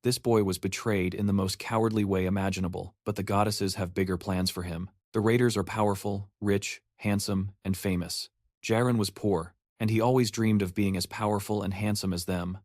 This boy was betrayed in the most cowardly way imaginable, but the goddesses have bigger plans for him. The raiders are powerful, rich, handsome, and famous. Jairon was poor, and he always dreamed of being as powerful and handsome as them.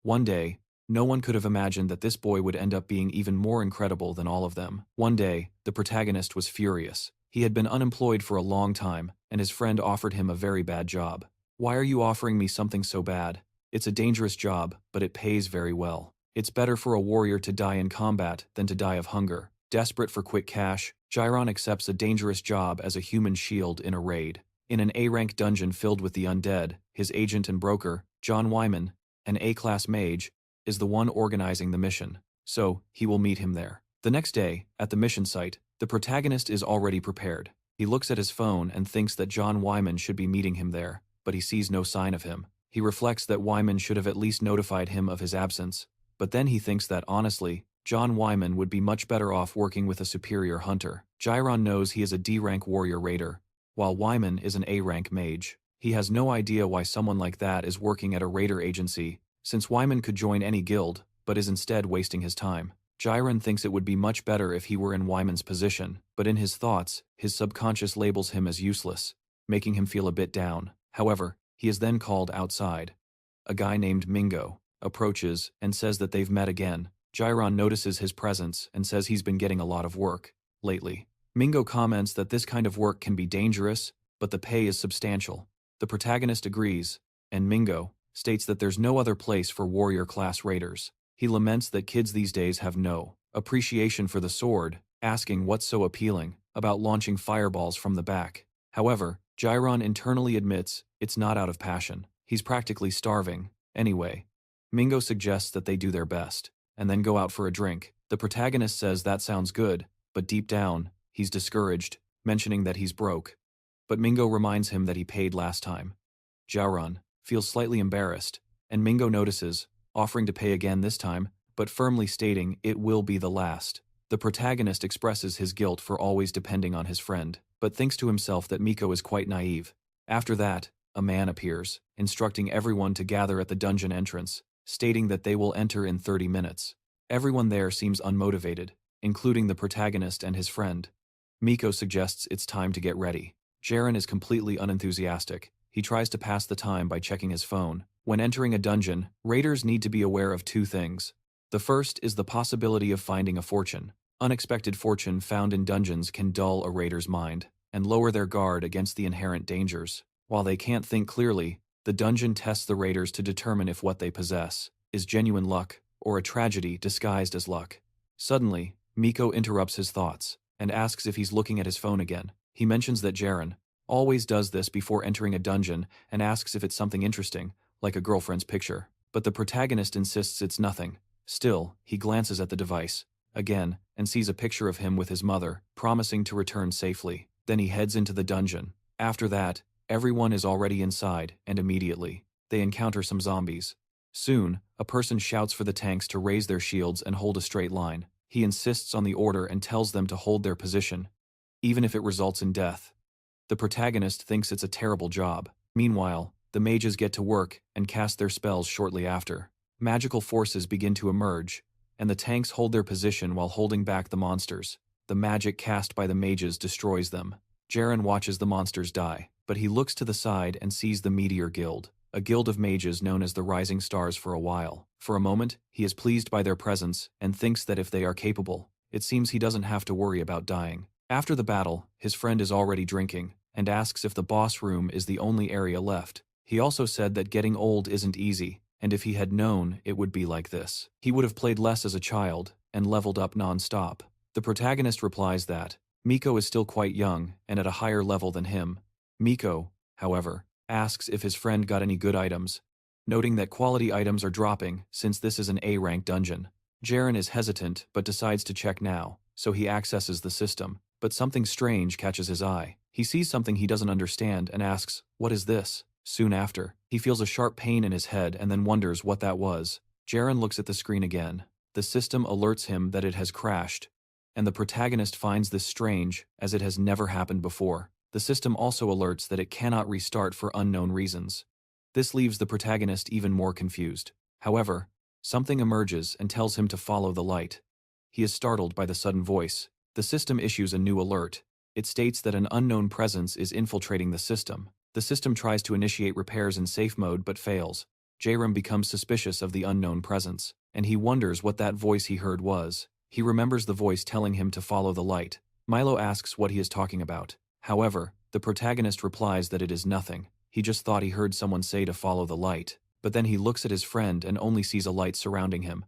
One day, no one could have imagined that this boy would end up being even more incredible than all of them. One day, the protagonist was furious. He had been unemployed for a long time, and his friend offered him a very bad job. "Why are you offering me something so bad? It's a dangerous job, but it pays very well. It's better for a warrior to die in combat than to die of hunger." Desperate for quick cash, Jairon accepts a dangerous job as a human shield in a raid. In an A-rank dungeon filled with the undead, his agent and broker, John Wyman, an A-class mage, is the one organizing the mission, so he will meet him there. The next day, at the mission site, the protagonist is already prepared. He looks at his phone and thinks that John Wyman should be meeting him there, but he sees no sign of him. He reflects that Wyman should have at least notified him of his absence, but then he thinks that, honestly, John Wyman would be much better off working with a superior hunter. Jairon knows he is a D-rank warrior raider, while Wyman is an A-rank mage. He has no idea why someone like that is working at a raider agency, since Wyman could join any guild, but is instead wasting his time. Jairon thinks it would be much better if he were in Wyman's position, but in his thoughts, his subconscious labels him as useless, making him feel a bit down. However, he is then called outside. A guy named Mingo approaches and says that they've met again. Jairon notices his presence and says he's been getting a lot of work lately. Mingo comments that this kind of work can be dangerous, but the pay is substantial. The protagonist agrees, and Mingo states that there's no other place for warrior-class raiders. He laments that kids these days have no appreciation for the sword, asking what's so appealing about launching fireballs from the back. However, Jairon internally admits it's not out of passion. He's practically starving. Anyway, Mingo suggests that they do their best, and then go out for a drink. The protagonist says that sounds good, but deep down, he's discouraged, mentioning that he's broke. But Mingo reminds him that he paid last time. Jairon feels slightly embarrassed, and Mingo notices, offering to pay again this time, but firmly stating it will be the last. The protagonist expresses his guilt for always depending on his friend, but thinks to himself that Miko is quite naive. After that, a man appears, instructing everyone to gather at the dungeon entrance, stating that they will enter in 30 minutes. Everyone there seems unmotivated, including the protagonist and his friend. Miko suggests it's time to get ready. Jairon is completely unenthusiastic. He tries to pass the time by checking his phone. When entering a dungeon, raiders need to be aware of two things. The first is the possibility of finding a fortune. Unexpected fortune found in dungeons can dull a raider's mind and lower their guard against the inherent dangers. While they can't think clearly, the dungeon tests the raiders to determine if what they possess is genuine luck or a tragedy disguised as luck. Suddenly, Miko interrupts his thoughts and asks if he's looking at his phone again. He mentions that Jairon always does this before entering a dungeon and asks if it's something interesting, like a girlfriend's picture. But the protagonist insists it's nothing. Still, he glances at the device again and sees a picture of him with his mother, promising to return safely. Then he heads into the dungeon. After that, everyone is already inside, and immediately, they encounter some zombies. Soon, a person shouts for the tanks to raise their shields and hold a straight line. He insists on the order and tells them to hold their position, even if it results in death. The protagonist thinks it's a terrible job. Meanwhile, the mages get to work and cast their spells shortly after. Magical forces begin to emerge, and the tanks hold their position while holding back the monsters. The magic cast by the mages destroys them. Jairon watches the monsters die, but he looks to the side and sees the Meteor Guild, a guild of mages known as the Rising Stars for a while. For a moment, he is pleased by their presence and thinks that if they are capable, it seems he doesn't have to worry about dying. After the battle, his friend is already drinking and asks if the boss room is the only area left. He also said that getting old isn't easy, and if he had known it would be like this, he would have played less as a child and leveled up non-stop. The protagonist replies that Miko is still quite young and at a higher level than him. Miko, however, asks if his friend got any good items, noting that quality items are dropping since this is an A-rank dungeon. Jairon is hesitant but decides to check now, so he accesses the system, but something strange catches his eye. He sees something he doesn't understand and asks, "What is this?" Soon after, he feels a sharp pain in his head and then wonders what that was. Jairon looks at the screen again. The system alerts him that it has crashed, and the protagonist finds this strange as it has never happened before. The system also alerts that it cannot restart for unknown reasons. This leaves the protagonist even more confused. However, Something emerges and tells him to follow the light. He is startled by the sudden voice. The system issues a new alert. It states that an unknown presence is infiltrating the system. The system tries to initiate repairs in safe mode but fails. Jairon becomes suspicious of the unknown presence, and he wonders what that voice he heard was. He remembers the voice telling him to follow the light. Milo asks what he is talking about. However, the protagonist replies that it is nothing. He just thought he heard someone say to follow the light. But then he looks at his friend and only sees a light surrounding him.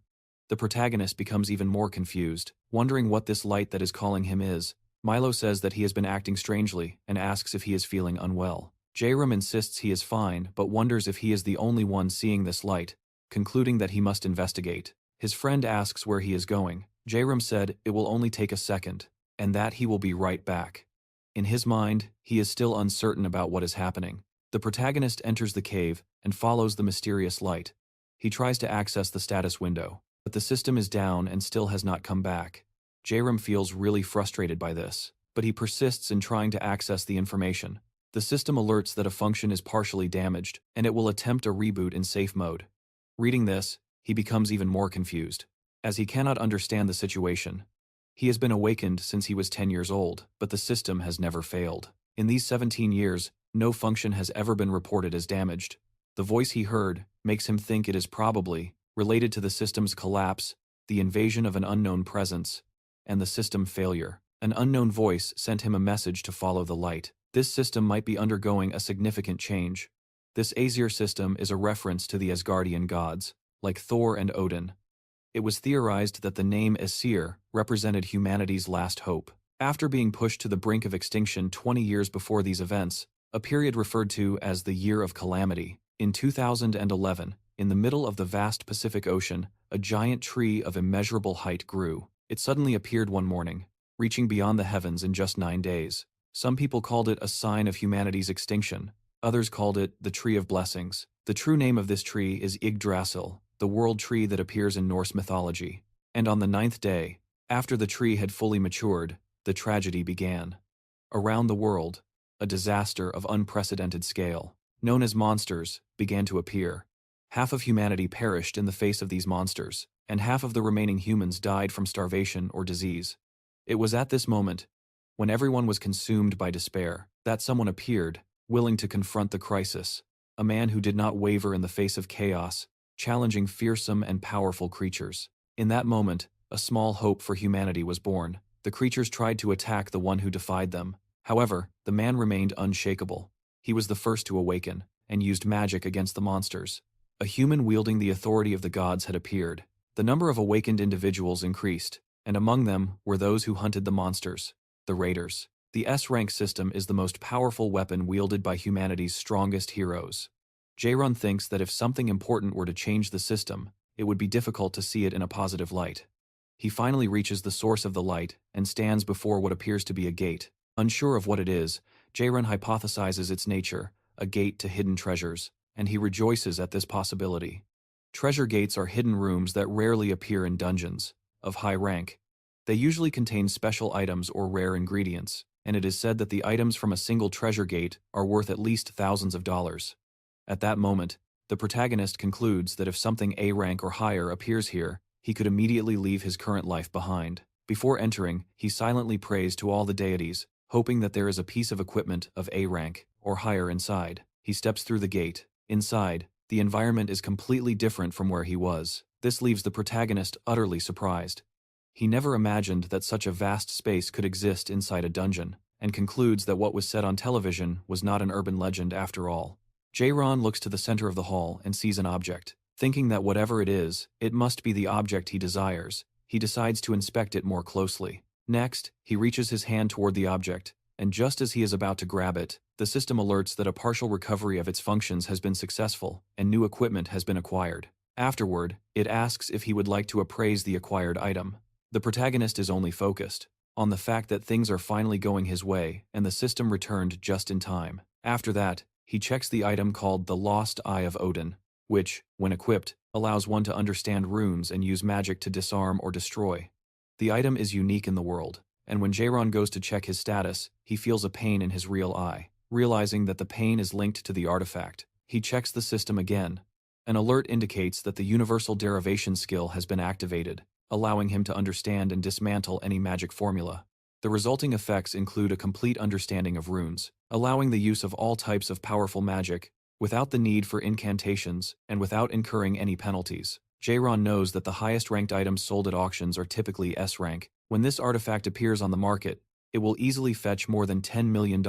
The protagonist becomes even more confused, wondering what this light that is calling him is. Milo says that he has been acting strangely and asks if he is feeling unwell. Jairon insists he is fine but wonders if he is the only one seeing this light, concluding that he must investigate. His friend asks where he is going. Jairon said it will only take a second, and that he will be right back. In his mind, he is still uncertain about what is happening. The protagonist enters the cave and follows the mysterious light. He tries to access the status window, but the system is down and still has not come back. Jairon feels really frustrated by this, but he persists in trying to access the information. The system alerts that a function is partially damaged, and it will attempt a reboot in safe mode. Reading this, he becomes even more confused, as he cannot understand the situation. He has been awakened since he was 10 years old, but the system has never failed. In these 17 years, no function has ever been reported as damaged. The voice he heard makes him think it is probably related to the system's collapse, the invasion of an unknown presence, and the system failure. An unknown voice sent him a message to follow the light. This system might be undergoing a significant change. This Aesir system is a reference to the Asgardian gods, like Thor and Odin. It was theorized that the name Aesir represented humanity's last hope. After being pushed to the brink of extinction 20 years before these events, a period referred to as the Year of Calamity, in 2011, in the middle of the vast Pacific Ocean, a giant tree of immeasurable height grew. It suddenly appeared one morning, reaching beyond the heavens in just 9 days. Some people called it a sign of humanity's extinction. Others called it the Tree of Blessings. The true name of this tree is Yggdrasil, the world tree that appears in Norse mythology. And on the 9th day, after the tree had fully matured, the tragedy began. Around the world, a disaster of unprecedented scale, known as monsters, began to appear. Half of humanity perished in the face of these monsters, and half of the remaining humans died from starvation or disease. It was at this moment, when everyone was consumed by despair, that someone appeared, willing to confront the crisis. A man who did not waver in the face of chaos, challenging fearsome and powerful creatures. In that moment, a small hope for humanity was born. The creatures tried to attack the one who defied them. However, the man remained unshakable. He was the first to awaken, and used magic against the monsters. A human wielding the authority of the gods had appeared. The number of awakened individuals increased, and among them were those who hunted the monsters, the raiders. The S-rank system is the most powerful weapon wielded by humanity's strongest heroes. Jairon thinks that if something important were to change the system, it would be difficult to see it in a positive light. He finally reaches the source of the light and stands before what appears to be a gate. Unsure of what it is, Jairon hypothesizes its nature, a gate to hidden treasures, and he rejoices at this possibility. Treasure gates are hidden rooms that rarely appear in dungeons of high rank. They usually contain special items or rare ingredients, and it is said that the items from a single treasure gate are worth at least thousands of dollars. At that moment, the protagonist concludes that if something A rank or higher appears here, he could immediately leave his current life behind. Before entering, he silently prays to all the deities, hoping that there is a piece of equipment of A rank or higher inside. He steps through the gate. Inside, the environment is completely different from where he was. This leaves the protagonist utterly surprised. He never imagined that such a vast space could exist inside a dungeon, and concludes that what was said on television was not an urban legend after all. Jairon looks to the center of the hall and sees an object. Thinking that whatever it is, it must be the object he desires, he decides to inspect it more closely. Next, he reaches his hand toward the object, and just as he is about to grab it, the system alerts that a partial recovery of its functions has been successful, and new equipment has been acquired. Afterward, it asks if he would like to appraise the acquired item. The protagonist is only focused on the fact that things are finally going his way, and the system returned just in time. After that, he checks the item called the LOST EYE of Odin, which, when equipped, allows one to understand runes and use magic to disarm or destroy. The item is unique in the world, and when Jairon goes to check his status, he feels a pain in his real eye. Realizing that the pain is linked to the artifact, he checks the system again, An alert indicates that the universal derivation skill has been activated, allowing him to understand and dismantle any magic formula. The resulting effects include a complete understanding of runes, allowing the use of all types of powerful magic, without the need for incantations and without incurring any penalties. Jairon knows that the highest ranked items sold at auctions are typically S rank. When this artifact appears on the market, it will easily fetch more than $10 million,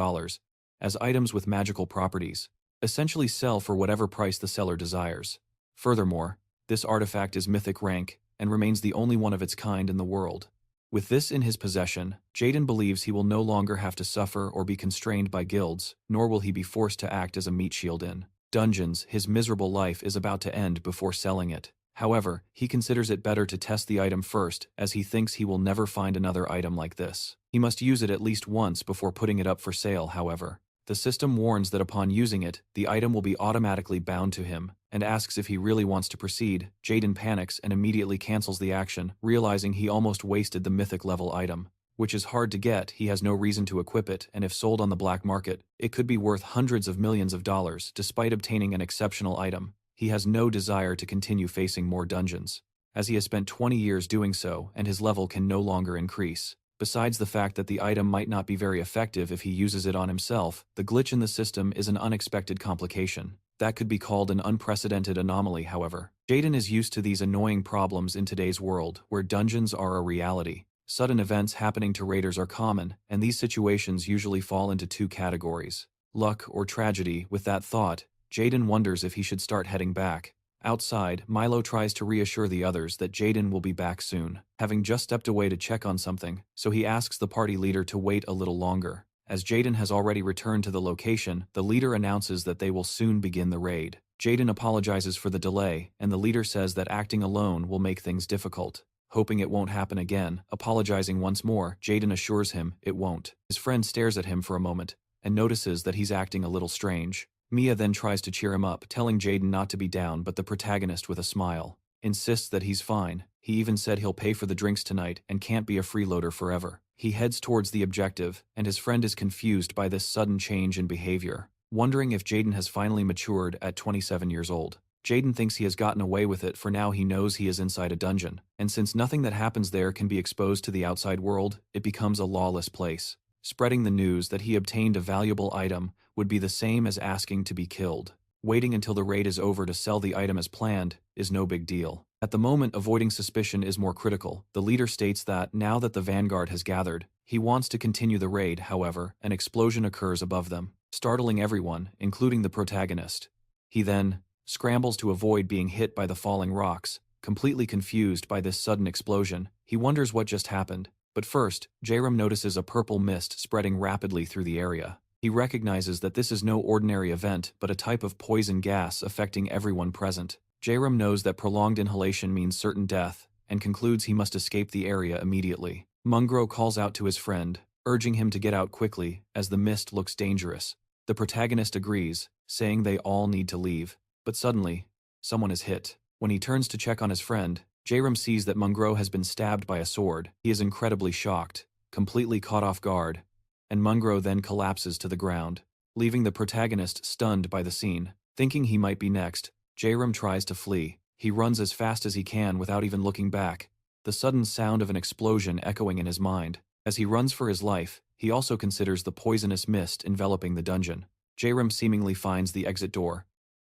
as items with magical properties essentially sell for whatever price the seller desires. Furthermore, this artifact is mythic rank and remains the only one of its kind in the world. With this in his possession, Jairon believes he will no longer have to suffer or be constrained by guilds, nor will he be forced to act as a meat shield in dungeons. His miserable life is about to end before selling it. However, he considers it better to test the item first, as he thinks he will never find another item like this. He must use it at least once before putting it up for sale, however. The system warns that upon using it, the item will be automatically bound to him, and asks if he really wants to proceed. Jairon panics and immediately cancels the action, realizing he almost wasted the mythic level item. Which is hard to get. He has no reason to equip it, and if sold on the black market, it could be worth hundreds of millions of dollars. Despite obtaining an exceptional item, he has no desire to continue facing more dungeons, as he has spent 20 years doing so and his level can no longer increase. Besides the fact that the item might not be very effective if he uses it on himself, the glitch in the system is an unexpected complication. That could be called an unprecedented anomaly, however. Jairon is used to these annoying problems in today's world, where dungeons are a reality. Sudden events happening to raiders are common, and these situations usually fall into two categories: luck or tragedy. With that thought, Jairon wonders if he should start heading back. Outside, Milo tries to reassure the others that Jairon will be back soon, having just stepped away to check on something, so he asks the party leader to wait a little longer. As Jairon has already returned to the location, the leader announces that they will soon begin the raid. Jairon apologizes for the delay, and the leader says that acting alone will make things difficult. Hoping it won't happen again, apologizing once more, Jairon assures him it won't. His friend stares at him for a moment, and notices that he's acting a little strange. Mia then tries to cheer him up, telling Jairon not to be down, but the protagonist, with a smile, insists that he's fine. He even said he'll pay for the drinks tonight and can't be a freeloader forever. He heads towards the objective, and his friend is confused by this sudden change in behavior, wondering if Jairon has finally matured at 27 years old. Jairon thinks he has gotten away with it, for now he knows he is inside a dungeon, and since nothing that happens there can be exposed to the outside world, it becomes a lawless place. Spreading the news that he obtained a valuable item would be the same as asking to be killed. Waiting until the raid is over to sell the item as planned is no big deal. At the moment, avoiding suspicion is more critical. The leader states that, now that the vanguard has gathered, he wants to continue the raid. However, an explosion occurs above them, startling everyone, including the protagonist. He then scrambles to avoid being hit by the falling rocks. Completely confused by this sudden explosion, he wonders what just happened. But first, Jairon notices a purple mist spreading rapidly through the area. He recognizes that this is no ordinary event, but a type of poison gas affecting everyone present. Jairon knows that prolonged inhalation means certain death, and concludes he must escape the area immediately. Mingo calls out to his friend, urging him to get out quickly, as the mist looks dangerous. The protagonist agrees, saying they all need to leave. But suddenly, someone is hit. When he turns to check on his friend, Jairon sees that Mingo has been stabbed by a sword. He is incredibly shocked, completely caught off guard, and Mingo then collapses to the ground, leaving the protagonist stunned by the scene. Thinking he might be next, Jairon tries to flee. He runs as fast as he can without even looking back, the sudden sound of an explosion echoing in his mind. As he runs for his life, he also considers the poisonous mist enveloping the dungeon. Jairon seemingly finds the exit door,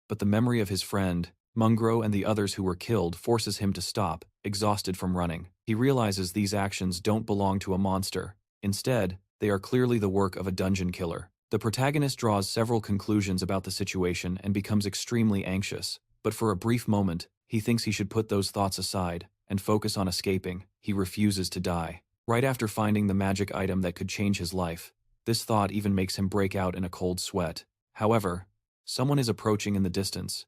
but the memory of his friend, Mingo, and the others who were killed forces him to stop, exhausted from running. He realizes these actions don't belong to a monster. Instead, they are clearly the work of a dungeon killer. The protagonist draws several conclusions about the situation and becomes extremely anxious, but for a brief moment, he thinks he should put those thoughts aside and focus on escaping. He refuses to die. Right after finding the magic item that could change his life, this thought even makes him break out in a cold sweat. However, someone is approaching in the distance.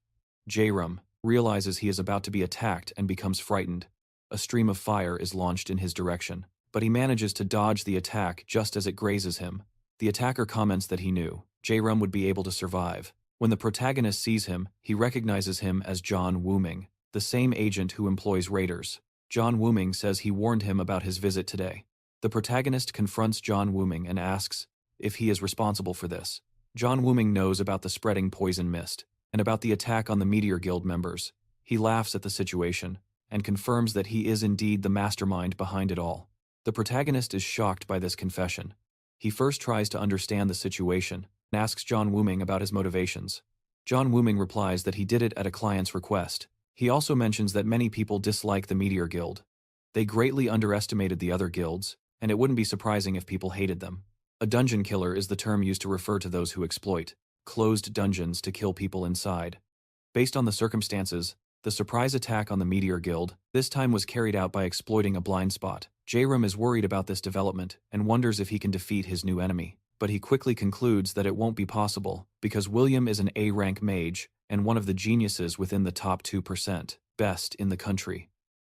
Jairon realizes he is about to be attacked and becomes frightened. A stream of fire is launched in his direction, but he manages to dodge the attack just as it grazes him. The attacker comments that he knew Jairon would be able to survive. When the protagonist sees him, he recognizes him as John Wooming, the same agent who employs raiders. John Wooming says he warned him about his visit today. The protagonist confronts John Wooming and asks if he is responsible for this. John Wooming knows about the spreading poison mist, And about the attack on the Meteor Guild members, he laughs at the situation and confirms that he is indeed the mastermind behind it all. The protagonist is shocked by this confession. He first tries to understand the situation and asks John Wooming about his motivations. John Wooming replies that he did it at a client's request. He also mentions that many people dislike the Meteor Guild. They greatly underestimated the other guilds, and it wouldn't be surprising if people hated them. A dungeon killer is the term used to refer to those who exploit closed dungeons to kill people inside. Based on the circumstances, the surprise attack on the Meteor Guild this time was carried out by exploiting a blind spot. Jairon is worried about this development and wonders if he can defeat his new enemy, but he quickly concludes that it won't be possible because William is an A-rank mage and one of the geniuses within the top 2% best in the country.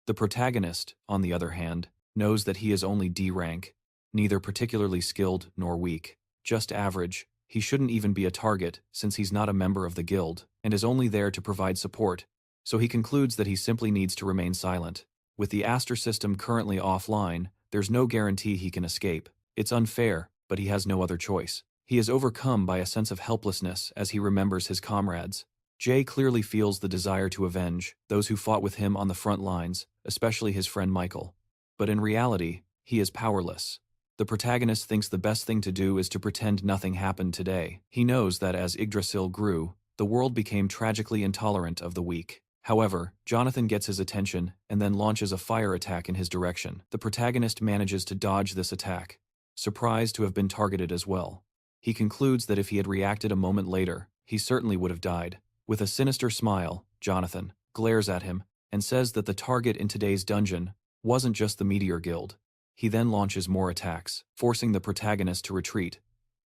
The protagonist, on the other hand, knows that he is only D-rank, neither particularly skilled nor weak, just average. He shouldn't even be a target since he's not a member of the guild and is only there to provide support, so he concludes that he simply needs to remain silent. With the Aster system currently offline, there's no guarantee he can escape. It's unfair, but he has no other choice. He is overcome by a sense of helplessness as he remembers his comrades. Jay clearly feels the desire to avenge those who fought with him on the front lines, especially his friend Michael. But in reality, he is powerless. The protagonist thinks the best thing to do is to pretend nothing happened today. He knows that as Yggdrasil grew, the world became tragically intolerant of the weak. However, Jonathan gets his attention and then launches a fire attack in his direction. The protagonist manages to dodge this attack, surprised to have been targeted as well. He concludes that if he had reacted a moment later, he certainly would have died. With a sinister smile, Jonathan glares at him and says that the target in today's dungeon wasn't just the Meteor Guild. He then launches more attacks, forcing the protagonist to retreat.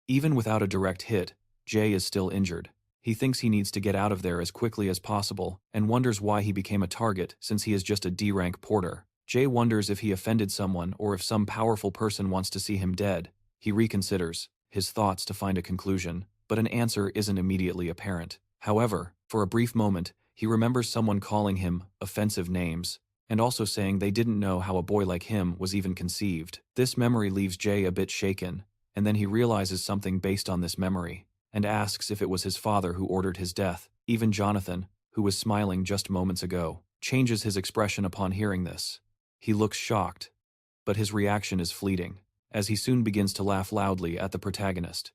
Even without a direct hit, Jay is still injured. He thinks he needs to get out of there as quickly as possible and wonders why he became a target since he is just a D-rank porter. Jay wonders if he offended someone or if some powerful person wants to see him dead. He reconsiders his thoughts to find a conclusion, but an answer isn't immediately apparent. However, for a brief moment, he remembers someone calling him offensive names and also saying they didn't know how a boy like him was even conceived. This memory leaves Jay a bit shaken, and then he realizes something based on this memory and asks if it was his father who ordered his death. Even Jonathan, who was smiling just moments ago, changes his expression upon hearing this. He looks shocked, but his reaction is fleeting, as he soon begins to laugh loudly at the protagonist.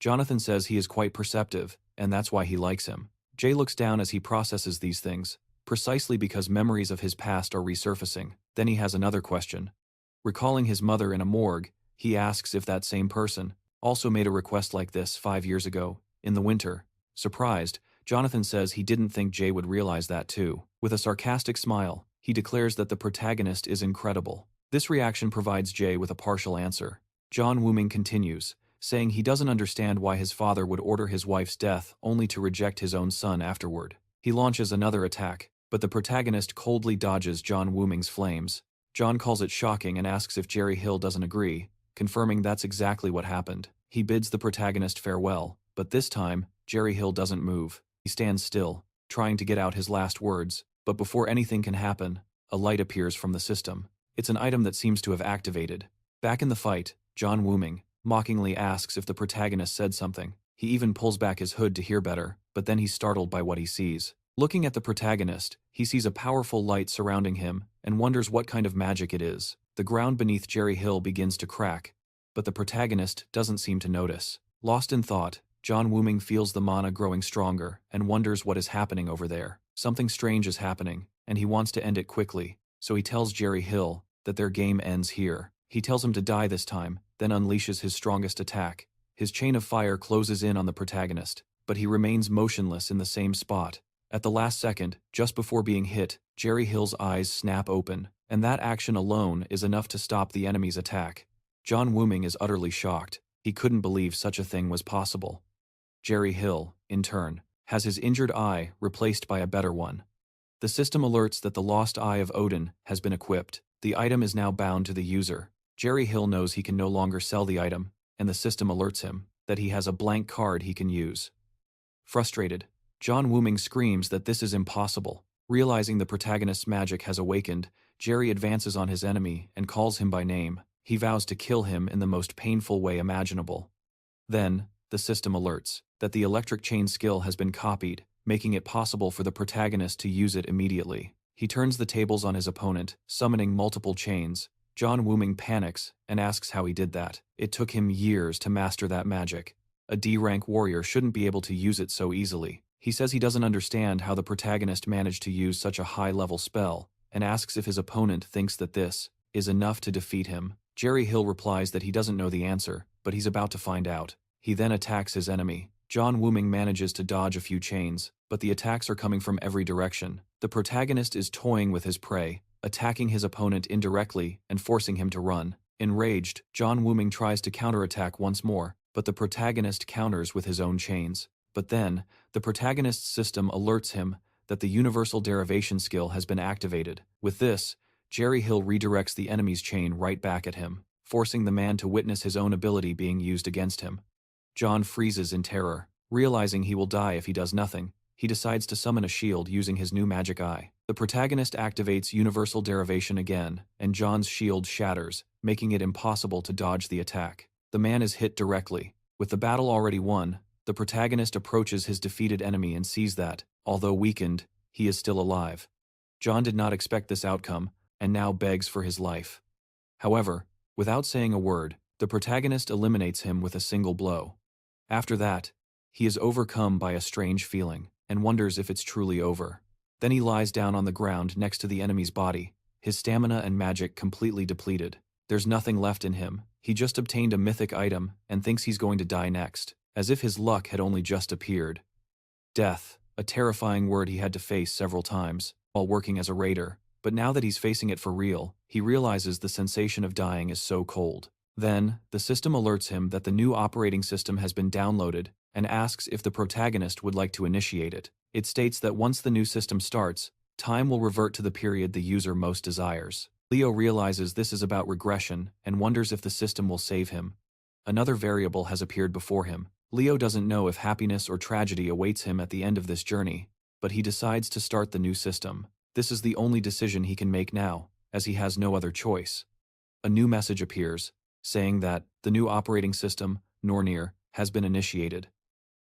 Jonathan says he is quite perceptive, and that's why he likes him. Jay looks down as he processes these things, precisely because memories of his past are resurfacing. Then he has another question. Recalling his mother in a morgue, he asks if that same person also made a request like this 5 years ago, in the winter. Surprised, Jonathan says he didn't think Jay would realize that too. With a sarcastic smile, he declares that the protagonist is incredible. This reaction provides Jay with a partial answer. John Wooming continues, saying he doesn't understand why his father would order his wife's death only to reject his own son afterward. He launches another attack, but the protagonist coldly dodges John Wooming's flames. John calls it shocking and asks if Jerry Hill doesn't agree, confirming that's exactly what happened. He bids the protagonist farewell, but this time, Jerry Hill doesn't move. He stands still, trying to get out his last words, but before anything can happen, a light appears from the system. It's an item that seems to have activated. Back in the fight, John Wooming mockingly asks if the protagonist said something. He even pulls back his hood to hear better, but then he's startled by what he sees. Looking at the protagonist, he sees a powerful light surrounding him and wonders what kind of magic it is. The ground beneath Jerry Hill begins to crack, but the protagonist doesn't seem to notice. Lost in thought, John Wooming feels the mana growing stronger and wonders what is happening over there. Something strange is happening, and he wants to end it quickly, so he tells Jerry Hill that their game ends here. He tells him to die this time, then unleashes his strongest attack. His chain of fire closes in on the protagonist, but he remains motionless in the same spot. At the last second, just before being hit, Jerry Hill's eyes snap open, and that action alone is enough to stop the enemy's attack. John Wooming is utterly shocked. He couldn't believe such a thing was possible. Jerry Hill, in turn, has his injured eye replaced by a better one. The system alerts that the Lost Eye of Odin has been equipped. The item is now bound to the user. Jerry Hill knows he can no longer sell the item, and the system alerts him that he has a blank card he can use. Frustrated, John Wooming screams that this is impossible. Realizing the protagonist's magic has awakened, Jerry advances on his enemy and calls him by name. He vows to kill him in the most painful way imaginable. Then, the system alerts that the electric chain skill has been copied, making it possible for the protagonist to use it immediately. He turns the tables on his opponent, summoning multiple chains. John Wooming panics and asks how he did that. It took him years to master that magic. A D-rank warrior shouldn't be able to use it so easily. He says he doesn't understand how the protagonist managed to use such a high-level spell, and asks if his opponent thinks that this is enough to defeat him. Jerry Hill replies that he doesn't know the answer, but he's about to find out. He then attacks his enemy. John Wooming manages to dodge a few chains, but the attacks are coming from every direction. The protagonist is toying with his prey, attacking his opponent indirectly and forcing him to run. Enraged, John Wooming tries to counterattack once more, but the protagonist counters with his own chains. But then, the protagonist's system alerts him that the universal derivation skill has been activated. With this, Jerry Hill redirects the enemy's chain right back at him, forcing the man to witness his own ability being used against him. John freezes in terror. Realizing he will die if he does nothing, he decides to summon a shield using his new magic eye. The protagonist activates universal derivation again, and John's shield shatters, making it impossible to dodge the attack. The man is hit directly. With the battle already won, the protagonist approaches his defeated enemy and sees that, although weakened, he is still alive. John did not expect this outcome, and now begs for his life. However, without saying a word, the protagonist eliminates him with a single blow. After that, he is overcome by a strange feeling, and wonders if it's truly over. Then he lies down on the ground next to the enemy's body, his stamina and magic completely depleted. There's nothing left in him. He just obtained a mythic item and thinks he's going to die next, as if his luck had only just appeared. Death, a terrifying word he had to face several times while working as a raider, but now that he's facing it for real, he realizes the sensation of dying is so cold. Then, the system alerts him that the new operating system has been downloaded and asks if the protagonist would like to initiate it. It states that once the new system starts, time will revert to the period the user most desires. Leo realizes this is about regression and wonders if the system will save him. Another variable has appeared before him. Leo doesn't know if happiness or tragedy awaits him at the end of this journey, but he decides to start the new system. This is the only decision he can make now, as he has no other choice. A new message appears, saying that the new operating system, Nornir, has been initiated.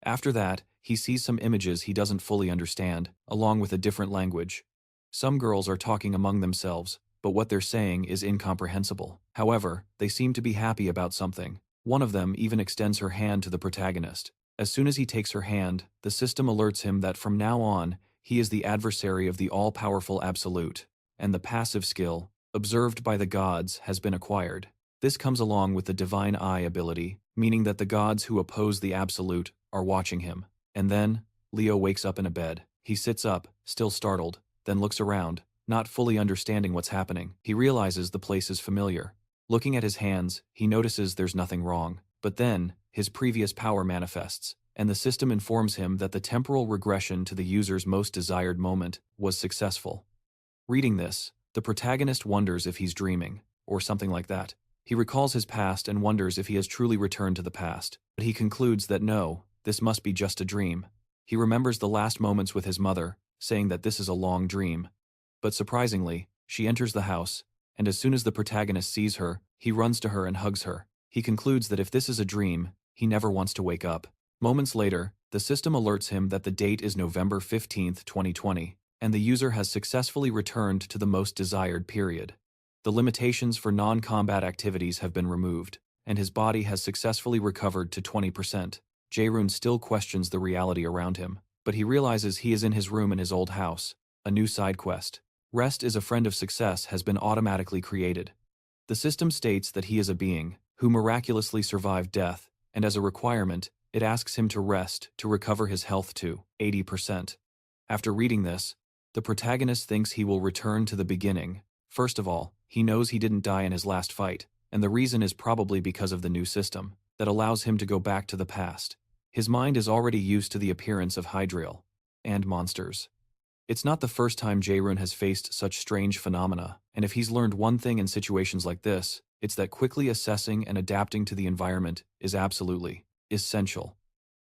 After that, he sees some images he doesn't fully understand, along with a different language. Some girls are talking among themselves, but what they're saying is incomprehensible. However, they seem to be happy about something. One of them even extends her hand to the protagonist. As soon as he takes her hand, the system alerts him that from now on, he is the adversary of the all-powerful Absolute, and the passive skill, observed by the gods, has been acquired. This comes along with the Divine Eye ability, meaning that the gods who oppose the Absolute are watching him. And then, Leo wakes up in a bed. He sits up, still startled, then looks around, not fully understanding what's happening. He realizes the place is familiar. Looking at his hands, he notices there's nothing wrong. But then, his previous power manifests, and the system informs him that the temporal regression to the user's most desired moment was successful. Reading this, the protagonist wonders if he's dreaming, or something like that. He recalls his past and wonders if he has truly returned to the past, but he concludes that no, this must be just a dream. He remembers the last moments with his mother, saying that this is a long dream. But surprisingly, she enters the house, and as soon as the protagonist sees her, he runs to her and hugs her. He concludes that if this is a dream, he never wants to wake up. Moments later, the system alerts him that the date is November 15th, 2020, and the user has successfully returned to the most desired period. The limitations for non-combat activities have been removed, and his body has successfully recovered to 20%. Jairon still questions the reality around him, but he realizes he is in his room in his old house. A new side quest, Rest is a Friend of Success, has been automatically created. The system states that he is a being who miraculously survived death, and as a requirement, it asks him to rest to recover his health to 80%. After reading this, the protagonist thinks he will return to the beginning. First of all, he knows he didn't die in his last fight, and the reason is probably because of the new system that allows him to go back to the past. His mind is already used to the appearance of Hydriel and monsters. It's not the first time Jairon has faced such strange phenomena, and if he's learned one thing in situations like this, it's that quickly assessing and adapting to the environment is absolutely essential.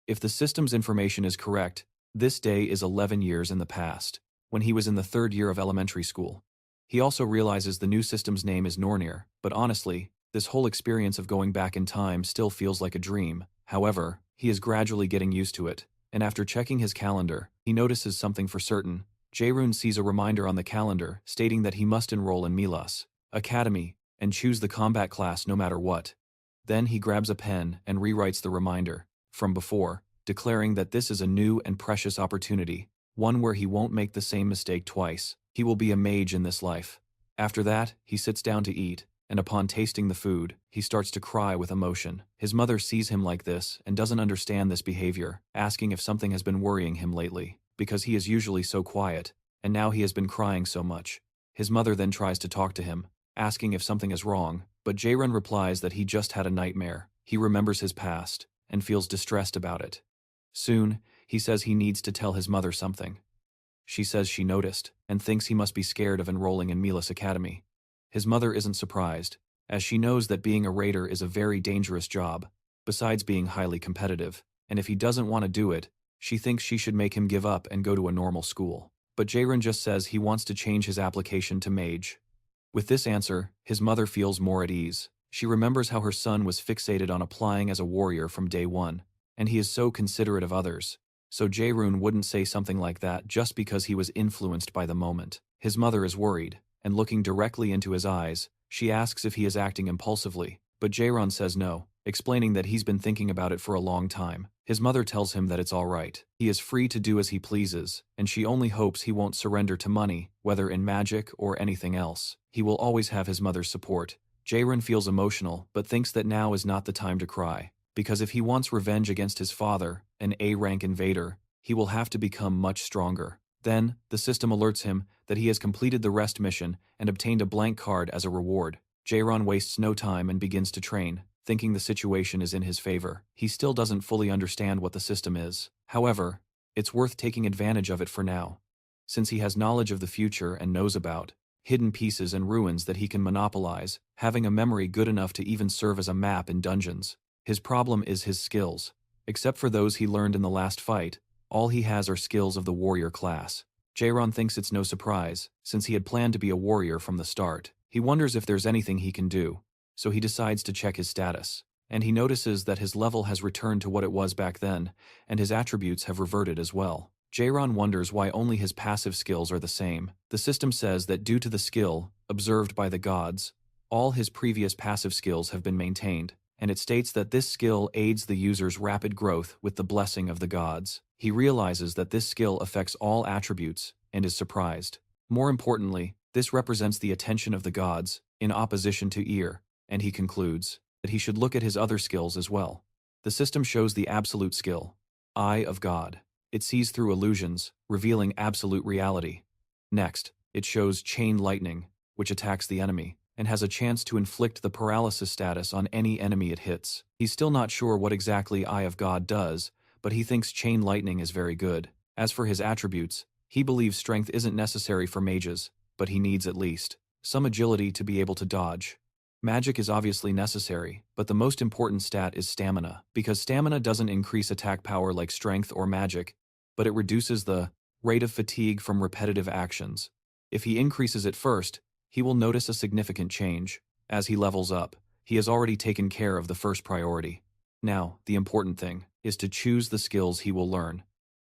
If the system's information is correct, this day is 11 years in the past, when he was in the 3rd year of elementary school. He also realizes the new system's name is Nornir, but honestly, this whole experience of going back in time still feels like a dream. However, he is gradually getting used to it. and after checking his calendar, he notices something for certain. Jairon sees a reminder on the calendar stating that he must enroll in LOST Academy and choose the combat class no matter what. Then he grabs a pen and rewrites the reminder from before, declaring that this is a new and precious opportunity, one where he won't make the same mistake twice. He will be a mage in this life. After that, he sits down to eat, and upon tasting the food, he starts to cry with emotion. His mother sees him like this and doesn't understand this behavior, asking if something has been worrying him lately, because he is usually so quiet, and now he has been crying so much. His mother then tries to talk to him, asking if something is wrong, but Jairon replies that he just had a nightmare. He remembers his past, and feels distressed about it. Soon, he says he needs to tell his mother something. She says she noticed, and thinks he must be scared of enrolling in LOST Academy. His mother isn't surprised, as she knows that being a raider is a very dangerous job, besides being highly competitive, and if he doesn't want to do it, she thinks she should make him give up and go to a normal school. But Jairon just says he wants to change his application to mage. With this answer, his mother feels more at ease. She remembers how her son was fixated on applying as a warrior from day one, and he is so considerate of others. So Jairon wouldn't say something like that just because he was influenced by the moment. His mother is worried, and looking directly into his eyes, she asks if he is acting impulsively, but Jairon says no, explaining that he's been thinking about it for a long time. His mother tells him that it's all right. He is free to do as he pleases, and she only hopes he won't surrender to money, whether in magic or anything else. He will always have his mother's support. Jairon feels emotional, but thinks that now is not the time to cry, because if he wants revenge against his father, an A-rank invader, he will have to become much stronger. Then, the system alerts him that he has completed the rest mission and obtained a blank card as a reward. Jairon wastes no time and begins to train, thinking the situation is in his favor. He still doesn't fully understand what the system is. However, it's worth taking advantage of it for now, since he has knowledge of the future and knows about hidden pieces and ruins that he can monopolize, having a memory good enough to even serve as a map in dungeons. His problem is his skills. Except for those he learned in the last fight, all he has are skills of the warrior class. Jairon thinks it's no surprise, since he had planned to be a warrior from the start. He wonders if there's anything he can do, so he decides to check his status, and he notices that his level has returned to what it was back then, and his attributes have reverted as well. Jairon wonders why only his passive skills are the same. The system says that due to the skill observed by the gods, all his previous passive skills have been maintained, and it states that this skill aids the user's rapid growth with the blessing of the gods. He realizes that this skill affects all attributes and is surprised. More importantly, this represents the attention of the gods, in opposition to ear, and he concludes that he should look at his other skills as well. The system shows the absolute skill, Eye of God. It sees through illusions, revealing absolute reality. Next, it shows Chain Lightning, which attacks the enemy, and has a chance to inflict the paralysis status on any enemy it hits. He's still not sure what exactly Eye of God does, but he thinks Chain Lightning is very good. As for his attributes, he believes strength isn't necessary for mages, but he needs at least some agility to be able to dodge. Magic is obviously necessary, but the most important stat is stamina, because stamina doesn't increase attack power like strength or magic, but it reduces the rate of fatigue from repetitive actions. If he increases it first, he will notice a significant change. As he levels up, he has already taken care of the first priority. Now, the important thing is to choose the skills he will learn.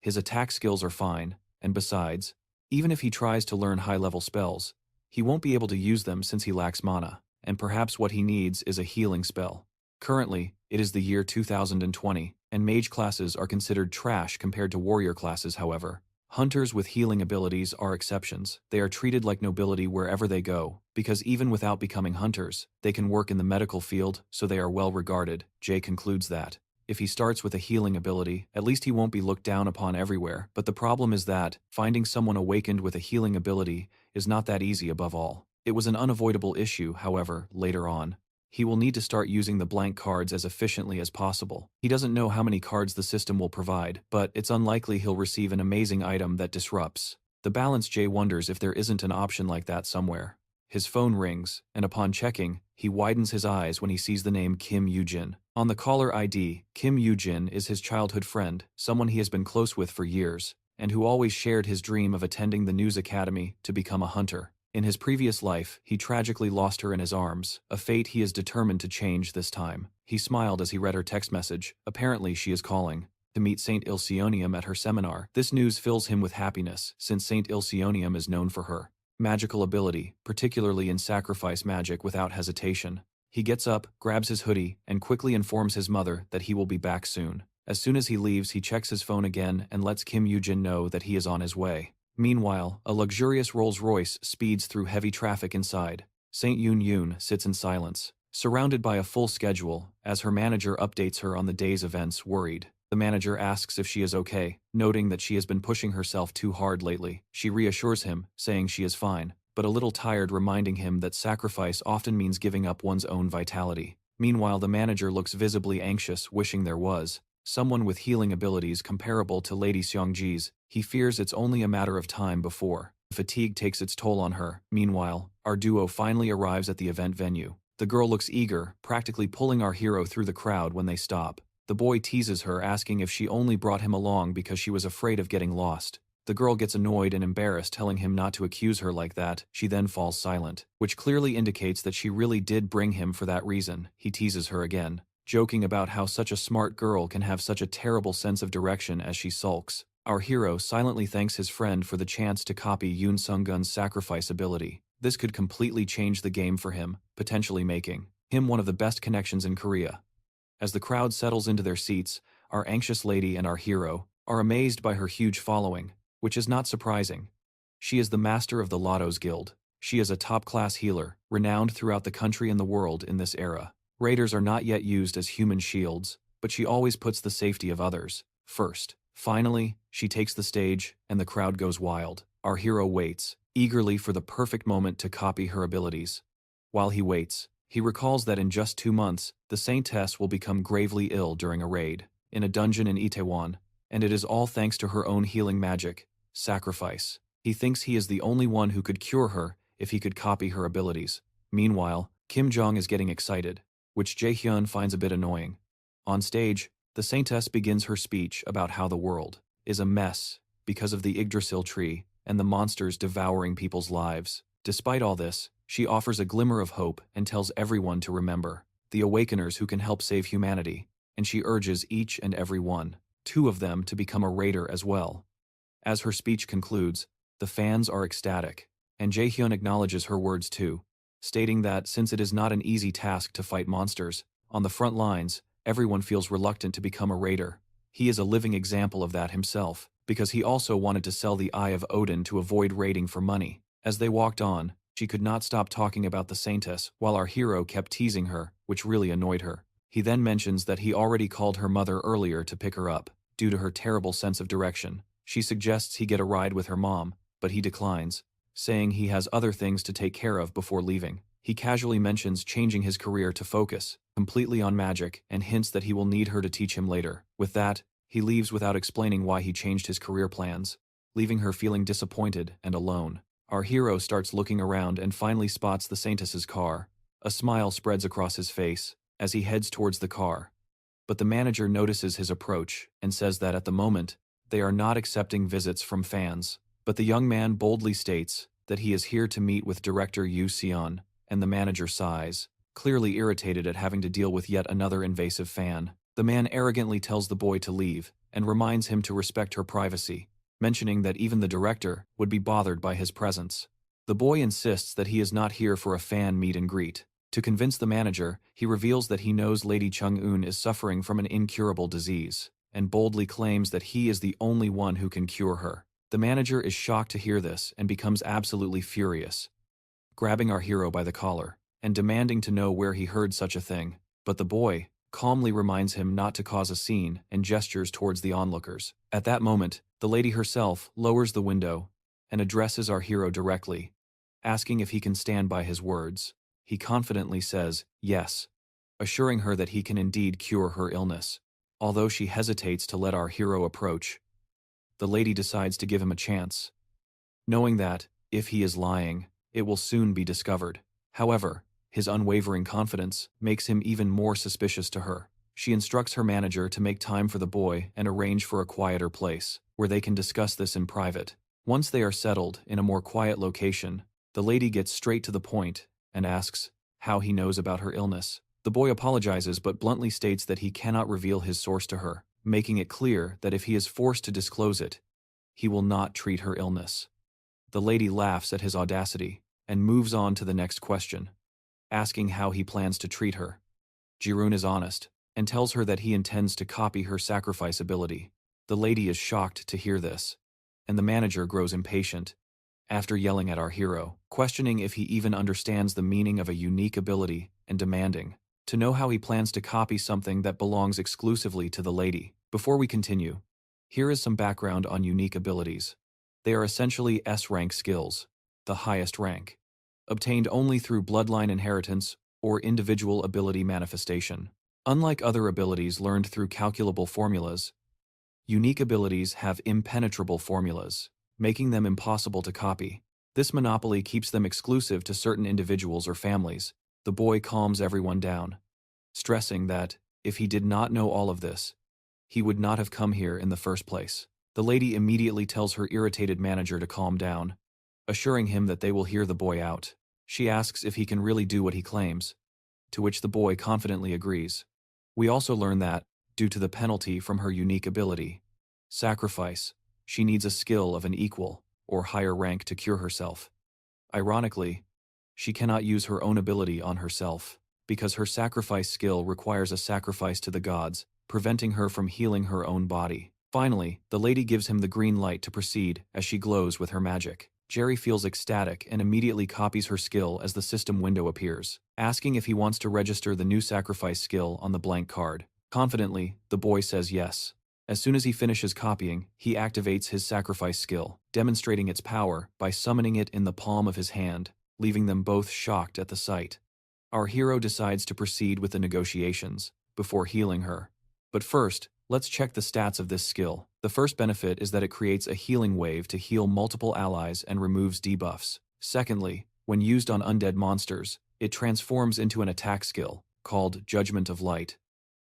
His attack skills are fine, and besides, even if he tries to learn high-level spells, he won't be able to use them since he lacks mana, and perhaps what he needs is a healing spell. Currently, it is the year 2020, and mage classes are considered trash compared to warrior classes. However, hunters with healing abilities are exceptions. They are treated like nobility wherever they go, because even without becoming hunters, they can work in the medical field, so they are well regarded. Jay concludes that if he starts with a healing ability, at least he won't be looked down upon everywhere. But the problem is that finding someone awakened with a healing ability is not that easy. Above all, it was an unavoidable issue. However, later on, he will need to start using the blank cards as efficiently as possible. He doesn't know how many cards the system will provide, but it's unlikely he'll receive an amazing item that disrupts the balance. Jay wonders if there isn't an option like that somewhere. His phone rings, and upon checking, he widens his eyes when he sees the name Kim Yoo-jin. On the caller ID, Kim Yoo-jin is his childhood friend, someone he has been close with for years, and who always shared his dream of attending the news academy to become a hunter. In his previous life, he tragically lost her in his arms, a fate he is determined to change this time. He smiled as he read her text message. Apparently she is calling. to meet Saint Ilseonium at her seminar. This news fills him with happiness, since Saint Ilseonium is known for her magical ability, particularly in sacrifice magic without hesitation. He gets up, grabs his hoodie, and quickly informs his mother that he will be back soon. As soon as he leaves, he checks his phone again and lets Kim Yujin know that he is on his way. Meanwhile, a luxurious Rolls-Royce speeds through heavy traffic inside. Saint Yoon sits in silence, surrounded by a full schedule, as her manager updates her on the day's events, worried. The manager asks if she is okay, noting that she has been pushing herself too hard lately. She reassures him, saying she is fine, but a little tired, reminding him that sacrifice often means giving up one's own vitality. Meanwhile, the manager looks visibly anxious, wishing there was someone with healing abilities comparable to Lady Seongji's. He fears it's only a matter of time before fatigue takes its toll on her. Meanwhile, our duo finally arrives at the event venue. The girl looks eager, practically pulling our hero through the crowd when they stop. The boy teases her, asking if she only brought him along because she was afraid of getting lost. The girl gets annoyed and embarrassed, telling him not to accuse her like that. She then falls silent, which clearly indicates that she really did bring him for that reason. He teases her again, joking about how such a smart girl can have such a terrible sense of direction as she sulks. Our hero silently thanks his friend for the chance to copy Yoon Sung-gun's sacrifice ability. This could completely change the game for him, potentially making him one of the best connections in Korea. As the crowd settles into their seats, our anxious lady and our hero are amazed by her huge following, which is not surprising. She is the master of the Lotto's Guild. She is a top-class healer, renowned throughout the country and the world in this era. Raiders are not yet used as human shields, but she always puts the safety of others first. Finally, she takes the stage, and the crowd goes wild. Our hero waits, eagerly for the perfect moment to copy her abilities. While he waits, he recalls that in just 2 months, the Saintess will become gravely ill during a raid in a dungeon in Itaewon, and it is all thanks to her own healing magic, sacrifice. He thinks he is the only one who could cure her if he could copy her abilities. Meanwhile, Kim Jong is getting excited, which Jae-hyun finds a bit annoying. On stage, the Saintess begins her speech about how the world is a mess because of the Yggdrasil tree and the monsters devouring people's lives. Despite all this, she offers a glimmer of hope and tells everyone to remember the awakeners who can help save humanity, and she urges each and every one, 2 of them, to become a raider as well. As her speech concludes, the fans are ecstatic, and Jae-hyun acknowledges her words too, stating that since it is not an easy task to fight monsters on the front lines, everyone feels reluctant to become a raider. He is a living example of that himself, because he also wanted to sell the Eye of Odin to avoid raiding for money. As they walked on, she could not stop talking about the Saintess, while our hero kept teasing her, which really annoyed her. He then mentions that he already called her mother earlier to pick her up, due to her terrible sense of direction. She suggests he get a ride with her mom, but he declines, saying he has other things to take care of before leaving. He casually mentions changing his career to focus completely on magic and hints that he will need her to teach him later. With that, he leaves without explaining why he changed his career plans, leaving her feeling disappointed and alone. Our hero starts looking around and finally spots the Saintess's car. A smile spreads across his face as he heads towards the car. But the manager notices his approach and says that at the moment, they are not accepting visits from fans. But the young man boldly states that he is here to meet with director Yoo Seon, and the manager sighs, clearly irritated at having to deal with yet another invasive fan. The man arrogantly tells the boy to leave and reminds him to respect her privacy, mentioning that even the director would be bothered by his presence. The boy insists that he is not here for a fan meet and greet. To convince the manager, he reveals that he knows Lady Chung-eun is suffering from an incurable disease, and boldly claims that he is the only one who can cure her. The manager is shocked to hear this and becomes absolutely furious, grabbing our hero by the collar and demanding to know where he heard such a thing. But the boy calmly reminds him not to cause a scene and gestures towards the onlookers. At that moment, the lady herself lowers the window and addresses our hero directly, asking if he can stand by his words. He confidently says yes, assuring her that he can indeed cure her illness. Although she hesitates to let our hero approach, the lady decides to give him a chance, knowing that, if he is lying, it will soon be discovered. However, his unwavering confidence makes him even more suspicious to her. She instructs her manager to make time for the boy and arrange for a quieter place, where they can discuss this in private. Once they are settled in a more quiet location, the lady gets straight to the point and asks how he knows about her illness. The boy apologizes but bluntly states that he cannot reveal his source to her, making it clear that if he is forced to disclose it, he will not treat her illness. The lady laughs at his audacity and moves on to the next question, asking how he plans to treat her. Jairon is honest and tells her that he intends to copy her sacrifice ability. The lady is shocked to hear this, and the manager grows impatient, after yelling at our hero, questioning if he even understands the meaning of a unique ability and demanding to know how he plans to copy something that belongs exclusively to the lady. Before we continue, here is some background on unique abilities. They are essentially S-rank skills, the highest rank, obtained only through bloodline inheritance or individual ability manifestation. Unlike other abilities learned through calculable formulas, unique abilities have impenetrable formulas, making them impossible to copy. This monopoly keeps them exclusive to certain individuals or families. The boy calms everyone down, stressing that, if he did not know all of this, he would not have come here in the first place. The lady immediately tells her irritated manager to calm down, assuring him that they will hear the boy out. She asks if he can really do what he claims, to which the boy confidently agrees. We also learn that, due to the penalty from her unique ability, sacrifice, she needs a skill of an equal or higher rank to cure herself. Ironically, she cannot use her own ability on herself, because her sacrifice skill requires a sacrifice to the gods, preventing her from healing her own body. Finally, the lady gives him the green light to proceed as she glows with her magic. Jerry feels ecstatic and immediately copies her skill as the system window appears, asking if he wants to register the new sacrifice skill on the blank card. Confidently, the boy says yes. As soon as he finishes copying, he activates his sacrifice skill, demonstrating its power by summoning it in the palm of his hand, leaving them both shocked at the sight. Our hero decides to proceed with the negotiations, before healing her. But first, let's check the stats of this skill. The first benefit is that it creates a healing wave to heal multiple allies and removes debuffs. Secondly, when used on undead monsters, it transforms into an attack skill, called Judgment of Light.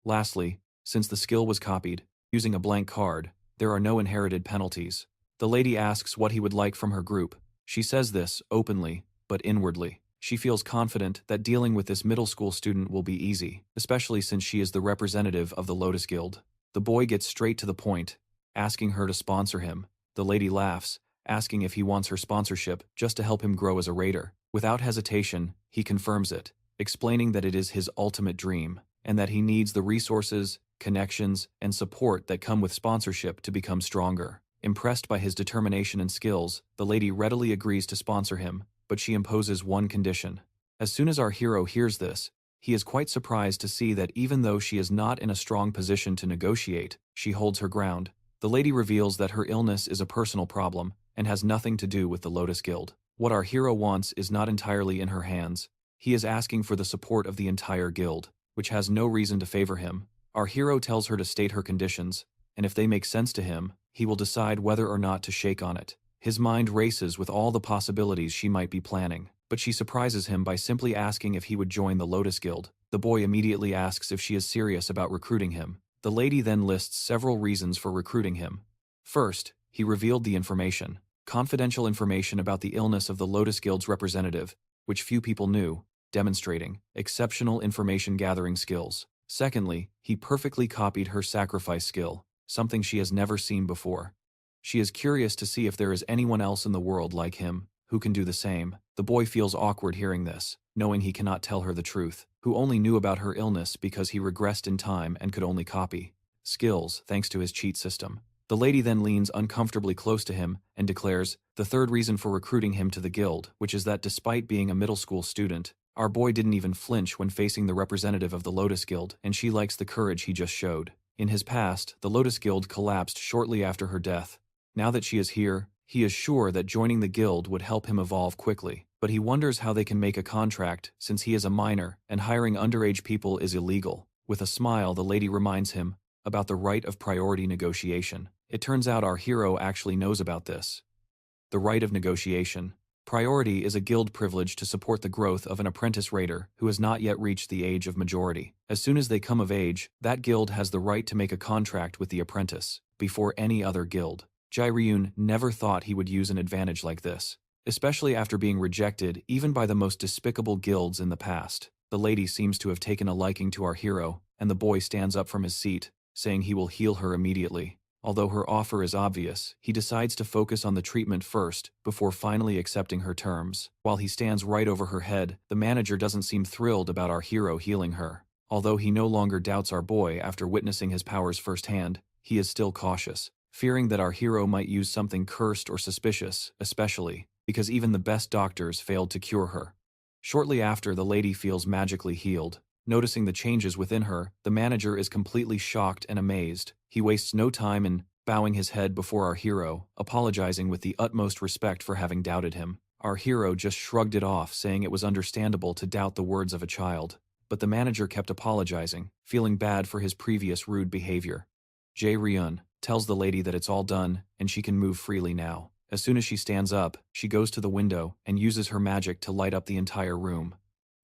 Lastly, since the skill was copied, using a blank card, there are no inherited penalties. The lady asks what he would like from her group. She says this openly, but inwardly. She feels confident that dealing with this middle school student will be easy, especially since she is the representative of the Lotus Guild. The boy gets straight to the point, asking her to sponsor him. The lady laughs, asking if he wants her sponsorship just to help him grow as a raider. Without hesitation, he confirms it, explaining that it is his ultimate dream, and that he needs the resources, connections, and support that come with sponsorship to become stronger. Impressed by his determination and skills, the lady readily agrees to sponsor him, but she imposes one condition. As soon as our hero hears this, he is quite surprised to see that even though she is not in a strong position to negotiate, she holds her ground. The lady reveals that her illness is a personal problem and has nothing to do with the Lotus Guild. What our hero wants is not entirely in her hands. He is asking for the support of the entire guild, which has no reason to favor him. Our hero tells her to state her conditions, and if they make sense to him, he will decide whether or not to shake on it. His mind races with all the possibilities she might be planning, but she surprises him by simply asking if he would join the Lotus Guild. The boy immediately asks if she is serious about recruiting him. The lady then lists several reasons for recruiting him. First, he revealed the information, confidential information about the illness of the Lotus Guild's representative, which few people knew, demonstrating exceptional information gathering skills. Secondly, he perfectly copied her sacrifice skill, something she has never seen before. She is curious to see if there is anyone else in the world like him, who can do the same. The boy feels awkward hearing this, knowing he cannot tell her the truth, who only knew about her illness because he regressed in time and could only copy skills thanks to his cheat system. The lady then leans uncomfortably close to him and declares the third reason for recruiting him to the guild, which is that despite being a middle school student, our boy didn't even flinch when facing the representative of the Lotus Guild, and she likes the courage he just showed. In his past, the Lotus Guild collapsed shortly after her death. Now that she is here, he is sure that joining the guild would help him evolve quickly, but he wonders how they can make a contract since he is a minor and hiring underage people is illegal. With a smile, the lady reminds him about the right of priority negotiation. It turns out our hero actually knows about this. The right of negotiation. Priority is a guild privilege to support the growth of an apprentice raider who has not yet reached the age of majority. As soon as they come of age, that guild has the right to make a contract with the apprentice, before any other guild. Jairon never thought he would use an advantage like this, especially after being rejected even by the most despicable guilds in the past. The lady seems to have taken a liking to our hero, and the boy stands up from his seat, saying he will heal her immediately. Although her offer is obvious, he decides to focus on the treatment first, before finally accepting her terms. While he stands right over her head, the manager doesn't seem thrilled about our hero healing her. Although he no longer doubts our boy after witnessing his powers firsthand, he is still cautious, fearing that our hero might use something cursed or suspicious, especially because even the best doctors failed to cure her. Shortly after, the lady feels magically healed. Noticing the changes within her, the manager is completely shocked and amazed. He wastes no time in bowing his head before our hero, apologizing with the utmost respect for having doubted him. Our hero just shrugged it off, saying it was understandable to doubt the words of a child. But the manager kept apologizing, feeling bad for his previous rude behavior. Jairon tells the lady that it's all done and she can move freely now. As soon as she stands up, she goes to the window and uses her magic to light up the entire room.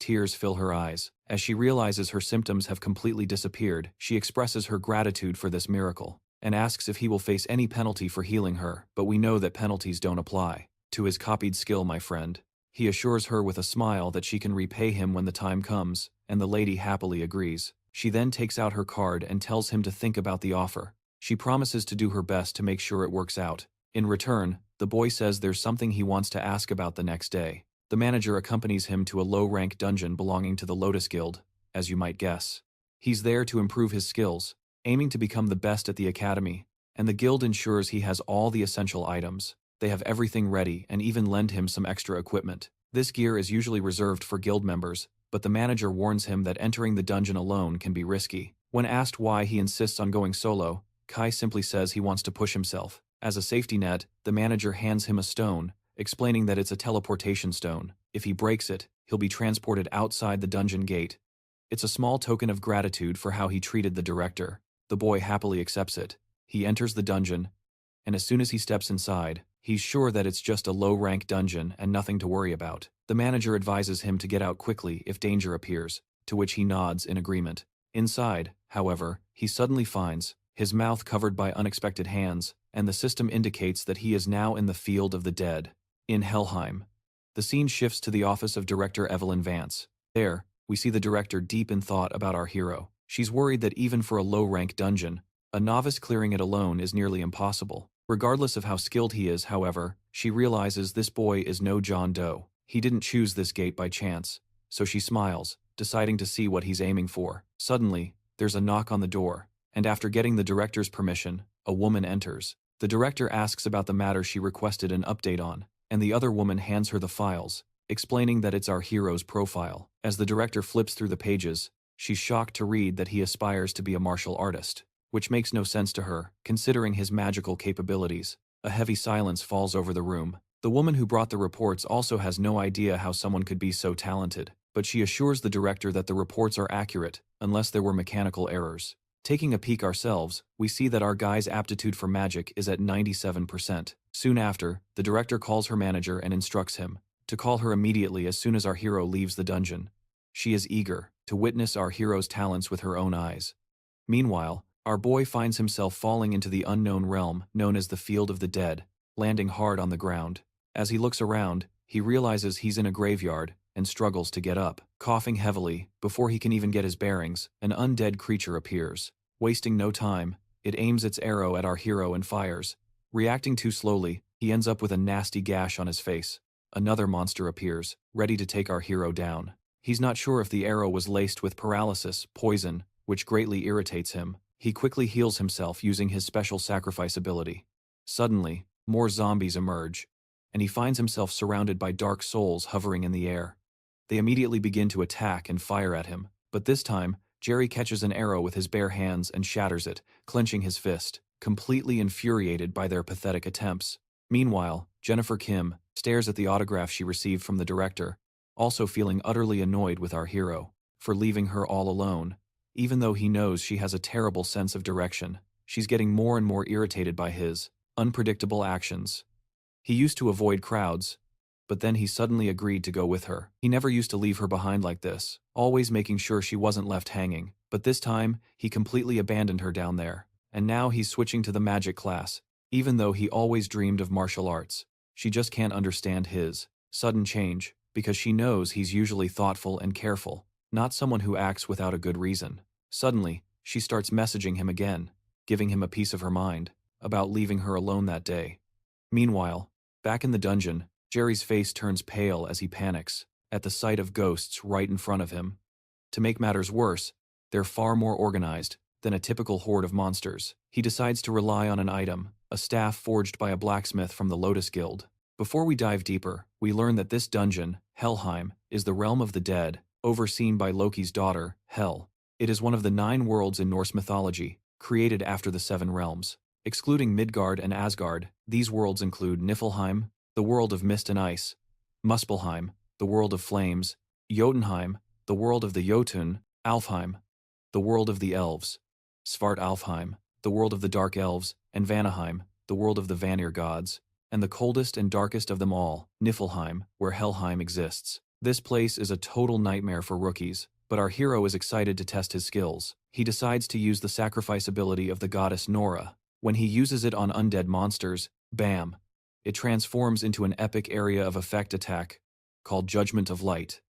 Tears fill her eyes. As she realizes her symptoms have completely disappeared, she expresses her gratitude for this miracle, and asks if he will face any penalty for healing her, but we know that penalties don't apply to his copied skill, my friend. He assures her with a smile that she can repay him when the time comes, and the lady happily agrees. She then takes out her card and tells him to think about the offer. She promises to do her best to make sure it works out. In return, the boy says there's something he wants to ask about the next day. The manager accompanies him to a low-rank dungeon belonging to the Lotus Guild, as you might guess. He's there to improve his skills, aiming to become the best at the academy, and the guild ensures he has all the essential items. They have everything ready and even lend him some extra equipment. This gear is usually reserved for guild members, but the manager warns him that entering the dungeon alone can be risky. When asked why he insists on going solo, Kai simply says he wants to push himself. As a safety net, the manager hands him a stone, explaining that it's a teleportation stone. If he breaks it, he'll be transported outside the dungeon gate. It's a small token of gratitude for how he treated the director. The boy happily accepts it. He enters the dungeon, and as soon as he steps inside, he's sure that it's just a low-rank dungeon and nothing to worry about. The manager advises him to get out quickly if danger appears, to which he nods in agreement. Inside, however, he suddenly finds his mouth covered by unexpected hands, and the system indicates that he is now in the field of the dead. In Helheim, the scene shifts to the office of Director Evelyn Vance. There, we see the director deep in thought about our hero. She's worried that even for a low-rank dungeon, a novice clearing it alone is nearly impossible. Regardless of how skilled he is, however, she realizes this boy is no John Doe. He didn't choose this gate by chance, so she smiles, deciding to see what he's aiming for. Suddenly, there's a knock on the door, and after getting the director's permission, a woman enters. The director asks about the matter she requested an update on, and the other woman hands her the files, explaining that it's our hero's profile. As the director flips through the pages, she's shocked to read that he aspires to be a martial artist, which makes no sense to her, considering his magical capabilities. A heavy silence falls over the room. The woman who brought the reports also has no idea how someone could be so talented, but she assures the director that the reports are accurate, unless there were mechanical errors. Taking a peek ourselves, we see that our guy's aptitude for magic is at 97%. Soon after, the director calls her manager and instructs him to call her immediately as soon as our hero leaves the dungeon. She is eager to witness our hero's talents with her own eyes. Meanwhile, our boy finds himself falling into the unknown realm known as the Field of the Dead, landing hard on the ground. As he looks around, he realizes he's in a graveyard and struggles to get up. Coughing heavily, before he can even get his bearings, an undead creature appears. Wasting no time, it aims its arrow at our hero and fires. Reacting too slowly, he ends up with a nasty gash on his face. Another monster appears, ready to take our hero down. He's not sure if the arrow was laced with paralysis, poison, which greatly irritates him. He quickly heals himself using his special sacrifice ability. Suddenly, more zombies emerge, and he finds himself surrounded by dark souls hovering in the air. They immediately begin to attack and fire at him, but this time, Jerry catches an arrow with his bare hands and shatters it, clenching his fist, completely infuriated by their pathetic attempts. Meanwhile, Jennifer Kim stares at the autograph she received from the director, also feeling utterly annoyed with our hero for leaving her all alone. Even though he knows she has a terrible sense of direction, she's getting more and more irritated by his unpredictable actions. He used to avoid crowds, but then he suddenly agreed to go with her. He never used to leave her behind like this, always making sure she wasn't left hanging, but this time, he completely abandoned her down there. And now he's switching to the magic class, even though he always dreamed of martial arts. She just can't understand his sudden change, because she knows he's usually thoughtful and careful, not someone who acts without a good reason. Suddenly, she starts messaging him again, giving him a piece of her mind about leaving her alone that day. Meanwhile, back in the dungeon, Jerry's face turns pale as he panics at the sight of ghosts right in front of him. To make matters worse, they're far more organized than a typical horde of monsters. He decides to rely on an item, a staff forged by a blacksmith from the Lotus Guild. Before we dive deeper, we learn that this dungeon, Helheim, is the realm of the dead, overseen by Loki's daughter, Hel. It is one of the 9 worlds in Norse mythology, created after the 7 realms. Excluding Midgard and Asgard, these worlds include Niflheim, the world of mist and ice; Muspelheim, the world of flames; Jotunheim, the world of the Jotun; Alfheim, the world of the elves; Svartalfheim, the world of the dark elves; and Vanaheim, the world of the Vanir gods; and the coldest and darkest of them all, Niflheim, where Helheim exists. This place is a total nightmare for rookies, but our hero is excited to test his skills. He decides to use the sacrifice ability of the goddess Nora. When he uses it on undead monsters, bam! It transforms into an epic area of effect attack called Judgment of Light.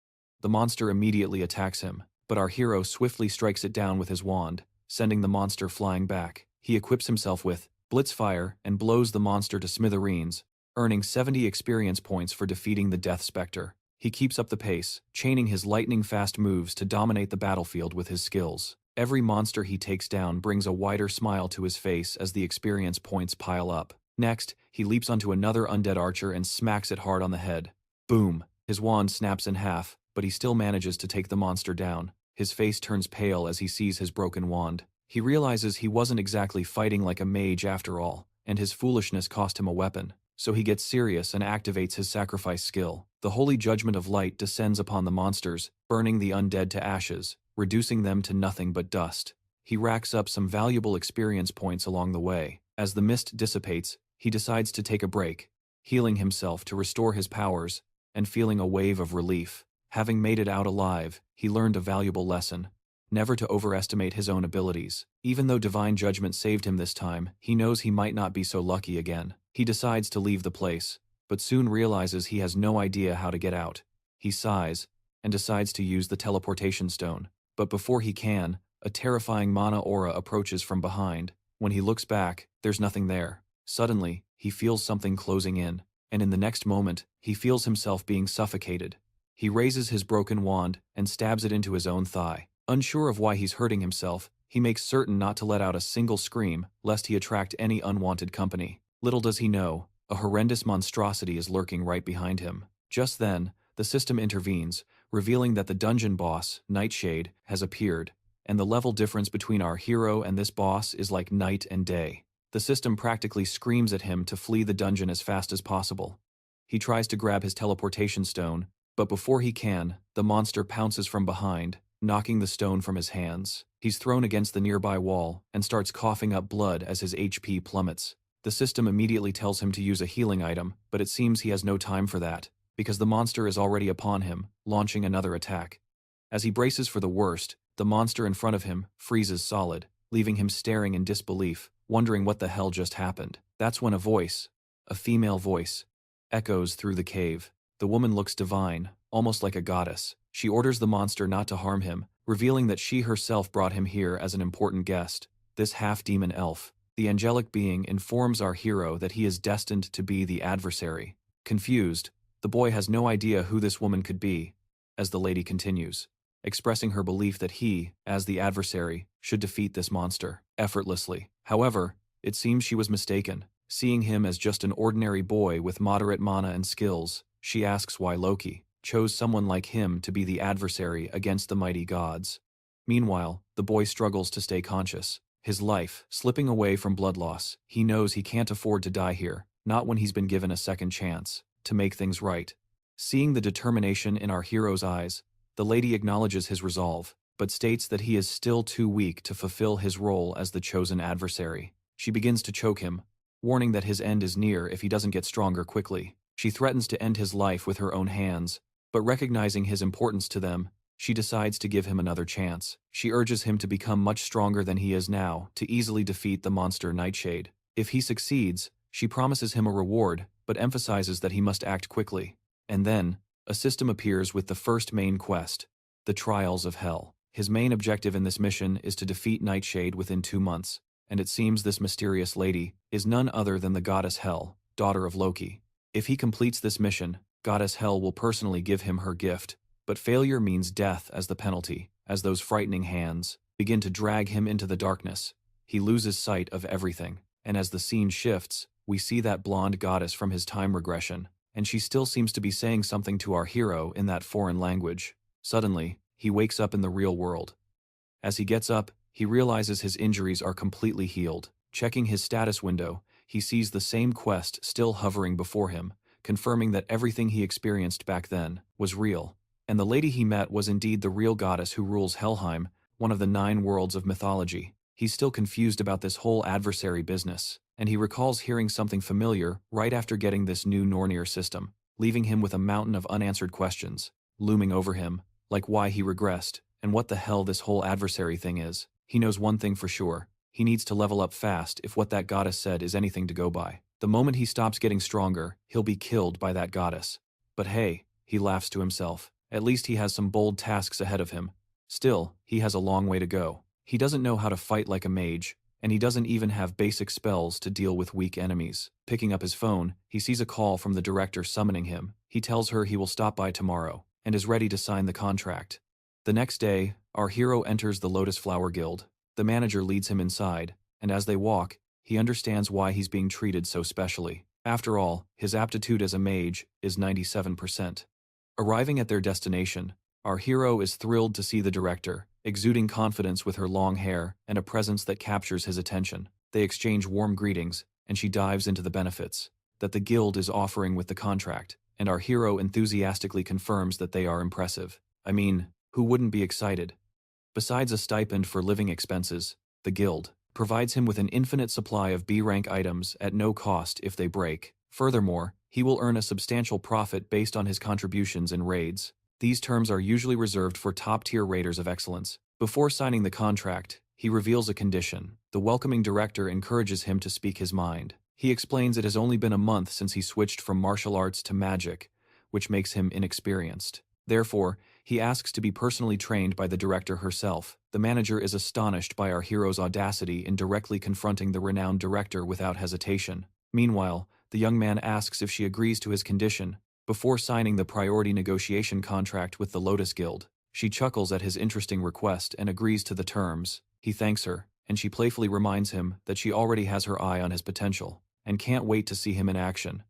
The monster immediately attacks him, but our hero swiftly strikes it down with his wand, sending the monster flying back. He equips himself with Blitzfire and blows the monster to smithereens, earning 70 experience points for defeating the Death Spectre. He keeps up the pace, chaining his lightning-fast moves to dominate the battlefield with his skills. Every monster he takes down brings a wider smile to his face as the experience points pile up. Next, he leaps onto another undead archer and smacks it hard on the head. Boom! His wand snaps in half, but he still manages to take the monster down. His face turns pale as he sees his broken wand. He realizes he wasn't exactly fighting like a mage after all, and his foolishness cost him a weapon. So he gets serious and activates his sacrifice skill. The holy judgment of light descends upon the monsters, burning the undead to ashes, reducing them to nothing but dust. He racks up some valuable experience points along the way. As the mist dissipates, he decides to take a break, healing himself to restore his powers, and feeling a wave of relief. Having made it out alive, he learned a valuable lesson: never to overestimate his own abilities. Even though divine judgment saved him this time, he knows he might not be so lucky again. He decides to leave the place, but soon realizes he has no idea how to get out. He sighs, and decides to use the teleportation stone. But before he can, a terrifying mana aura approaches from behind. When he looks back, there's nothing there. Suddenly, he feels something closing in, and in the next moment, he feels himself being suffocated. He raises his broken wand and stabs it into his own thigh. Unsure of why he's hurting himself, he makes certain not to let out a single scream, lest he attract any unwanted company. Little does he know, a horrendous monstrosity is lurking right behind him. Just then, the system intervenes, revealing that the dungeon boss, Nightshade, has appeared, and the level difference between our hero and this boss is like night and day. The system practically screams at him to flee the dungeon as fast as possible. He tries to grab his teleportation stone, but before he can, the monster pounces from behind, knocking the stone from his hands. He's thrown against the nearby wall and starts coughing up blood as his HP plummets. The system immediately tells him to use a healing item, but it seems he has no time for that, because the monster is already upon him, launching another attack. As he braces for the worst, the monster in front of him freezes solid, leaving him staring in disbelief, wondering what the hell just happened. That's when a voice, a female voice, echoes through the cave. The woman looks divine, almost like a goddess. She orders the monster not to harm him, revealing that she herself brought him here as an important guest. This half-demon elf, the angelic being, informs our hero that he is destined to be the adversary. Confused, the boy has no idea who this woman could be, as the lady continues, expressing her belief that he, as the adversary, should defeat this monster effortlessly. However, it seems she was mistaken. Seeing him as just an ordinary boy with moderate mana and skills, she asks why Loki chose someone like him to be the adversary against the mighty gods. Meanwhile, the boy struggles to stay conscious, his life slipping away from blood loss. He knows he can't afford to die here, not when he's been given a second chance to make things right. Seeing the determination in our hero's eyes, the lady acknowledges his resolve, but states that he is still too weak to fulfill his role as the chosen adversary. She begins to choke him, warning that his end is near if he doesn't get stronger quickly. She threatens to end his life with her own hands, but recognizing his importance to them, she decides to give him another chance. She urges him to become much stronger than he is now to easily defeat the monster Nightshade. If he succeeds, she promises him a reward, but emphasizes that he must act quickly. And then, a system appears with the first main quest, the Trials of Hell. His main objective in this mission is to defeat Nightshade within 2 months, and it seems this mysterious lady is none other than the goddess Hel, daughter of Loki. If he completes this mission, goddess Hel will personally give him her gift, but failure means death as the penalty. As those frightening hands begin to drag him into the darkness, he loses sight of everything, and as the scene shifts, we see that blonde goddess from his time regression, and she still seems to be saying something to our hero in that foreign language. Suddenly, he wakes up in the real world. As he gets up, he realizes his injuries are completely healed. Checking his status window, he sees the same quest still hovering before him, confirming that everything he experienced back then was real. And the lady he met was indeed the real goddess who rules Helheim, one of the 9 worlds of mythology. He's still confused about this whole adversary business, and he recalls hearing something familiar right after getting this new Nornir system, leaving him with a mountain of unanswered questions looming over him, like why he regressed, and what the hell this whole adversary thing is. He knows one thing for sure: he needs to level up fast if what that goddess said is anything to go by. The moment he stops getting stronger, he'll be killed by that goddess. But hey, he laughs to himself, at least he has some bold tasks ahead of him. Still, he has a long way to go. He doesn't know how to fight like a mage, and he doesn't even have basic spells to deal with weak enemies. Picking up his phone, he sees a call from the director summoning him. He tells her he will stop by tomorrow, and is ready to sign the contract. The next day, our hero enters the Lotus Flower Guild. The manager leads him inside, and as they walk, he understands why he's being treated so specially. After all, his aptitude as a mage is 97%. Arriving at their destination, our hero is thrilled to see the director, exuding confidence with her long hair and a presence that captures his attention. They exchange warm greetings, and she dives into the benefits that the guild is offering with the contract, and our hero enthusiastically confirms that they are impressive. I mean, who wouldn't be excited? Besides a stipend for living expenses, the guild provides him with an infinite supply of B-rank items at no cost if they break. Furthermore, he will earn a substantial profit based on his contributions in raids. These terms are usually reserved for top-tier raiders of excellence. Before signing the contract, he reveals a condition. The welcoming director encourages him to speak his mind. He explains it has only been a month since he switched from martial arts to magic, which makes him inexperienced. Therefore, he asks to be personally trained by the director herself. The manager is astonished by our hero's audacity in directly confronting the renowned director without hesitation. Meanwhile, the young man asks if she agrees to his condition before signing the priority negotiation contract with the Lotus Guild. She chuckles at his interesting request and agrees to the terms. He thanks her, and she playfully reminds him that she already has her eye on his potential and can't wait to see him in action.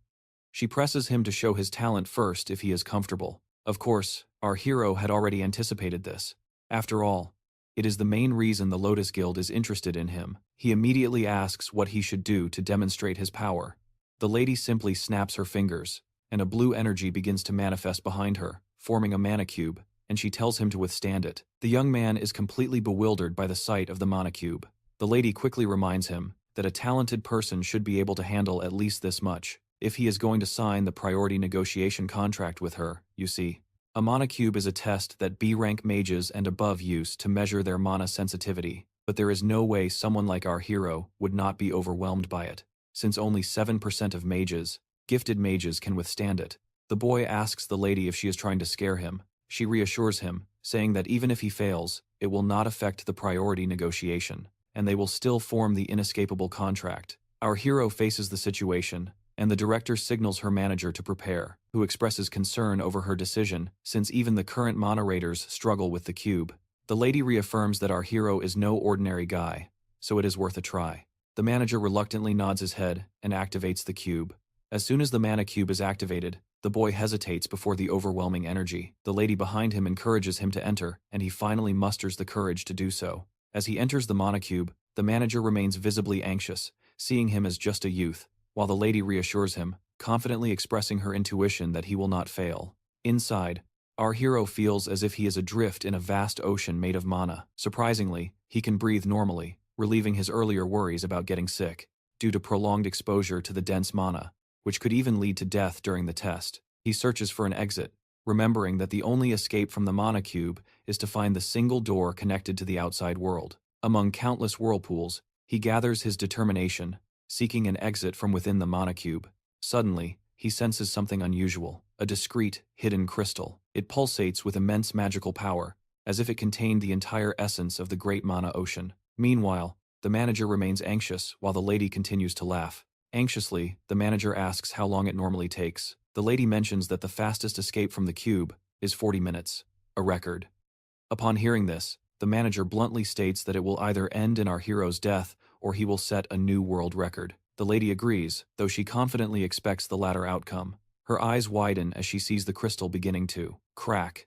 She presses him to show his talent first if he is comfortable. Of course, our hero had already anticipated this. After all, it is the main reason the Lotus Guild is interested in him. He immediately asks what he should do to demonstrate his power. The lady simply snaps her fingers, and a blue energy begins to manifest behind her, forming a mana cube, and she tells him to withstand it. The young man is completely bewildered by the sight of the mana cube. The lady quickly reminds him that a talented person should be able to handle at least this much if he is going to sign the priority negotiation contract with her. You see, a mana cube is a test that B-rank mages and above use to measure their mana sensitivity, but there is no way someone like our hero would not be overwhelmed by it, since only 7% of mages, gifted mages, can withstand it. The boy asks the lady if she is trying to scare him. She reassures him, saying that even if he fails, it will not affect the priority negotiation, and they will still form the inescapable contract. Our hero faces the situation, and the director signals her manager to prepare, who expresses concern over her decision, since even the current mana raiders struggle with the cube. The lady reaffirms that our hero is no ordinary guy, so it is worth a try. The manager reluctantly nods his head and activates the cube. As soon as the mana cube is activated, the boy hesitates before the overwhelming energy. The lady behind him encourages him to enter, and he finally musters the courage to do so. As he enters the mana cube, the manager remains visibly anxious, seeing him as just a youth, while the lady reassures him, confidently expressing her intuition that he will not fail. Inside, our hero feels as if he is adrift in a vast ocean made of mana. Surprisingly, he can breathe normally, relieving his earlier worries about getting sick, due to prolonged exposure to the dense mana, which could even lead to death during the test. He searches for an exit, remembering that the only escape from the mana cube is to find the single door connected to the outside world. Among countless whirlpools, he gathers his determination, seeking an exit from within the mana cube. Suddenly, he senses something unusual, a discreet, hidden crystal. It pulsates with immense magical power, as if it contained the entire essence of the great mana ocean. Meanwhile, the manager remains anxious while the lady continues to laugh. Anxiously, the manager asks how long it normally takes. The lady mentions that the fastest escape from the cube is 40 minutes, a record. Upon hearing this, the manager bluntly states that it will either end in our hero's death or he will set a new world record. The lady agrees, though she confidently expects the latter outcome. Her eyes widen as she sees the crystal beginning to crack.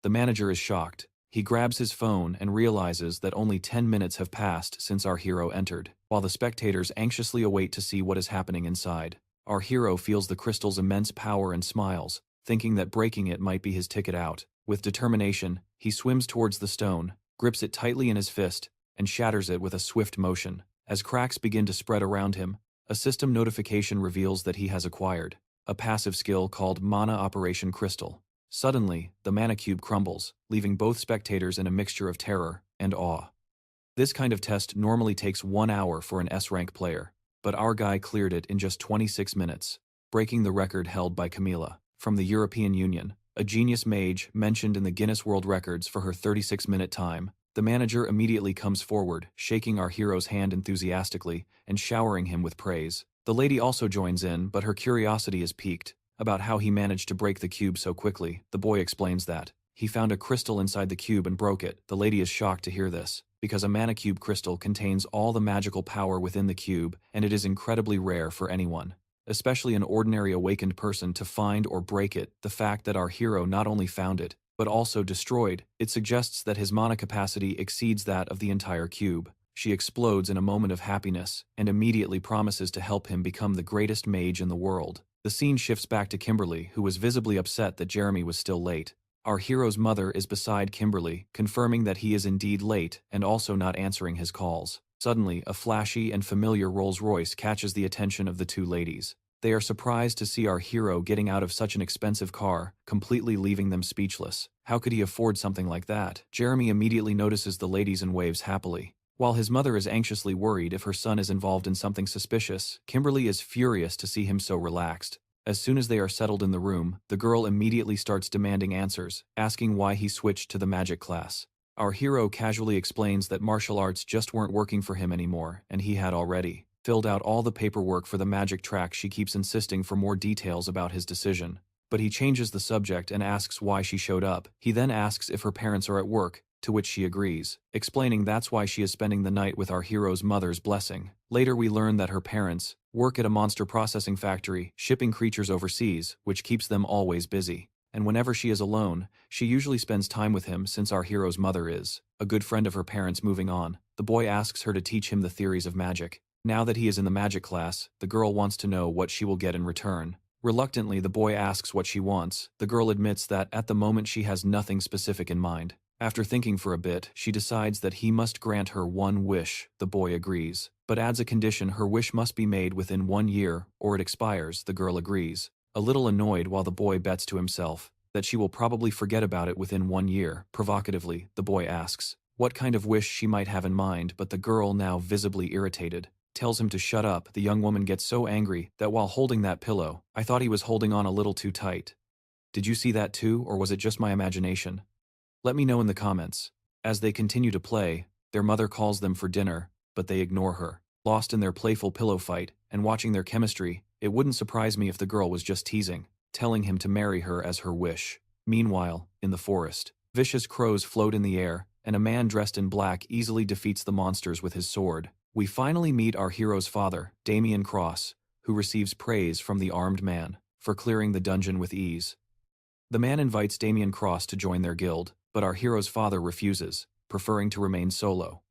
The manager is shocked. He grabs his phone and realizes that only 10 minutes have passed since our hero entered, while the spectators anxiously await to see what is happening inside. Our hero feels the crystal's immense power and smiles, thinking that breaking it might be his ticket out. With determination, he swims towards the stone, grips it tightly in his fist, and shatters it with a swift motion. As cracks begin to spread around him, a system notification reveals that he has acquired a passive skill called Mana Operation Crystal. Suddenly, the mana cube crumbles, leaving both spectators in a mixture of terror and awe. This kind of test normally takes 1 hour for an S-rank player, but our guy cleared it in just 26 minutes, breaking the record held by Camila from the European Union, a genius mage mentioned in the Guinness World Records for her 36-minute time. The manager immediately comes forward, shaking our hero's hand enthusiastically and showering him with praise. The lady also joins in, but her curiosity is piqued about how he managed to break the cube so quickly. The boy explains that he found a crystal inside the cube and broke it. The lady is shocked to hear this, because a mana cube crystal contains all the magical power within the cube, and it is incredibly rare for anyone, especially an ordinary awakened person, to find or break it. The fact that our hero not only found it, but also destroyed it suggests that his mana capacity exceeds that of the entire cube. She explodes in a moment of happiness and immediately promises to help him become the greatest mage in the world. The scene shifts back to Kimberly, who was visibly upset that Jeremy was still late. Our hero's mother is beside Kimberly, confirming that he is indeed late and also not answering his calls. Suddenly, a flashy and familiar Rolls-Royce catches the attention of the two ladies. They are surprised to see our hero getting out of such an expensive car, completely leaving them speechless. How could he afford something like that? Jeremy immediately notices the ladies and waves happily. While his mother is anxiously worried if her son is involved in something suspicious, Kimberly is furious to see him so relaxed. As soon as they are settled in the room, the girl immediately starts demanding answers, asking why he switched to the magic class. Our hero casually explains that martial arts just weren't working for him anymore, and he had already filled out all the paperwork for the magic track. She keeps insisting for more details about his decision, but he changes the subject and asks why she showed up. He then asks if her parents are at work, to which she agrees, explaining that's why she is spending the night with our hero's mother's blessing. Later we learn that her parents work at a monster processing factory, shipping creatures overseas, which keeps them always busy. And whenever she is alone, she usually spends time with him, since our hero's mother is a good friend of her parents. Moving on, the boy asks her to teach him the theories of magic. Now that he is in the magic class, the girl wants to know what she will get in return. Reluctantly, the boy asks what she wants. The girl admits that at the moment she has nothing specific in mind. After thinking for a bit, she decides that he must grant her one wish. The boy agrees, but adds a condition: her wish must be made within 1 year, or it expires. The girl agrees, a little annoyed, while the boy bets to himself that she will probably forget about it within 1 year. Provocatively, the boy asks what kind of wish she might have in mind, but the girl, now visibly irritated, tells him to shut up. The young woman gets so angry that while holding that pillow, I thought he was holding on a little too tight. Did you see that too, or was it just my imagination? Let me know in the comments. As they continue to play, their mother calls them for dinner, but they ignore her. Lost in their playful pillow fight and watching their chemistry, it wouldn't surprise me if the girl was just teasing, telling him to marry her as her wish. Meanwhile, in the forest, vicious crows float in the air, and a man dressed in black easily defeats the monsters with his sword. We finally meet our hero's father, Damian Cross, who receives praise from the armed man for clearing the dungeon with ease. The man invites Damian Cross to join their guild, but our hero's father refuses, preferring to remain solo.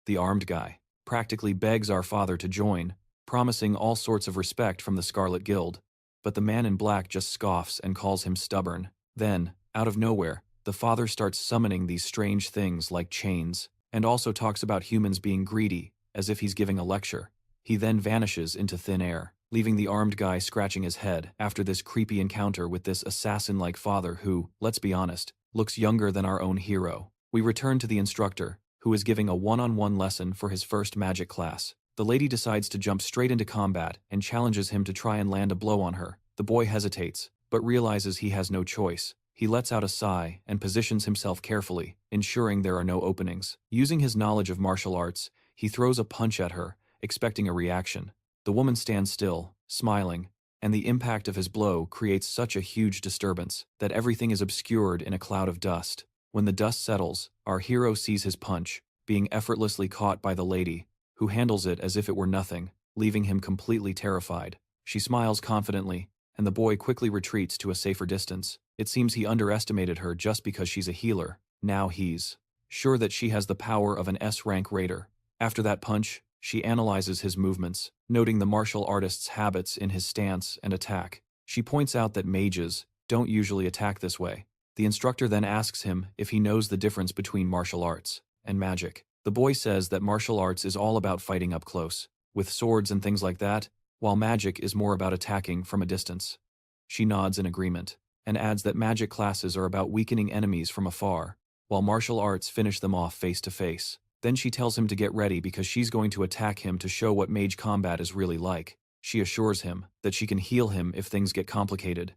The armed guy practically begs our father to join, promising all sorts of respect from the Scarlet Guild, but the man in black just scoffs and calls him stubborn. Then, out of nowhere, the father starts summoning these strange things like chains, and also talks about humans being greedy, as if he's giving a lecture. He then vanishes into thin air, leaving the armed guy scratching his head after this creepy encounter with this assassin-like father who, let's be honest, looks younger than our own hero. We return to the instructor, who is giving a one-on-one lesson for his first magic class. The lady decides to jump straight into combat and challenges him to try and land a blow on her. The boy hesitates, but realizes he has no choice. He lets out a sigh and positions himself carefully, ensuring there are no openings. Using his knowledge of martial arts, he throws a punch at her, expecting a reaction. The woman stands still, smiling, and the impact of his blow creates such a huge disturbance that everything is obscured in a cloud of dust. When the dust settles, our hero sees his punch, being effortlessly caught by the lady, who handles it as if it were nothing, leaving him completely terrified. She smiles confidently, and the boy quickly retreats to a safer distance. It seems he underestimated her just because she's a healer. Now he's sure that she has the power of an S-rank raider. After that punch, she analyzes his movements, noting the martial artist's habits in his stance and attack. She points out that mages don't usually attack this way. The instructor then asks him if he knows the difference between martial arts and magic. The boy says that martial arts is all about fighting up close, with swords and things like that, while magic is more about attacking from a distance. She nods in agreement, and adds that magic classes are about weakening enemies from afar, while martial arts finish them off face to face. Then she tells him to get ready because she's going to attack him to show what mage combat is really like. She assures him that she can heal him if things get complicated.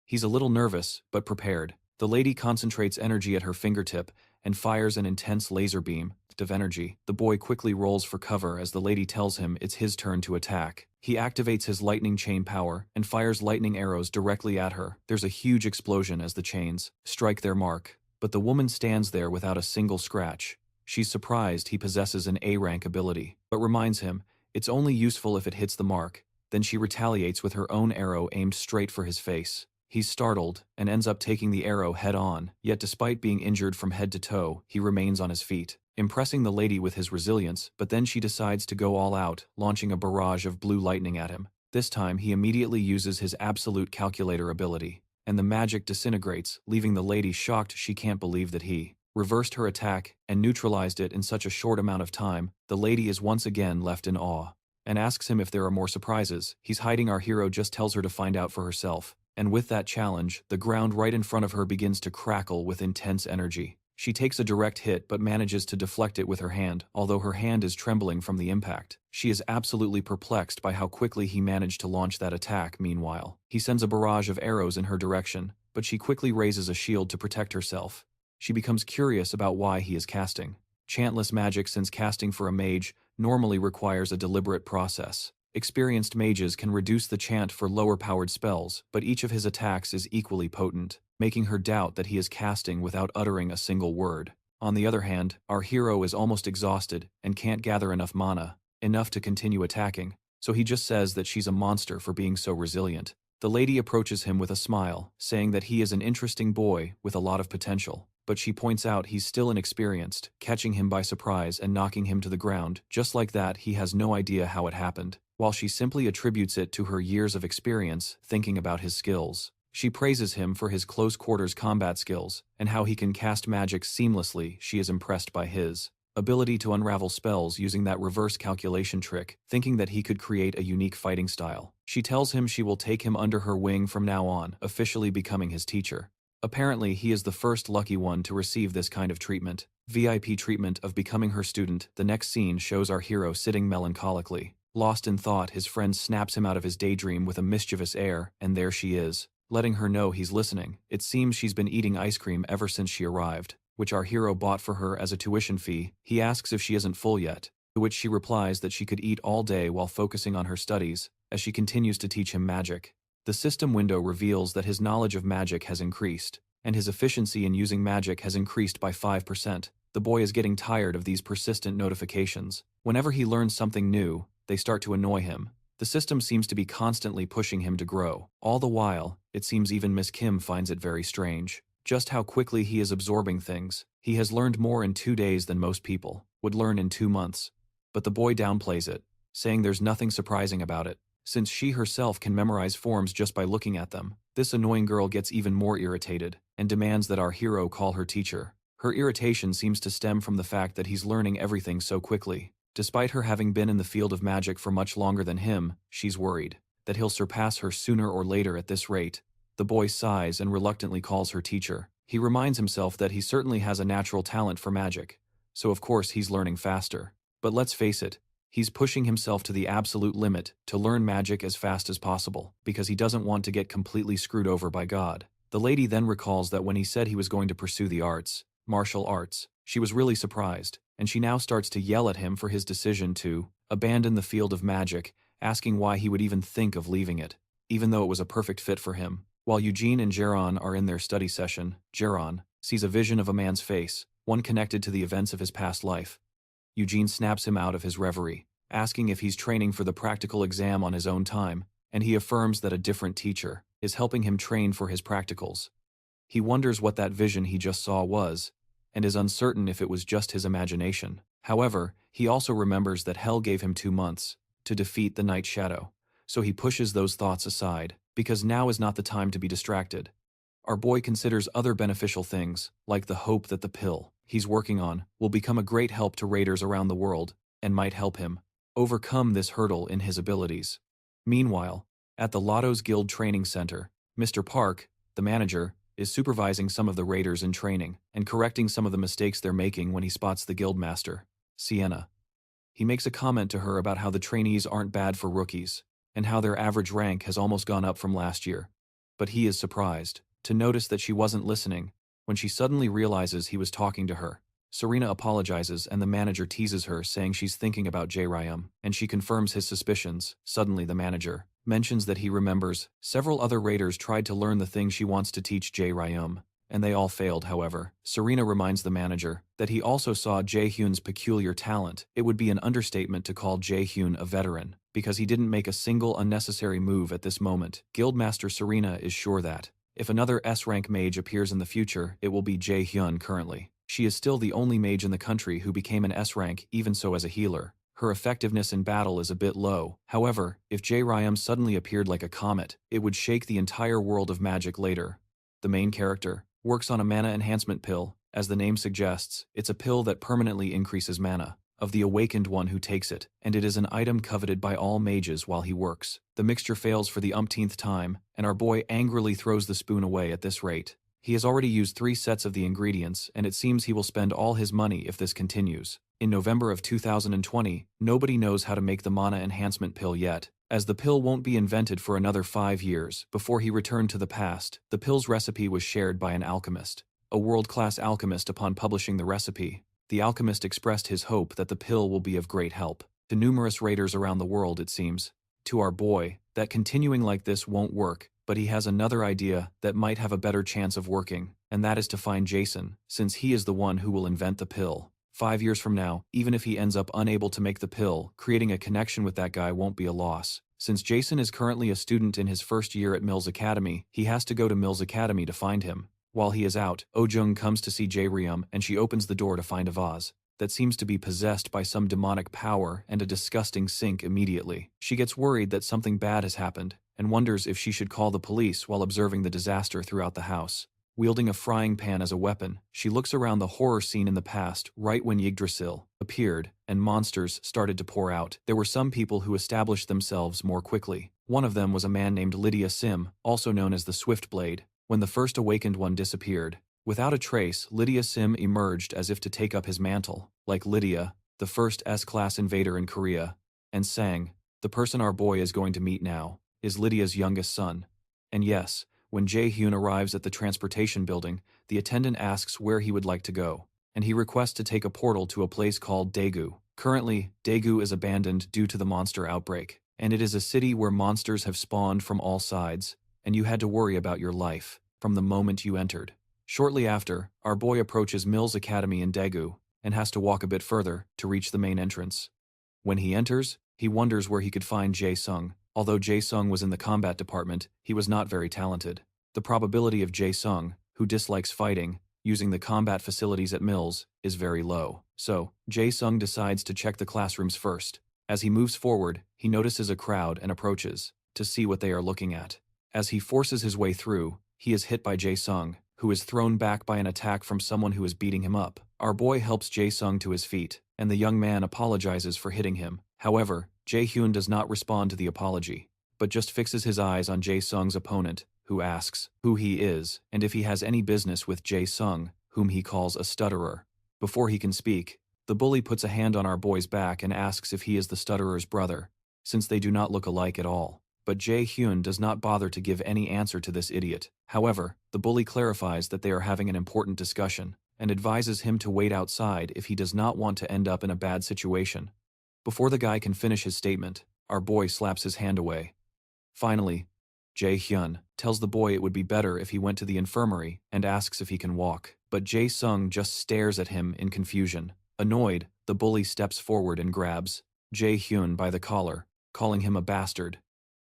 He's a little nervous, but prepared. The lady concentrates energy at her fingertip and fires an intense laser beam of energy. The boy quickly rolls for cover as the lady tells him it's his turn to attack. He activates his lightning chain power and fires lightning arrows directly at her. There's a huge explosion as the chains strike their mark, but the woman stands there without a single scratch. She's surprised he possesses an A-rank ability, but reminds him it's only useful if it hits the mark. Then she retaliates with her own arrow aimed straight for his face. He's startled and ends up taking the arrow head-on, yet despite being injured from head to toe, he remains on his feet, impressing the lady with his resilience. But then she decides to go all out, launching a barrage of blue lightning at him. This time he immediately uses his absolute calculator ability, and the magic disintegrates, leaving the lady shocked. She can't believe that he reversed her attack and neutralized it in such a short amount of time. The lady is once again left in awe, and asks him if there are more surprises. He's hiding. Our hero just tells her to find out for herself. And with that challenge, the ground right in front of her begins to crackle with intense energy. She takes a direct hit but manages to deflect it with her hand, although her hand is trembling from the impact. She is absolutely perplexed by how quickly he managed to launch that attack. Meanwhile, he sends a barrage of arrows in her direction, but she quickly raises a shield to protect herself. She becomes curious about why he is casting chantless magic, since casting for a mage normally requires a deliberate process. Experienced mages can reduce the chant for lower-powered spells, but each of his attacks is equally potent, making her doubt that he is casting without uttering a single word. On the other hand, our hero is almost exhausted and can't gather enough mana, enough to continue attacking, so he just says that she's a monster for being so resilient. The lady approaches him with a smile, saying that he is an interesting boy with a lot of potential, but she points out he's still inexperienced, catching him by surprise and knocking him to the ground. Just like that, he has no idea how it happened, while she simply attributes it to her years of experience thinking about his skills. She praises him for his close-quarters combat skills and how he can cast magic seamlessly. She is impressed by his ability to unravel spells using that reverse calculation trick, thinking that he could create a unique fighting style. She tells him she will take him under her wing from now on, officially becoming his teacher. Apparently, he is the first lucky one to receive this kind of treatment. VIP treatment of becoming her student. The next scene shows our hero sitting melancholically. Lost in thought, his friend snaps him out of his daydream with a mischievous air, and there she is, letting her know he's listening. It seems she's been eating ice cream ever since she arrived, which our hero bought for her as a tuition fee. He asks if she isn't full yet, to which she replies that she could eat all day while focusing on her studies, as she continues to teach him magic. The system window reveals that his knowledge of magic has increased, and his efficiency in using magic has increased by 5%. The boy is getting tired of these persistent notifications. Whenever he learns something new, they start to annoy him. The system seems to be constantly pushing him to grow. All the while, it seems even Miss Kim finds it very strange just how quickly he is absorbing things. He has learned more in 2 days than most people would learn in 2 months. But the boy downplays it, saying there's nothing surprising about it, since she herself can memorize forms just by looking at them. This annoying girl gets even more irritated and demands that our hero call her teacher. Her irritation seems to stem from the fact that he's learning everything so quickly. Despite her having been in the field of magic for much longer than him, she's worried that he'll surpass her sooner or later at this rate. The boy sighs and reluctantly calls her teacher. He reminds himself that he certainly has a natural talent for magic, so of course he's learning faster. But let's face it, he's pushing himself to the absolute limit to learn magic as fast as possible, because he doesn't want to get completely screwed over by God. The lady then recalls that when he said he was going to pursue the arts, martial arts, she was really surprised, and she now starts to yell at him for his decision to abandon the field of magic, asking why he would even think of leaving it, even though it was a perfect fit for him. While Eugene and Jairon are in their study session, Jairon sees a vision of a man's face, one connected to the events of his past life. Eugene snaps him out of his reverie, asking if he's training for the practical exam on his own time, and he affirms that a different teacher is helping him train for his practicals. He wonders what that vision he just saw was, and is uncertain if it was just his imagination. However, he also remembers that Hell gave him 2 months to defeat the Night Shadow, so he pushes those thoughts aside, because now is not the time to be distracted. Our boy considers other beneficial things, like the hope that the pill he's working on will become a great help to raiders around the world, and might help him overcome this hurdle in his abilities. Meanwhile, at the Lotto's Guild Training Center, Mr. Park, the manager, is supervising some of the raiders in training and correcting some of the mistakes they're making when he spots the guildmaster, Sienna. He makes a comment to her about how the trainees aren't bad for rookies, and how their average rank has almost gone up from last year. But he is surprised to notice that she wasn't listening when she suddenly realizes he was talking to her. Serena apologizes and the manager teases her, saying she's thinking about Jairon, and she confirms his suspicions. Suddenly the manager mentions that he remembers several other raiders tried to learn the thing she wants to teach Jairon, and they all failed. However, Serena reminds the manager that he also saw Jae-hyun's peculiar talent. It would be an understatement to call Jae-hyun a veteran, because he didn't make a single unnecessary move at this moment. Guildmaster Serena is sure that if another S-rank mage appears in the future, it will be Jae-hyun currently. She is still the only mage in the country who became an S-rank, even so as a healer. Her effectiveness in battle is a bit low. However, if Jairon suddenly appeared like a comet, it would shake the entire world of magic later. The main character works on a mana enhancement pill. As the name suggests, it's a pill that permanently increases mana of the awakened one who takes it, and it is an item coveted by all mages while he works. The mixture fails for the umpteenth time, and our boy angrily throws the spoon away at this rate. He has already used 3 sets of the ingredients, and it seems he will spend all his money if this continues. In November of 2020, nobody knows how to make the mana enhancement pill yet, as the pill won't be invented for another 5 years. Before he returned to the past, the pill's recipe was shared by an alchemist, a world-class alchemist. Upon publishing the recipe, the alchemist expressed his hope that the pill will be of great help to numerous raiders around the world. It seems to our boy that continuing like this won't work, but he has another idea that might have a better chance of working, and that is to find Jason, since he is the one who will invent the pill. 5 years from now, even if he ends up unable to make the pill, creating a connection with that guy won't be a loss. Since Jason is currently a student in his first year at Mills Academy, he has to go to Mills Academy to find him. While he is out, Oh-jung comes to see Jae-ryum, and she opens the door to find a vase that seems to be possessed by some demonic power and a disgusting sink immediately. She gets worried that something bad has happened, and wonders if she should call the police while observing the disaster throughout the house. Wielding a frying pan as a weapon, she looks around the horror scene in the past right when Yggdrasil appeared and monsters started to pour out. There were some people who established themselves more quickly. One of them was a man named Lydia Sim, also known as the Swiftblade. When the first awakened one disappeared, without a trace, Lydia Sim emerged as if to take up his mantle. Like Lydia, the first S-class invader in Korea, and Sang, the person our boy is going to meet now, is Lydia's youngest son. And yes, when Jae-hyun arrives at the transportation building, the attendant asks where he would like to go, and he requests to take a portal to a place called Daegu. Currently, Daegu is abandoned due to the monster outbreak, and it is a city where monsters have spawned from all sides, and you had to worry about your life from the moment you entered. Shortly after, our boy approaches Mills Academy in Daegu, and has to walk a bit further to reach the main entrance. When he enters, he wonders where he could find Jae-sung. Although Jae-sung was in the combat department, he was not very talented. The probability of Jae-sung, who dislikes fighting, using the combat facilities at Mills, is very low. So, Jae-sung decides to check the classrooms first. As he moves forward, he notices a crowd and approaches to see what they are looking at. As he forces his way through, he is hit by Jae-sung, who is thrown back by an attack from someone who is beating him up. Our boy helps Jae-sung to his feet, and the young man apologizes for hitting him. However, Jae-hyun does not respond to the apology, but just fixes his eyes on Jae-sung's opponent, who asks who he is and if he has any business with Jae-sung, whom he calls a stutterer. Before he can speak, the bully puts a hand on our boy's back and asks if he is the stutterer's brother, since they do not look alike at all. but Jae-hyun does not bother to give any answer to this idiot. However, the bully clarifies that they are having an important discussion, and advises him to wait outside if he does not want to end up in a bad situation. Before the guy can finish his statement, our boy slaps his hand away. Finally, Jae-hyun tells the boy it would be better if he went to the infirmary and asks if he can walk, but Jae-sung just stares at him in confusion. Annoyed, the bully steps forward and grabs Jae-hyun by the collar, calling him a bastard.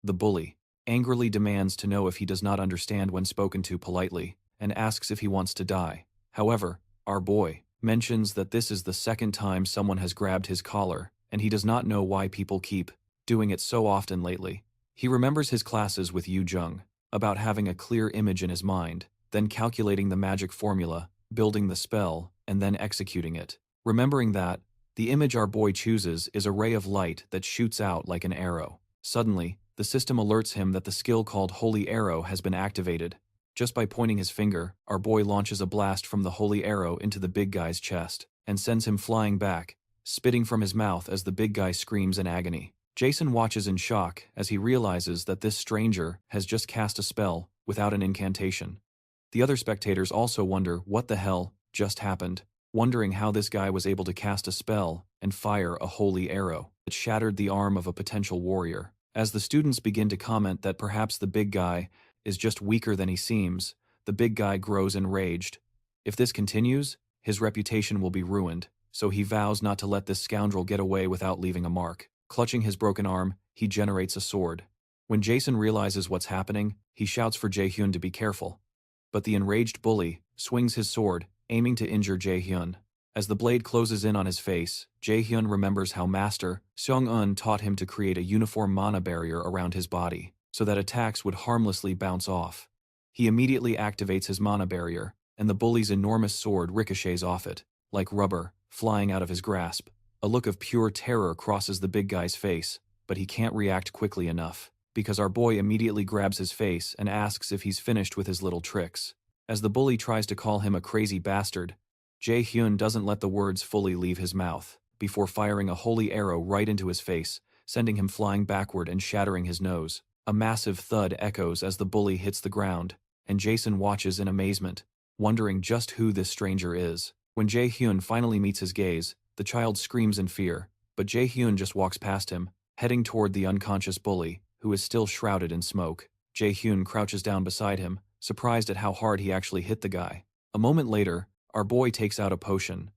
The bully angrily demands to know if he does not understand when spoken to politely, and asks if he wants to die. However, our boy mentions that this is the second time someone has grabbed his collar, and he does not know why people keep doing it so often lately. He remembers his classes with Yu Jung about having a clear image in his mind, then calculating the magic formula, building the spell, and then executing it. Remembering that, the image our boy chooses is a ray of light that shoots out like an arrow. Suddenly, the system alerts him that the skill called Holy Arrow has been activated. Just by pointing his finger, our boy launches a blast from the Holy Arrow into the big guy's chest, and sends him flying back, spitting from his mouth as the big guy screams in agony. Jason watches in shock as he realizes that this stranger has just cast a spell without an incantation. The other spectators also wonder what the hell just happened, wondering how this guy was able to cast a spell and fire a holy arrow that shattered the arm of a potential warrior. As the students begin to comment that perhaps the big guy is just weaker than he seems, the big guy grows enraged. If this continues, his reputation will be ruined, so he vows not to let this scoundrel get away without leaving a mark. Clutching his broken arm, he generates a sword. When Jason realizes what's happening, he shouts for Jae-hyun to be careful. But the enraged bully swings his sword, aiming to injure Jae-hyun. As the blade closes in on his face, Jae-hyun remembers how Master Seong-eun taught him to create a uniform mana barrier around his body, so that attacks would harmlessly bounce off. He immediately activates his mana barrier, and the bully's enormous sword ricochets off it, like rubber, flying out of his grasp. A look of pure terror crosses the big guy's face, but he can't react quickly enough, because our boy immediately grabs his face and asks if he's finished with his little tricks. As the bully tries to call him a crazy bastard, Jae-hyun doesn't let the words fully leave his mouth, before firing a holy arrow right into his face, sending him flying backward and shattering his nose. A massive thud echoes as the bully hits the ground, and Jason watches in amazement, wondering just who this stranger is. When Jae-hyun finally meets his gaze, the child screams in fear, but Jae-hyun just walks past him, heading toward the unconscious bully, who is still shrouded in smoke. Jae-hyun crouches down beside him, surprised at how hard he actually hit the guy. A moment later, our boy takes out a potion.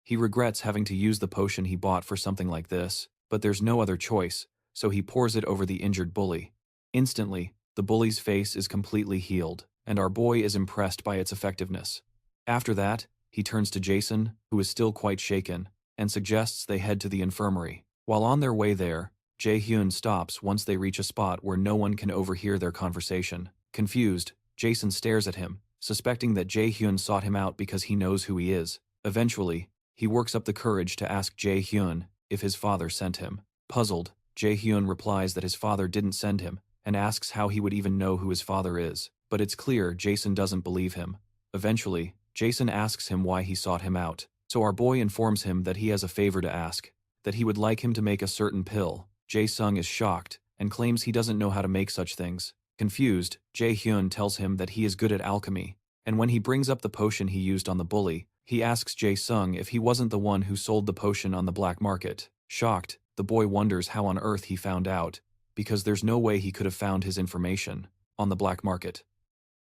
He regrets having to use the potion he bought for something like this, but there's no other choice, so he pours it over the injured bully. Instantly, the bully's face is completely healed, and our boy is impressed by its effectiveness. After that, he turns to Jason, who is still quite shaken, and suggests they head to the infirmary. While on their way there, Jae-hyun stops once they reach a spot where no one can overhear their conversation. Confused, Jason stares at him, suspecting that Jae-hyun sought him out because he knows who he is. Eventually, he works up the courage to ask Jae-hyun if his father sent him. Puzzled, Jae-hyun replies that his father didn't send him, and asks how he would even know who his father is. But it's clear Jason doesn't believe him. Eventually, Jason asks him why he sought him out. So our boy informs him that he has a favor to ask, that he would like him to make a certain pill. Jae-sung is shocked, and claims he doesn't know how to make such things. Confused, Jae-hyun tells him that he is good at alchemy, and when he brings up the potion he used on the bully, he asks Jae-sung if he wasn't the one who sold the potion on the black market. Shocked, the boy wonders how on earth he found out, because there's no way he could have found his information on the black market.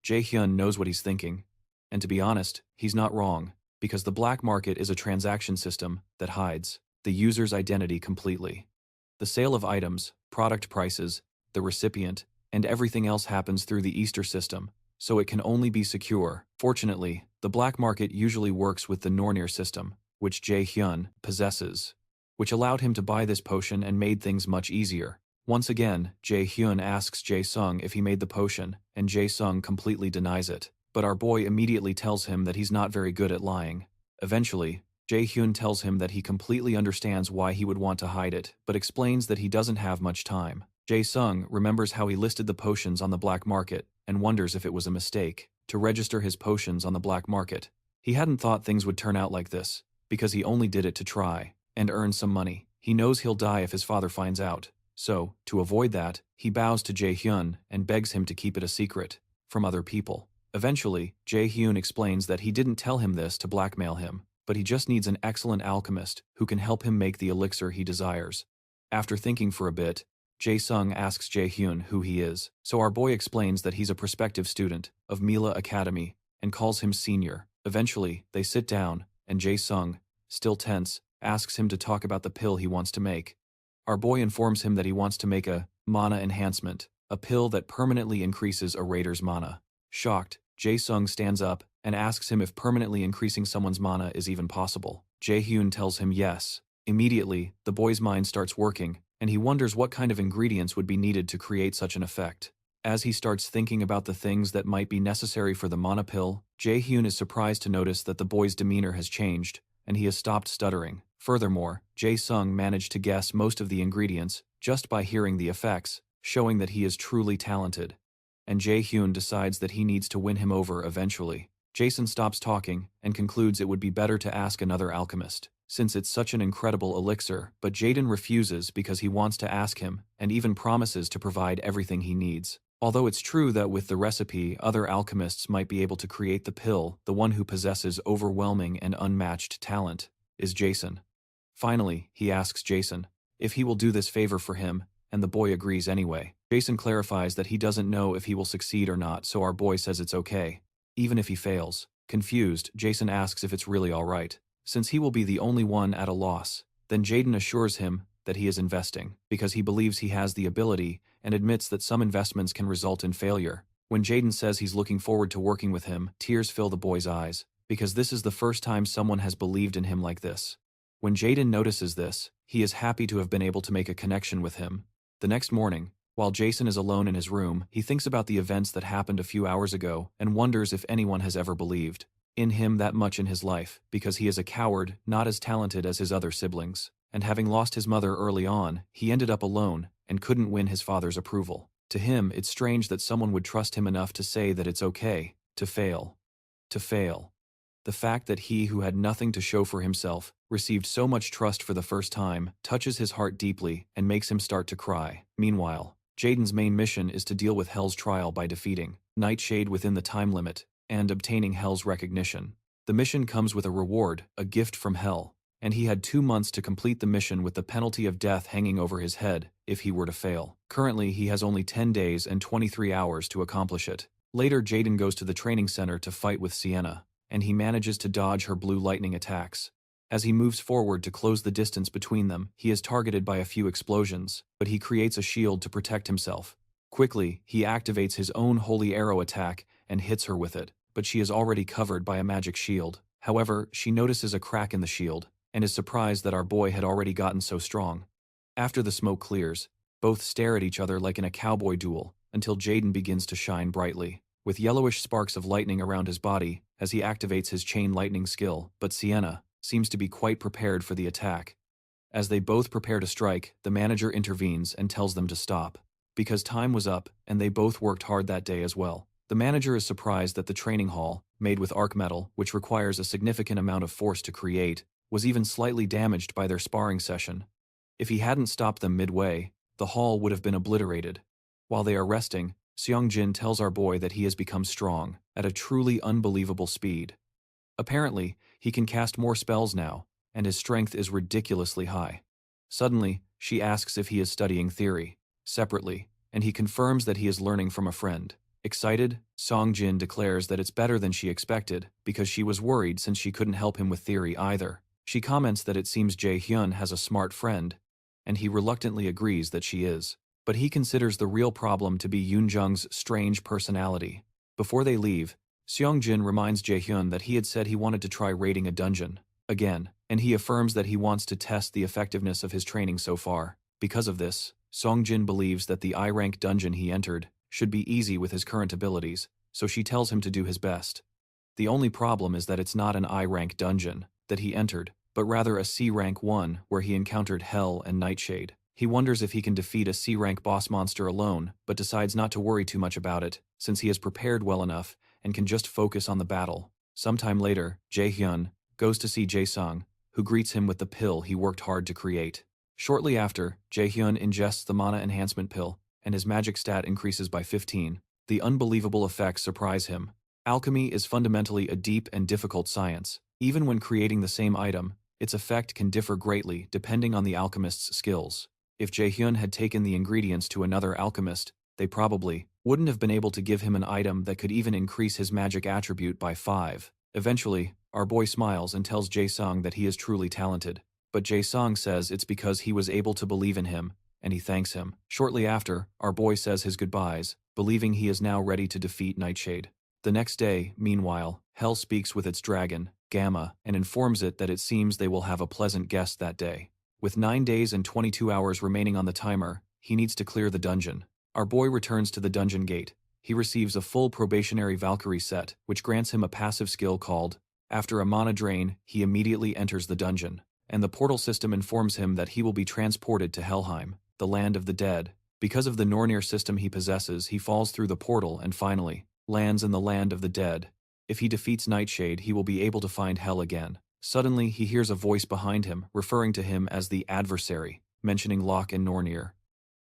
Jae-hyun knows what he's thinking, and to be honest, he's not wrong, because the black market is a transaction system that hides the user's identity completely. The sale of items, product prices, the recipient, and everything else happens through the Easter system, so it can only be secure. Fortunately, the black market usually works with the Nornir system, which Jae-hyun possesses, which allowed him to buy this potion and made things much easier. Once again, Jae-hyun asks Jae-sung if he made the potion, and Jae-sung completely denies it. But our boy immediately tells him that he's not very good at lying. Eventually, Jae-hyun tells him that he completely understands why he would want to hide it, but explains that he doesn't have much time. Jae-sung remembers how he listed the potions on the black market, and wonders if it was a mistake to register his potions on the black market. He hadn't thought things would turn out like this, because he only did it to try and earn some money. He knows he'll die if his father finds out, So, to avoid that, he bows to Jae-hyun and begs him to keep it a secret from other people. Eventually, Jae-hyun explains that he didn't tell him this to blackmail him, but he just needs an excellent alchemist who can help him make the elixir he desires. After thinking for a bit, Jae-sung asks Jae-hyun who he is, so our boy explains that he's a prospective student of Mila Academy and calls him senior. Eventually, they sit down, and Jae-sung, still tense, asks him to talk about the pill he wants to make. Our boy informs him that he wants to make a mana enhancement, a pill that permanently increases a raider's mana. Shocked, Jae-sung stands up and asks him if permanently increasing someone's mana is even possible. Jae-hyun tells him yes. Immediately, the boy's mind starts working, and he wonders what kind of ingredients would be needed to create such an effect. As he starts thinking about the things that might be necessary for the mana pill, Jae-hyun is surprised to notice that the boy's demeanor has changed, and he has stopped stuttering. Furthermore, Jae-sung managed to guess most of the ingredients just by hearing the effects, showing that he is truly talented. And Jae-hyun decides that he needs to win him over eventually. Jason stops talking and concludes it would be better to ask another alchemist, since it's such an incredible elixir, but Jaden refuses because he wants to ask him and even promises to provide everything he needs. Although it's true that with the recipe, other alchemists might be able to create the pill, the one who possesses overwhelming and unmatched talent is Jason. Finally, he asks Jason if he will do this favor for him, and the boy agrees anyway. Jason clarifies that he doesn't know if he will succeed or not, so our boy says it's okay, even if he fails. Confused, Jason asks if it's really alright, since he will be the only one at a loss. Then Jaden assures him that he is investing, because he believes he has the ability and admits that some investments can result in failure. When Jaden says he's looking forward to working with him, tears fill the boy's eyes, because this is the first time someone has believed in him like this. When Jaden notices this, he is happy to have been able to make a connection with him. The next morning, while Jason is alone in his room, he thinks about the events that happened a few hours ago and wonders if anyone has ever believed in him that much in his life, because he is a coward, not as talented as his other siblings. And having lost his mother early on, he ended up alone and couldn't win his father's approval. To him, it's strange that someone would trust him enough to say that it's okay to fail. To fail. The fact that he who had nothing to show for himself received so much trust for the first time touches his heart deeply and makes him start to cry. Meanwhile, Jaden's main mission is to deal with Hell's trial by defeating Nightshade within the time limit and obtaining Hell's recognition. The mission comes with a reward, a gift from Hell, and he had 2 months to complete the mission with the penalty of death hanging over his head if he were to fail. Currently, he has only 10 days and 23 hours to accomplish it. Later, Jaden goes to the training center to fight with Sienna, and he manages to dodge her blue lightning attacks. As he moves forward to close the distance between them, he is targeted by a few explosions, but he creates a shield to protect himself. Quickly, he activates his own holy arrow attack and hits her with it, but she is already covered by a magic shield. However, she notices a crack in the shield, and is surprised that our boy had already gotten so strong. After the smoke clears, both stare at each other like in a cowboy duel, until Jaden begins to shine brightly, with yellowish sparks of lightning around his body as he activates his chain lightning skill, but Sienna seems to be quite prepared for the attack. As they both prepare to strike, the manager intervenes and tells them to stop, because time was up and they both worked hard that day as well. The manager is surprised that the training hall, made with arc metal, which requires a significant amount of force to create, was even slightly damaged by their sparring session. If he hadn't stopped them midway, the hall would have been obliterated. While they are resting, Seongjin tells our boy that he has become strong, at a truly unbelievable speed. Apparently, he can cast more spells now, and his strength is ridiculously high. Suddenly, she asks if he is studying theory, separately, and he confirms that he is learning from a friend. Excited, Seongjin declares that it's better than she expected, because she was worried since she couldn't help him with theory either. She comments that it seems Jae-hyun has a smart friend, and he reluctantly agrees that she is. But he considers the real problem to be Yoonjung's strange personality. Before they leave, Seongjin reminds Jae-hyun that he had said he wanted to try raiding a dungeon again, and he affirms that he wants to test the effectiveness of his training so far. Because of this, Seongjin believes that the I-rank dungeon he entered should be easy with his current abilities, so she tells him to do his best. The only problem is that it's not an I-rank dungeon that he entered, but rather a C-rank one where he encountered Hell and Nightshade. He wonders if he can defeat a C-rank boss monster alone, but decides not to worry too much about it, since he has prepared well enough and can just focus on the battle. Sometime later, Jae-hyun goes to see Jae-sung, who greets him with the pill he worked hard to create. Shortly after, Jaehyun ingests the mana enhancement pill, and his magic stat increases by 15. The unbelievable effects surprise him. Alchemy is fundamentally a deep and difficult science. Even when creating the same item, its effect can differ greatly depending on the alchemist's skills. If Jaehyun had taken the ingredients to another alchemist, they probably wouldn't have been able to give him an item that could even increase his magic attribute by 5. Eventually, our boy smiles and tells Jae-sung that he is truly talented. But Jae-sung says it's because he was able to believe in him, and he thanks him. Shortly after, our boy says his goodbyes, believing he is now ready to defeat Nightshade. The next day, meanwhile, Hell speaks with its dragon, Gamma, and informs it that it seems they will have a pleasant guest that day. With 9 days and 22 hours remaining on the timer, he needs to clear the dungeon. Our boy returns to the dungeon gate. He receives a full probationary Valkyrie set, which grants him a passive skill called, after a mana drain, he immediately enters the dungeon, and the portal system informs him that he will be transported to Helheim, the land of the dead. Because of the Nornir system he possesses, he falls through the portal and finally lands in the land of the dead. If he defeats Nightshade, he will be able to find Hell again. Suddenly, he hears a voice behind him, referring to him as the adversary, mentioning Locke and Nornir.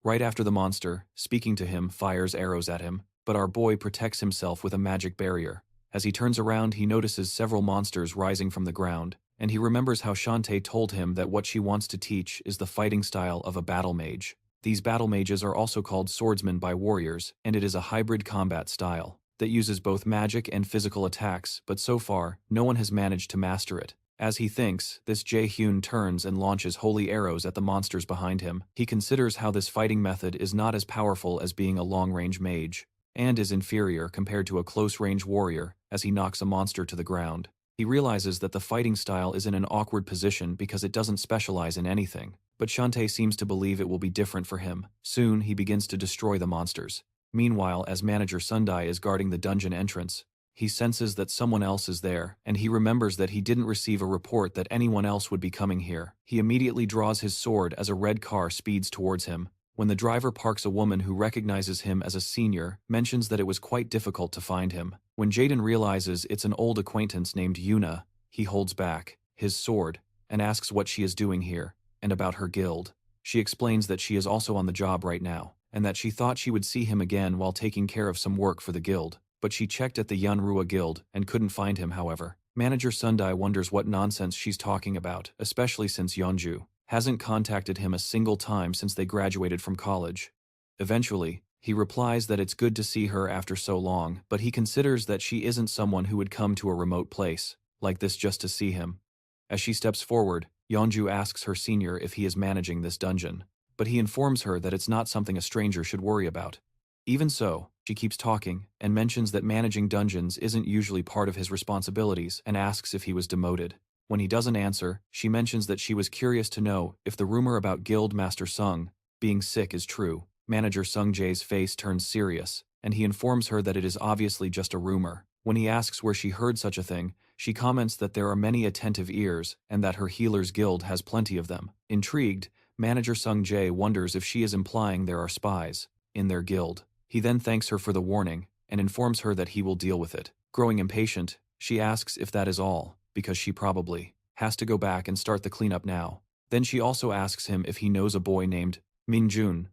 Right after the monster, speaking to him, fires arrows at him, but our boy protects himself with a magic barrier. As he turns around, he notices several monsters rising from the ground, and he remembers how Shantae told him that what she wants to teach is the fighting style of a battle mage. These battle mages are also called swordsmen by warriors, and it is a hybrid combat style that uses both magic and physical attacks, but so far, no one has managed to master it. As he thinks, this Jae-hyun turns and launches holy arrows at the monsters behind him. He considers how this fighting method is not as powerful as being a long-range mage, and is inferior compared to a close-range warrior, as he knocks a monster to the ground. He realizes that the fighting style is in an awkward position because it doesn't specialize in anything, but Shantae seems to believe it will be different for him. Soon, he begins to destroy the monsters. Meanwhile, as Manager Sundai is guarding the dungeon entrance, he senses that someone else is there, and he remembers that he didn't receive a report that anyone else would be coming here. He immediately draws his sword as a red car speeds towards him. When the driver parks, a woman who recognizes him as a senior mentions that it was quite difficult to find him. When Jaden realizes it's an old acquaintance named Yuna, he holds back his sword and asks what she is doing here, and about her guild. She explains that she is also on the job right now, and that she thought she would see him again while taking care of some work for the guild. But she checked at the Yunrua Guild and couldn't find him. However, Manager Sundai wonders what nonsense she's talking about, especially since Yeonju hasn't contacted him a single time since they graduated from college. Eventually, he replies that it's good to see her after so long, but he considers that she isn't someone who would come to a remote place like this just to see him. As she steps forward, Yeonju asks her senior if he is managing this dungeon, but he informs her that it's not something a stranger should worry about. Even so, she keeps talking and mentions that managing dungeons isn't usually part of his responsibilities and asks if he was demoted. When he doesn't answer, she mentions that she was curious to know if the rumor about Guild Master Sung being sick is true. Manager Sung Jae's face turns serious, and he informs her that it is obviously just a rumor. When he asks where she heard such a thing, she comments that there are many attentive ears and that her healer's guild has plenty of them. Intrigued, Manager Sung Jae wonders if she is implying there are spies in their guild. He then thanks her for the warning and informs her that he will deal with it. Growing impatient, she asks if that is all, because she probably has to go back and start the cleanup now. Then she also asks him if he knows a boy named Minjun.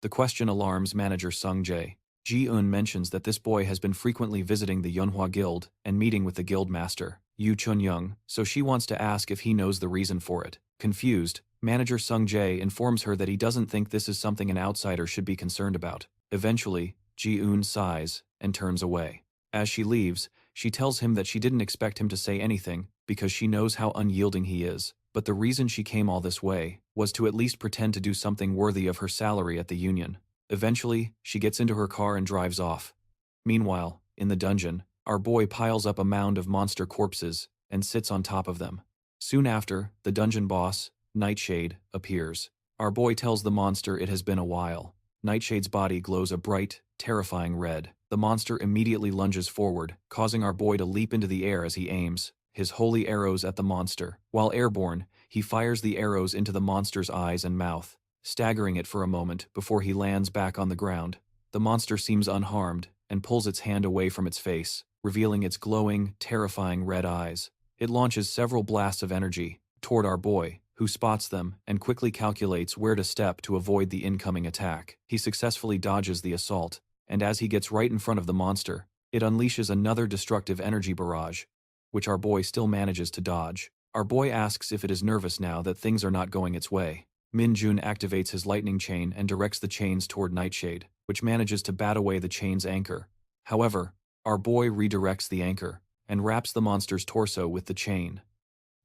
The question alarms Manager Sung Jae. Ji-eun mentions that this boy has been frequently visiting the Yunhua Guild and meeting with the guild master, Yu Chun-young, so she wants to ask if he knows the reason for it. Confused, Manager Sung Jae informs her that he doesn't think this is something an outsider should be concerned about. Eventually, Ji-eun sighs and turns away. As she leaves, she tells him that she didn't expect him to say anything because she knows how unyielding he is, but the reason she came all this way was to at least pretend to do something worthy of her salary at the union. Eventually, she gets into her car and drives off. Meanwhile, in the dungeon, our boy piles up a mound of monster corpses and sits on top of them. Soon after, the dungeon boss, Nightshade, appears. Our boy tells the monster it has been a while. Nightshade's body glows a bright, terrifying red. The monster immediately lunges forward, causing our boy to leap into the air as he aims his holy arrows at the monster. While airborne, he fires the arrows into the monster's eyes and mouth, staggering it for a moment before he lands back on the ground. The monster seems unharmed and pulls its hand away from its face, revealing its glowing, terrifying red eyes. It launches several blasts of energy toward our boy, who spots them and quickly calculates where to step to avoid the incoming attack. He successfully dodges the assault, and as he gets right in front of the monster, it unleashes another destructive energy barrage, which our boy still manages to dodge. Our boy asks if it is nervous now that things are not going its way. Min-jun activates his lightning chain and directs the chains toward Nightshade, which manages to bat away the chain's anchor. However, our boy redirects the anchor and wraps the monster's torso with the chain.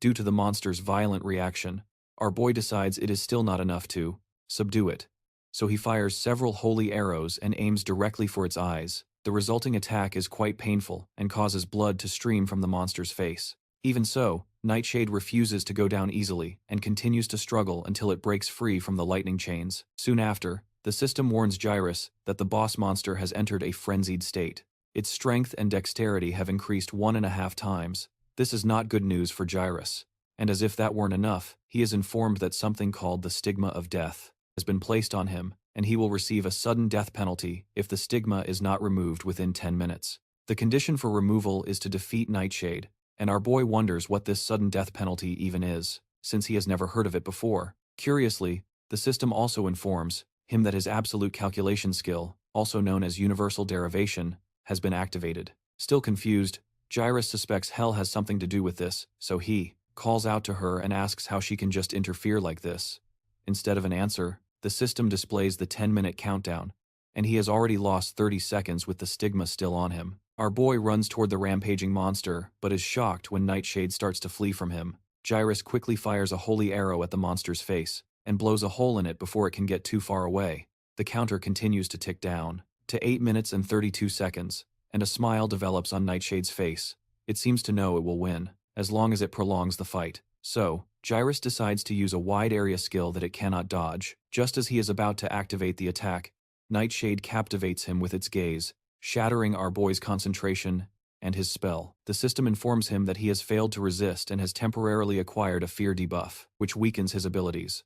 Due to the monster's violent reaction, our boy decides it is still not enough to subdue it. So he fires several holy arrows and aims directly for its eyes. The resulting attack is quite painful and causes blood to stream from the monster's face. Even so, Nightshade refuses to go down easily and continues to struggle until it breaks free from the lightning chains. Soon after, the system warns Jairon that the boss monster has entered a frenzied state. Its strength and dexterity have increased 1.5 times. This is not good news for Jairon, and as if that weren't enough, he is informed that something called the stigma of death has been placed on him, and he will receive a sudden death penalty if the stigma is not removed within 10 minutes. The condition for removal is to defeat Nightshade, and our boy wonders what this sudden death penalty even is, since he has never heard of it before. Curiously, the system also informs him that his absolute calculation skill, also known as universal derivation, has been activated. Still confused, Jairon suspects hell has something to do with this, so he calls out to her and asks how she can just interfere like this. Instead of an answer, the system displays the 10-minute countdown, and he has already lost 30 seconds with the stigma still on him. Our boy runs toward the rampaging monster, but is shocked when Nightshade starts to flee from him. Jairon quickly fires a holy arrow at the monster's face, and blows a hole in it before it can get too far away. The counter continues to tick down, to 8 minutes and 32 seconds. And a smile develops on Nightshade's face. It seems to know it will win, as long as it prolongs the fight. So, Jairon decides to use a wide area skill that it cannot dodge. Just as he is about to activate the attack, Nightshade captivates him with its gaze, shattering our boy's concentration and his spell. The system informs him that he has failed to resist and has temporarily acquired a fear debuff, which weakens his abilities.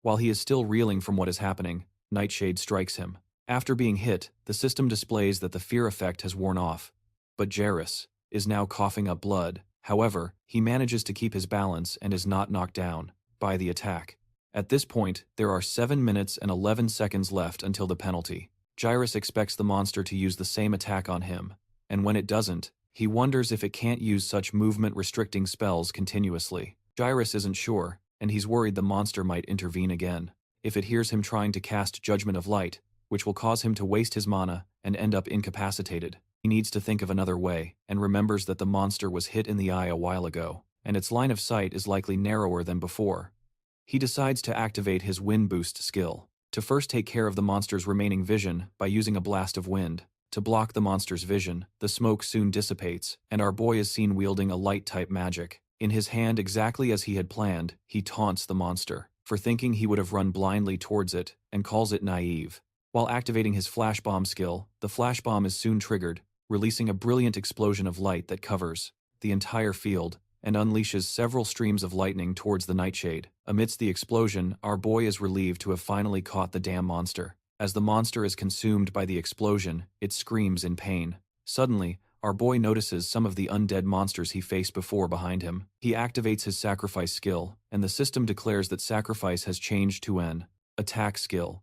While he is still reeling from what is happening, Nightshade strikes him. After being hit, the system displays that the fear effect has worn off, but Jairon is now coughing up blood. However, he manages to keep his balance and is not knocked down by the attack. At this point, there are 7 minutes and 11 seconds left until the penalty. Jairon expects the monster to use the same attack on him, and when it doesn't, he wonders if it can't use such movement-restricting spells continuously. Jairon isn't sure, and he's worried the monster might intervene again. If it hears him trying to cast Judgment of Light, which will cause him to waste his mana and end up incapacitated. He needs to think of another way, and remembers that the monster was hit in the eye a while ago, and its line of sight is likely narrower than before. He decides to activate his Wind Boost skill, to first take care of the monster's remaining vision by using a blast of wind. To block the monster's vision, the smoke soon dissipates, and our boy is seen wielding a light-type magic. In his hand, exactly as he had planned, he taunts the monster for thinking he would have run blindly towards it, and calls it naive. While activating his flash bomb skill, the flash bomb is soon triggered, releasing a brilliant explosion of light that covers the entire field and unleashes several streams of lightning towards the Nightshade. Amidst the explosion, our boy is relieved to have finally caught the damn monster. As the monster is consumed by the explosion, it screams in pain. Suddenly, our boy notices some of the undead monsters he faced before behind him. He activates his sacrifice skill, and the system declares that sacrifice has changed to an attack skill,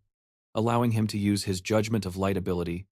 allowing him to use his Judgment of Light ability.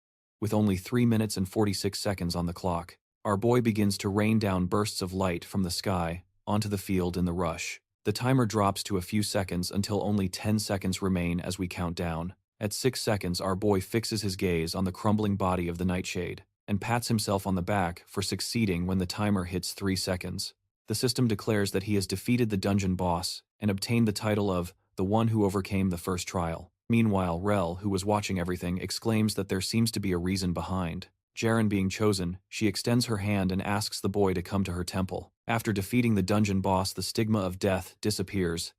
With only 3 minutes and 46 seconds on the clock, our boy begins to rain down bursts of light from the sky onto the field in the rush. The timer drops to a few seconds until only 10 seconds remain as we count down. At 6 seconds, our boy fixes his gaze on the crumbling body of the Nightshade and pats himself on the back for succeeding when the timer hits 3 seconds. The system declares that he has defeated the dungeon boss and obtained the title of the one who overcame the first trial. Meanwhile, Rel, who was watching everything, exclaims that there seems to be a reason behind Jairon being chosen. She extends her hand and asks the boy to come to her temple. After defeating the dungeon boss, the stigma of death disappears,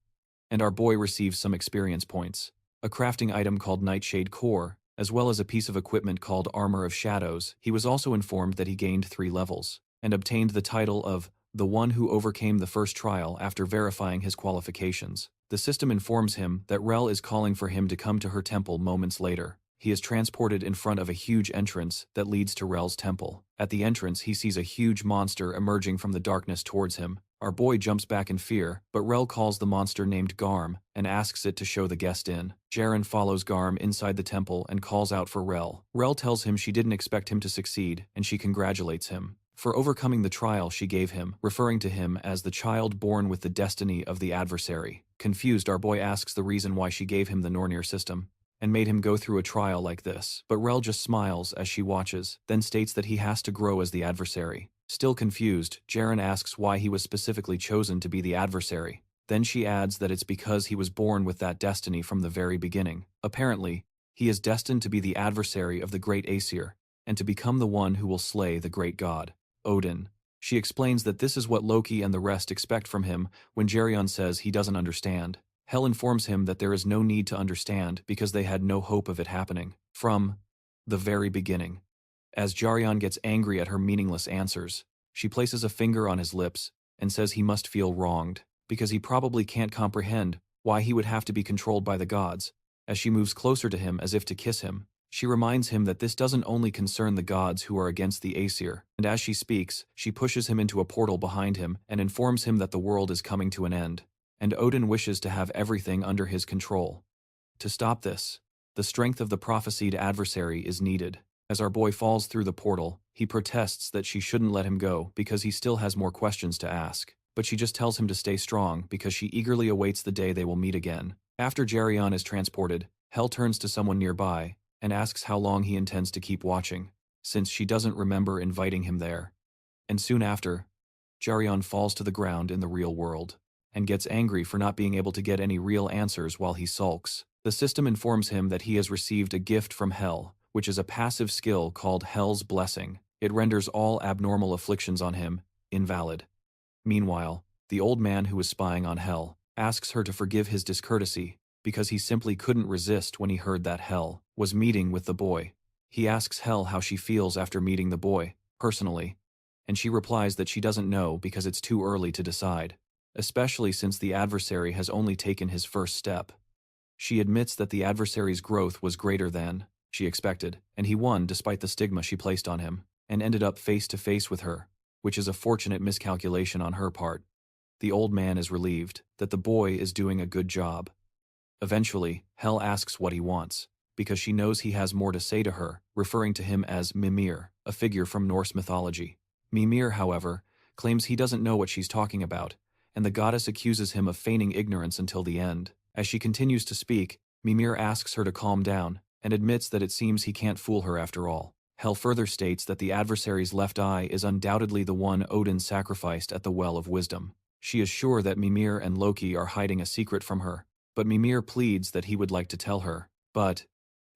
and our boy receives some experience points, a crafting item called Nightshade Core, as well as a piece of equipment called Armor of Shadows. He was also informed that he gained 3 levels, and obtained the title of the one who overcame the first trial after verifying his qualifications. The system informs him that Rel is calling for him to come to her temple moments later. he is transported in front of a huge entrance that leads to Rel's temple. At the entrance, he sees a huge monster emerging from the darkness towards him. Our boy jumps back in fear, but Rel calls the monster named Garm and asks it to show the guest in. Jairon follows Garm inside the temple and calls out for Rel. Rel tells him she didn't expect him to succeed, and she congratulates him for overcoming the trial she gave him, referring to him as the child born with the destiny of the adversary. Confused, our boy asks the reason why she gave him the Nornir system and made him go through a trial like this. But Rel just smiles as she watches, then states that he has to grow as the adversary. Still confused, Jairon asks why he was specifically chosen to be the adversary. Then she adds that it's because he was born with that destiny from the very beginning. Apparently, he is destined to be the adversary of the great Aesir, and to become the one who will slay the great god, Odin. She explains that this is what Loki and the rest expect from him when Jairon says he doesn't understand. Hel informs him that there is no need to understand because they had no hope of it happening from the very beginning. As Jairon gets angry at her meaningless answers, she places a finger on his lips and says he must feel wronged because he probably can't comprehend why he would have to be controlled by the gods. As she moves closer to him as if to kiss him, she reminds him that this doesn't only concern the gods who are against the Aesir, and as she speaks, she pushes him into a portal behind him and informs him that the world is coming to an end, and Odin wishes to have everything under his control. To stop this, the strength of the prophesied adversary is needed. As our boy falls through the portal, he protests that she shouldn't let him go because he still has more questions to ask. But she just tells him to stay strong because she eagerly awaits the day they will meet again. After Jairon is transported, Hel turns to someone nearby and asks how long he intends to keep watching, since she doesn't remember inviting him there. And soon after, Jairon falls to the ground in the real world and gets angry for not being able to get any real answers while he sulks. The system informs him that he has received a gift from Hel, which is a passive skill called Hel's Blessing. It renders all abnormal afflictions on him invalid. Meanwhile, the old man who is spying on Hel asks her to forgive his discourtesy because he simply couldn't resist when he heard that Hel was meeting with the boy. He asks Hel how she feels after meeting the boy, personally, and she replies that she doesn't know because it's too early to decide, especially since the adversary has only taken his first step. She admits that the adversary's growth was greater than she expected, and he won despite the stigma she placed on him, and ended up face to face with her, which is a fortunate miscalculation on her part. The old man is relieved that the boy is doing a good job. Eventually, Hel asks what he wants, because she knows he has more to say to her, referring to him as Mimir, a figure from Norse mythology. Mimir, however, claims he doesn't know what she's talking about, and the goddess accuses him of feigning ignorance until the end. As she continues to speak, Mimir asks her to calm down, and admits that it seems he can't fool her after all. Hel further states that the adversary's left eye is undoubtedly the one Odin sacrificed at the Well of Wisdom. She is sure that Mimir and Loki are hiding a secret from her, but Mimir pleads that he would like to tell her, but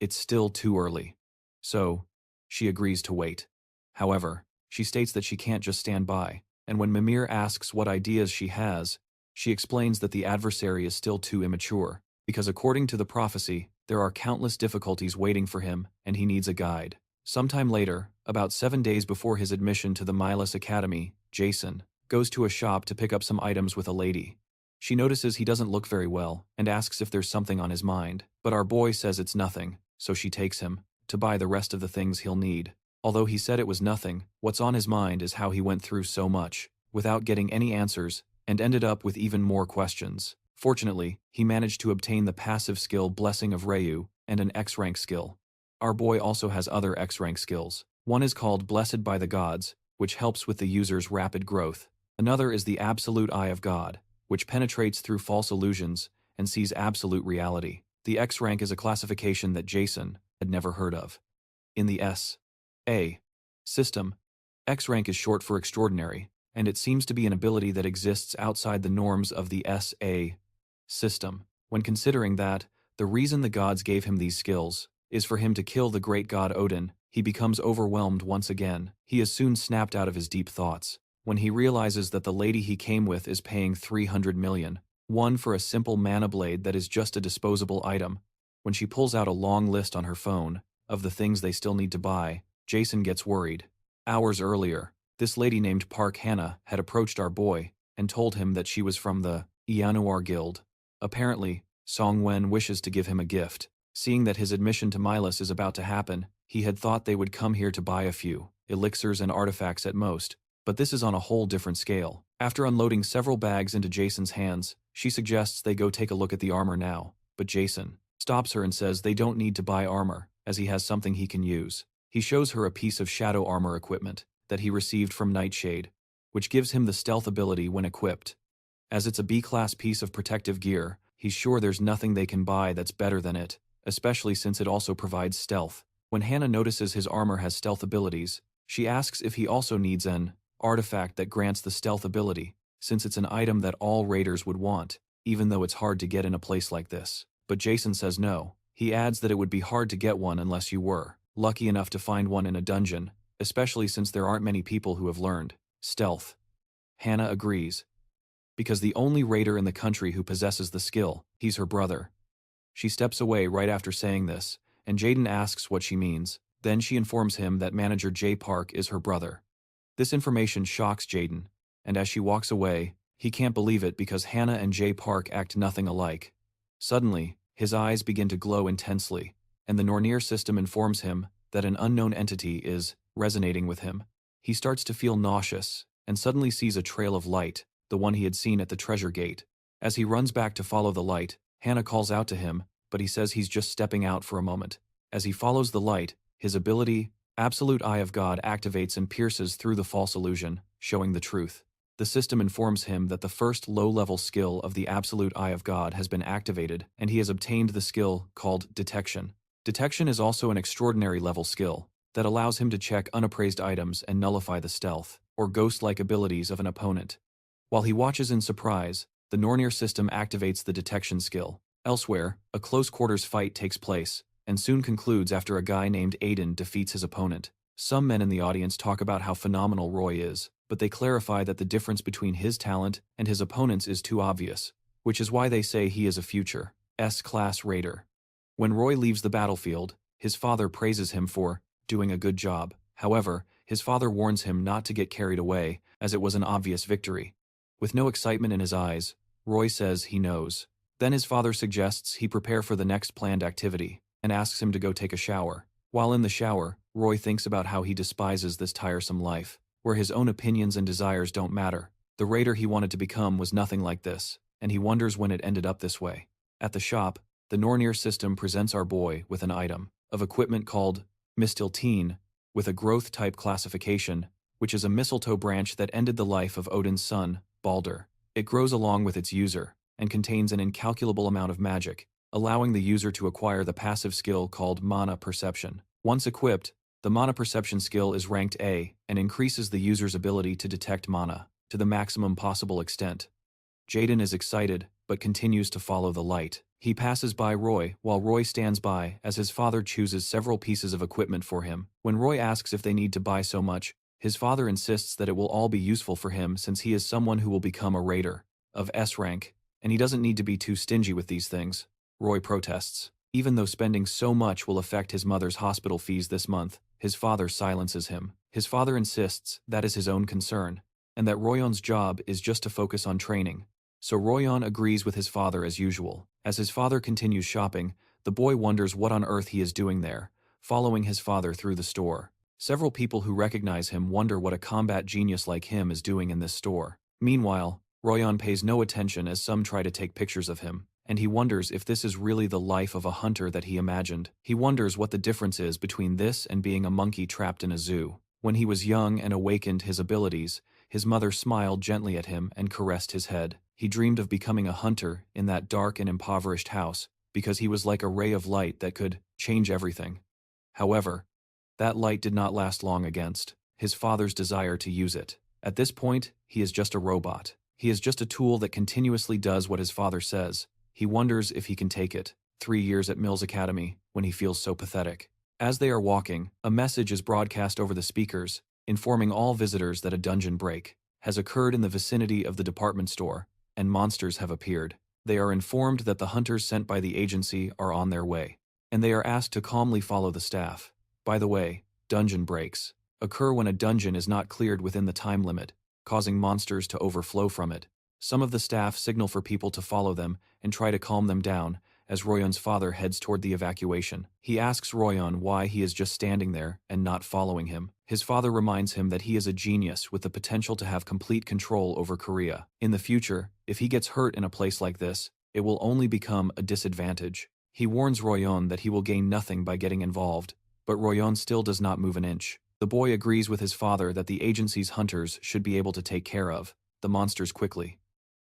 it's still too early. So, she agrees to wait. However, she states that she can't just stand by, and when Mimir asks what ideas she has, she explains that the adversary is still too immature, because according to the prophecy, there are countless difficulties waiting for him, and he needs a guide. Sometime later, about 7 days before his admission to the Milas Academy, Jason goes to a shop to pick up some items with a lady. She notices he doesn't look very well, and asks if there's something on his mind, but our boy says it's nothing, so she takes him to buy the rest of the things he'll need. Although he said it was nothing, what's on his mind is how he went through so much, without getting any answers, and ended up with even more questions. Fortunately, he managed to obtain the passive skill Blessing of Reu and an X-rank skill. Our boy also has other X-rank skills. One is called Blessed by the Gods, which helps with the user's rapid growth. Another is the Absolute Eye of God, which penetrates through false illusions and sees absolute reality. The X-rank is a classification that Jason had never heard of. In the S.A. system, X-rank is short for extraordinary, and it seems to be an ability that exists outside the norms of the S.A. system. When considering that, the reason the gods gave him these skills is for him to kill the great god Odin, he becomes overwhelmed once again. He is soon snapped out of his deep thoughts when he realizes that the lady he came with is paying 300 million, one for a simple mana blade that is just a disposable item. When she pulls out a long list on her phone of the things they still need to buy, Jason gets worried. Hours earlier, this lady named Park Hannah had approached our boy and told him that she was from the Yanuar Guild. Apparently, Song Wen wishes to give him a gift, Seeing that his admission to Milas is about to happen, he had thought they would come here to buy a few elixirs and artifacts at most, but this is on a whole different scale. After unloading several bags into Jason's hands, she suggests they go take a look at the armor now, but Jason stops her and says they don't need to buy armor, as he has something he can use. He shows her a piece of shadow armor equipment that he received from Nightshade, which gives him the stealth ability when equipped. As it's a B-class piece of protective gear, he's sure there's nothing they can buy that's better than it, especially since it also provides stealth. When Hannah notices his armor has stealth abilities, she asks if he also needs an artifact that grants the stealth ability, since it's an item that all raiders would want, even though it's hard to get in a place like this. But Jason says no. He adds that it would be hard to get one unless you were lucky enough to find one in a dungeon, especially since there aren't many people who have learned stealth. Hannah agrees, because the only raider in the country who possesses the skill, he's her brother. She steps away right after saying this, and Jaden asks what she means. Then she informs him that manager Jay Park is her brother. This information shocks Jaden, and as she walks away, he can't believe it because Hannah and Jay Park act nothing alike. Suddenly, his eyes begin to glow intensely, and the Nornir system informs him that an unknown entity is resonating with him. He starts to feel nauseous, and suddenly sees a trail of light, the one he had seen at the treasure gate. As he runs back to follow the light, Hannah calls out to him, but he says he's just stepping out for a moment. As he follows the light, his ability, Absolute Eye of God, activates and pierces through the false illusion, showing the truth. The system informs him that the first low-level skill of the Absolute Eye of God has been activated, and he has obtained the skill called Detection. Detection is also an extraordinary level skill that allows him to check unappraised items and nullify the stealth or ghost-like abilities of an opponent. While he watches in surprise, the Nornir system activates the Detection skill. Elsewhere, a close-quarters fight takes place, and soon concludes after a guy named Aiden defeats his opponent. Some men in the audience talk about how phenomenal Roy is, but they clarify that the difference between his talent and his opponent's is too obvious, which is why they say he is a future S-class raider. When Roy leaves the battlefield, his father praises him for doing a good job. However, his father warns him not to get carried away, as it was an obvious victory. With no excitement in his eyes, Roy says he knows. Then his father suggests he prepare for the next planned activity, and asks him to go take a shower. While in the shower, Roy thinks about how he despises this tiresome life, where his own opinions and desires don't matter. The raider he wanted to become was nothing like this, and he wonders when it ended up this way. At the shop, the Nornir system presents our boy with an item of equipment called Mistiltine, with a growth-type classification, which is a mistletoe branch that ended the life of Odin's son, Balder. It grows along with its user, and contains an incalculable amount of magic, allowing the user to acquire the passive skill called Mana Perception. Once equipped, the Mana Perception skill is ranked A and increases the user's ability to detect mana to the maximum possible extent. Jaden is excited, but continues to follow the light. He passes by Roy, while Roy stands by as his father chooses several pieces of equipment for him. When Roy asks if they need to buy so much, his father insists that it will all be useful for him since he is someone who will become a raider of S rank, and he doesn't need to be too stingy with these things. Roy protests. Even though spending so much will affect his mother's hospital fees this month, his father silences him. His father insists that is his own concern, and that Royon's job is just to focus on training. So Royon agrees with his father as usual. As his father continues shopping, the boy wonders what on earth he is doing there, following his father through the store. Several people who recognize him wonder what a combat genius like him is doing in this store. Meanwhile, Royon pays no attention as some try to take pictures of him, and he wonders if this is really the life of a hunter that he imagined. He wonders what the difference is between this and being a monkey trapped in a zoo. When he was young and awakened his abilities, his mother smiled gently at him and caressed his head. He dreamed of becoming a hunter in that dark and impoverished house because he was like a ray of light that could change everything. However, that light did not last long against his father's desire to use it. At this point, he is just a robot. He is just a tool that continuously does what his father says. He wonders if he can take it. 3 years at Mills Academy, when he feels so pathetic. As they are walking, a message is broadcast over the speakers, informing all visitors that a dungeon break has occurred in the vicinity of the department store, and monsters have appeared. They are informed that the hunters sent by the agency are on their way, and they are asked to calmly follow the staff. By the way, dungeon breaks occur when a dungeon is not cleared within the time limit, causing monsters to overflow from it. Some of the staff signal for people to follow them and try to calm them down, as Royon's father heads toward the evacuation. He asks Royon why he is just standing there and not following him. His father reminds him that he is a genius with the potential to have complete control over Korea. In the future, if he gets hurt in a place like this, it will only become a disadvantage. He warns Royon that he will gain nothing by getting involved, but Royon still does not move an inch. The boy agrees with his father that the agency's hunters should be able to take care of the monsters quickly.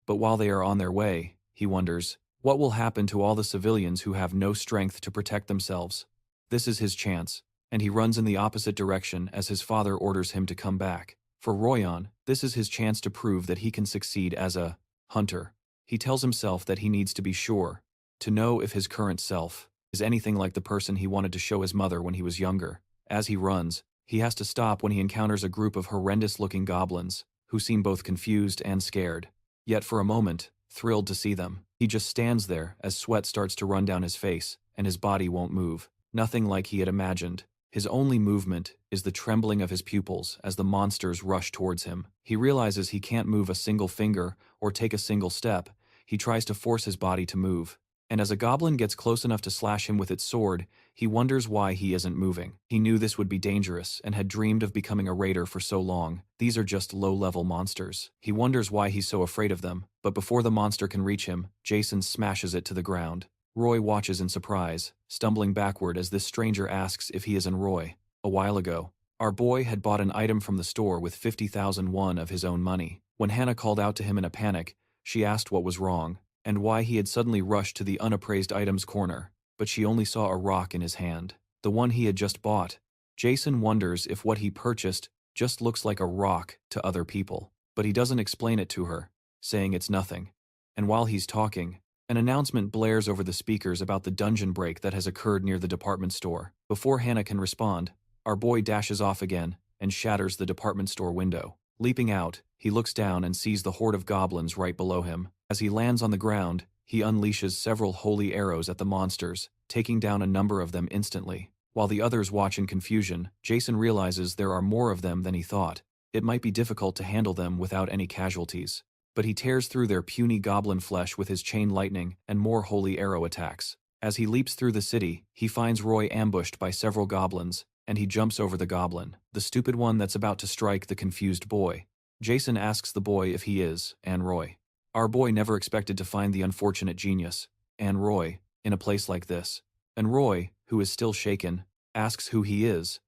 But while they are on their way, he wonders, what will happen to all the civilians who have no strength to protect themselves? This is his chance, and he runs in the opposite direction as his father orders him to come back. For Royon, this is his chance to prove that he can succeed as a hunter. He tells himself that he needs to be sure, to know if his current self is anything like the person he wanted to show his mother when he was younger. As he runs, he has to stop when he encounters a group of horrendous-looking goblins, who seem both confused and scared. Yet for a moment, thrilled to see them. He just stands there as sweat starts to run down his face, and his body won't move. Nothing like he had imagined. His only movement is the trembling of his pupils as the monsters rush towards him. He realizes he can't move a single finger or take a single step. He tries to force his body to move. And as a goblin gets close enough to slash him with its sword, he wonders why he isn't moving. He knew this would be dangerous and had dreamed of becoming a raider for so long. These are just low-level monsters. He wonders why he's so afraid of them, but before the monster can reach him, Jason smashes it to the ground. Roy watches in surprise, stumbling backward as this stranger asks if he is in Roy. A while ago, our boy had bought an item from the store with 50,000 won of his own money. When Hannah called out to him in a panic, she asked what was wrong, and why he had suddenly rushed to the unappraised items corner, but she only saw a rock in his hand, the one he had just bought. Jason wonders if what he purchased just looks like a rock to other people, but he doesn't explain it to her, saying it's nothing. And while he's talking, an announcement blares over the speakers about the dungeon break that has occurred near the department store. Before Hannah can respond, our boy dashes off again and shatters the department store window. Leaping out, he looks down and sees the horde of goblins right below him. As he lands on the ground, he unleashes several holy arrows at the monsters, taking down a number of them instantly. While the others watch in confusion, Jason realizes there are more of them than he thought. It might be difficult to handle them without any casualties. But he tears through their puny goblin flesh with his chain lightning and more holy arrow attacks. As he leaps through the city, he finds Roy ambushed by several goblins, and he jumps over the goblin, the stupid one that's about to strike the confused boy. Jason asks the boy if he is, and Roy. Our boy never expected to find the unfortunate genius, and Roy, in a place like this. And Roy, who is still shaken, asks who he is,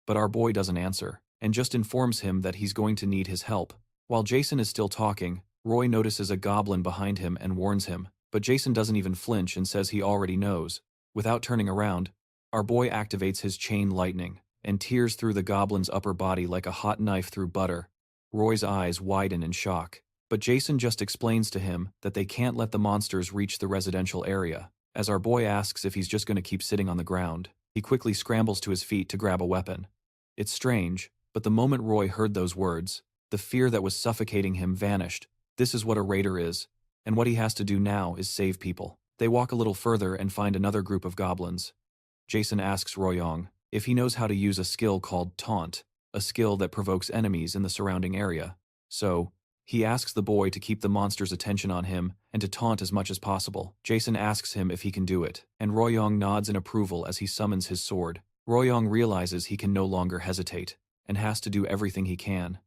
but our boy doesn't answer, and just informs him that he's going to need his help. While Jason is still talking, Roy notices a goblin behind him and warns him, but Jason doesn't even flinch and says he already knows. Without turning around, our boy activates his chain lightning, and tears through the goblin's upper body like a hot knife through butter. Roy's eyes widen in shock. But Jason just explains to him that they can't let the monsters reach the residential area. As our boy asks if he's just going to keep sitting on the ground, he quickly scrambles to his feet to grab a weapon. It's strange, but the moment Roy heard those words, the fear that was suffocating him vanished. This is what a raider is, and what he has to do now is save people. They walk a little further and find another group of goblins. Jason asks Royong if he knows how to use a skill called Taunt, a skill that provokes enemies in the surrounding area. So, he asks the boy to keep the monster's attention on him and to taunt as much as possible. Jason asks him if he can do it, and Royong nods in approval as he summons his sword. Royong realizes he can no longer hesitate, and has to do everything he can.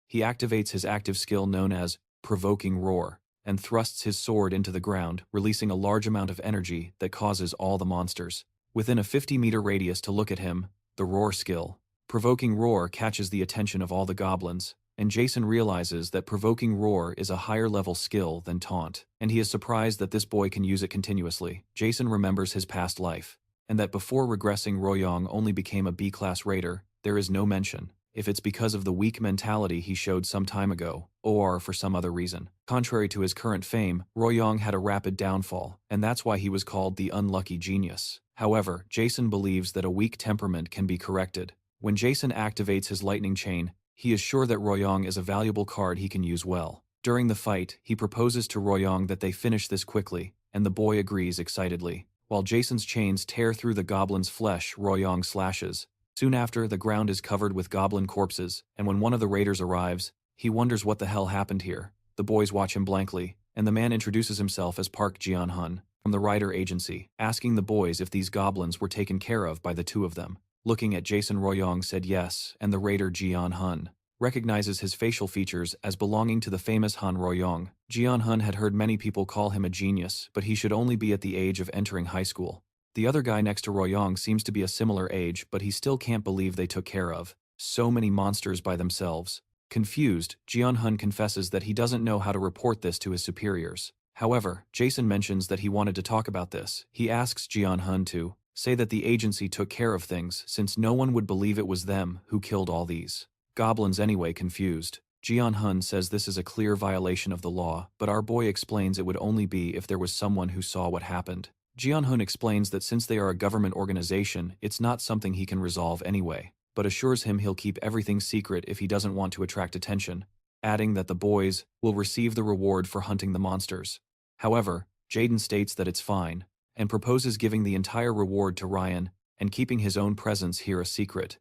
He activates his active skill known as Provoking Roar, and thrusts his sword into the ground, releasing a large amount of energy that causes all the monsters within a 50-meter radius to look at him. The Roar skill, Provoking Roar, catches the attention of all the goblins, and Jason realizes that Provoking Roar is a higher-level skill than Taunt, and he is surprised that this boy can use it continuously. Jason remembers his past life, and that before regressing Royong only became a B-class raider. There is no mention if it's because of the weak mentality he showed some time ago, or for some other reason. Contrary to his current fame, Royong had a rapid downfall, and that's why he was called the unlucky genius. However, Jason believes that a weak temperament can be corrected. When Jason activates his lightning chain, he is sure that Royong is a valuable card he can use well. During the fight, he proposes to Royong that they finish this quickly, and the boy agrees excitedly. While Jason's chains tear through the goblin's flesh, Royong slashes. Soon after, the ground is covered with goblin corpses, and when one of the raiders arrives, he wonders what the hell happened here. The boys watch him blankly, and the man introduces himself as Park Jian-hun. from the writer agency, asking the boys if these goblins were taken care of by the two of them. Looking at Jason, Royoung said yes, and the raider Jeon Hun recognizes his facial features as belonging to the famous Han Royoung. Jeon Hun had heard many people call him a genius, but he should only be at the age of entering high school. The other guy next to Royoung seems to be a similar age, but he still can't believe they took care of so many monsters by themselves. Confused, Jeon Hun confesses that he doesn't know how to report this to his superiors. However, Jason mentions that he wanted to talk about this. He asks Jeon Hun to say that the agency took care of things since no one would believe it was them who killed all these goblins anyway. Confused, Jeon Hun says this is a clear violation of the law, but our boy explains it would only be if there was someone who saw what happened. Jeon Hun explains that since they are a government organization, it's not something he can resolve anyway, but assures him he'll keep everything secret if he doesn't want to attract attention, adding that the boys will receive the reward for hunting the monsters. However, Jaden states that it's fine, and proposes giving the entire reward to Ryan and keeping his own presence here a secret.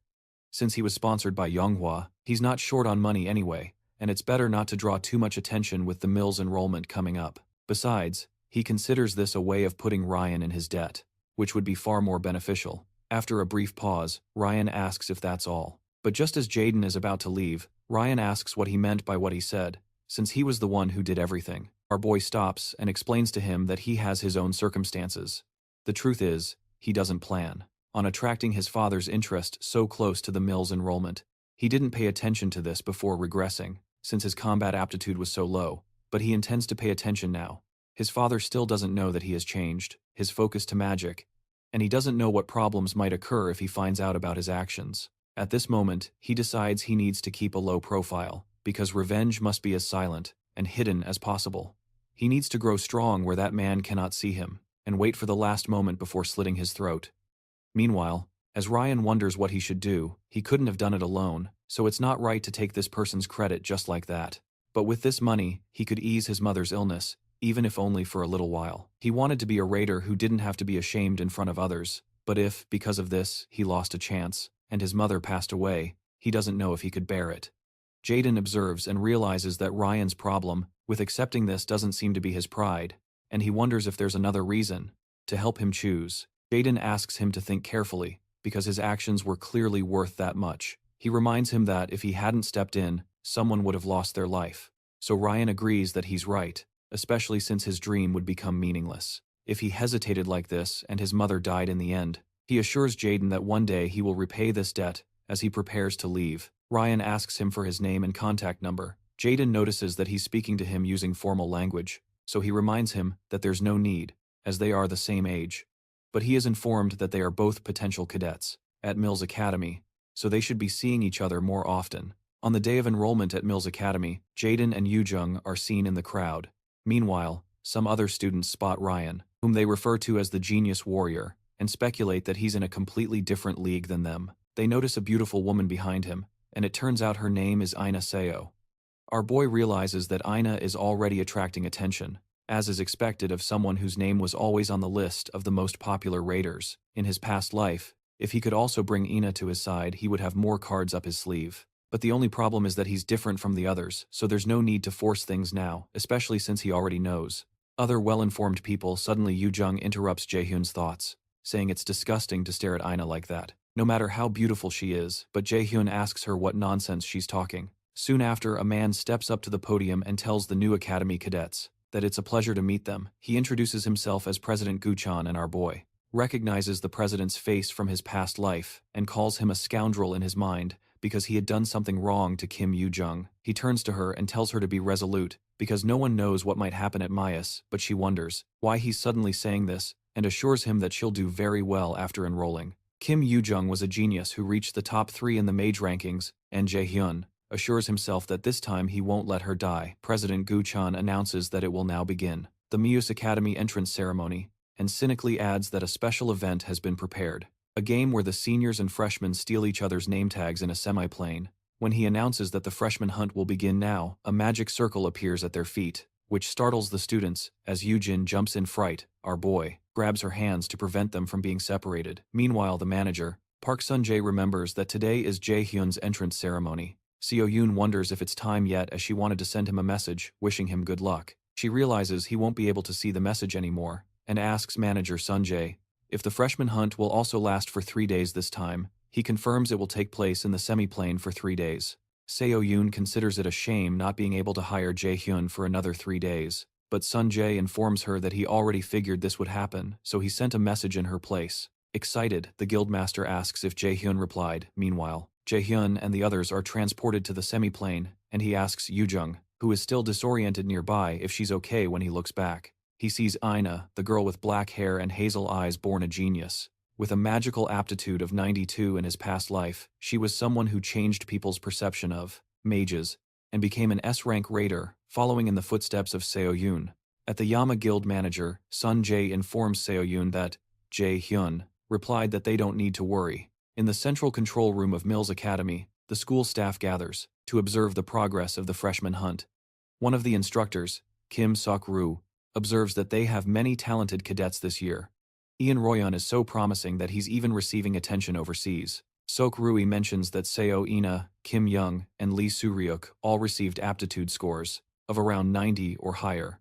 Since he was sponsored by Yonghua, he's not short on money anyway, and it's better not to draw too much attention with the mill's enrollment coming up. Besides, he considers this a way of putting Ryan in his debt, which would be far more beneficial. After a brief pause, Ryan asks if that's all. But just as Jaden is about to leave, Ryan asks what he meant by what he said, since he was the one who did everything. Our boy stops and explains to him that he has his own circumstances. The truth is, he doesn't plan on attracting his father's interest so close to the mill's enrollment. He didn't pay attention to this before regressing, since his combat aptitude was so low, but he intends to pay attention now. His father still doesn't know that he has changed his focus to magic, and he doesn't know what problems might occur if he finds out about his actions. At this moment, he decides he needs to keep a low profile, because revenge must be as silent and hidden as possible. He needs to grow strong where that man cannot see him, and wait for the last moment before slitting his throat. Meanwhile, as Ryan wonders what he should do, he couldn't have done it alone, so it's not right to take this person's credit just like that. But with this money, he could ease his mother's illness, even if only for a little while. He wanted to be a raider who didn't have to be ashamed in front of others, but if, because of this, he lost a chance, and his mother passed away, he doesn't know if he could bear it. Jaden observes and realizes that Ryan's problem with accepting this doesn't seem to be his pride, and he wonders if there's another reason. To help him choose, Jaden asks him to think carefully, because his actions were clearly worth that much. He reminds him that if he hadn't stepped in, someone would have lost their life. So Ryan agrees that he's right, especially since his dream would become meaningless if he hesitated like this and his mother died in the end. He assures Jaden that one day he will repay this debt as he prepares to leave. Ryan asks him for his name and contact number. Jaden notices that he's speaking to him using formal language, so he reminds him that there's no need, as they are the same age. But he is informed that they are both potential cadets at Mills Academy, so they should be seeing each other more often. On the day of enrollment at Mills Academy, Jaden and Yoojung are seen in the crowd. Meanwhile, some other students spot Ryan, whom they refer to as the Genius Warrior, and speculate that he's in a completely different league than them. They notice a beautiful woman behind him, and it turns out her name is Ina Seo. Our boy realizes that Ina is already attracting attention, as is expected of someone whose name was always on the list of the most popular raiders. In his past life, if he could also bring Ina to his side, he would have more cards up his sleeve. But the only problem is that he's different from the others, so there's no need to force things now, especially since he already knows. Other well-informed people. Suddenly Yoojung interrupts Jaehyun's thoughts, saying it's disgusting to stare at Ina like that, no matter how beautiful she is, but Jaehyun asks her what nonsense she's talking. Soon after, a man steps up to the podium and tells the new academy cadets that it's a pleasure to meet them. He introduces himself as President Guchan, and our boy recognizes the president's face from his past life and calls him a scoundrel in his mind because he had done something wrong to Kim Yoojung. He turns to her and tells her to be resolute, because no one knows what might happen at Myas, but she wonders why he's suddenly saying this, and assures him that she'll do very well after enrolling. Kim Yoojung was a genius who reached the top 3 in the mage rankings, and Jaehyun assures himself that this time he won't let her die. President Guchan announces that it will now begin the Myus Academy entrance ceremony, and cynically adds that a special event has been prepared. A game where the seniors and freshmen steal each other's name tags in a semi-plane. When he announces that the freshman hunt will begin now, a magic circle appears at their feet, which startles the students. As Yoojin jumps in fright, our boy grabs her hands to prevent them from being separated. Meanwhile, the manager, Park Sun-jae, remembers that today is Jaehyun's entrance ceremony. Seo-yoon wonders if it's time yet, as she wanted to send him a message, wishing him good luck. She realizes he won't be able to see the message anymore, and asks manager Sunjae if the freshman hunt will also last for 3 days this time. He confirms it will take place in the semi-plane for 3 days. Seo-yoon considers it a shame not being able to hire Jae-hyun for another 3 days, but Sunjae informs her that he already figured this would happen, so he sent a message in her place. Excited, the guildmaster asks if Jae-hyun replied. Meanwhile, Jae-hyun and the others are transported to the semi-plane, and he asks Yoo-jung, who is still disoriented nearby, if she's okay when he looks back. He sees Ina, the girl with black hair and hazel eyes born a genius. With a magical aptitude of 92 in his past life, she was someone who changed people's perception of mages, and became an S-rank raider, following in the footsteps of Seo-yoon. At the Yama Guild manager, Sun Jae informs Seo-yoon that Jae-hyun replied that they don't need to worry. In the central control room of Mills Academy, the school staff gathers to observe the progress of the freshman hunt. One of the instructors, Kim Sok-ru, observes that they have many talented cadets this year. Ian Royeon is so promising that he's even receiving attention overseas. Sok-rui mentions that Seo Ina, Kim Young, and Lee Suryuk all received aptitude scores of around 90 or higher,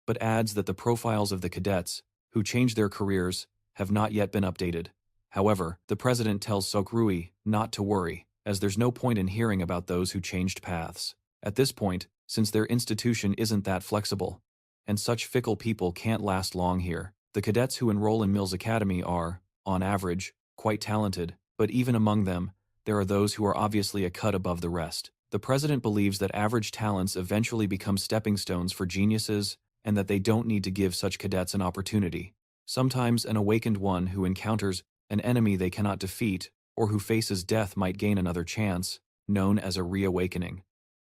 but adds that the profiles of the cadets who changed their careers have not yet been updated. However, the president tells Sok-rui not to worry, as there's no point in hearing about those who changed paths. At this point, since their institution isn't that flexible, and such fickle people can't last long here, the cadets who enroll in Mills Academy are, on average, quite talented, but even among them, there are those who are obviously a cut above the rest. The president believes that average talents eventually become stepping stones for geniuses, and that they don't need to give such cadets an opportunity. Sometimes an awakened one who encounters an enemy they cannot defeat, or who faces death might gain another chance, known as a reawakening.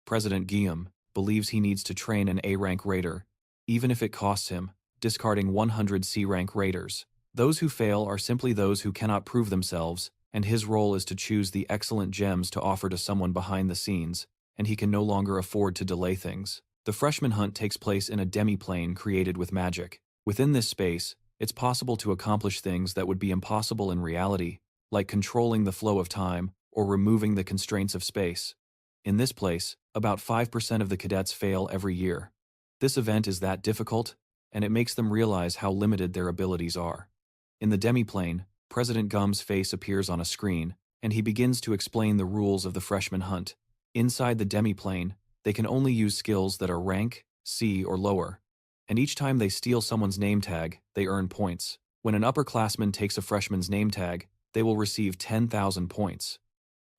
President Guillaume believes he needs to train an A-rank raider, even if it costs him discarding 100 C-rank raiders. Those who fail are simply those who cannot prove themselves, and his role is to choose the excellent gems to offer to someone behind the scenes, and he can no longer afford to delay things. The freshman hunt takes place in a demi-plane created with magic. Within this space, it's possible to accomplish things that would be impossible in reality, like controlling the flow of time or removing the constraints of space. In this place, about 5% of the cadets fail every year. This event is that difficult, and it makes them realize how limited their abilities are. In the demi-plane, President Gum's face appears on a screen, and he begins to explain the rules of the freshman hunt. Inside the demi-plane, they can only use skills that are rank C or lower, and each time they steal someone's name tag, they earn points. When an upperclassman takes a freshman's name tag, they will receive 10,000 points.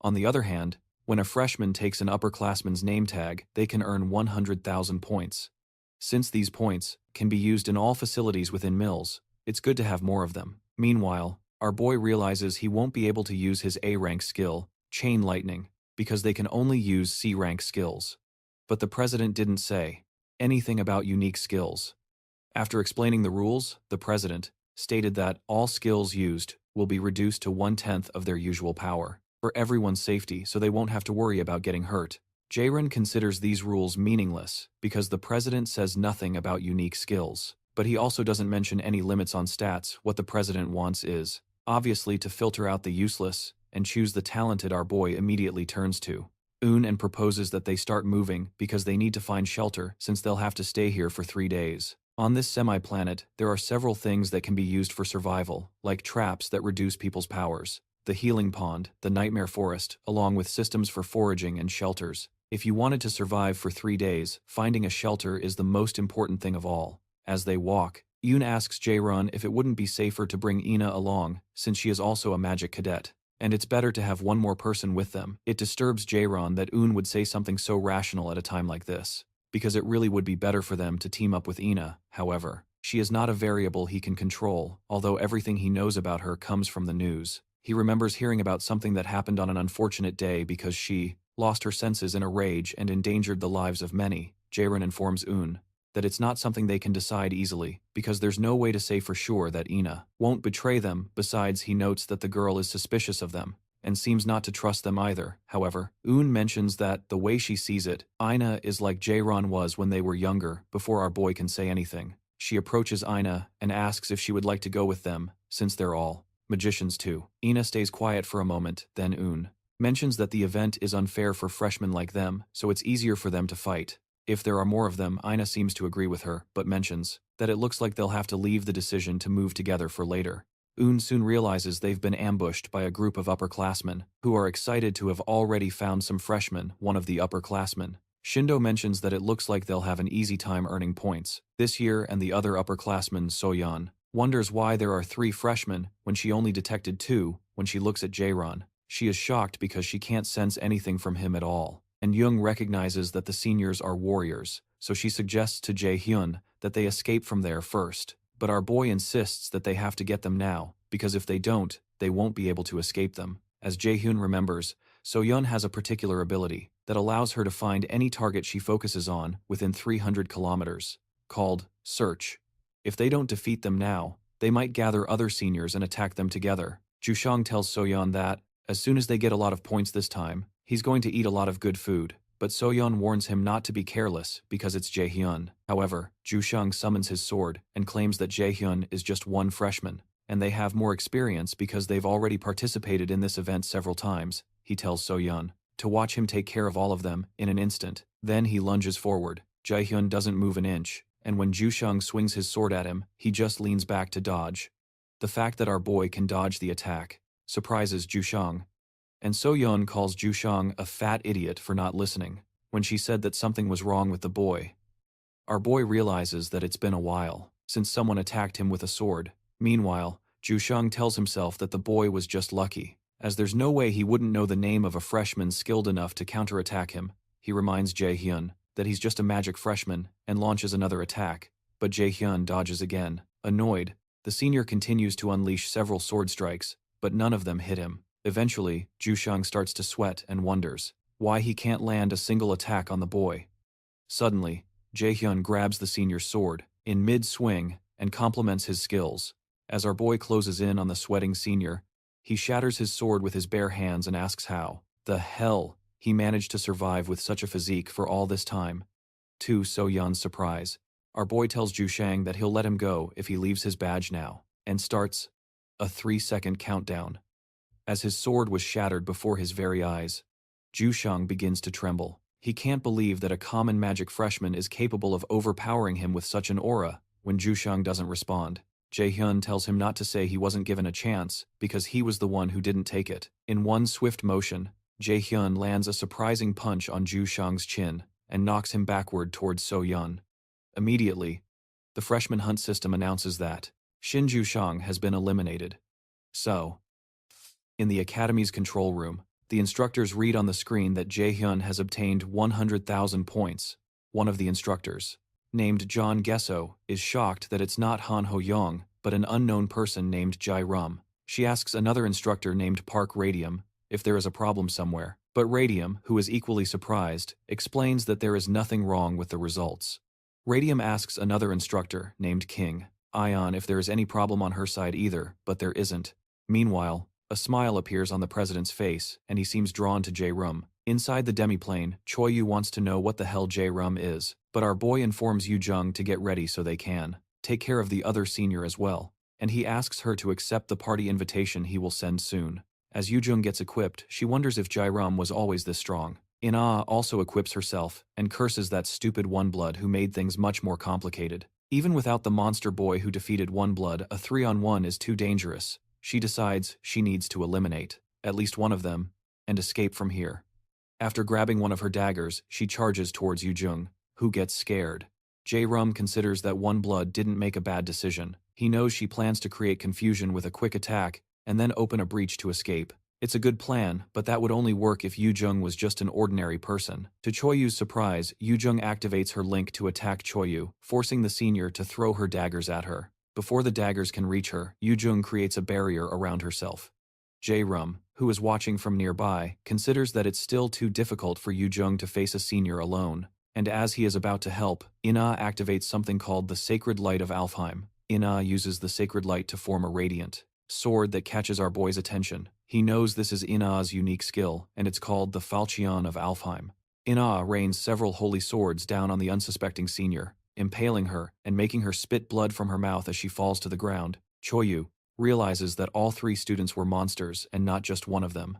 On the other hand, when a freshman takes an upperclassman's name tag, they can earn 100,000 points. Since these points can be used in all facilities within Mills, it's good to have more of them. Meanwhile, our boy realizes he won't be able to use his A-rank skill, Chain Lightning, because they can only use C-rank skills. But the president didn't say anything about unique skills. After explaining the rules, the president stated that all skills used will be reduced to 1/10 of their usual power, for everyone's safety so they won't have to worry about getting hurt. Jairon considers these rules meaningless because the president says nothing about unique skills, but he also doesn't mention any limits on stats. What the president wants is, obviously, to filter out the useless and choose the talented. Our boy immediately turns to Un and proposes that they start moving because they need to find shelter since they'll have to stay here for 3 days. On this semi-planet, there are several things that can be used for survival, like traps that reduce people's powers, the healing pond, the nightmare forest, along with systems for foraging and shelters. If you wanted to survive for 3 days, finding a shelter is the most important thing of all. As they walk, Yoon asks Jairon if it wouldn't be safer to bring Ina along, since she is also a magic cadet, and it's better to have one more person with them. It disturbs Jairon that Yoon would say something so rational at a time like this, because it really would be better for them to team up with Ina. However, she is not a variable he can control, although everything he knows about her comes from the news. He remembers hearing about something that happened on an unfortunate day because she lost her senses in a rage and endangered the lives of many. Jairon informs Un that it's not something they can decide easily, because there's no way to say for sure that Ina won't betray them. Besides, he notes that the girl is suspicious of them, and seems not to trust them either. However, Un mentions that, the way she sees it, Ina is like Jairon was when they were younger. Before our boy can say anything, she approaches Ina and asks if she would like to go with them, since they're all magicians too. Ina stays quiet for a moment, then Un mentions that the event is unfair for freshmen like them, so it's easier for them to fight. If there are more of them, Ina seems to agree with her, but mentions that it looks like they'll have to leave the decision to move together for later. Un soon realizes they've been ambushed by a group of upperclassmen, who are excited to have already found some freshmen, one of the upperclassmen. Shindo mentions that it looks like they'll have an easy time earning points this year, and the other upperclassman, Soyeon, wonders why there are 3 freshmen when she only detected 2. When she looks at Jairon, she is shocked because she can't sense anything from him at all. And Young recognizes that the seniors are warriors, so she suggests to Jae-hyun that they escape from there first. But our boy insists that they have to get them now, because if they don't, they won't be able to escape them. As Jae-hyun remembers, So-yeon has a particular ability that allows her to find any target she focuses on within 300 kilometers, called Search. If they don't defeat them now, they might gather other seniors and attack them together. Jushang tells So-yeon that, as soon as they get a lot of points this time, he's going to eat a lot of good food. But So-yeon warns him not to be careless because it's Jae-hyun. However, Jushang summons his sword and claims that Jae-hyun is just one freshman, and they have more experience because they've already participated in this event several times. He tells So-yeon to watch him take care of all of them in an instant. Then he lunges forward. Jae-hyun doesn't move an inch, and when Jushang swings his sword at him, he just leans back to dodge. The fact that our boy can dodge the attack surprises Jushang, and So-yeon calls Jushang a fat idiot for not listening when she said that something was wrong with the boy. Our boy realizes that it's been a while since someone attacked him with a sword. Meanwhile, Jushang tells himself that the boy was just lucky, as there's no way he wouldn't know the name of a freshman skilled enough to counterattack him. He reminds Jae-hyun that he's just a magic freshman and launches another attack, but Jae-hyun dodges again. Annoyed, the senior continues to unleash several sword strikes, but none of them hit him. Eventually, Jushang starts to sweat and wonders why he can't land a single attack on the boy. Suddenly, Jae-hyun grabs the senior's sword in mid-swing and compliments his skills. As our boy closes in on the sweating senior, he shatters his sword with his bare hands and asks how the hell he managed to survive with such a physique for all this time. To So-yeon's surprise, our boy tells Jushang that he'll let him go if he leaves his badge now, and starts a 3-second countdown. As his sword was shattered before his very eyes, Jushang begins to tremble. He can't believe that a common magic freshman is capable of overpowering him with such an aura. When Jushang doesn't respond, Jae-hyun tells him not to say he wasn't given a chance because he was the one who didn't take it. In one swift motion, Jae-hyun lands a surprising punch on Jushang's chin and knocks him backward towards So-yeon. Immediately, the freshman hunt system announces that Shin Jushang has been eliminated. So, in the academy's control room, the instructors read on the screen that Jae-hyun has obtained 100,000 points. One of the instructors, named John Gesso, is shocked that it's not Han Ho-young, but an unknown person named Jairon. She asks another instructor named Park Radium if there is a problem somewhere, but Radium, who is equally surprised, explains that there is nothing wrong with the results. Radium asks another instructor named King Ion if there is any problem on her side either, but there isn't. Meanwhile, a smile appears on the president's face, and he seems drawn to Jae-rum. Inside the demiplane, Choi-yu wants to know what the hell Jae-rum is, but our boy informs Yu-jung to get ready so they can take care of the other senior as well, and he asks her to accept the party invitation he will send soon. As Yu-jung gets equipped, she wonders if Jae-rum was always this strong. In-ah also equips herself, and curses that stupid One-Blood who made things much more complicated. Even without the monster boy who defeated One-Blood, a 3-on-1 is too dangerous. She decides she needs to eliminate at least one of them and escape from here. After grabbing one of her daggers, she charges towards Yu-jung, who gets scared. Jae-rum considers that One-Blood didn't make a bad decision. He knows she plans to create confusion with a quick attack and then open a breach to escape. It's a good plan, but that would only work if Yu-jung was just an ordinary person. To Choi-yu's surprise, Yu-jung activates her link to attack Choi-yu, forcing the senior to throw her daggers at her. Before the daggers can reach her, Yu-jung creates a barrier around herself. Jae-rum, who is watching from nearby, considers that it's still too difficult for Yu-jung to face a senior alone, and as he is about to help, In-ah activates something called the Sacred Light of Alfheim. In-ah uses the Sacred Light to form a radiant sword that catches our boy's attention. He knows this is In-ah's unique skill, and it's called the Falchion of Alfheim. In-ah rains several holy swords down on the unsuspecting senior, impaling her and making her spit blood from her mouth as she falls to the ground. Choi-yu realizes that all 3 students were monsters and not just one of them.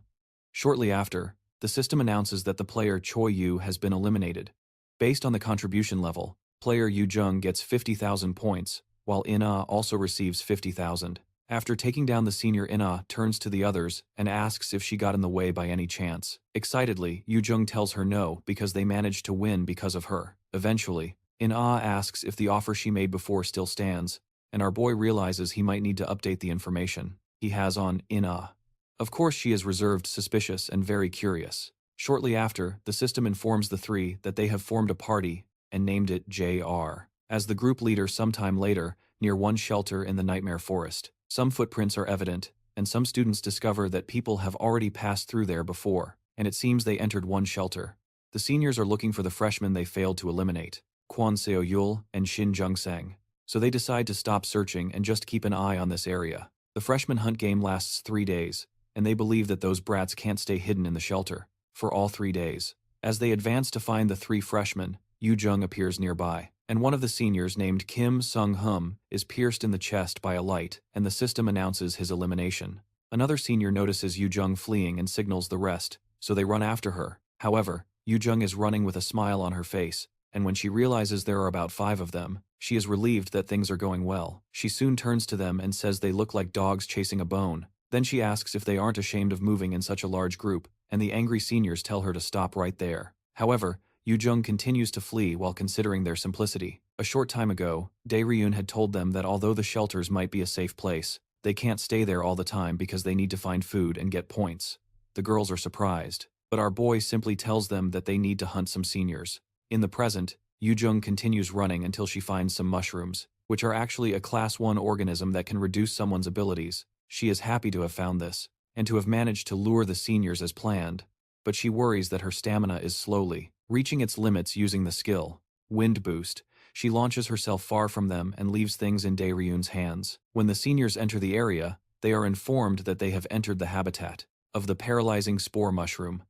Shortly after, the system announces that the player Choi-yu has been eliminated. Based on the contribution level, player Yu Jung gets 50,000 points, while Ina also receives 50,000. After taking down the senior, Ina turns to the others and asks if she got in the way by any chance. Excitedly, Yu Jung tells her no because they managed to win because of her. Eventually, Ina asks if the offer she made before still stands, and our boy realizes he might need to update the information he has on Ina. Of course, she is reserved, suspicious, and very curious. Shortly after, the system informs the three that they have formed a party and named it JR. As the group leader sometime later, near one shelter in the Nightmare Forest, some footprints are evident, and some students discover that people have already passed through there before, and it seems they entered one shelter. The seniors are looking for the freshmen they failed to eliminate, Kwon Seo-yul and Shin Jung-seng, so they decide to stop searching and just keep an eye on this area. The freshman hunt game lasts 3 days, and they believe that those brats can't stay hidden in the shelter for all 3 days. As they advance to find the 3 freshmen, Yu Jung appears nearby, and one of the seniors named Kim Sung-hum is pierced in the chest by a light, and the system announces his elimination. Another senior notices Yu Jung fleeing and signals the rest, so they run after her. However, Yu Jung is running with a smile on her face, and when she realizes there are about 5 of them, she is relieved that things are going well. She soon turns to them and says they look like dogs chasing a bone. Then she asks if they aren't ashamed of moving in such a large group, and the angry seniors tell her to stop right there. However, Yu Jung continues to flee while considering their simplicity. A short time ago, Derivation had told them that although the shelters might be a safe place, they can't stay there all the time because they need to find food and get points. The girls are surprised, but our boy simply tells them that they need to hunt some seniors. In the present, Yu Jung continues running until she finds some mushrooms, which are actually a Class 1 organism that can reduce someone's abilities. She is happy to have found this, and to have managed to lure the seniors as planned, but she worries that her stamina is slowly reaching its limits using the skill Wind Boost. She launches herself far from them and leaves things in Dae-ryun's hands. When the seniors enter the area, they are informed that they have entered the habitat of the paralyzing spore mushroom.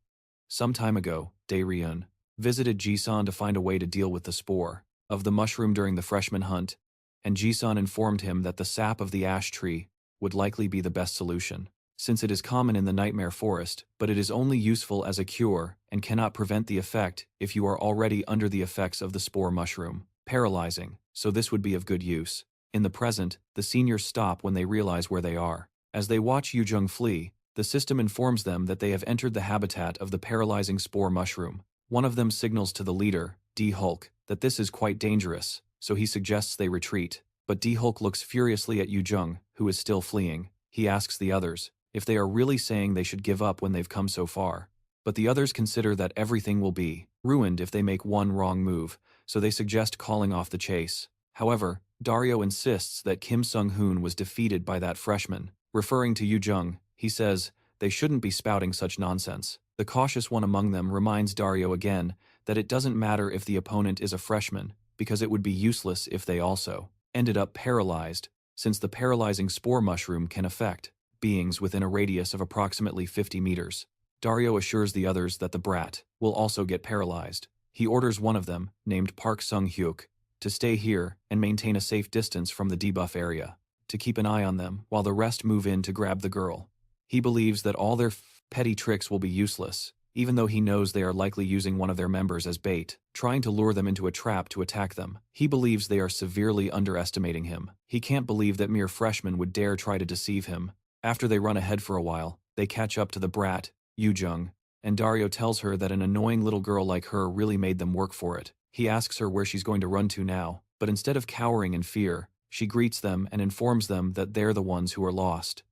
Some time ago, Dae-ryun visited Jisun to find a way to deal with the spore of the mushroom during the freshman hunt, and Jisun informed him that the sap of the ash tree would likely be the best solution, since it is common in the Nightmare Forest, but it is only useful as a cure and cannot prevent the effect if you are already under the effects of the spore mushroom. Paralyzing, so this would be of good use. In the present, the seniors stop when they realize where they are. As they watch Yu Jung flee, the system informs them that they have entered the habitat of the paralyzing spore mushroom. One of them signals to the leader, D-Hulk, that this is quite dangerous, so he suggests they retreat. But D-Hulk looks furiously at Yu Jung, who is still fleeing. He asks the others if they are really saying they should give up when they've come so far. But the others consider that everything will be ruined if they make one wrong move, so they suggest calling off the chase. However, Dario insists that Kim Sung-hoon was defeated by that freshman. Referring to Yu Jung, he says they shouldn't be spouting such nonsense. The cautious one among them reminds Dario again that it doesn't matter if the opponent is a freshman, because it would be useless if they also ended up paralyzed, since the paralyzing spore mushroom can affect beings within a radius of approximately 50 meters. Dario assures the others that the brat will also get paralyzed. He orders one of them, named Park Sung-hyuk, to stay here and maintain a safe distance from the debuff area, to keep an eye on them while the rest move in to grab the girl. He believes that all their petty tricks will be useless, even though he knows they are likely using one of their members as bait, trying to lure them into a trap to attack them. He believes they are severely underestimating him. He can't believe that mere freshmen would dare try to deceive him. After they run ahead for a while, they catch up to the brat, Yu Jung, and Dario tells her that an annoying little girl like her really made them work for it. He asks her where she's going to run to now, but instead of cowering in fear, she greets them and informs them that they're the ones who are lost.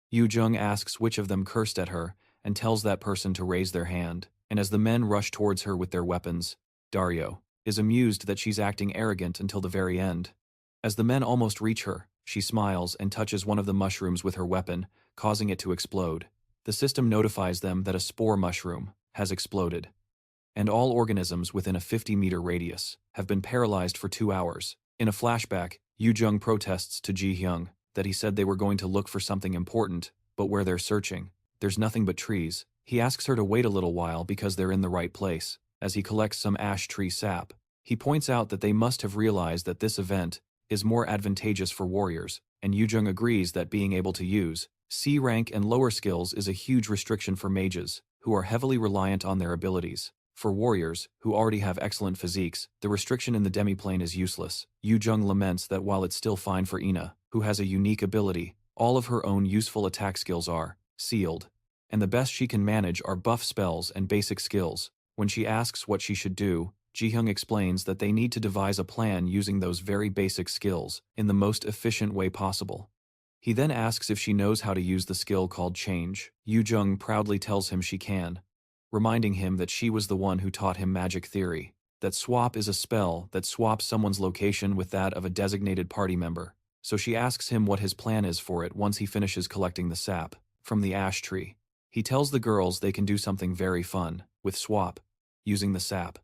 Yu Jung asks which of them cursed at her, and tells that person to raise their hand, and as the men rush towards her with their weapons, Dario is amused that she's acting arrogant until the very end. As the men almost reach her, she smiles and touches one of the mushrooms with her weapon, causing it to explode. The system notifies them that a spore mushroom has exploded, and all organisms within a 50-meter radius have been paralyzed for 2 hours. In a flashback, Yu Jung protests to Ji Hyung that he said they were going to look for something important, but where they're searching, there's nothing but trees. He asks her to wait a little while because they're in the right place. As he collects some ash tree sap, he points out that they must have realized that this event is more advantageous for warriors, and Yu Jung agrees that being able to use C rank and lower skills is a huge restriction for mages, who are heavily reliant on their abilities. For warriors, who already have excellent physiques, the restriction in the demiplane is useless. Yu-jung laments that while it's still fine for Ina, who has a unique ability, all of her own useful attack skills are sealed. And the best she can manage are buff spells and basic skills. When she asks what she should do, Ji-hyung explains that they need to devise a plan using those very basic skills in the most efficient way possible. He then asks if she knows how to use the skill called change. Yu-jung proudly tells him she can, reminding him that she was the one who taught him magic theory, that swap is a spell that swaps someone's location with that of a designated party member. So she asks him what his plan is for it once he finishes collecting the sap from the ash tree. He tells the girls they can do something very fun with swap, using the sap.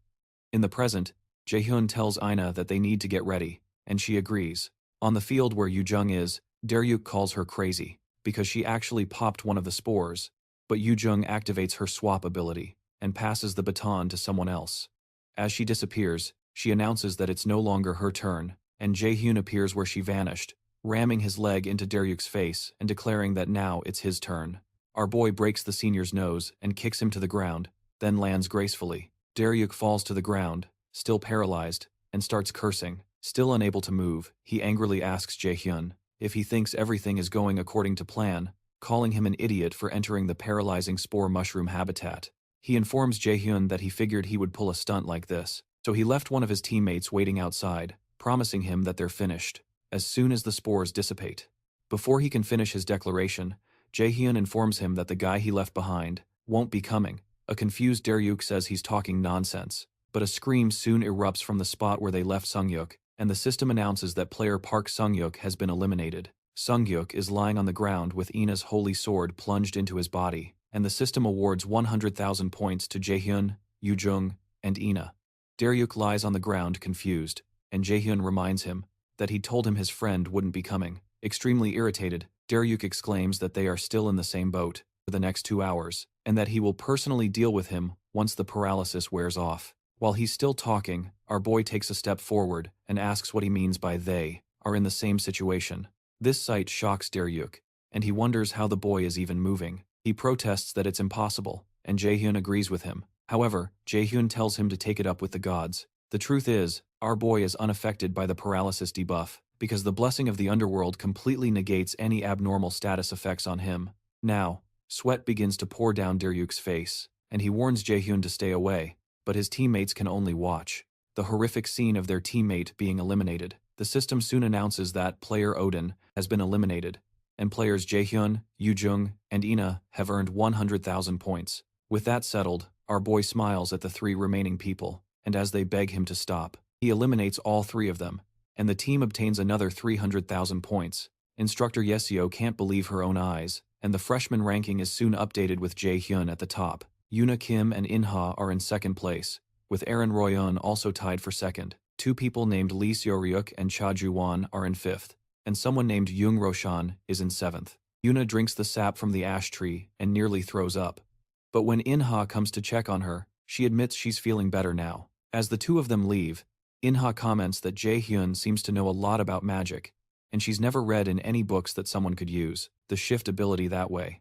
In the present, Jae-hyun tells Ina that they need to get ready, and she agrees. On the field where Yu-jung is, Daryuk calls her crazy, because she actually popped one of the spores, but Yu-jung activates her swap ability, and passes the baton to someone else. As she disappears, she announces that it's no longer her turn, and Jae-hyun appears where she vanished, ramming his leg into Daryuk's face and declaring that now it's his turn. Our boy breaks the senior's nose and kicks him to the ground, then lands gracefully. Daryuk falls to the ground, still paralyzed, and starts cursing. Still unable to move, he angrily asks Jae-hyun if he thinks everything is going according to plan, calling him an idiot for entering the paralyzing spore mushroom habitat. He informs Jae-hyun that he figured he would pull a stunt like this, so he left one of his teammates waiting outside, promising him that they're finished as soon as the spores dissipate. Before he can finish his declaration, Jae-hyun informs him that the guy he left behind won't be coming. A confused Daryuk says he's talking nonsense, but a scream soon erupts from the spot where they left Sungyuk, and the system announces that player Park Sungyuk has been eliminated. Sungyuk is lying on the ground with Ina's holy sword plunged into his body, and the system awards 100,000 points to Jae-hyun, Yu-jung, and Ina. Daryuk lies on the ground confused, and Jae-hyun reminds him that he told him his friend wouldn't be coming. Extremely irritated, Daryuk exclaims that they are still in the same boat for the next 2 hours, and that he will personally deal with him once the paralysis wears off. While he's still talking, our boy takes a step forward and asks what he means by they are in the same situation. This sight shocks Daryuk, and he wonders how the boy is even moving. He protests that it's impossible, and Jae-hyun agrees with him. However, Jae-hyun tells him to take it up with the gods. The truth is, our boy is unaffected by the paralysis debuff, because the blessing of the underworld completely negates any abnormal status effects on him. Now, sweat begins to pour down Daryuk's face, and he warns Jae-hyun to stay away, but his teammates can only watch. The horrific scene of their teammate being eliminated. The system soon announces that player Odin has been eliminated, and players Jae-hyun, Yu-jung, and Ina have earned 100,000 points. With that settled, our boy smiles at the 3 remaining people, and as they beg him to stop, he eliminates all 3 of them, and the team obtains another 300,000 points. Instructor Yeseo can't believe her own eyes, and the freshman ranking is soon updated with Jae-hyun at the top. Yoona Kim and In-ha are in second place, with Aaron Royeon also tied for second. 2 people named Lee Seo-ryuk and Cha Ju-won are in fifth, and someone named Young Roshan is in seventh. Yoona drinks the sap from the ash tree and nearly throws up. But when In-ha comes to check on her, she admits she's feeling better now. As the 2 of them leave, In-ha comments that Jae-hyun seems to know a lot about magic, and she's never read in any books that someone could use the shift ability that way.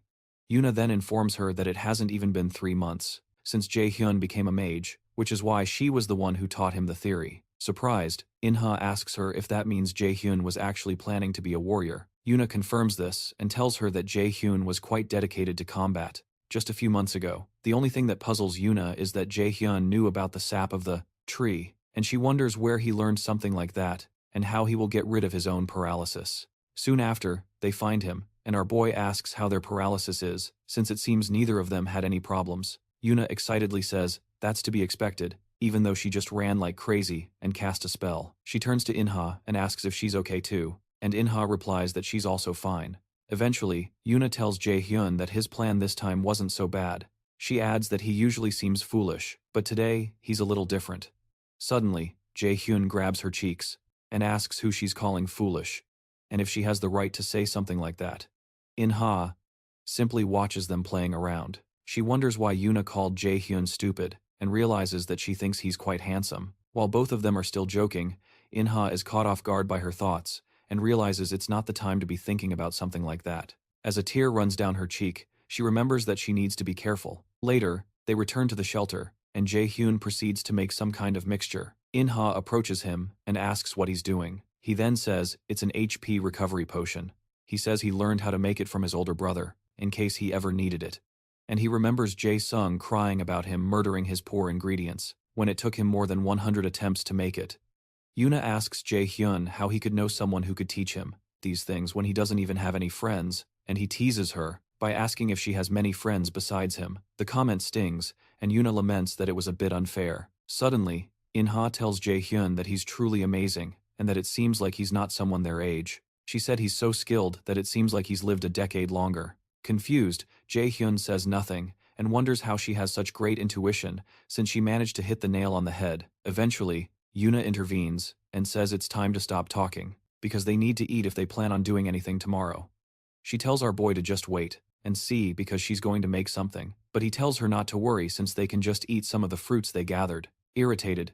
Yoona then informs her that it hasn't even been 3 months since Jae-hyun became a mage, which is why she was the one who taught him the theory. Surprised, In-ha asks her if that means Jae-hyun was actually planning to be a warrior. Yoona confirms this and tells her that Jae-hyun was quite dedicated to combat just a few months ago. The only thing that puzzles Yoona is that Jae-hyun knew about the sap of the tree, and she wonders where he learned something like that and how he will get rid of his own paralysis. Soon after, they find him, and our boy asks how their paralysis is, since it seems neither of them had any problems. Yoona excitedly says that's to be expected, even though she just ran like crazy and cast a spell. She turns to In-ha and asks if she's okay too, and In-ha replies that she's also fine. Eventually, Yoona tells Jae-hyun that his plan this time wasn't so bad. She adds that he usually seems foolish, but today, he's a little different. Suddenly, Jae-hyun grabs her cheeks and asks who she's calling foolish, and if she has the right to say something like that. In-ha simply watches them playing around. She wonders why Yoona called Jae-hyun stupid, and realizes that she thinks he's quite handsome. While both of them are still joking, In-ha is caught off guard by her thoughts, and realizes it's not the time to be thinking about something like that. As a tear runs down her cheek, she remembers that she needs to be careful. Later, they return to the shelter, and Jae-hyun proceeds to make some kind of mixture. In-ha approaches him and asks what he's doing. He then says it's an HP recovery potion. He says he learned how to make it from his older brother, in case he ever needed it. And he remembers Jae-sung crying about him murdering his poor ingredients, when it took him more than 100 attempts to make it. Yuna asks Jae-hyun how he could know someone who could teach him these things when he doesn't even have any friends, and he teases her by asking if she has many friends besides him. The comment stings, and Yuna laments that it was a bit unfair. Suddenly, In-ha tells Jae-hyun that he's truly amazing, and that it seems like he's not someone their age. She said he's so skilled that it seems like he's lived a decade longer. Confused, Jae-hyun says nothing, and wonders how she has such great intuition, since she managed to hit the nail on the head. Eventually, Yuna intervenes, and says it's time to stop talking, because they need to eat if they plan on doing anything tomorrow. She tells our boy to just wait, and see because she's going to make something, but he tells her not to worry since they can just eat some of the fruits they gathered. Irritated,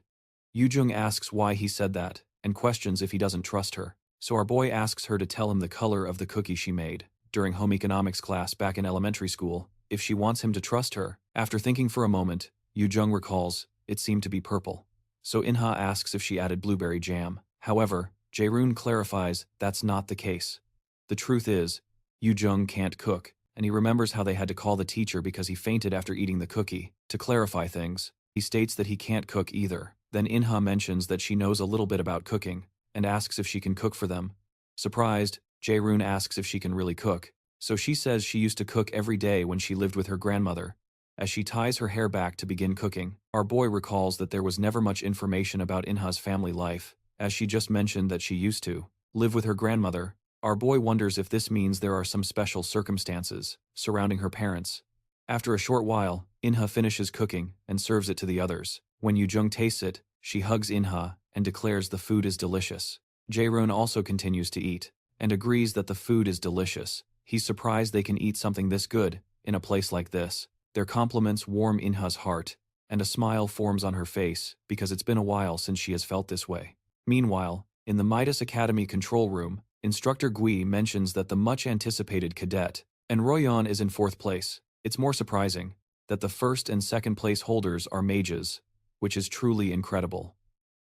Yoo-jung asks why he said that, and questions if he doesn't trust her. So our boy asks her to tell him the color of the cookie she made during home economics class back in elementary school, if she wants him to trust her. After thinking for a moment, Yoo-jung recalls it seemed to be purple. So In-ha asks if she added blueberry jam. However, Jairon clarifies that's not the case. The truth is, Yoo-jung can't cook, and he remembers how they had to call the teacher because he fainted after eating the cookie. To clarify things, he states that he can't cook either. Then In-ha mentions that she knows a little bit about cooking, and asks if she can cook for them. Surprised, Jairon asks if she can really cook, so she says she used to cook every day when she lived with her grandmother. As she ties her hair back to begin cooking, our boy recalls that there was never much information about In-ha's family life, as she just mentioned that she used to live with her grandmother. Our boy wonders if this means there are some special circumstances surrounding her parents. After a short while, In-ha finishes cooking and serves it to the others. When Yoo-jung tastes it, she hugs In-ha and declares the food is delicious. Jairon also continues to eat, and agrees that the food is delicious. He's surprised they can eat something this good in a place like this. Their compliments warm In-ha's heart, and a smile forms on her face because it's been a while since she has felt this way. Meanwhile, in the Midas Academy control room, Instructor Gui mentions that the much-anticipated cadet, and Royan is in 4th place. It's more surprising that the 1st and 2nd place holders are mages, which is truly incredible.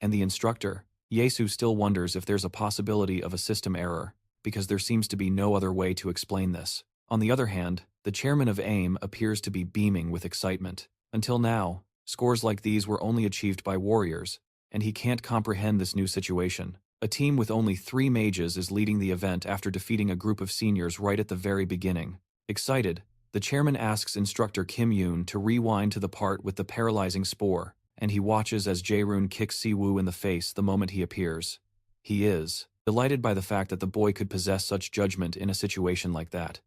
And the instructor, Yesu, still wonders if there's a possibility of a system error, because there seems to be no other way to explain this. On the other hand, the chairman of AIM appears to be beaming with excitement. Until now, scores like these were only achieved by warriors, and he can't comprehend this new situation. A team with only 3 mages is leading the event after defeating a group of seniors right at the very beginning. Excited, the chairman asks instructor Kim Yoon to rewind to the part with the paralyzing spore, and he watches as Jairon kicks Si-woo in the face the moment he appears. He is delighted by the fact that the boy could possess such judgment in a situation like that.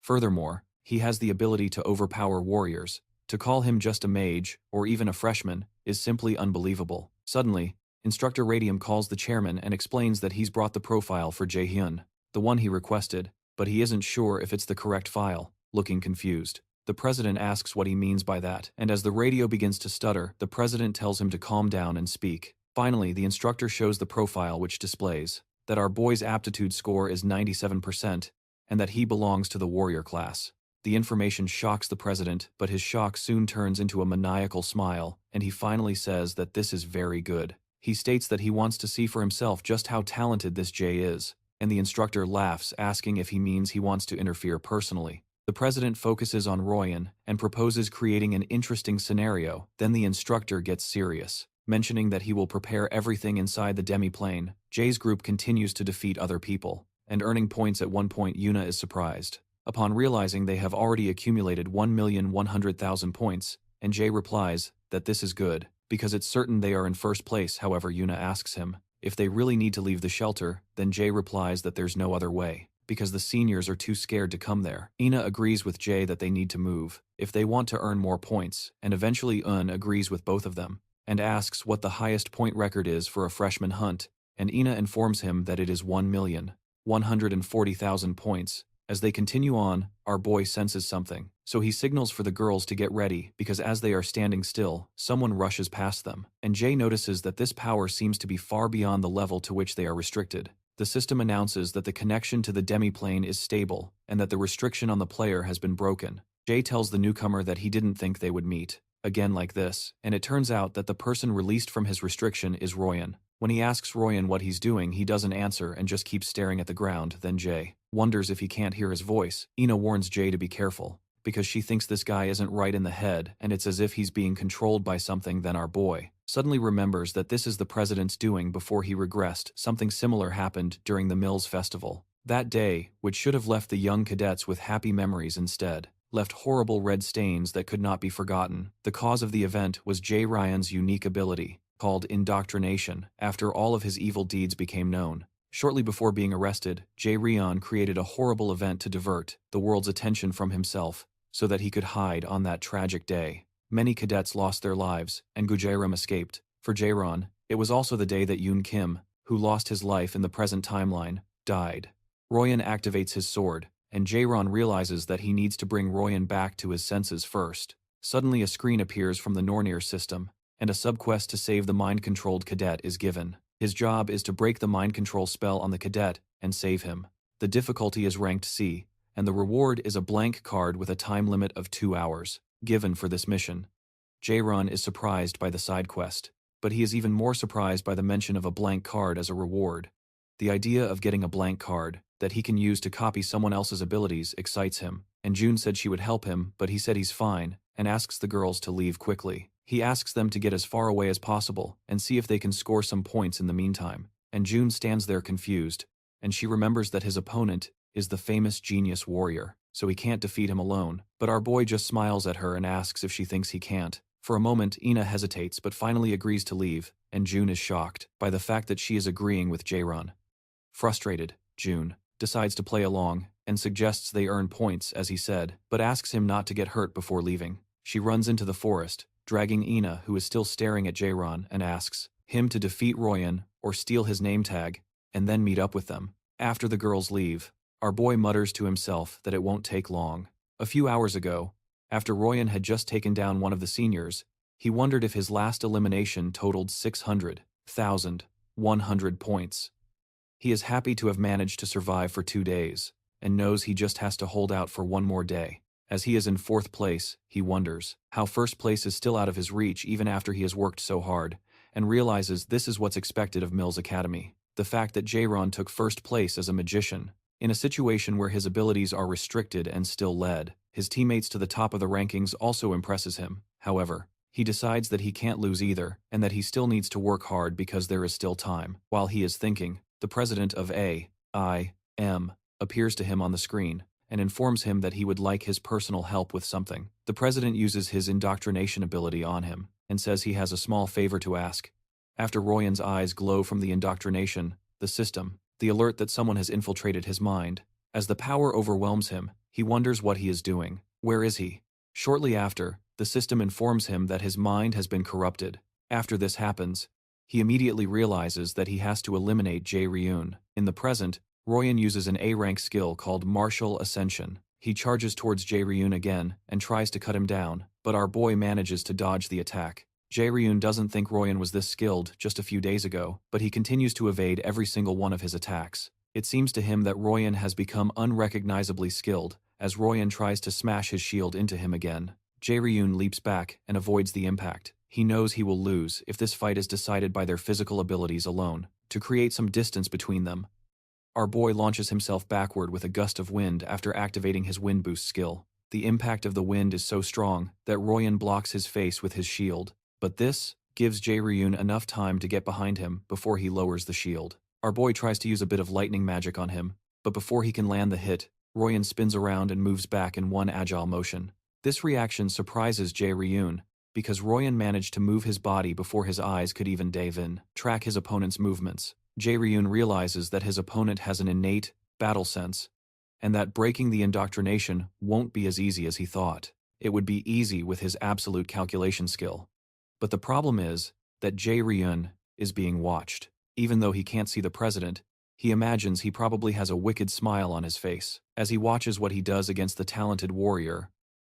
Furthermore, he has the ability to overpower warriors. To call him just a mage, or even a freshman, is simply unbelievable. Suddenly, Instructor Radium calls the chairman and explains that he's brought the profile for Jae-hyun, the one he requested, but he isn't sure if it's the correct file. Looking confused, the president asks what he means by that, and as the radio begins to stutter, the president tells him to calm down and speak. Finally, the instructor shows the profile, which displays that our boy's aptitude score is 97%, and that he belongs to the warrior class. The information shocks the president, but his shock soon turns into a maniacal smile, and he finally says that this is very good. He states that he wants to see for himself just how talented this Jay is, and the instructor laughs, asking if he means he wants to interfere personally. The president focuses on Royan and proposes creating an interesting scenario. Then the instructor gets serious, mentioning that he will prepare everything inside the demi-plane. Jay's group continues to defeat other people, and earning points. At one point, Yuna is surprised upon realizing they have already accumulated 1,100,000 points, and Jay replies that this is good, because it's certain they are in 1st place. However, Yuna asks him if they really need to leave the shelter, then Jay replies that there's no other way, because the seniors are too scared to come there. Ina agrees with Jay that they need to move if they want to earn more points, and eventually agrees with both of them, and asks what the highest point record is for a freshman hunt, and Ina informs him that it is 1,140,000 points. As they continue on, our boy senses something, so he signals for the girls to get ready because as they are standing still, someone rushes past them, and Jay notices that this power seems to be far beyond the level to which they are restricted. The system announces that the connection to the demi-plane is stable and that the restriction on the player has been broken. Jay tells the newcomer that he didn't think they would meet, again like this, and it turns out that the person released from his restriction is Royan. When he asks Royan what he's doing, he doesn't answer and just keeps staring at the ground. Then Jay wonders if he can't hear his voice. Ina warns Jay to be careful, because she thinks this guy isn't right in the head and it's as if he's being controlled by something. Then our boy suddenly remembers that this is the president's doing before he regressed. Something similar happened during the Mills Festival. That day, which should have left the young cadets with happy memories, instead left horrible red stains that could not be forgotten. The cause of the event was Jairon's unique ability, called indoctrination, after all of his evil deeds became known. Shortly before being arrested, Jairon created a horrible event to divert the world's attention from himself, so that he could hide on that tragic day. Many cadets lost their lives, and Gujaram escaped. For Jairon, it was also the day that Yoon Kim, who lost his life in the present timeline, died. Royan activates his sword, and Jairon realizes that he needs to bring Royan back to his senses first. Suddenly a screen appears from the Nornir system, and a subquest to save the mind-controlled cadet is given. His job is to break the mind control spell on the cadet and save him. The difficulty is ranked C, and the reward is a blank card with a time limit of 2 hours, given for this mission. Jairon is surprised by the side quest, but he is even more surprised by the mention of a blank card as a reward. The idea of getting a blank card that he can use to copy someone else's abilities excites him, and June said she would help him, but he said he's fine, and asks the girls to leave quickly. He asks them to get as far away as possible and see if they can score some points in the meantime, and June stands there confused, and she remembers that his opponent is the famous genius warrior, so he can't defeat him alone. But our boy just smiles at her and asks if she thinks he can't. For a moment, Ina hesitates but finally agrees to leave, and June is shocked by the fact that she is agreeing with Jairon. Frustrated, June decides to play along and suggests they earn points as he said, but asks him not to get hurt before leaving. She runs into the forest, dragging Ina, who is still staring at Jairon, and asks him to defeat Royan or steal his name tag, and then meet up with them. After the girls leave, our boy mutters to himself that it won't take long. A few hours ago, after Royan had just taken down one of the seniors, he wondered if his last elimination totaled 600,100 points. He is happy to have managed to survive for 2 days, and knows he just has to hold out for one more day. As he is in 4th place, he wonders how 1st place is still out of his reach even after he has worked so hard, and realizes this is what's expected of Mills Academy. The fact that Jairon took 1st place as a magician, in a situation where his abilities are restricted and still led his teammates to the top of the rankings, also impresses him. However, he decides that he can't lose either, and that he still needs to work hard because there is still time. While he is thinking, the president of AIM appears to him on the screen, and informs him that he would like his personal help with something. The president uses his indoctrination ability on him, and says he has a small favor to ask. After Royan's eyes glow from the indoctrination, the system, the alert that someone has infiltrated his mind. As the power overwhelms him, he wonders what he is doing. Where is he? Shortly after, the system informs him that his mind has been corrupted. After this happens, he immediately realizes that he has to eliminate Jairon. In the present, Royan uses an A-rank skill called Martial Ascension. He charges towards Jairon again and tries to cut him down, but our boy manages to dodge the attack. Jairon doesn't think Royan was this skilled just a few days ago, but he continues to evade every single one of his attacks. It seems to him that Royan has become unrecognizably skilled, as Royan tries to smash his shield into him again. Jairon leaps back and avoids the impact. He knows he will lose if this fight is decided by their physical abilities alone. To create some distance between them, our boy launches himself backward with a gust of wind after activating his wind boost skill. The impact of the wind is so strong that Royan blocks his face with his shield, but this gives Jairon enough time to get behind him before he lowers the shield. Our boy tries to use a bit of lightning magic on him, but before he can land the hit, Royan spins around and moves back in one agile motion. This reaction surprises Jairon, because Royan managed to move his body before his eyes could even track his opponent's movements. Jairon realizes that his opponent has an innate battle sense, and that breaking the indoctrination won't be as easy as he thought. It would be easy with his absolute calculation skill. But the problem is that Jairon is being watched. Even though he can't see the president, he imagines he probably has a wicked smile on his face as he watches what he does against the talented warrior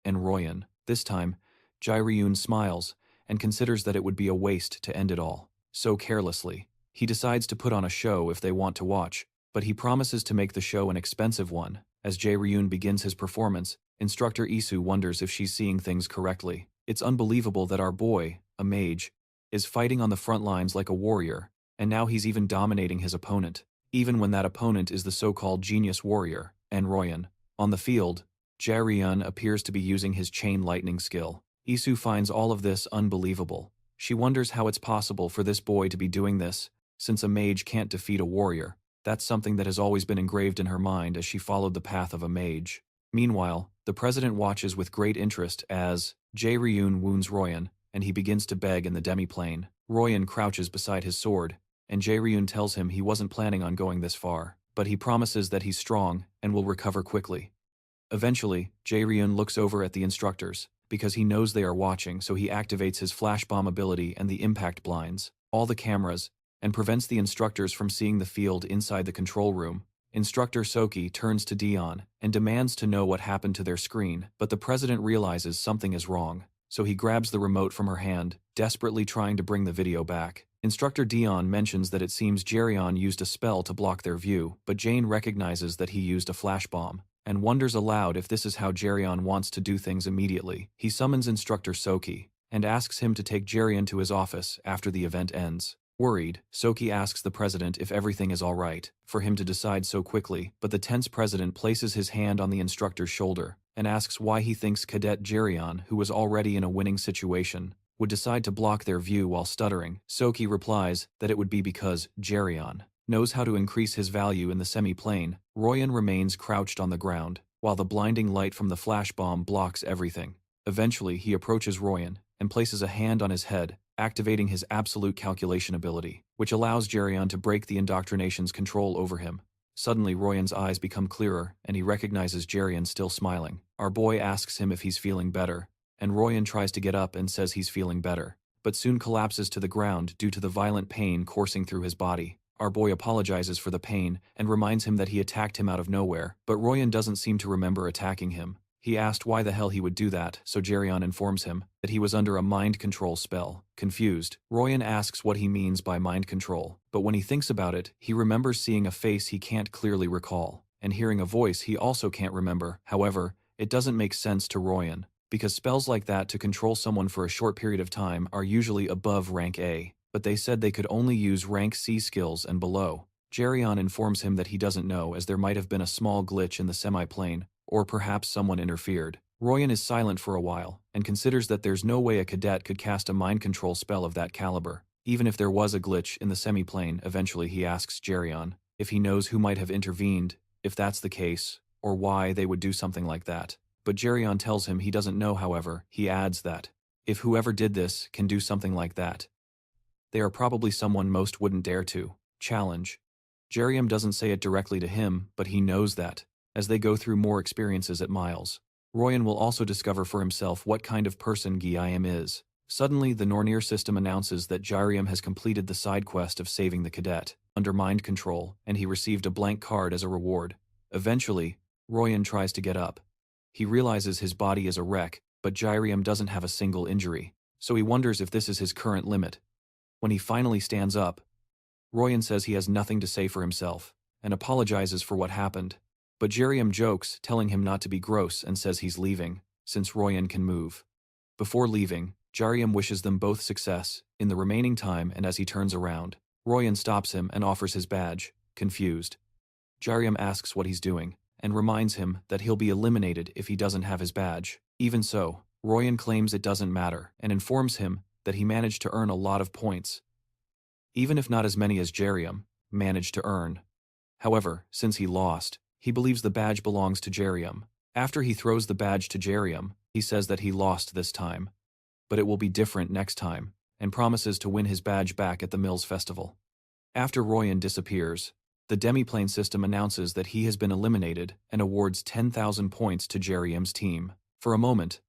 and Royan. This time, Jairon smiles and considers that it would be a waste to end it all so carelessly. He decides to put on a show if they want to watch, but he promises to make the show an expensive one. As Jairon begins his performance, Instructor Isu wonders if she's seeing things correctly. It's unbelievable that our boy, a mage, is fighting on the front lines like a warrior, and now he's even dominating his opponent, even when that opponent is the so-called genius warrior, Royan. On the field, Jairon appears to be using his chain lightning skill. Isu finds all of this unbelievable. She wonders how it's possible for this boy to be doing this, since a mage can't defeat a warrior. That's something that has always been engraved in her mind as she followed the path of a mage. Meanwhile, the president watches with great interest as Jairon wounds Royan, and he begins to beg in the demi-plane. Royan crouches beside his sword, and Jairon tells him he wasn't planning on going this far, but he promises that he's strong and will recover quickly. Eventually, Jairon looks over at the instructors, because he knows they are watching, so he activates his flash bomb ability and the impact blinds all the cameras and prevents the instructors from seeing the field inside the control room. Instructor Soki turns to Dion and demands to know what happened to their screen, but the president realizes something is wrong, so he grabs the remote from her hand, desperately trying to bring the video back. Instructor Dion mentions that it seems Jairon used a spell to block their view, but Jane recognizes that he used a flash bomb, and wonders aloud if this is how Jairon wants to do things immediately. He summons Instructor Soki, and asks him to take Jairon to his office after the event ends. Worried, Soki asks the president if everything is alright, for him to decide so quickly, but the tense president places his hand on the instructor's shoulder, and asks why he thinks Cadet Jairon, who was already in a winning situation, would decide to block their view while stuttering. Soki replies that it would be because Jairon knows how to increase his value in the semi-plane. Royan remains crouched on the ground, while the blinding light from the flash bomb blocks everything. Eventually, he approaches Royan and places a hand on his head, activating his absolute calculation ability, which allows Jairon to break the indoctrination's control over him. Suddenly, Royan's eyes become clearer, and he recognizes Jairon still smiling. Our boy asks him if he's feeling better, and Royan tries to get up and says he's feeling better, but soon collapses to the ground due to the violent pain coursing through his body. Our boy apologizes for the pain and reminds him that he attacked him out of nowhere, but Royan doesn't seem to remember attacking him. He asked why the hell he would do that, so Jairon informs him that he was under a mind control spell. Confused, Royan asks what he means by mind control, but when he thinks about it, he remembers seeing a face he can't clearly recall, and hearing a voice he also can't remember. However, it doesn't make sense to Royan, because spells like that to control someone for a short period of time are usually above rank A, but they said they could only use rank C skills and below. Jairon informs him that he doesn't know, as there might have been a small glitch in the semi-plane, or perhaps someone interfered. Royan is silent for a while, and considers that there's no way a cadet could cast a mind control spell of that caliber. Even if there was a glitch in the semi-plane, eventually he asks Jairon if he knows who might have intervened, if that's the case, or why they would do something like that. But Jairon tells him he doesn't know. However, he adds that if whoever did this can do something like that, they are probably someone most wouldn't dare to challenge. Jairon doesn't say it directly to him, but he knows that as they go through more experiences at Miles, Royan will also discover for himself what kind of person Guillaume is. Suddenly, the Nornir system announces that Jairon has completed the side quest of saving the cadet under mind control, and he received a blank card as a reward. Eventually, Royan tries to get up. He realizes his body is a wreck, but Jairon doesn't have a single injury, so he wonders if this is his current limit. When he finally stands up, Royan says he has nothing to say for himself, and apologizes for what happened. But Jairon jokes, telling him not to be gross, and says he's leaving, since Royan can move. Before leaving, Jairon wishes them both success in the remaining time, and as he turns around, Royan stops him and offers his badge, confused. Jairon asks what he's doing, and reminds him that he'll be eliminated if he doesn't have his badge. Even so, Royan claims it doesn't matter, and informs him that he managed to earn a lot of points, even if not as many as Jairon managed to earn. However, since he lost, he believes the badge belongs to Jairon. After he throws the badge to Jairon, he says that he lost this time, but it will be different next time, and promises to win his badge back at the Mills Festival. After Royan disappears, the demiplane system announces that he has been eliminated and awards 10,000 points to Jairon's team. For a moment,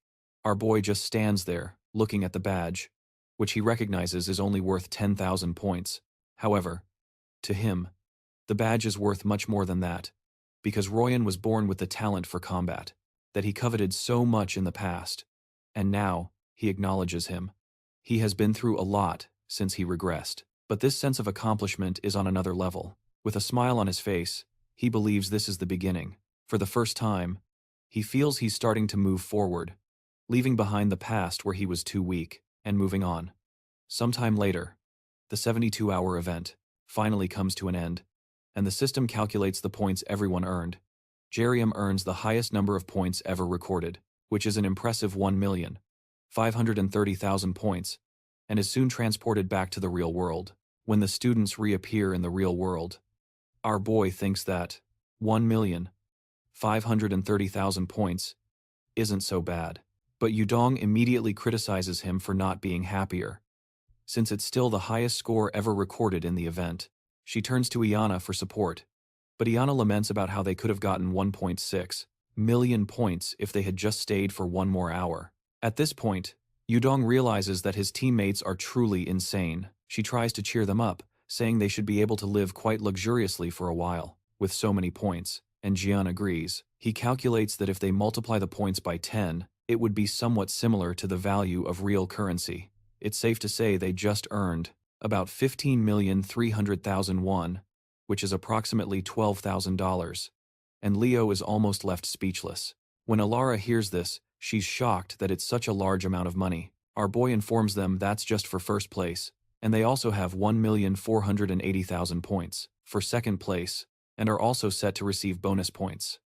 our boy just stands there, looking at the badge, which he recognizes is only worth 10,000 points. However, to him, the badge is worth much more than that, because Royan was born with the talent for combat that he coveted so much in the past, and now he acknowledges him. He has been through a lot since he regressed, but this sense of accomplishment is on another level. With a smile on his face, he believes this is the beginning. For the first time, he feels he's starting to move forward, leaving behind the past where he was too weak, and moving on. Sometime later, the 72-hour event finally comes to an end, and the system calculates the points everyone earned. Jairon earns the highest number of points ever recorded, which is an impressive 1,530,000 points, and is soon transported back to the real world. When the students reappear in the real world, our boy thinks that 1,530,000 points isn't so bad. But Yudong immediately criticizes him for not being happier. Since it's still the highest score ever recorded in the event, she turns to Iana for support. But Iana laments about how they could have gotten 1.6 million points if they had just stayed for one more hour. At this point, Yudong realizes that his teammates are truly insane. She tries to cheer them up, saying they should be able to live quite luxuriously for a while, with so many points, and Jian agrees. He calculates that if they multiply the points by 10, it would be somewhat similar to the value of real currency. It's safe to say they just earned about 15,300,000 won, which is approximately $12,000. And Leo is almost left speechless. When Alara hears this, she's shocked that it's such a large amount of money. Our boy informs them that's just for first place, and they also have 1,480,000 points for second place, and are also set to receive bonus points.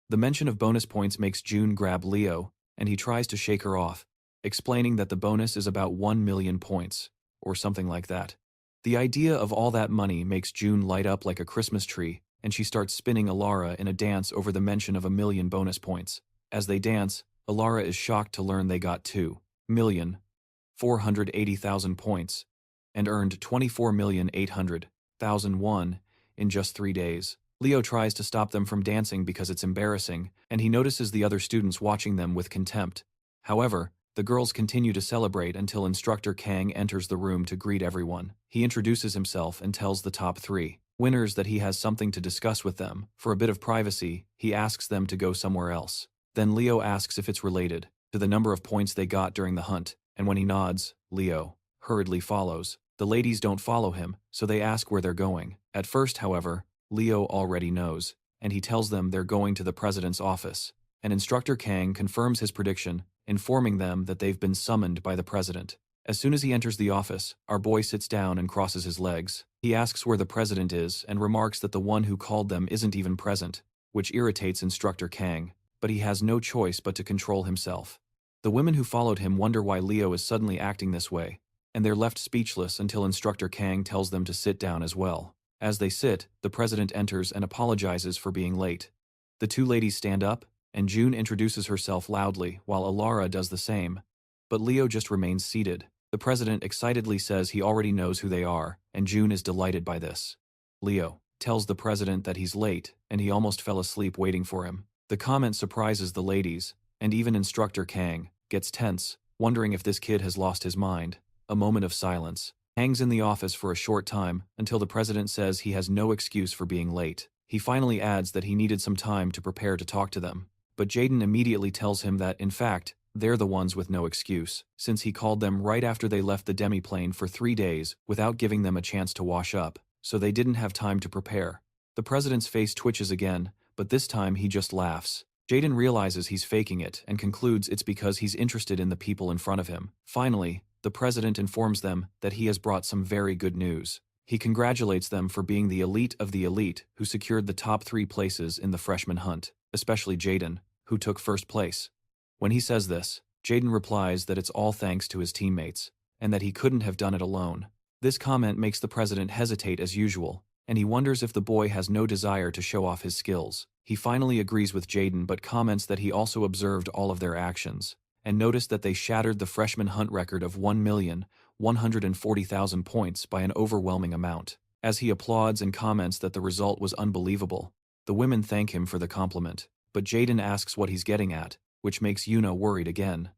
The mention of bonus points makes June grab Leo, and he tries to shake her off, explaining that the bonus is about 1 million points, or something like that. The idea of all that money makes June light up like a Christmas tree, and she starts spinning Alara in a dance over the mention of 1 million bonus points. As they dance, Alara is shocked to learn they got 2,480,000 points, and earned 24,800,000 won in just 3 days. Leo tries to stop them from dancing because it's embarrassing, and he notices the other students watching them with contempt. However, the girls continue to celebrate until Instructor Kang enters the room to greet everyone. He introduces himself and tells the top 3 winners that he has something to discuss with them. For a bit of privacy, he asks them to go somewhere else. Then Leo asks if it's related to the number of points they got during the hunt, and when he nods, Leo hurriedly follows. The ladies don't follow him, so they ask where they're going. At first, however, Leo already knows, and he tells them they're going to the president's office. And Instructor Kang confirms his prediction, informing them that they've been summoned by the president. As soon as he enters the office, our boy sits down and crosses his legs. He asks where the president is and remarks that the one who called them isn't even present, which irritates Instructor Kang, but he has no choice but to control himself. The women who followed him wonder why Leo is suddenly acting this way, and they're left speechless until Instructor Kang tells them to sit down as well. As they sit, the president enters and apologizes for being late. The 2 ladies stand up, and June introduces herself loudly while Alara does the same, but Leo just remains seated. The president excitedly says he already knows who they are, and June is delighted by this. Leo tells the president that he's late, and he almost fell asleep waiting for him. The comment surprises the ladies, and even Instructor Kang gets tense, wondering if this kid has lost his mind. A moment of silence hangs in the office for a short time until the president says he has no excuse for being late. He finally adds that he needed some time to prepare to talk to them, but Jairon immediately tells him that, in fact, they're the ones with no excuse, since he called them right after they left the demiplane for 3 days without giving them a chance to wash up, so they didn't have time to prepare. The president's face twitches again, but this time he just laughs. Jairon realizes he's faking it and concludes it's because he's interested in the people in front of him. Finally, the president informs them that he has brought some very good news. He congratulates them for being the elite of the elite who secured the top 3 places in the freshman hunt, especially Jairon, who took first place. When he says this, Jairon replies that it's all thanks to his teammates, and that he couldn't have done it alone. This comment makes the president hesitate as usual, and he wonders if the boy has no desire to show off his skills. He finally agrees with Jairon but comments that he also observed all of their actions, and noticed that they shattered the freshman hunt record of 1,140,000 points by an overwhelming amount. As he applauds and comments that the result was unbelievable, the women thank him for the compliment, but Jairon asks what he's getting at, which makes Yuna worried again.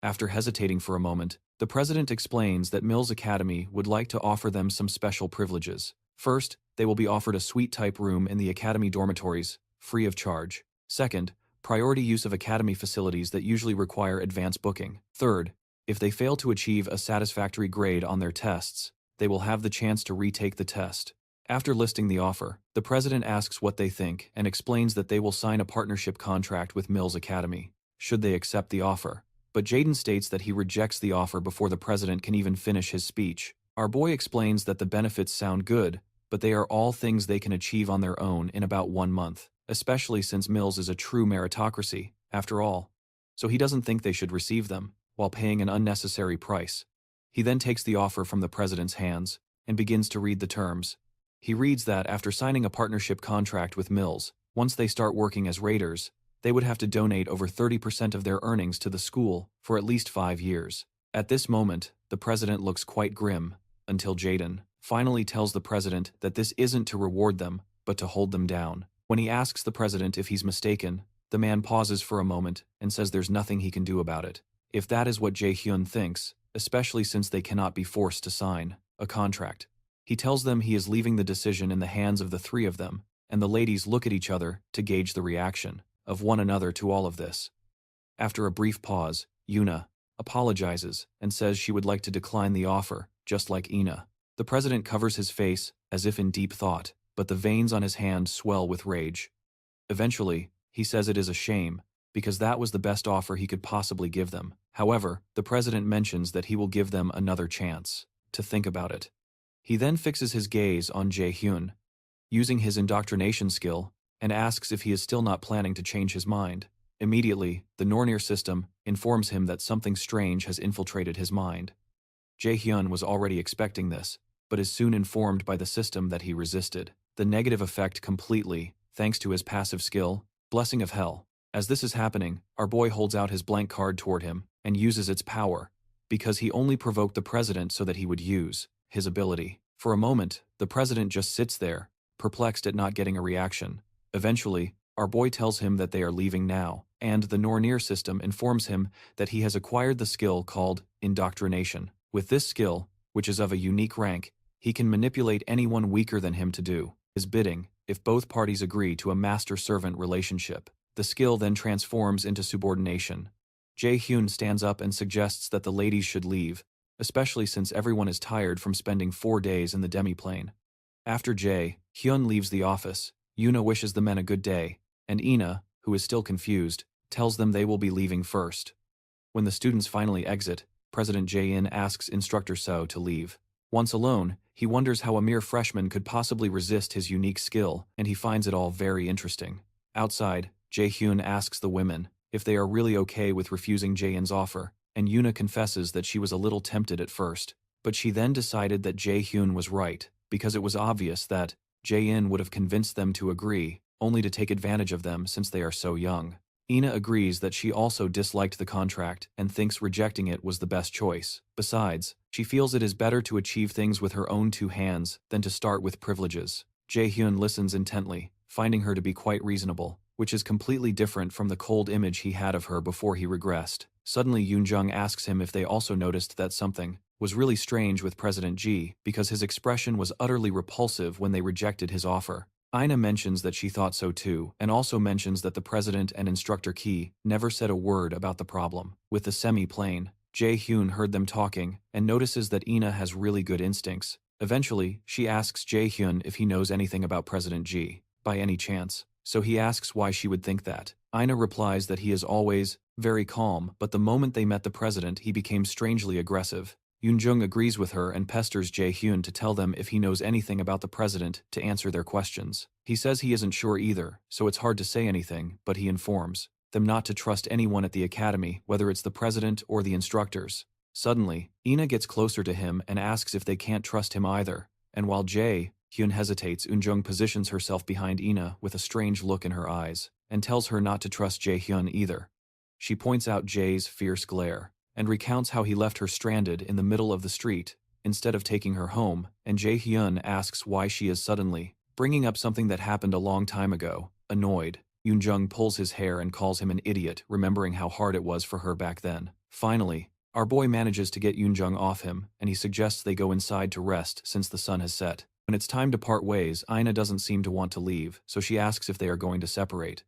After hesitating for a moment, the president explains that Mills Academy would like to offer them some special privileges. First, they will be offered a suite-type room in the academy dormitories, free of charge. Second, priority use of academy facilities that usually require advance booking. Third, if they fail to achieve a satisfactory grade on their tests, they will have the chance to retake the test. After listing the offer, the president asks what they think and explains that they will sign a partnership contract with Mills Academy, should they accept the offer. but Jairon states that he rejects the offer before the president can even finish his speech. Our boy explains that the benefits sound good, but they are all things they can achieve on their own in about 1 month, especially since Mills is a true meritocracy, after all. So he doesn't think they should receive them, while paying an unnecessary price. He then takes the offer from the president's hands and begins to read the terms. He reads that after signing a partnership contract with Mills, once they start working as raiders, they would have to donate over 30% of their earnings to the school for at least 5 years. At this moment, the president looks quite grim, until Jairon finally tells the president that this isn't to reward them, but to hold them down. When he asks the president if he's mistaken, the man pauses for a moment and says there's nothing he can do about it. If that is what Jae-hyun thinks, especially since they cannot be forced to sign a contract. He tells them he is leaving the decision in the hands of the three of them, and the ladies look at each other to gauge the reaction of one another to all of this. After a brief pause, Yuna apologizes and says she would like to decline the offer, just like Ina. The president covers his face as if in deep thought, but the veins on his hand swell with rage. Eventually, he says it is a shame, because that was the best offer he could possibly give them. However, the president mentions that he will give them another chance to think about it. He then fixes his gaze on Jae-hyun, using his indoctrination skill, and asks if he is still not planning to change his mind. Immediately, the Nornir system informs him that something strange has infiltrated his mind. Jae-hyun was already expecting this, but is soon informed by the system that he resisted the negative effect completely, thanks to his passive skill, Blessing of Hell. As this is happening, our boy holds out his blank card toward him and uses its power, because he only provoked the president so that he would use his ability. For a moment, the president just sits there, perplexed at not getting a reaction. Eventually, our boy tells him that they are leaving now, and the Nornir system informs him that he has acquired the skill called indoctrination. With this skill, which is of a unique rank, he can manipulate anyone weaker than him to do his bidding, if both parties agree to a master-servant relationship. The skill then transforms into subordination. Jae-hyun stands up and suggests that the ladies should leave, especially since everyone is tired from spending 4 days in the demiplane. After Jae-hyun leaves the office, Yuna wishes the men a good day, and Ina, who is still confused, tells them they will be leaving first. When the students finally exit, President Jae-in asks Instructor So to leave. Once alone, he wonders how a mere freshman could possibly resist his unique skill, and he finds it all very interesting. Outside, Jae-hyun asks the women if they are really okay with refusing Jae-in's offer, and Yuna confesses that she was a little tempted at first, but she then decided that Jae-hyun was right, because it was obvious that Jae-in would have convinced them to agree, only to take advantage of them since they are so young. Ina agrees that she also disliked the contract and thinks rejecting it was the best choice. Besides, she feels it is better to achieve things with her own 2 hands than to start with privileges. Jae-hyun listens intently, finding her to be quite reasonable, which is completely different from the cold image he had of her before he regressed. Suddenly Yoon-jung asks him if they also noticed that something was really strange with President Ji, because his expression was utterly repulsive when they rejected his offer. Ina mentions that she thought so too, and also mentions that the president and Instructor Ki never said a word about the problem. With the semi-plane, Jae-hyun heard them talking and notices that Ina has really good instincts. Eventually, she asks Jae-hyun if he knows anything about President Ji, by any chance, so he asks why she would think that. Ina replies that he is always very calm, but the moment they met the president he became strangely aggressive. Yoon-jung agrees with her and pesters Jae-hyun to tell them if he knows anything about the president to answer their questions. He says he isn't sure either, so it's hard to say anything, but he informs them not to trust anyone at the academy, whether it's the president or the instructors. Suddenly, Ina gets closer to him and asks if they can't trust him either, and while Jae-hyun hesitates, Yoon-jung positions herself behind Ina with a strange look in her eyes, and tells her not to trust Jae-hyun either. She points out Jae's fierce glare, and recounts how he left her stranded in the middle of the street, instead of taking her home, and Jae-hyun asks why she is suddenly bringing up something that happened a long time ago. Annoyed, Yoon-jung pulls his hair and calls him an idiot, remembering how hard it was for her back then. Finally, our boy manages to get Yoon-jung off him, and he suggests they go inside to rest since the sun has set. When it's time to part ways, Ina doesn't seem to want to leave, so she asks if they are going to separate.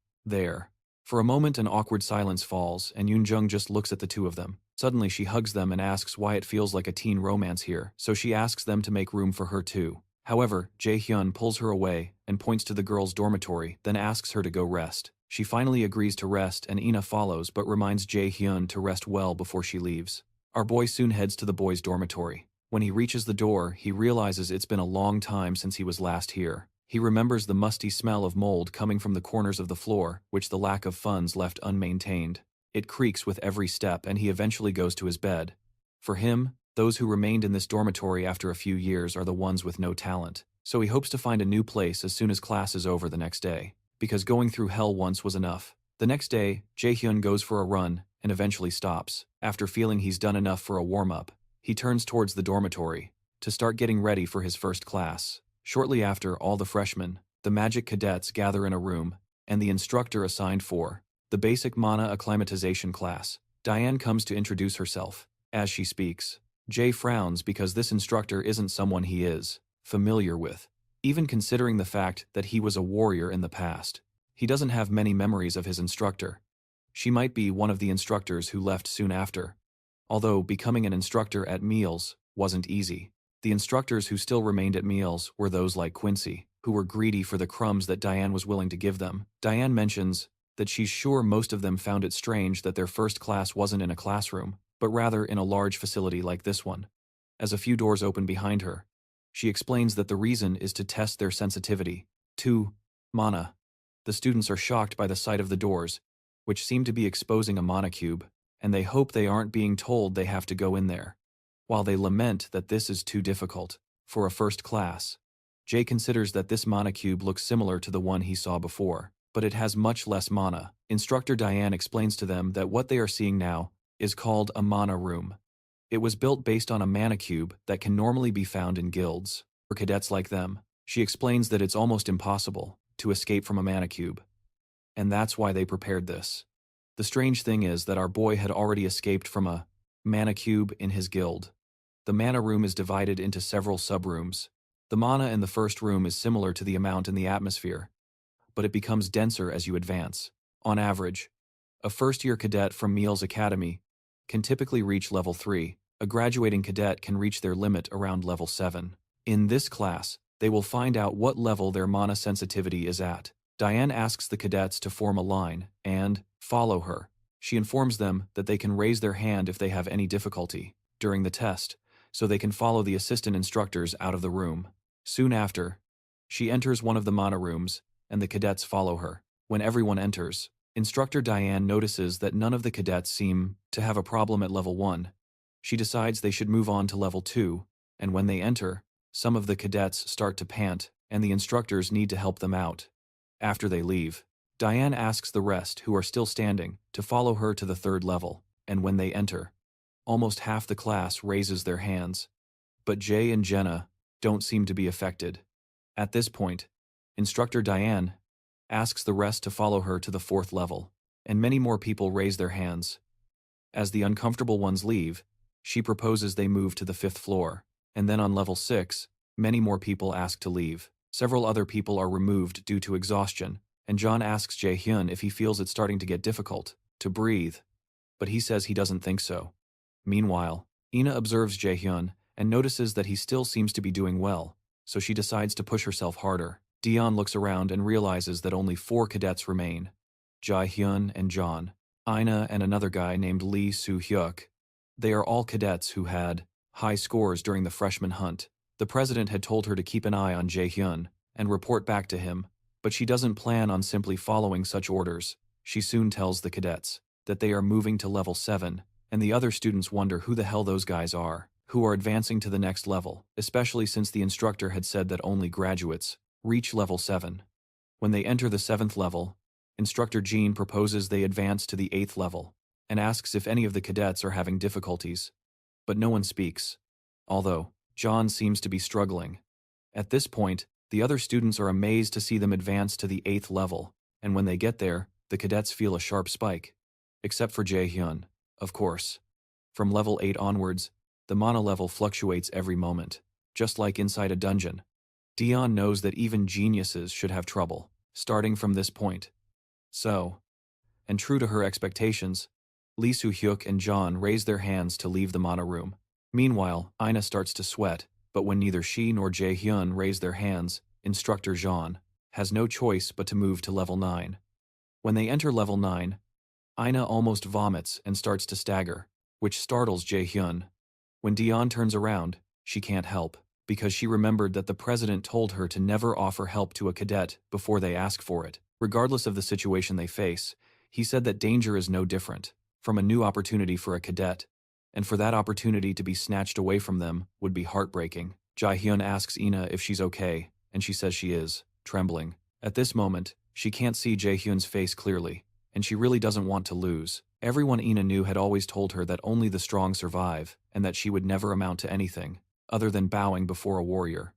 For a moment an awkward silence falls, and Yoon-jung just looks at the two of them. Suddenly she hugs them and asks why it feels like a teen romance here, so she asks them to make room for her too. However, Jae-hyun pulls her away and points to the girls' dormitory, then asks her to go rest. She finally agrees to rest and Ina follows but reminds Jae-hyun to rest well before she leaves. Our boy soon heads to the boys' dormitory. When he reaches the door, he realizes it's been a long time since he was last here. He remembers the musty smell of mold coming from the corners of the floor, which the lack of funds left unmaintained. It creaks with every step and he eventually goes to his bed. For him, those who remained in this dormitory after a few years are the ones with no talent. So he hopes to find a new place as soon as class is over the next day. Because going through hell once was enough. The next day, Jae-hyun goes for a run and eventually stops. After feeling he's done enough for a warm-up, he turns towards the dormitory to start getting ready for his first class. Shortly after, all the freshmen, the magic cadets gather in a room, and the instructor assigned for the basic mana acclimatization class. Diane comes to introduce herself. As she speaks, Jay frowns because this instructor isn't someone he is familiar with, even considering the fact that he was a warrior in the past. He doesn't have many memories of his instructor. She might be one of the instructors who left soon after. Although becoming an instructor at meals wasn't easy. The instructors who still remained at meals were those like Quincy, who were greedy for the crumbs that Diane was willing to give them. Diane mentions that she's sure most of them found it strange that their first class wasn't in a classroom, but rather in a large facility like this one. As a few doors open behind her, she explains that the reason is to test their sensitivity to mana. The students are shocked by the sight of the doors, which seem to be exposing a mana cube, and they hope they aren't being told they have to go in there. While they lament that this is too difficult for a first class, Jay considers that this mana cube looks similar to the one he saw before, but it has much less mana. Instructor Diane explains to them that what they are seeing now is called a mana room. It was built based on a mana cube that can normally be found in guilds. For cadets like them, she explains that it's almost impossible to escape from a mana cube. And that's why they prepared this. The strange thing is that our boy had already escaped from a mana cube in his guild. The mana room is divided into several sub-rooms. The mana in the first room is similar to the amount in the atmosphere, but it becomes denser as you advance. On average, a first-year cadet from Meals Academy can typically reach level 3. A graduating cadet can reach their limit around level 7. In this class, they will find out what level their mana sensitivity is at. Diane asks the cadets to form a line and follow her. She informs them that they can raise their hand if they have any difficulty during the test, so they can follow the assistant instructors out of the room. Soon after, she enters one of the mana rooms, and the cadets follow her. When everyone enters, Instructor Diane notices that none of the cadets seem to have a problem at level 1. She decides they should move on to level 2, and when they enter, some of the cadets start to pant, and the instructors need to help them out. After they leave, Diane asks the rest, who are still standing, to follow her to the 3rd level, and when they enter, almost half the class raises their hands. But Jay and Jenna don't seem to be affected. At this point, Instructor Diane asks the rest to follow her to the 4th level, and many more people raise their hands. As the uncomfortable ones leave, she proposes they move to the 5th floor, and then on level 6, many more people ask to leave. Several other people are removed due to exhaustion, and John asks Jae-hyun if he feels it's starting to get difficult to breathe, but he says he doesn't think so. Meanwhile, Ina observes Jae-hyun and notices that he still seems to be doing well, so she decides to push herself harder. Dion looks around and realizes that only 4 cadets remain: Jae-hyun and John, Ina and another guy named Lee Soo-hyuk. They are all cadets who had high scores during the freshman hunt. The president had told her to keep an eye on Jae-hyun and report back to him, but she doesn't plan on simply following such orders. She soon tells the cadets that they are moving to level 7, and the other students wonder who the hell those guys are, who are advancing to the next level, especially since the instructor had said that only graduates reach level 7. When they enter the 7th level, Instructor Jean proposes they advance to the 8th level, and asks if any of the cadets are having difficulties. But no one speaks, although John seems to be struggling. At this point, the other students are amazed to see them advance to the 8th level, and when they get there, the cadets feel a sharp spike. Except for Jae-hyun, of course. From level 8 onwards, the mana level fluctuates every moment, just like inside a dungeon. Dion knows that even geniuses should have trouble, starting from this point. So, and true to her expectations, Lee Soo-hyuk and John raise their hands to leave the mana room. Meanwhile, Ina starts to sweat, but when neither she nor Jae-hyun raise their hands, Instructor Jean has no choice but to move to level 9. When they enter level 9, Ina almost vomits and starts to stagger, which startles Jae-hyun. When Dion turns around, she can't help, because she remembered that the president told her to never offer help to a cadet before they ask for it. Regardless of the situation they face, he said that danger is no different from a new opportunity for a cadet, and for that opportunity to be snatched away from them would be heartbreaking. Jae-hyun asks Ina if she's okay, and she says she is, trembling. At this moment, she can't see Jae-hyun's face clearly, and she really doesn't want to lose. Everyone Ina knew had always told her that only the strong survive, and that she would never amount to anything other than bowing before a warrior.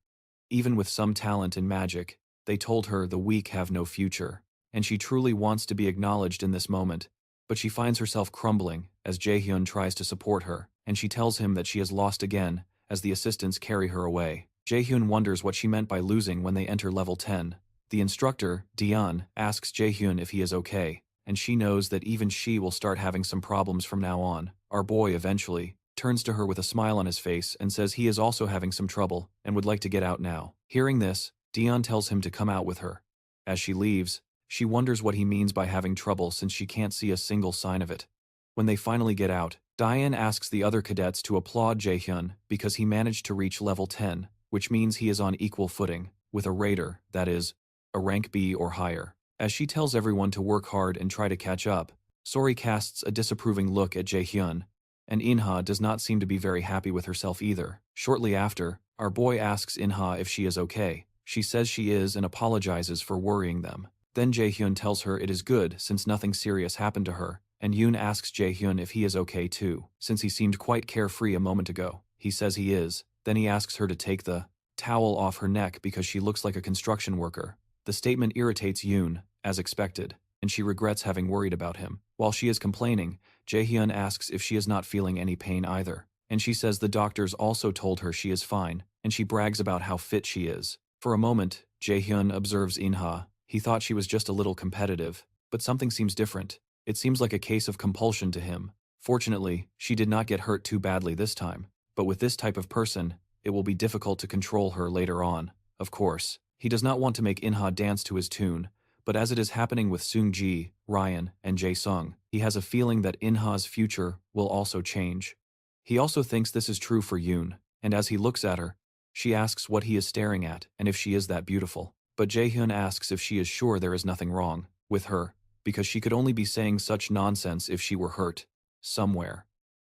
Even with some talent in magic, they told her the weak have no future, and she truly wants to be acknowledged in this moment, but she finds herself crumbling as Jae-hyun tries to support her, and she tells him that she has lost again as the assistants carry her away. Jae-hyun wonders what she meant by losing when they enter level 10. The instructor, Dion, asks Jae-hyun if he is okay, and she knows that even she will start having some problems from now on. Our boy eventually turns to her with a smile on his face and says he is also having some trouble and would like to get out now. Hearing this, Dion tells him to come out with her. As she leaves, she wonders what he means by having trouble since she can't see a single sign of it. When they finally get out, Diane asks the other cadets to applaud Jae-hyun because he managed to reach level 10, which means he is on equal footing with a raider, that is, a rank B or higher. As she tells everyone to work hard and try to catch up, Sori casts a disapproving look at Jae-hyun, and Inha does not seem to be very happy with herself either. Shortly after, our boy asks Inha if she is okay. She says she is and apologizes for worrying them. Then Jae-hyun tells her it is good since nothing serious happened to her, and Yoon asks Jae-hyun if he is okay too, since he seemed quite carefree a moment ago. He says he is. Then he asks her to take the towel off her neck because she looks like a construction worker. The statement irritates Yoon, as expected, and she regrets having worried about him. While she is complaining, Jae-hyun asks if she is not feeling any pain either, and she says the doctors also told her she is fine, and she brags about how fit she is. For a moment, Jae-hyun observes Inha. He thought she was just a little competitive, but something seems different. It seems like a case of compulsion to him. Fortunately, she did not get hurt too badly this time, but with this type of person, it will be difficult to control her later on. Of course, he does not want to make Inha dance to his tune, but as it is happening with Seung-ji, Ryan, and Jae-sung, he has a feeling that Inha's future will also change. He also thinks this is true for Yoon, and as he looks at her, she asks what he is staring at and if she is that beautiful. But Jae-hyun asks if she is sure there is nothing wrong with her, because she could only be saying such nonsense if she were hurt somewhere.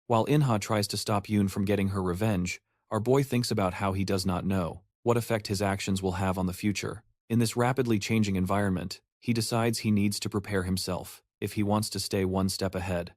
While Inha tries to stop Yoon from getting her revenge, our boy thinks about how he does not know what effect his actions will have on the future. In this rapidly changing environment, he decides he needs to prepare himself if he wants to stay one step ahead.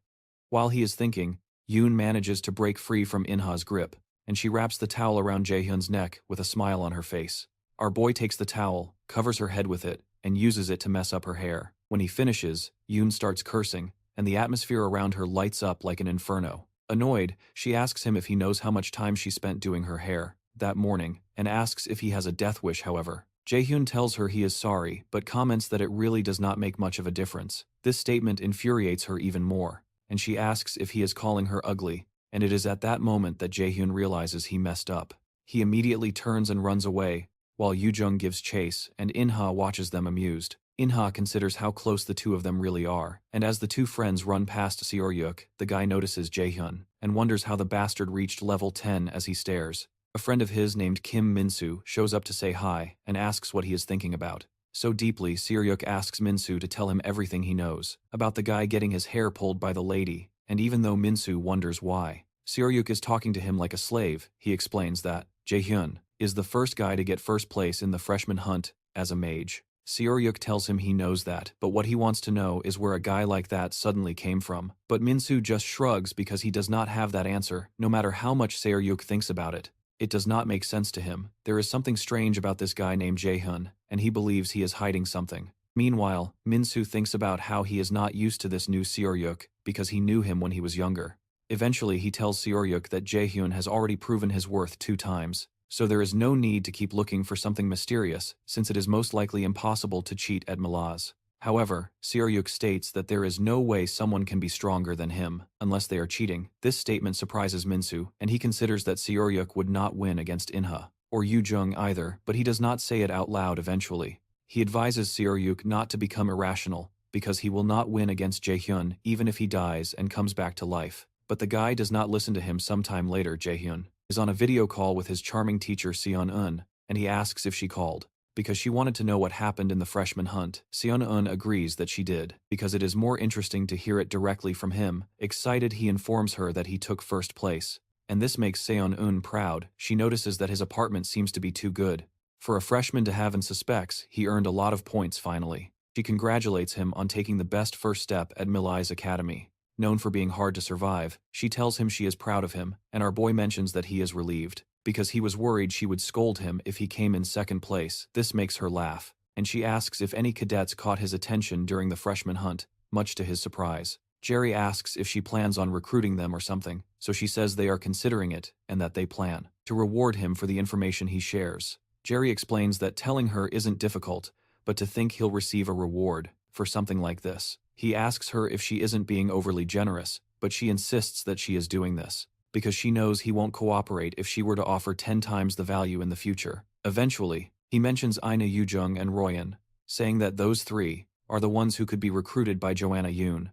While he is thinking, Yoon manages to break free from Inha's grip, and she wraps the towel around Jae-hyun's neck with a smile on her face. Our boy takes the towel, covers her head with it, and uses it to mess up her hair. When he finishes, Yoon starts cursing, and the atmosphere around her lights up like an inferno. Annoyed, she asks him if he knows how much time she spent doing her hair that morning, and asks if he has a death wish however. Jae-hyun tells her he is sorry, but comments that it really does not make much of a difference. This statement infuriates her even more, and she asks if he is calling her ugly, and it is at that moment that Jae-hyun realizes he messed up. He immediately turns and runs away, while Yoo-jung gives chase and Inha watches them amused. Inha considers how close the two of them really are, and as the two friends run past Seoryuk, the guy notices Jae-hyun, and wonders how the bastard reached level 10 as he stares. A friend of his named Kim Min-soo shows up to say hi, and asks what he is thinking about. So deeply, Seoryuk asks Min-soo to tell him everything he knows about the guy getting his hair pulled by the lady, and even though Min-soo wonders why Seoryuk is talking to him like a slave, he explains that Jae-hyun is the first guy to get first place in the freshman hunt as a mage. Seoryuk tells him he knows that, but what he wants to know is where a guy like that suddenly came from. But Min-soo just shrugs because he does not have that answer, no matter how much Seoryuk thinks about it. It does not make sense to him. There is something strange about this guy named Jae-hyun, and he believes he is hiding something. Meanwhile, Min-soo thinks about how he is not used to this new Seoryuk because he knew him when he was younger. Eventually, he tells Seoryuk that Jae-hyun has already proven his worth 2 times. So there is no need to keep looking for something mysterious, since it is most likely impossible to cheat at Malaz. However, Seoryuk states that there is no way someone can be stronger than him, unless they are cheating. This statement surprises Min-soo, and he considers that Seoryuk would not win against Inha, or Yoo-jung either, but he does not say it out loud eventually. He advises Seoryuk not to become irrational, because he will not win against Jaehyun even if he dies and comes back to life. But the guy does not listen to him. Sometime later, Jaehyun is on a video call with his charming teacher Seon-eun, and he asks if she called because she wanted to know what happened in the freshman hunt. Seon-eun agrees that she did, because it is more interesting to hear it directly from him. Excited, he informs her that he took first place. And this makes Seon-eun proud. She notices that his apartment seems to be too good for a freshman to have and suspects he earned a lot of points finally. She congratulates him on taking the best first step at Millai's academy. Known for being hard to survive, she tells him she is proud of him, and our boy mentions that he is relieved, because he was worried she would scold him if he came in second place. This makes her laugh, and she asks if any cadets caught his attention during the freshman hunt, much to his surprise. Jerry asks if she plans on recruiting them or something, so she says they are considering it and that they plan to reward him for the information he shares. Jerry explains that telling her isn't difficult, but to think he'll receive a reward for something like this. He asks her if she isn't being overly generous, but she insists that she is doing this because she knows he won't cooperate if she were to offer 10 times the value in the future. Eventually, he mentions Ina Yoojung and Royan, saying that those three are the ones who could be recruited by Joanna Yoon.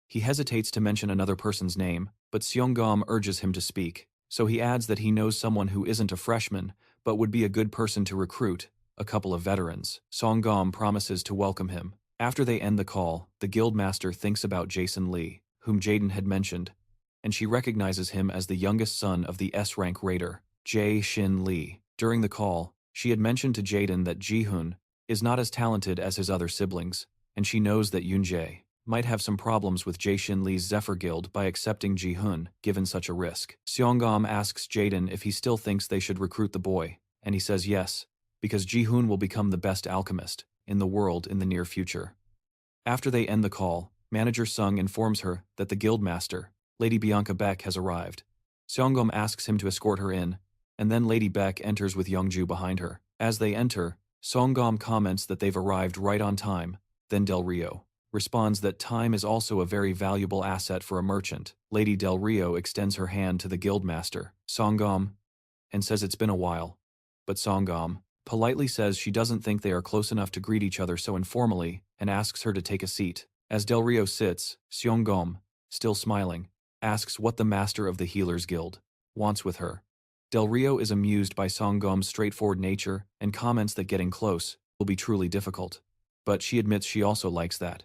He hesitates to mention another person's name, but Seonggam urges him to speak, so he adds that he knows someone who isn't a freshman, but would be a good person to recruit, a couple of veterans. Seonggam promises to welcome him. After they end the call, the guildmaster thinks about Jason Lee, whom Jaden had mentioned, and she recognizes him as the youngest son of the S-rank raider, Jae-shin Lee. During the call, she had mentioned to Jaden that Ji-hoon is not as talented as his other siblings, and she knows that Yoon-jae might have some problems with Jae-shin Lee's Zephyr Guild by accepting Ji-hoon, given such a risk. Seonggam asks Jaden if he still thinks they should recruit the boy, and he says yes, because Ji-hoon will become the best alchemist in the world in the near future. After they end the call, Manager Sung informs her that the guildmaster, Lady Bianca Beck, has arrived. Seonggam asks him to escort her in, and then Lady Beck enters with Youngju behind her. As they enter, Seonggam comments that they've arrived right on time. Then Del Rio responds that time is also a very valuable asset for a merchant. Lady Del Rio extends her hand to the guildmaster, Seonggam, and says it's been a while. But Seonggam politely says she doesn't think they are close enough to greet each other so informally, and asks her to take a seat. As Del Rio sits, Seonggam, still smiling, asks what the master of the Healers Guild wants with her. Del Rio is amused by Seonggam's straightforward nature and comments that getting close will be truly difficult. But she admits she also likes that.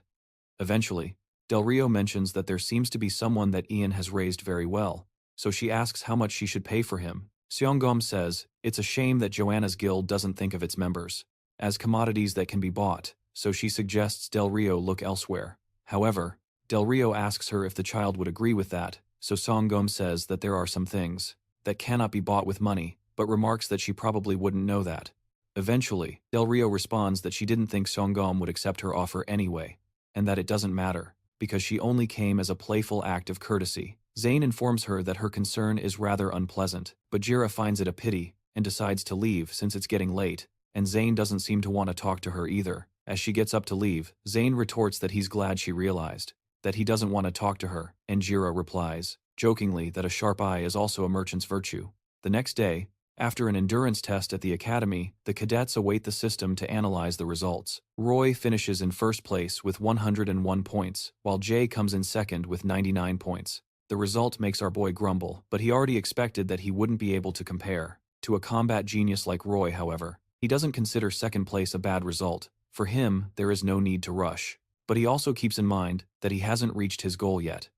Eventually, Del Rio mentions that there seems to be someone that Ian has raised very well, so she asks how much she should pay for him. Seonggam says it's a shame that Joanna's guild doesn't think of its members as commodities that can be bought, so she suggests Del Rio look elsewhere. However, Del Rio asks her if the child would agree with that, so Seonggam says that there are some things that cannot be bought with money, but remarks that she probably wouldn't know that. Eventually, Del Rio responds that she didn't think Seonggam would accept her offer anyway, and that it doesn't matter, because she only came as a playful act of courtesy. Zayn informs her that her concern is rather unpleasant, but Jira finds it a pity and decides to leave since it's getting late, and Zayn doesn't seem to want to talk to her either. As she gets up to leave, Zayn retorts that he's glad she realized that he doesn't want to talk to her, and Jira replies, jokingly, that a sharp eye is also a merchant's virtue. The next day, after an endurance test at the academy, the cadets await the system to analyze the results. Roy finishes in first place with 101 points, while Jay comes in second with 99 points. The result makes our boy grumble, but he already expected that he wouldn't be able to compare to a combat genius like Roy. However, he doesn't consider second place a bad result. For him, there is no need to rush, but he also keeps in mind that he hasn't reached his goal yet.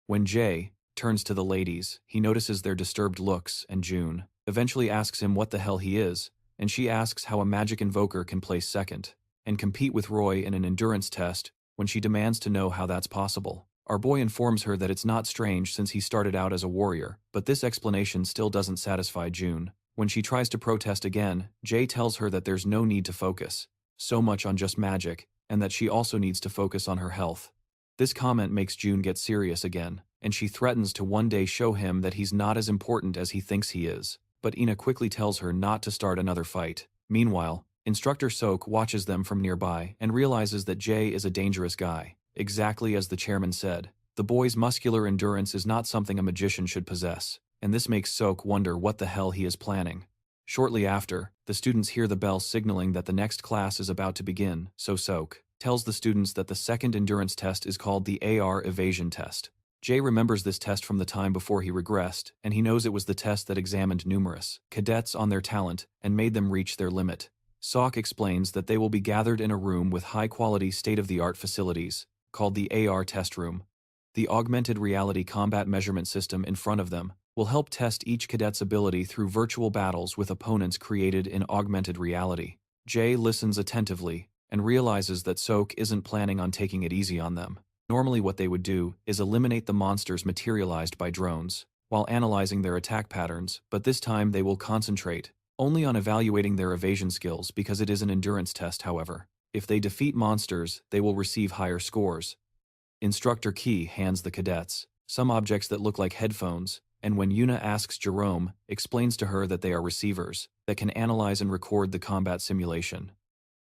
When Jay turns to the ladies, he notices their disturbed looks, and June eventually asks him what the hell he is, and she asks how a magic invoker can place second and compete with Roy in an endurance test when she demands to know how that's possible. Our boy informs her that it's not strange since he started out as a warrior, but this explanation still doesn't satisfy June. When she tries to protest again, Jay tells her that there's no need to focus so much on just magic, and that she also needs to focus on her health. This comment makes June get serious again, and she threatens to one day show him that he's not as important as he thinks he is. But Ina quickly tells her not to start another fight. Meanwhile, Instructor Sok watches them from nearby and realizes that Jay is a dangerous guy. Exactly as the chairman said, the boy's muscular endurance is not something a magician should possess, and this makes Sok wonder what the hell he is planning. Shortly after, the students hear the bell signaling that the next class is about to begin, so Sok tells the students that the second endurance test is called the AR evasion test. Jay remembers this test from the time before he regressed, and he knows it was the test that examined numerous cadets on their talent and made them reach their limit. Sok explains that they will be gathered in a room with high-quality state-of-the-art facilities, called the AR test room. The augmented reality combat measurement system in front of them will help test each cadet's ability through virtual battles with opponents created in augmented reality. Jay listens attentively and realizes that Sok isn't planning on taking it easy on them. Normally what they would do is eliminate the monsters materialized by drones, while analyzing their attack patterns, but this time they will concentrate only on evaluating their evasion skills because it is an endurance test, however. If they defeat monsters, they will receive higher scores. Instructor Key hands the cadets some objects that look like headphones, and when Yuna asks Jerome, explains to her that they are receivers that can analyze and record the combat simulation.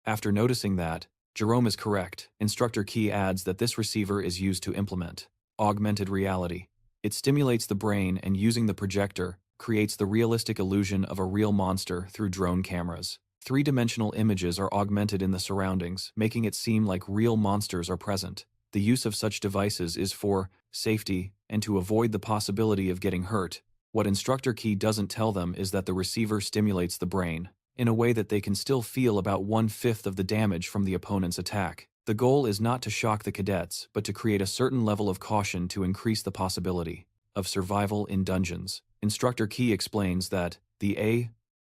After noticing that Jerome is correct, Instructor Key adds that this receiver is used to implement augmented reality. It stimulates the brain and using the projector, creates the realistic illusion of a real monster through drone cameras. Three-dimensional images are augmented in the surroundings, making it seem like real monsters are present. The use of such devices is for safety and to avoid the possibility of getting hurt. What Instructor Key doesn't tell them is that the receiver stimulates the brain in a way that they can still feel about 1/5 of the damage from the opponent's attack. The goal is not to shock the cadets, but to create a certain level of caution to increase the possibility of survival in dungeons. Instructor Key explains that the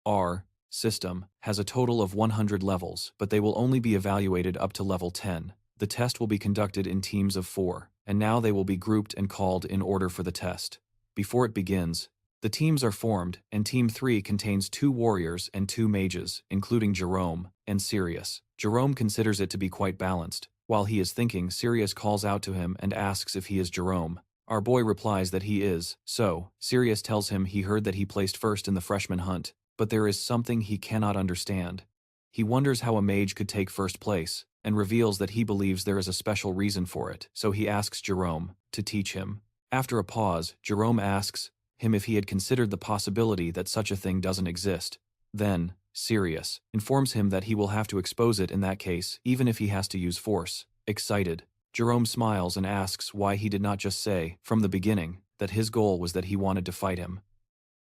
AR system has a total of 100 levels, but they will only be evaluated up to level 10. The test will be conducted in teams of 4, and now they will be grouped and called in order for the test. Before it begins, the teams are formed, and Team 3 contains 2 warriors and 2 mages, including Jerome and Sirius. Jerome considers it to be quite balanced. While he is thinking, Sirius calls out to him and asks if he is Jerome. Our boy replies that he is, so Sirius tells him he heard that he placed first in the freshman hunt, but there is something he cannot understand. He wonders how a mage could take first place, and reveals that he believes there is a special reason for it, so he asks Jerome to teach him. After a pause, Jerome asks him if he had considered the possibility that such a thing doesn't exist. Then, Sirius informs him that he will have to expose it in that case, even if he has to use force. Excited, Jerome smiles and asks why he did not just say, from the beginning, that his goal was that he wanted to fight him.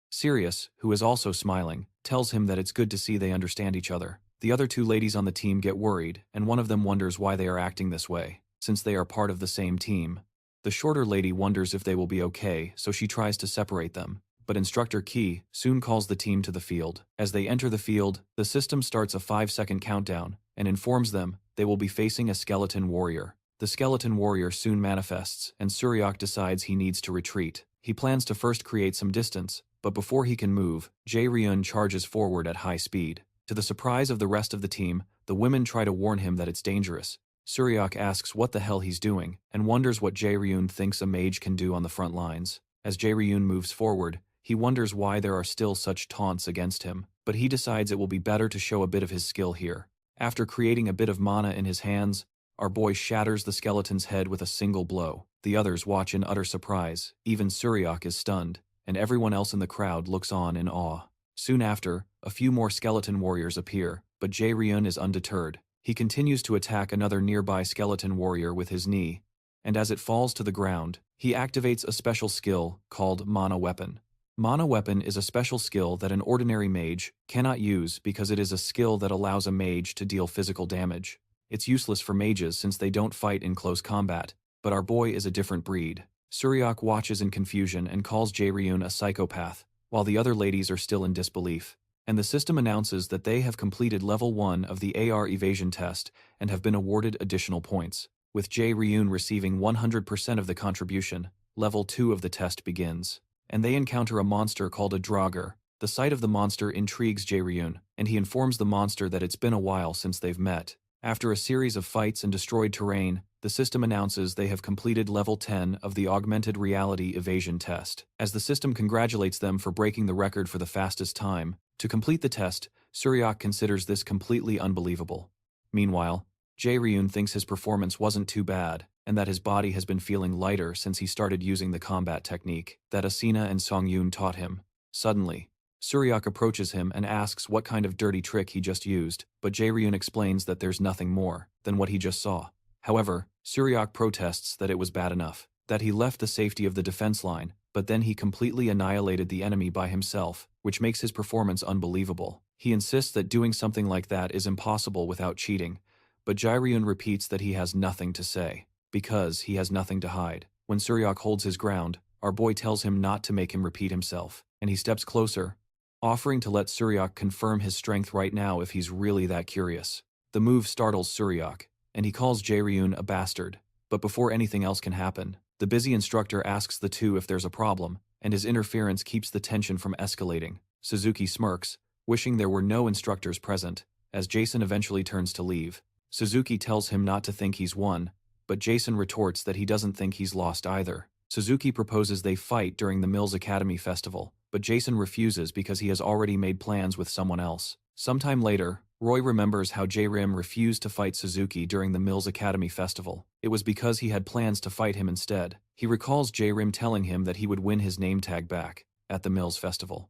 Sirius, who is also smiling, tells him that it's good to see they understand each other. The other 2 ladies on the team get worried, and one of them wonders why they are acting this way, since they are part of the same team. The shorter lady wonders if they will be okay, so she tries to separate them. But Instructor Key soon calls the team to the field. As they enter the field, the system starts a 5-second countdown and informs them they will be facing a skeleton warrior. The skeleton warrior soon manifests, and Suryak decides he needs to retreat. He plans to first create some distance, but before he can move, Jairon charges forward at high speed. To the surprise of the rest of the team, the women try to warn him that it's dangerous. Suryak asks what the hell he's doing, and wonders what Jairon thinks a mage can do on the front lines. As Jairon moves forward, he wonders why there are still such taunts against him, but he decides it will be better to show a bit of his skill here. After creating a bit of mana in his hands, our boy shatters the skeleton's head with a single blow. The others watch in utter surprise, even Suryak is stunned, and everyone else in the crowd looks on in awe. Soon after, a few more skeleton warriors appear, but Jairon is undeterred. He continues to attack another nearby skeleton warrior with his knee, and as it falls to the ground, he activates a special skill called Mana Weapon. Mana Weapon is a special skill that an ordinary mage cannot use because it is a skill that allows a mage to deal physical damage. It's useless for mages since they don't fight in close combat, but our boy is a different breed. Suryak watches in confusion and calls Jairon a psychopath, while the other ladies are still in disbelief. And the system announces that they have completed level 1 of the AR evasion test and have been awarded additional points. With Jairon receiving 100% of the contribution, level 2 of the test begins. And they encounter a monster called a Draugr. The sight of the monster intrigues Jairon, and he informs the monster that it's been a while since they've met. After a series of fights and destroyed terrain, the system announces they have completed level 10 of the augmented reality evasion test. As the system congratulates them for breaking the record for the fastest time to complete the test, Suryak considers this completely unbelievable. Meanwhile, Jairon thinks his performance wasn't too bad, and that his body has been feeling lighter since he started using the combat technique that Asina and Songyun taught him. Suddenly, Suryak approaches him and asks what kind of dirty trick he just used, but Jairon explains that there's nothing more than what he just saw. However, Suryak protests that it was bad enough, that he left the safety of the defense line, but then he completely annihilated the enemy by himself, which makes his performance unbelievable. He insists that doing something like that is impossible without cheating, but Jairon repeats that he has nothing to say, because he has nothing to hide. When Suryak holds his ground, our boy tells him not to make him repeat himself, and he steps closer, offering to let Suryak confirm his strength right now if he's really that curious. The move startles Suryak, and he calls Jairon a bastard. But before anything else can happen, the busy instructor asks the two if there's a problem, and his interference keeps the tension from escalating. Suzuki smirks, wishing there were no instructors present, as Jason eventually turns to leave. Suzuki tells him not to think he's won, but Jason retorts that he doesn't think he's lost either. Suzuki proposes they fight during the Mills Academy festival, but Jason refuses because he has already made plans with someone else. Sometime later, Roy remembers how Jairon refused to fight Suzuki during the Mills Academy festival. It was because he had plans to fight him instead. He recalls Jairon telling him that he would win his name tag back at the Mills festival.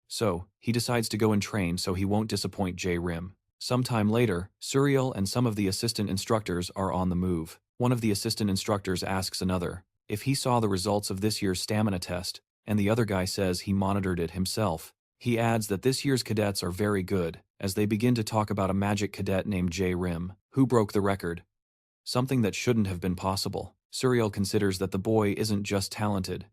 So, he decides to go and train so he won't disappoint Jairon. Sometime later, Suriel and some of the assistant instructors are on the move. One of the assistant instructors asks another if he saw the results of this year's stamina test, and the other guy says he monitored it himself. He adds that this year's cadets are very good, as they begin to talk about a magic cadet named Jairon, who broke the record. Something that shouldn't have been possible. Suriel considers that the boy isn't just talented,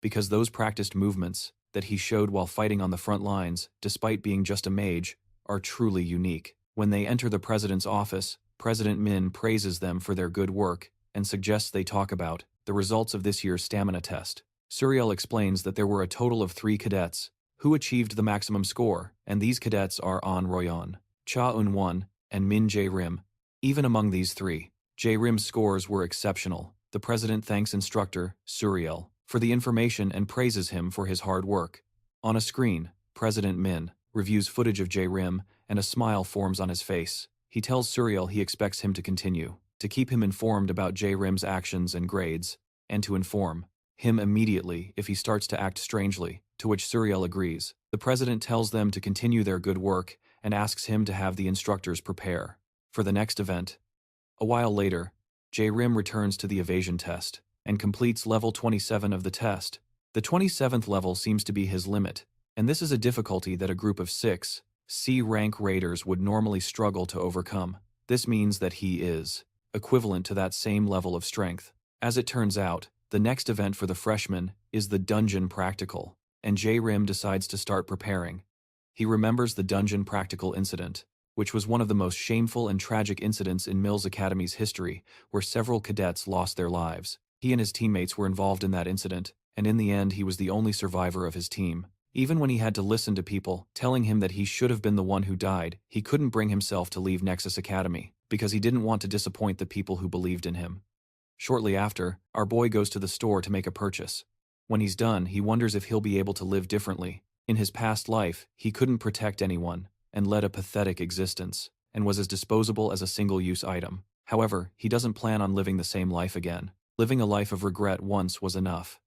because those practiced movements that he showed while fighting on the front lines, despite being just a mage, are truly unique. When they enter the president's office, President Min praises them for their good work and suggests they talk about the results of this year's stamina test. Suriel explains that there were a total of 3 cadets who achieved the maximum score, and these cadets are An Royan, Cha Un-won, and Min Jae-rim. Even among these 3, Jae-rim's scores were exceptional. The president thanks instructor, Suriel, for the information and praises him for his hard work. On a screen, President Min reviews footage of Jairon, and a smile forms on his face. He tells Suriel he expects him to continue, to keep him informed about Jairon's actions and grades, and to inform him immediately if he starts to act strangely, to which Suriel agrees. The president tells them to continue their good work and asks him to have the instructors prepare for the next event. A while later, Jairon returns to the evasion test and completes level 27 of the test. The 27th level seems to be his limit, and this is a difficulty that a group of 6 C-rank raiders would normally struggle to overcome. This means that he is equivalent to that same level of strength. As it turns out, the next event for the freshmen is the dungeon practical, and Jairon decides to start preparing. He remembers the dungeon practical incident, which was one of the most shameful and tragic incidents in Mills Academy's history, where several cadets lost their lives. He and his teammates were involved in that incident, and in the end he was the only survivor of his team. Even when he had to listen to people telling him that he should have been the one who died, he couldn't bring himself to leave Nexus Academy, because he didn't want to disappoint the people who believed in him. Shortly after, our boy goes to the store to make a purchase. When he's done, he wonders if he'll be able to live differently. In his past life, he couldn't protect anyone, and led a pathetic existence, and was as disposable as a single-use item. However, he doesn't plan on living the same life again. Living a life of regret once was enough.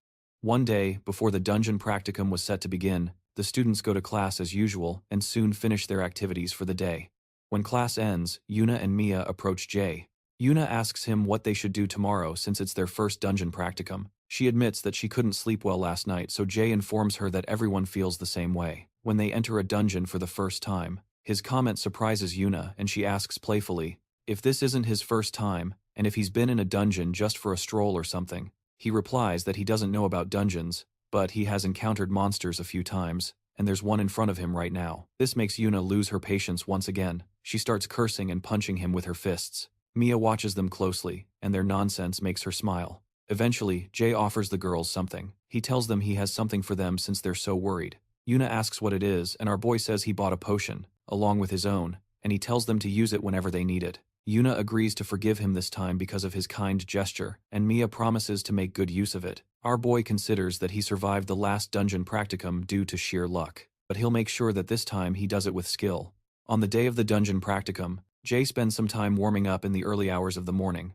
One day, before the dungeon practicum was set to begin, the students go to class as usual and soon finish their activities for the day. When class ends, Yuna and Mia approach Jay. Yuna asks him what they should do tomorrow since it's their first dungeon practicum. She admits that she couldn't sleep well last night, so Jay informs her that everyone feels the same way when they enter a dungeon for the first time. His comment surprises Yuna, and she asks playfully if this isn't his first time, and if he's been in a dungeon just for a stroll or something. He replies that he doesn't know about dungeons, but he has encountered monsters a few times, and there's one in front of him right now. This makes Yuna lose her patience once again. She starts cursing and punching him with her fists. Mia watches them closely, and their nonsense makes her smile. Eventually, Jay offers the girls something. He tells them he has something for them since they're so worried. Yuna asks what it is, and our boy says he bought a potion, along with his own, and he tells them to use it whenever they need it. Yuna agrees to forgive him this time because of his kind gesture, and Mia promises to make good use of it. Our boy considers that he survived the last dungeon practicum due to sheer luck, but he'll make sure that this time he does it with skill. On the day of the dungeon practicum, Jay spends some time warming up in the early hours of the morning.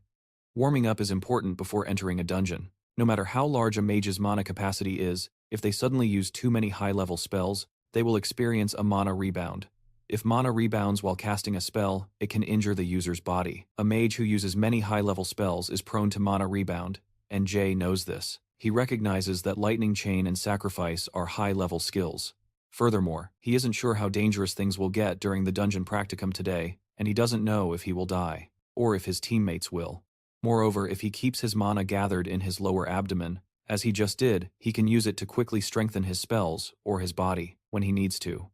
Warming up is important before entering a dungeon. No matter how large a mage's mana capacity is, if they suddenly use too many high-level spells, they will experience a mana rebound. If mana rebounds while casting a spell, it can injure the user's body. A mage who uses many high-level spells is prone to mana rebound, and Jay knows this. He recognizes that Lightning Chain and Sacrifice are high-level skills. Furthermore, he isn't sure how dangerous things will get during the dungeon practicum today, and he doesn't know if he will die, or if his teammates will. Moreover, if he keeps his mana gathered in his lower abdomen, as he just did, he can use it to quickly strengthen his spells, or his body, when he needs to.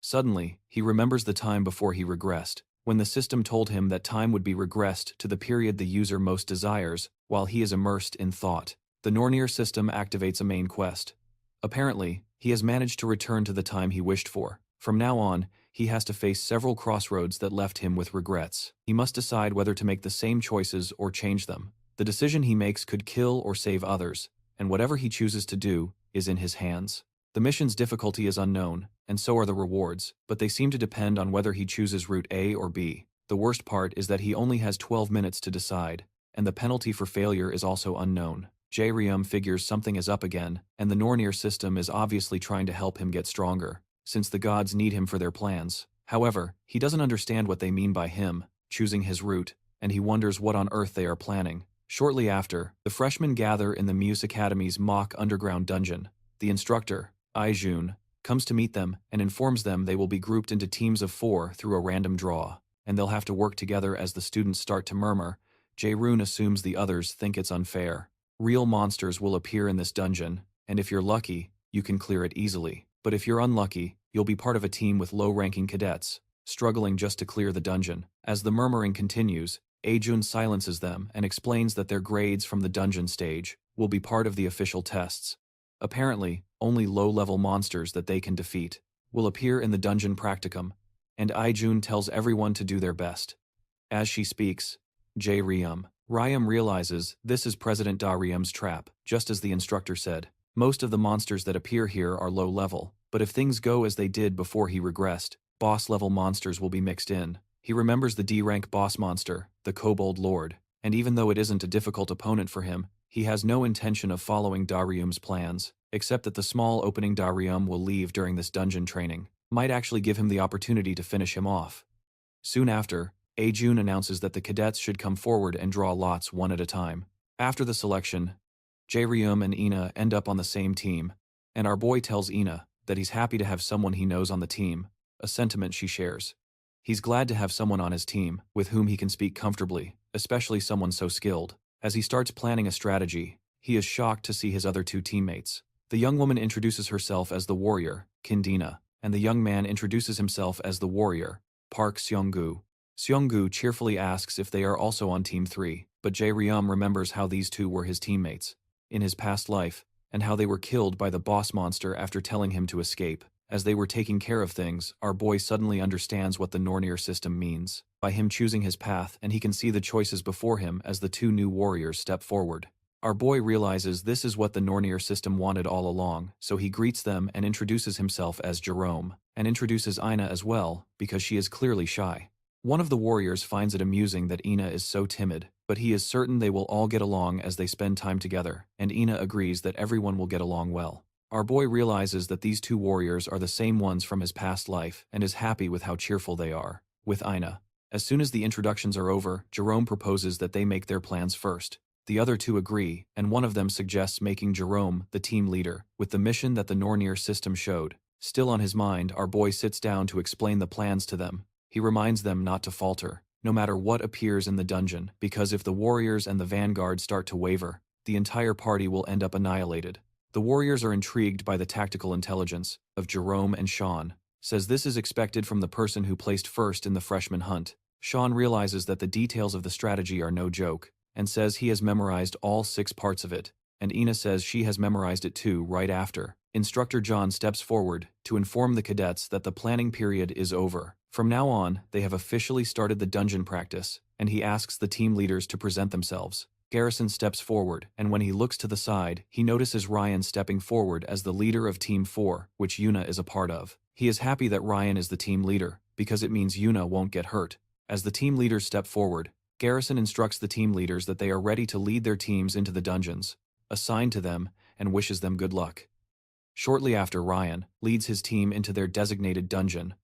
Suddenly, he remembers the time before he regressed, when the system told him that time would be regressed to the period the user most desires, while he is immersed in thought. The Nornir system activates a main quest. Apparently, he has managed to return to the time he wished for. From now on, he has to face several crossroads that left him with regrets. He must decide whether to make the same choices or change them. The decision he makes could kill or save others, and whatever he chooses to do is in his hands. The mission's difficulty is unknown, and so are the rewards, but they seem to depend on whether he chooses route A or B. The worst part is that he only has 12 minutes to decide, and the penalty for failure is also unknown. Jairon figures something is up again, and the Nornir system is obviously trying to help him get stronger, since the gods need him for their plans. However, he doesn't understand what they mean by him choosing his route, and he wonders what on earth they are planning. Shortly after, the freshmen gather in the Muse Academy's mock underground dungeon. The instructor, Aijun, comes to meet them and informs them they will be grouped into teams of 4 through a random draw, and they'll have to work together. As the students start to murmur, Jairon assumes the others think it's unfair. Real monsters will appear in this dungeon, and if you're lucky, you can clear it easily. But if you're unlucky, you'll be part of a team with low-ranking cadets, struggling just to clear the dungeon. As the murmuring continues, Aijun silences them and explains that their grades from the dungeon stage will be part of the official tests. Apparently, only low-level monsters that they can defeat will appear in the dungeon practicum, and Aijun tells everyone to do their best. As she speaks, Jairon realizes this is President Darium's trap, just as the instructor said. Most of the monsters that appear here are low-level, but if things go as they did before he regressed, boss-level monsters will be mixed in. He remembers the D-rank boss monster, the Kobold Lord, and even though it isn't a difficult opponent for him, he has no intention of following Darium's plans, except that the small opening Darium will leave during this dungeon training might actually give him the opportunity to finish him off. Soon after, Aijun announces that the cadets should come forward and draw lots one at a time. After the selection, Jairon and Ina end up on the same team, and our boy tells Ina that he's happy to have someone he knows on the team, a sentiment she shares. He's glad to have someone on his team with whom he can speak comfortably, especially someone so skilled. As he starts planning a strategy, he is shocked to see his other 2 teammates. The young woman introduces herself as the warrior, Kindina, and the young man introduces himself as the warrior, Park Seonggu. Seonggu cheerfully asks if they are also on Team 3, but Jairon remembers how these 2 were his teammates in his past life, and how they were killed by the boss monster after telling him to escape. As they were taking care of things, our boy suddenly understands what the Nornir system means, by him choosing his path, and he can see the choices before him as the 2 new warriors step forward. Our boy realizes this is what the Nornir system wanted all along, so he greets them and introduces himself as Jerome, and introduces Ina as well, because she is clearly shy. One of the warriors finds it amusing that Ina is so timid, but he is certain they will all get along as they spend time together, and Ina agrees that everyone will get along well. Our boy realizes that these 2 warriors are the same ones from his past life and is happy with how cheerful they are. With Ina, as soon as the introductions are over, Jerome proposes that they make their plans first. The other 2 agree, and one of them suggests making Jerome the team leader, with the mission that the Nornir system showed. Still on his mind, our boy sits down to explain the plans to them. He reminds them not to falter, no matter what appears in the dungeon, because if the warriors and the vanguard start to waver, the entire party will end up annihilated. The warriors are intrigued by the tactical intelligence of Jerome, and Sean says this is expected from the person who placed first in the freshman hunt. Sean realizes that the details of the strategy are no joke, and says he has memorized all 6 parts of it, and Ina says she has memorized it too right after. Instructor John steps forward to inform the cadets that the planning period is over. From now on, they have officially started the dungeon practice, and he asks the team leaders to present themselves. Garrison steps forward, and when he looks to the side, he notices Ryan stepping forward as the leader of Team 4, which Yuna is a part of. He is happy that Ryan is the team leader, because it means Yuna won't get hurt. As the team leaders step forward, Garrison instructs the team leaders that they are ready to lead their teams into the dungeons assigned to them, and wishes them good luck. Shortly after, Ryan leads his team into their designated dungeon.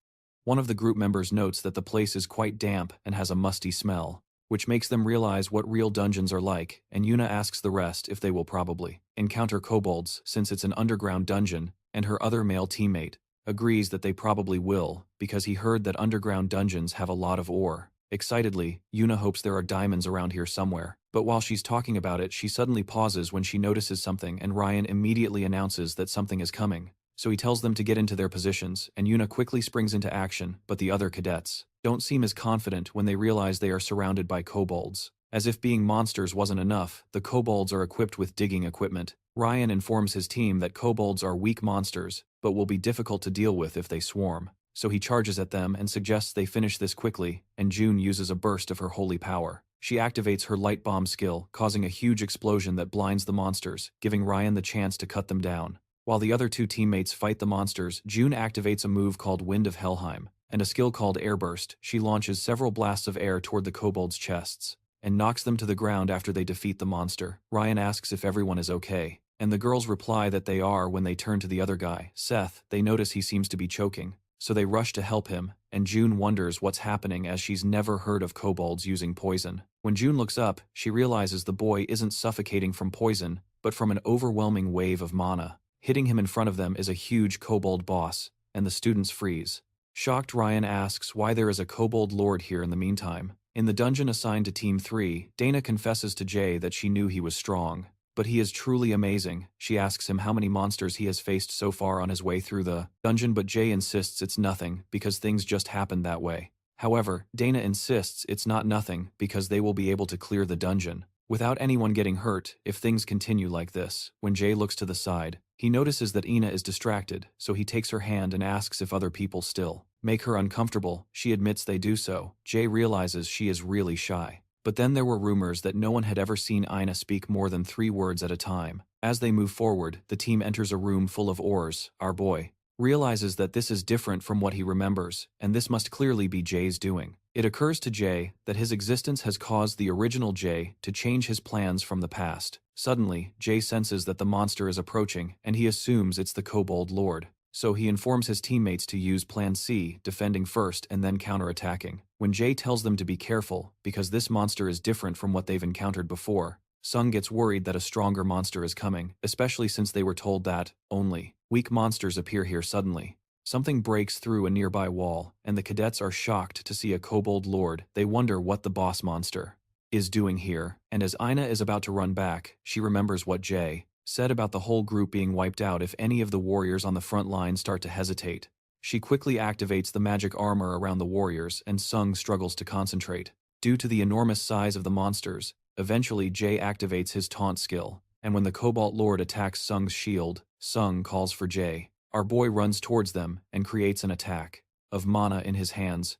One of the group members notes that the place is quite damp and has a musty smell, which makes them realize what real dungeons are like, and Yuna asks the rest if they will probably encounter kobolds since it's an underground dungeon, and her other male teammate agrees that they probably will because he heard that underground dungeons have a lot of ore. Excitedly, Yuna hopes there are diamonds around here somewhere, but while she's talking about it, she suddenly pauses when she notices something, and Ryan immediately announces that something is coming. So he tells them to get into their positions, and Yuna quickly springs into action, but the other cadets don't seem as confident when they realize they are surrounded by kobolds. As if being monsters wasn't enough, the kobolds are equipped with digging equipment. Ryan informs his team that kobolds are weak monsters, but will be difficult to deal with if they swarm. So he charges at them and suggests they finish this quickly, and June uses a burst of her holy power. She activates her light bomb skill, causing a huge explosion that blinds the monsters, giving Ryan the chance to cut them down. While the other two teammates fight the monsters, June activates a move called Wind of Helheim, and a skill called Airburst. She launches several blasts of air toward the kobolds' chests, and knocks them to the ground after they defeat the monster. Ryan asks if everyone is okay, and the girls reply that they are. When they turn to the other guy, Seth, they notice he seems to be choking, so they rush to help him, and June wonders what's happening as she's never heard of kobolds using poison. When June looks up, she realizes the boy isn't suffocating from poison, but from an overwhelming wave of mana. Hitting him in front of them is a huge kobold boss, and the students freeze. Shocked, Ryan asks why there is a kobold lord here in the meantime. In the dungeon assigned to Team 3, Dana confesses to Jay that she knew he was strong, but he is truly amazing. She asks him how many monsters he has faced so far on his way through the dungeon, but Jay insists it's nothing because things just happened that way. However, Dana insists it's not nothing because they will be able to clear the dungeon without anyone getting hurt if things continue like this. When Jay looks to the side, he notices that Ina is distracted, so he takes her hand and asks if other people still make her uncomfortable. She admits they do so. Jay realizes she is really shy. But then there were rumors that no one had ever seen Ina speak more than 3 words at a time. As they move forward, the team enters a room full of ores. Our boy realizes that this is different from what he remembers, and this must clearly be Jay's doing. It occurs to Jay that his existence has caused the original Jay to change his plans from the past. Suddenly, Jay senses that the monster is approaching, and he assumes it's the Kobold Lord. So he informs his teammates to use Plan C, defending first and then counterattacking. When Jay tells them to be careful, because this monster is different from what they've encountered before, Sung gets worried that a stronger monster is coming, especially since they were told that only weak monsters appear here suddenly. Something breaks through a nearby wall, and the cadets are shocked to see a Kobold Lord. They wonder what the boss monster is doing here, and as Ina is about to run back, she remembers what Jay said about the whole group being wiped out if any of the warriors on the front line start to hesitate. She quickly activates the magic armor around the warriors, and Sung struggles to concentrate. Due to the enormous size of the monsters, eventually Jay activates his taunt skill, and when the Cobalt Lord attacks Sung's shield, Sung calls for Jay. Our boy runs towards them and creates an attack of mana in his hands,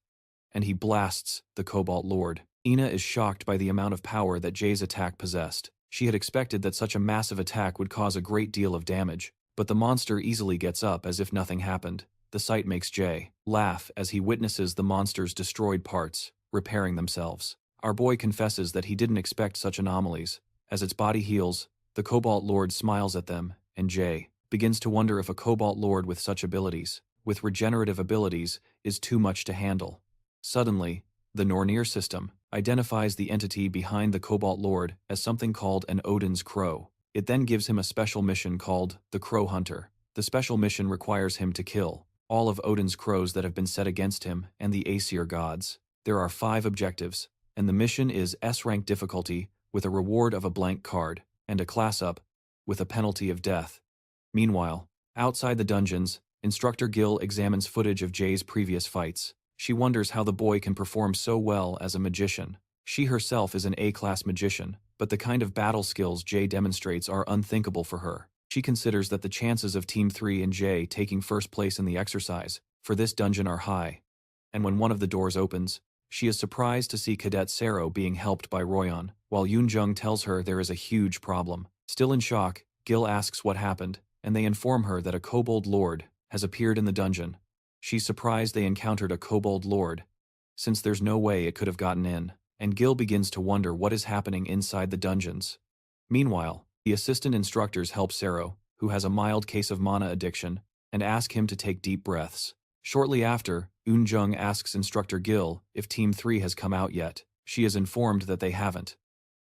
and he blasts the Cobalt Lord. Ina is shocked by the amount of power that Jay's attack possessed. She had expected that such a massive attack would cause a great deal of damage, but the monster easily gets up as if nothing happened. The sight makes Jay laugh as he witnesses the monster's destroyed parts repairing themselves. Our boy confesses that he didn't expect such anomalies. As its body heals, the Cobalt Lord smiles at them, and Jay begins to wonder if a Cobalt Lord with such abilities, with regenerative abilities, is too much to handle. Suddenly, the Nornir system identifies the entity behind the Cobalt Lord as something called an Odin's Crow. It then gives him a special mission called the Crow Hunter. The special mission requires him to kill all of Odin's crows that have been set against him and the Aesir gods. There are 5 objectives, and the mission is S-rank difficulty with a reward of a blank card, and a class up with a penalty of death. Meanwhile, outside the dungeons, Instructor Gil examines footage of Jay's previous fights. She wonders how the boy can perform so well as a magician. She herself is an A-class magician, but the kind of battle skills Jay demonstrates are unthinkable for her. She considers that the chances of Team 3 and Jay taking first place in the exercise for this dungeon are high. And when one of the doors opens, she is surprised to see Cadet Sero being helped by Royan, while Yoonjung tells her there is a huge problem. Still in shock, Gil asks what happened, and they inform her that a Kobold Lord has appeared in the dungeon. She's surprised they encountered a Kobold Lord, since there's no way it could have gotten in, and Gil begins to wonder what is happening inside the dungeons. Meanwhile, the assistant instructors help Sero, who has a mild case of mana addiction, and ask him to take deep breaths. Shortly after, Eun-jung asks instructor Gil if Team 3 has come out yet. She is informed that they haven't.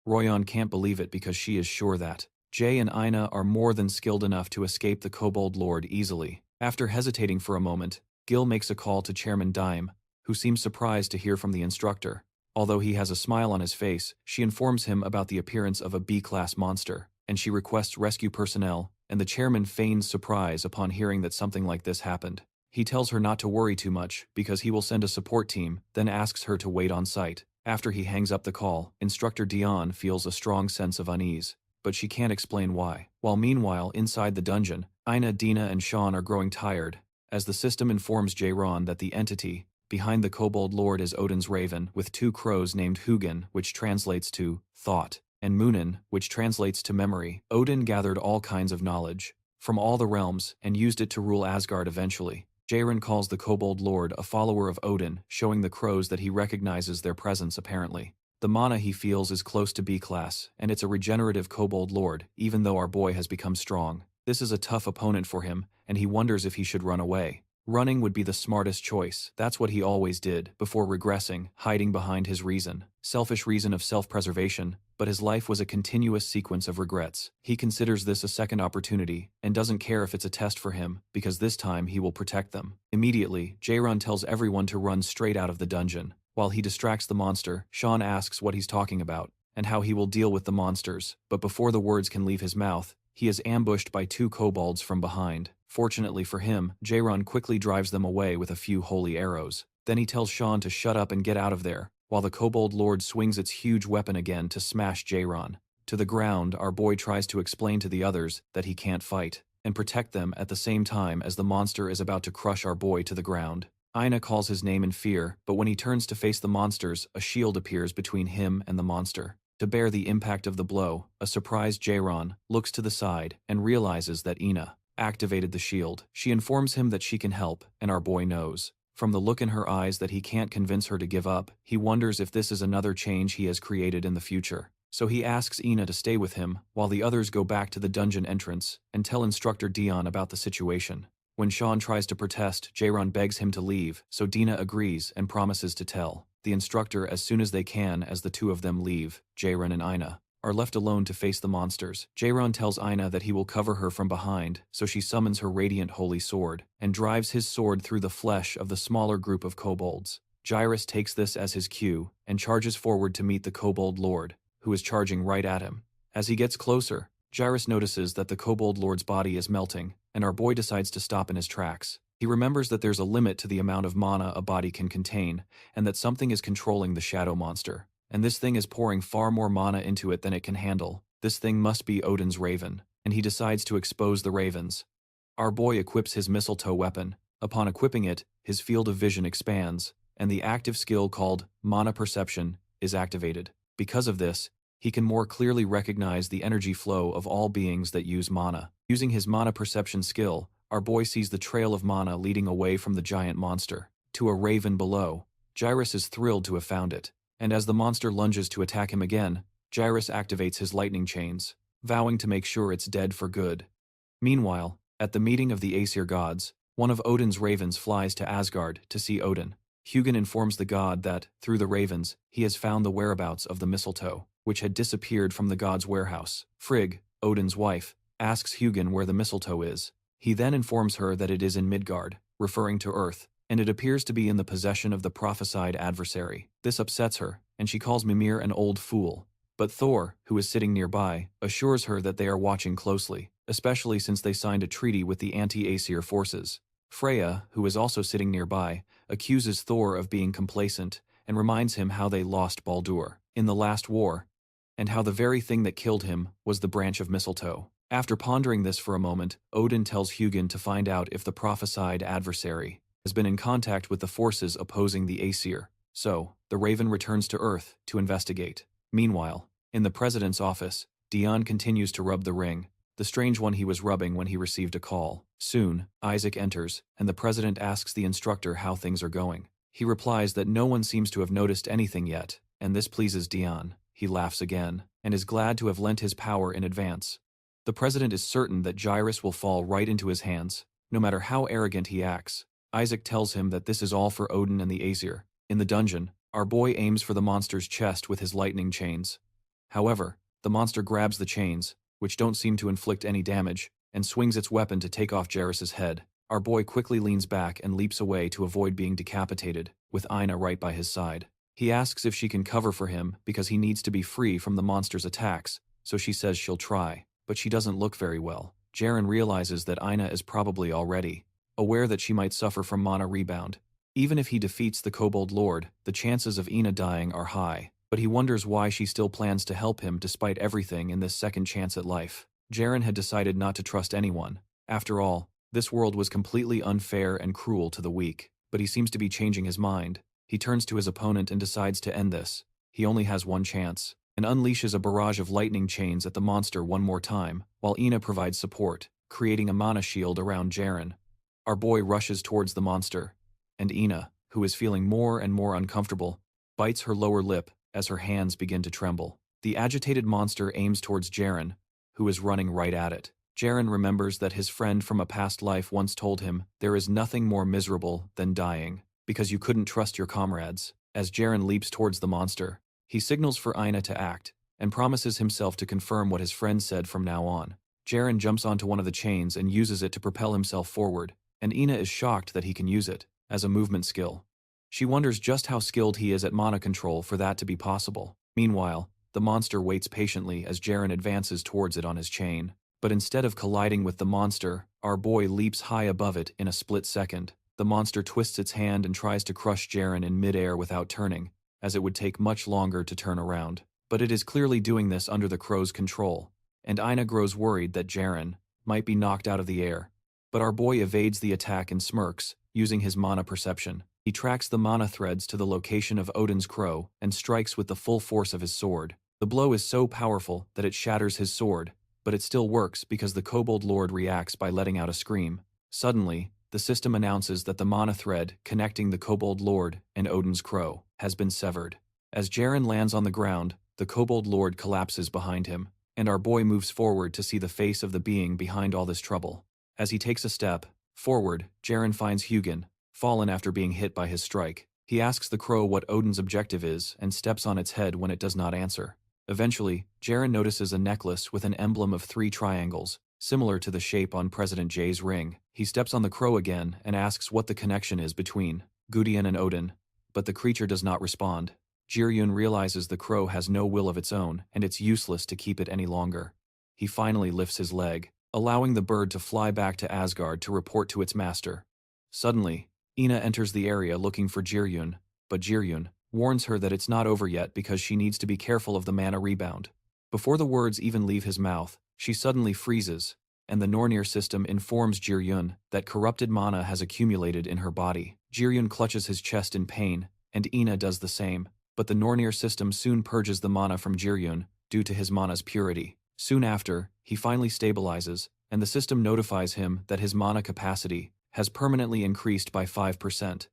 Royeon can't believe it because she is sure that Jae and Ina are more than skilled enough to escape the Kobold Lord easily. After hesitating for a moment, Gil makes a call to Chairman Daim, who seems surprised to hear from the instructor. Although he has a smile on his face, she informs him about the appearance of a B-class monster, and she requests rescue personnel, and the chairman feigns surprise upon hearing that something like this happened. He tells her not to worry too much because he will send a support team, then asks her to wait on site. After he hangs up the call, Instructor Dion feels a strong sense of unease, but she can't explain why. While meanwhile, inside the dungeon, Ina, Dina, and Sean are growing tired, as the system informs Jairon that the entity behind the Kobold Lord is Odin's raven, with two crows named Hugin, which translates to thought, and Munin, which translates to memory. Odin gathered all kinds of knowledge from all the realms and used it to rule Asgard eventually. Jairon calls the Kobold Lord a follower of Odin, showing the crows that he recognizes their presence apparently. The mana he feels is close to B-class, and it's a regenerative Kobold Lord, even though our boy has become strong. This is a tough opponent for him, and he wonders if he should run away. Running would be the smartest choice. That's what he always did, before regressing, hiding behind his reason. Selfish reason of self-preservation, but his life was a continuous sequence of regrets. He considers this a second opportunity, and doesn't care if it's a test for him, because this time he will protect them. Immediately, Jairon tells everyone to run straight out of the dungeon. While he distracts the monster, Sean asks what he's talking about, and how he will deal with the monsters, but before the words can leave his mouth, he is ambushed by two kobolds from behind. Fortunately for him, Jairon quickly drives them away with a few holy arrows. Then he tells Sean to shut up and get out of there, while the Kobold Lord swings its huge weapon again to smash Jairon. To the ground, our boy tries to explain to the others that he can't fight, and protect them at the same time as the monster is about to crush our boy to the ground. Ina calls his name in fear, but when he turns to face the monsters, a shield appears between him and the monster. To bear the impact of the blow, a surprised Jairon looks to the side and realizes that Ina activated the shield. She informs him that she can help, and our boy knows from the look in her eyes that he can't convince her to give up. He wonders if this is another change he has created in the future. So he asks Ina to stay with him, while the others go back to the dungeon entrance and tell Instructor Dion about the situation. When Sean tries to protest, Jairon begs him to leave, so Dina agrees and promises to tell the instructor as soon as they can. As the two of them leave, Jairon and Ina are left alone to face the monsters. Jairon tells Ina that he will cover her from behind, so she summons her radiant holy sword and drives his sword through the flesh of the smaller group of kobolds. Jairus takes this as his cue and charges forward to meet the Kobold Lord, who is charging right at him. As he gets closer, Jairus notices that the Kobold Lord's body is melting, and our boy decides to stop in his tracks. He remembers that there's a limit to the amount of mana a body can contain, and that something is controlling the shadow monster. And this thing is pouring far more mana into it than it can handle. This thing must be Odin's raven, and he decides to expose the ravens. Our boy equips his mistletoe weapon. Upon equipping it, his field of vision expands, and the active skill called mana perception is activated. Because of this, he can more clearly recognize the energy flow of all beings that use mana. Using his mana perception skill, our boy sees the trail of mana leading away from the giant monster to a raven below. Jairus is thrilled to have found it, and as the monster lunges to attack him again, Jairus activates his lightning chains, vowing to make sure it's dead for good. Meanwhile, at the meeting of the Aesir gods, one of Odin's ravens flies to Asgard to see Odin. Hugin informs the god that, through the ravens, he has found the whereabouts of the mistletoe, which had disappeared from the god's warehouse. Frigg, Odin's wife, asks Hugin where the mistletoe is. He then informs her that it is in Midgard, referring to Earth, and it appears to be in the possession of the prophesied adversary. This upsets her, and she calls Mimir an old fool. But Thor, who is sitting nearby, assures her that they are watching closely, especially since they signed a treaty with the anti-Aesir forces. Freya, who is also sitting nearby, accuses Thor of being complacent and reminds him how they lost Baldur in the last war, and how the very thing that killed him was the branch of mistletoe. After pondering this for a moment, Odin tells Hugin to find out if the prophesied adversary has been in contact with the forces opposing the Aesir. So, the Raven returns to Earth to investigate. Meanwhile, in the president's office, Dion continues to rub the ring, the strange one he was rubbing when he received a call. Soon, Isaac enters, and the president asks the instructor how things are going. He replies that no one seems to have noticed anything yet, and this pleases Dion. He laughs again, and is glad to have lent his power in advance. The president is certain that Jairus will fall right into his hands, no matter how arrogant he acts. Isaac tells him that this is all for Odin and the Aesir. In the dungeon, our boy aims for the monster's chest with his lightning chains. However, the monster grabs the chains, which don't seem to inflict any damage, and swings its weapon to take off Jairus' head. Our boy quickly leans back and leaps away to avoid being decapitated, with Ina right by his side. He asks if she can cover for him because he needs to be free from the monster's attacks, so she says she'll try, but she doesn't look very well. Jairon realizes that Ina is probably already aware that she might suffer from mana rebound. Even if he defeats the Kobold Lord, the chances of Ina dying are high, but he wonders why she still plans to help him despite everything in this second chance at life. Jairon had decided not to trust anyone. After all, this world was completely unfair and cruel to the weak, but he seems to be changing his mind. He turns to his opponent and decides to end this. He only has one chance, and unleashes a barrage of lightning chains at the monster one more time, while Ina provides support, creating a mana shield around Jairon. Our boy rushes towards the monster, and Ina, who is feeling more and more uncomfortable, bites her lower lip as her hands begin to tremble. The agitated monster aims towards Jairon, who is running right at it. Jairon remembers that his friend from a past life once told him, "There is nothing more miserable than dying, because you couldn't trust your comrades." As Jairon leaps towards the monster, he signals for Ina to act, and promises himself to confirm what his friend said from now on. Jairon jumps onto one of the chains and uses it to propel himself forward, and Ina is shocked that he can use it as a movement skill. She wonders just how skilled he is at mana control for that to be possible. Meanwhile, the monster waits patiently as Jairon advances towards it on his chain. But instead of colliding with the monster, our boy leaps high above it in a split second. The monster twists its hand and tries to crush Jairon in midair without turning, as it would take much longer to turn around. But it is clearly doing this under the crow's control, and Ina grows worried that Jairon might be knocked out of the air. But our boy evades the attack and smirks, using his mana perception. He tracks the mana threads to the location of Odin's crow and strikes with the full force of his sword. The blow is so powerful that it shatters his sword, but it still works because the Kobold Lord reacts by letting out a scream. Suddenly, the system announces that the mana thread connecting the Kobold Lord and Odin's crow has been severed. As Jairon lands on the ground, the Kobold Lord collapses behind him, and our boy moves forward to see the face of the being behind all this trouble. As he takes a step forward, Jairon finds Hugin, fallen after being hit by his strike. He asks the crow what Odin's objective is and steps on its head when it does not answer. Eventually, Jairon notices a necklace with an emblem of 3 triangles, similar to the shape on President Jay's ring. He steps on the crow again and asks what the connection is between Gudrun and Odin, but the creature does not respond. Jairon realizes the crow has no will of its own and it's useless to keep it any longer. He finally lifts his leg, allowing the bird to fly back to Asgard to report to its master. Suddenly, Ina enters the area looking for Jairon, but Jairon warns her that it's not over yet because she needs to be careful of the mana rebound. Before the words even leave his mouth, she suddenly freezes, and the Nornir system informs Jairon that corrupted mana has accumulated in her body. Jairon clutches his chest in pain, and Ina does the same, but the Nornir system soon purges the mana from Jairon due to his mana's purity. Soon after, he finally stabilizes, and the system notifies him that his mana capacity has permanently increased by 5%.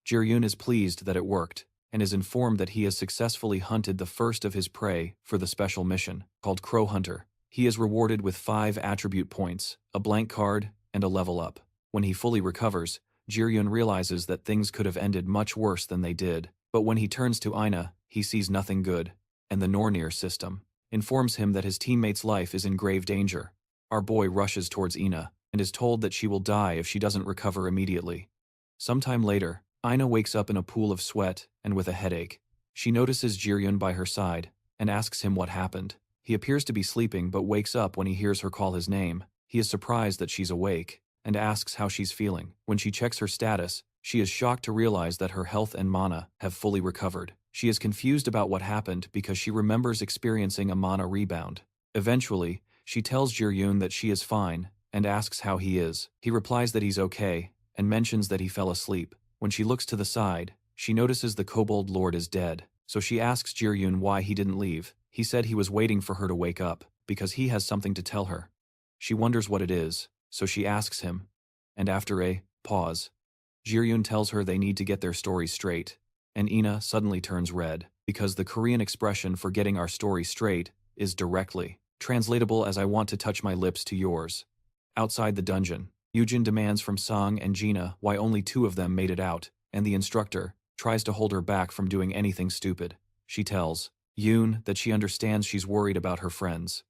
Jairon is pleased that it worked, and is informed that he has successfully hunted the first of his prey for the special mission, called Crow Hunter. He is rewarded with 5 attribute points, a blank card, and a level up. When he fully recovers, Jairon realizes that things could have ended much worse than they did, but when he turns to Ina, he sees nothing good, and the Nornir system informs him that his teammate's life is in grave danger. Our boy rushes towards Ina, and is told that she will die if she doesn't recover immediately. Sometime later, Ina wakes up in a pool of sweat and with a headache. She notices Jairon by her side, and asks him what happened. He appears to be sleeping but wakes up when he hears her call his name. He is surprised that she's awake, and asks how she's feeling. When she checks her status, she is shocked to realize that her health and mana have fully recovered. She is confused about what happened because she remembers experiencing a mana rebound. Eventually, she tells Jairon that she is fine, and asks how he is. He replies that he's okay, and mentions that he fell asleep. When she looks to the side, she notices the Kobold Lord is dead, so she asks Jairon why he didn't leave. He said he was waiting for her to wake up, because he has something to tell her. She wonders what it is, so she asks him, and after a pause, Jairon tells her they need to get their story straight, and Ina suddenly turns red, because the Korean expression for getting our story straight is directly. Translatable as I want to touch my lips to yours. Outside the dungeon, Yujin demands from Song and Gina why only two of them made it out, and the instructor tries to hold her back from doing anything stupid. She tells Yoon that she understands she's worried about her friends.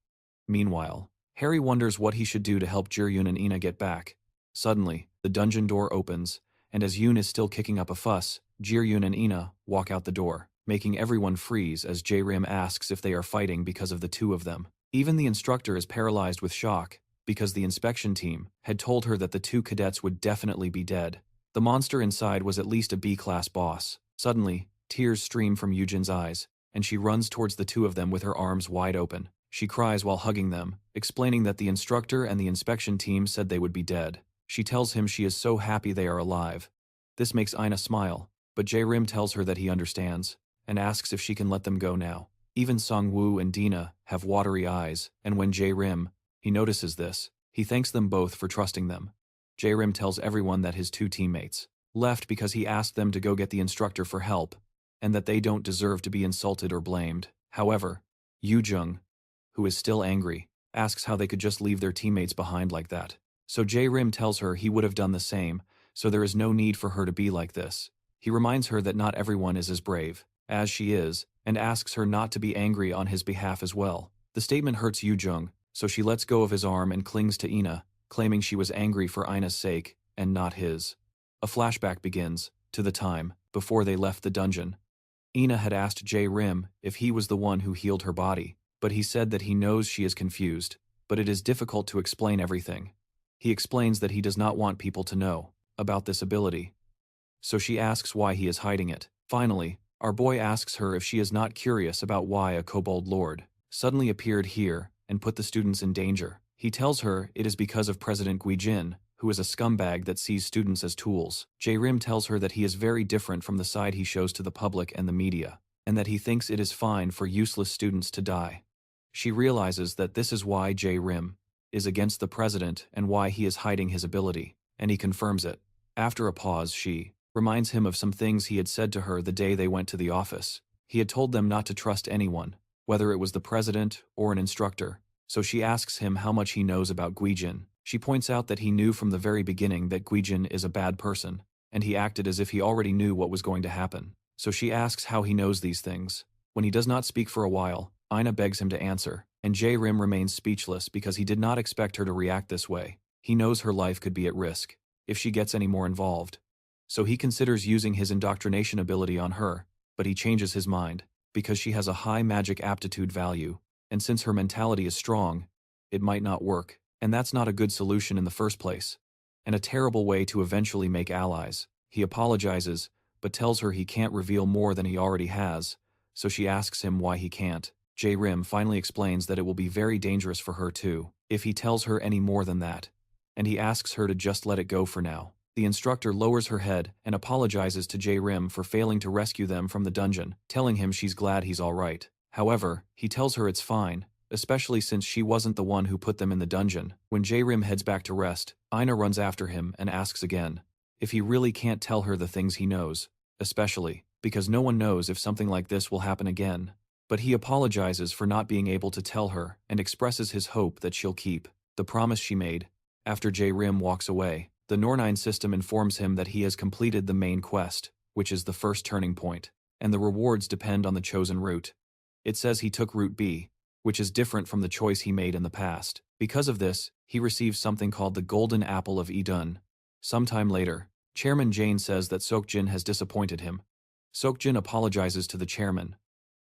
Meanwhile, Harry wonders what he should do to help Jairon and Ina get back. Suddenly, the dungeon door opens, and as Yoon is still kicking up a fuss, Jairon and Ina walk out the door, making everyone freeze as Jairim asks if they are fighting because of the two of them. Even the instructor is paralyzed with shock, because the inspection team had told her that the two cadets would definitely be dead. The monster inside was at least a B-class boss. Suddenly, tears stream from Yujin's eyes, and she runs towards the two of them with her arms wide open. She cries while hugging them, explaining that the instructor and the inspection team said they would be dead. She tells him she is so happy they are alive. This makes Ina smile, but Jairim tells her that he understands, and asks if she can let them go now. Even Songwoo and Dina have watery eyes, and when Jairim, he notices this, he thanks them both for trusting them. Jairim tells everyone that his two teammates left because he asked them to go get the instructor for help, and that they don't deserve to be insulted or blamed. However, Yoo-jung, who is still angry, asks how they could just leave their teammates behind like that. So Jairim tells her he would have done the same, so there is no need for her to be like this. He reminds her that not everyone is as brave as she is, and asks her not to be angry on his behalf as well. The statement hurts Yoo-jung, so she lets go of his arm and clings to Ina, claiming she was angry for Ina's sake, and not his. A flashback begins, to the time before they left the dungeon. Ina had asked Jairim if he was the one who healed her body, but he said that he knows she is confused, but it is difficult to explain everything. He explains that he does not want people to know about this ability. So she asks why he is hiding it. Finally, our boy asks her if she is not curious about why a kobold lord suddenly appeared here and put the students in danger. He tells her it is because of President Guijin, who is a scumbag that sees students as tools. Jairim tells her that he is very different from the side he shows to the public and the media, and that he thinks it is fine for useless students to die. She realizes that this is why Jairim is against the president and why he is hiding his ability, and he confirms it. After a pause, she reminds him of some things he had said to her the day they went to the office. He had told them not to trust anyone, whether it was the president or an instructor, so she asks him how much he knows about Guijin. She points out that he knew from the very beginning that Guijin is a bad person, and he acted as if he already knew what was going to happen. So she asks how he knows these things. When he does not speak for a while, Ina begs him to answer, and Jairim remains speechless because he did not expect her to react this way. He knows her life could be at risk if she gets any more involved. So he considers using his indoctrination ability on her, but he changes his mind, because she has a high magic aptitude value, and since her mentality is strong, it might not work, and that's not a good solution in the first place, and a terrible way to eventually make allies. He apologizes, but tells her he can't reveal more than he already has, so she asks him why he can't. Jairim finally explains that it will be very dangerous for her too, if he tells her any more than that, and he asks her to just let it go for now. The instructor lowers her head and apologizes to Jairim for failing to rescue them from the dungeon, telling him she's glad he's alright. However, he tells her it's fine, especially since she wasn't the one who put them in the dungeon. When Jairim heads back to rest, Ina runs after him and asks again if he really can't tell her the things he knows, especially because no one knows if something like this will happen again. But he apologizes for not being able to tell her and expresses his hope that she'll keep the promise she made. After Jairim walks away, the Nor9 system informs him that he has completed the main quest, which is the first turning point, and the rewards depend on the chosen route. It says he took route B, which is different from the choice he made in the past. Because of this, he receives something called the Golden Apple of Idun. Sometime later, Chairman Jane says that Seokjin has disappointed him. Seokjin apologizes to the chairman,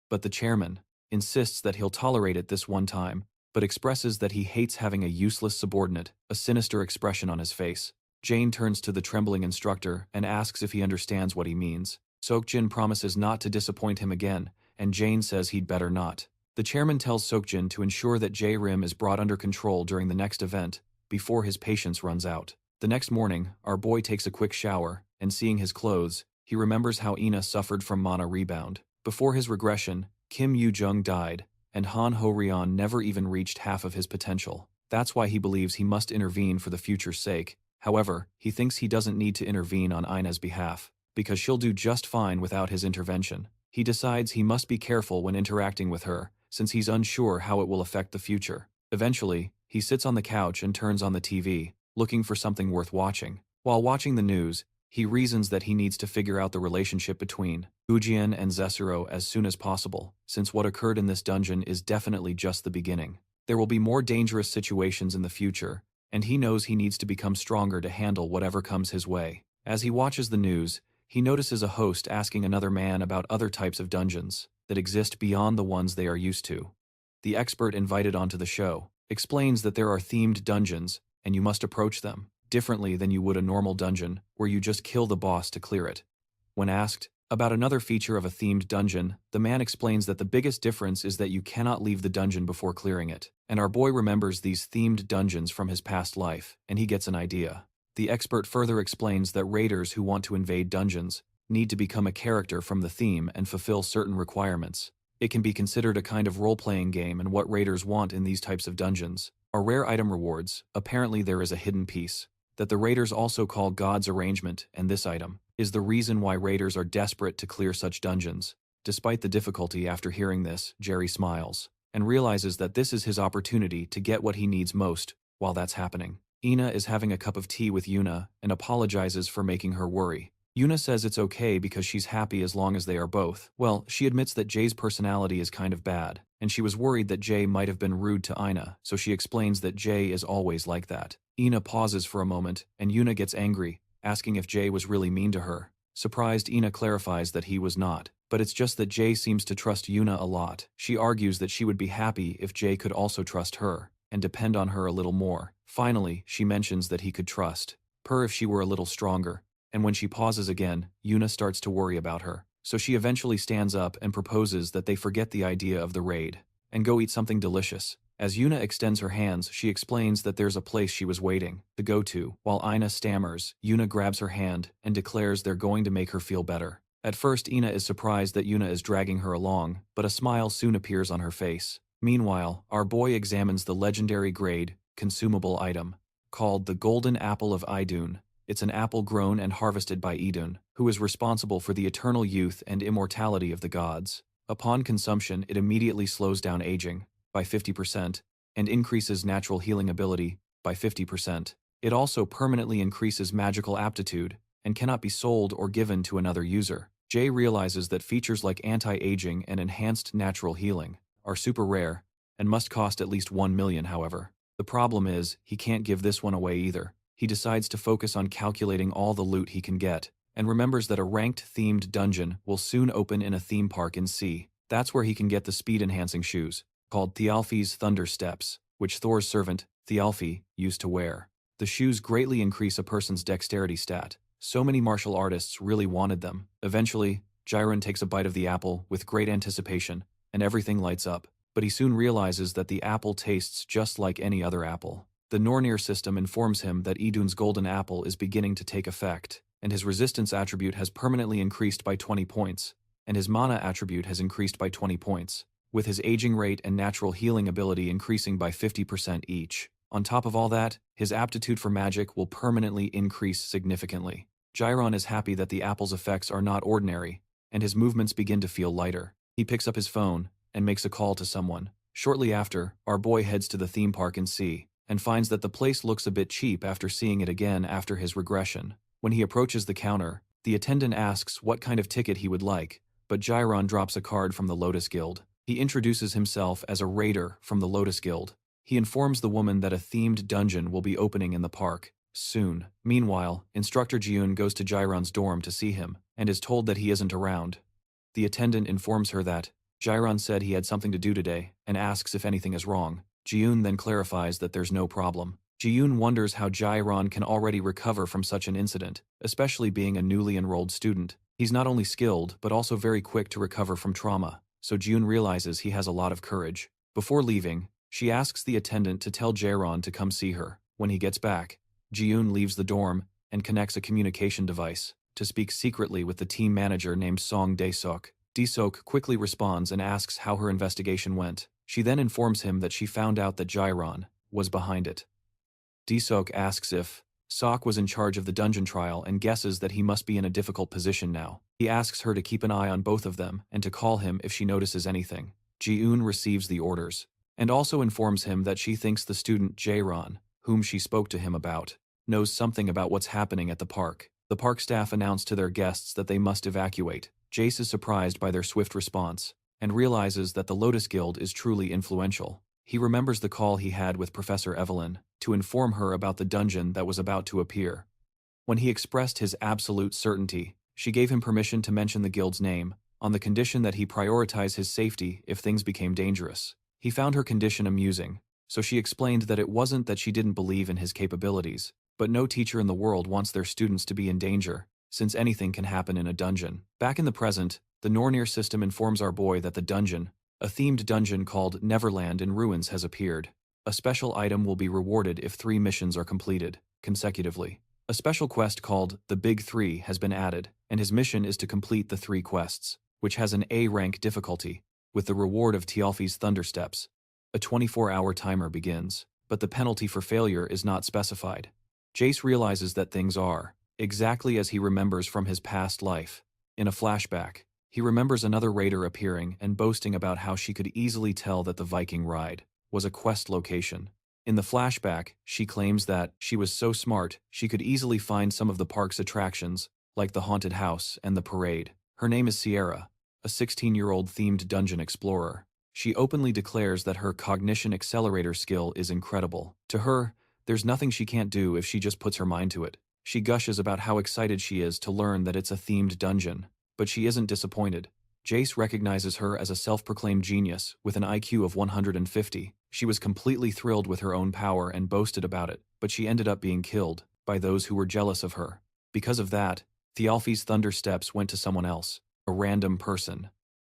but the chairman insists that he'll tolerate it this one time, but expresses that he hates having a useless subordinate, a sinister expression on his face. Jane turns to the trembling instructor and asks if he understands what he means. Seokjin promises not to disappoint him again, and Jane says he'd better not. The chairman tells Seokjin to ensure that Jairim is brought under control during the next event, before his patience runs out. The next morning, our boy takes a quick shower, and seeing his clothes, he remembers how Ina suffered from mana rebound. Before his regression, Kim Yoo-jung died, and Han Ho-ryeon never even reached half of his potential. That's why he believes he must intervene for the future's sake. However, he thinks he doesn't need to intervene on Ina's behalf, because she'll do just fine without his intervention. He decides he must be careful when interacting with her, since he's unsure how it will affect the future. Eventually, he sits on the couch and turns on the TV, looking for something worth watching. While watching the news, he reasons that he needs to figure out the relationship between Ujian and Zesuro as soon as possible, since what occurred in this dungeon is definitely just the beginning. There will be more dangerous situations in the future, and he knows he needs to become stronger to handle whatever comes his way. As he watches the news, he notices a host asking another man about other types of dungeons that exist beyond the ones they are used to. The expert invited onto the show explains that there are themed dungeons, and you must approach them differently than you would a normal dungeon, where you just kill the boss to clear it. When asked about another feature of a themed dungeon, the man explains that the biggest difference is that you cannot leave the dungeon before clearing it. And our boy remembers these themed dungeons from his past life, and he gets an idea. The expert further explains that raiders who want to invade dungeons need to become a character from the theme and fulfill certain requirements. It can be considered a kind of role-playing game, and what raiders want in these types of dungeons are rare item rewards. Apparently there is a hidden piece that the raiders also call God's Arrangement, and this item is the reason why raiders are desperate to clear such dungeons. Despite the difficulty after hearing this, Jerry smiles and realizes that this is his opportunity to get what he needs most. While that's happening, Ina is having a cup of tea with Yuna and apologizes for making her worry. Yuna says it's okay because she's happy as long as they are both. Well, she admits that Jay's personality is kind of bad, and she was worried that Jay might have been rude to Ina, so she explains that Jay is always like that. Ina pauses for a moment, and Yuna gets angry, asking if Jay was really mean to her. Surprised, Ina clarifies that he was not, but it's just that Jay seems to trust Yuna a lot. She argues that she would be happy if Jay could also trust her, and depend on her a little more. Finally, she mentions that he could trust her if she were a little stronger, and when she pauses again, Yuna starts to worry about her. So she eventually stands up and proposes that they forget the idea of the raid and go eat something delicious. As Yuna extends her hands, she explains that there's a place she was waiting to go to. While Ina stammers, Yuna grabs her hand and declares they're going to make her feel better. At first, Ina is surprised that Yuna is dragging her along, but a smile soon appears on her face. Meanwhile, our boy examines the legendary grade, consumable item called the Golden Apple of Idun. It's an apple grown and harvested by Idun, who is responsible for the eternal youth and immortality of the gods. Upon consumption, it immediately slows down aging by 50% and increases natural healing ability by 50%. It also permanently increases magical aptitude and cannot be sold or given to another user. Jay realizes that features like anti-aging and enhanced natural healing are super rare and must cost at least 1 million. However, the problem is he can't give this one away either. He decides to focus on calculating all the loot he can get, and remembers that a ranked-themed dungeon will soon open in a theme park in C. That's where he can get the speed-enhancing shoes, called Thialfi's Thunder Steps, which Thor's servant, Thialfi, used to wear. The shoes greatly increase a person's dexterity stat. So many martial artists really wanted them. Eventually, Jairon takes a bite of the apple with great anticipation, and everything lights up. But he soon realizes that the apple tastes just like any other apple. The Nornir system informs him that Idun's golden apple is beginning to take effect, and his resistance attribute has permanently increased by 20 points, and his mana attribute has increased by 20 points, with his aging rate and natural healing ability increasing by 50% each. On top of all that, his aptitude for magic will permanently increase significantly. Jairon is happy that the apple's effects are not ordinary, and his movements begin to feel lighter. He picks up his phone and makes a call to someone. Shortly after, our boy heads to the theme park in C, and finds that the place looks a bit cheap after seeing it again after his regression. When he approaches the counter, the attendant asks what kind of ticket he would like, but Jairon drops a card from the Lotus Guild. He introduces himself as a raider from the Lotus Guild. He informs the woman that a themed dungeon will be opening in the park soon. Meanwhile, Instructor Jiun goes to Jairon's dorm to see him, and is told that he isn't around. The attendant informs her that Jairon said he had something to do today, and asks if anything is wrong. Jiun then clarifies that there's no problem. Jiun wonders how Jairon can already recover from such an incident, especially being a newly enrolled student. He's not only skilled, but also very quick to recover from trauma, so Jiun realizes he has a lot of courage. Before leaving, she asks the attendant to tell Jairon to come see her. When he gets back, Jiun leaves the dorm and connects a communication device to speak secretly with the team manager named Song Dae-sok. Dae-sok quickly responds and asks how her investigation went. She then informs him that she found out that Jairon was behind it. Dae-sok asks if Sok was in charge of the dungeon trial and guesses that he must be in a difficult position now. He asks her to keep an eye on both of them and to call him if she notices anything. Ji-eun receives the orders, and also informs him that she thinks the student Jairon, whom she spoke to him about, knows something about what's happening at the park. The park staff announce to their guests that they must evacuate. Jace is surprised by their swift response, and realizes that the Lotus Guild is truly influential. He remembers the call he had with Professor Evelyn to inform her about the dungeon that was about to appear. When he expressed his absolute certainty, she gave him permission to mention the guild's name, on the condition that he prioritize his safety if things became dangerous. He found her condition amusing, so she explained that it wasn't that she didn't believe in his capabilities, but no teacher in the world wants their students to be in danger, since anything can happen in a dungeon. Back in the present, the Nornir system informs our boy that the dungeon, a themed dungeon called Neverland in Ruins, has appeared. A special item will be rewarded if 3 missions are completed, consecutively. A special quest called The Big Three has been added, and his mission is to complete the 3 quests, which has an A-rank difficulty, with the reward of Thialfi's Thundersteps. A 24-hour timer begins, but the penalty for failure is not specified. Jace realizes that things are exactly as he remembers from his past life. In a flashback, he remembers another raider appearing and boasting about how she could easily tell that the Viking ride was a quest location. In the flashback, she claims that she was so smart she could easily find some of the park's attractions, like the haunted house and the parade. Her name is Sierra, a 16-year-old themed dungeon explorer. She openly declares that her cognition accelerator skill is incredible. To her, there's nothing she can't do if she just puts her mind to it. She gushes about how excited she is to learn that it's a themed dungeon, but she isn't disappointed. Jace recognizes her as a self-proclaimed genius with an IQ of 150. She was completely thrilled with her own power and boasted about it, but she ended up being killed by those who were jealous of her. Because of that, Thialfi's Thundersteps went to someone else, a random person.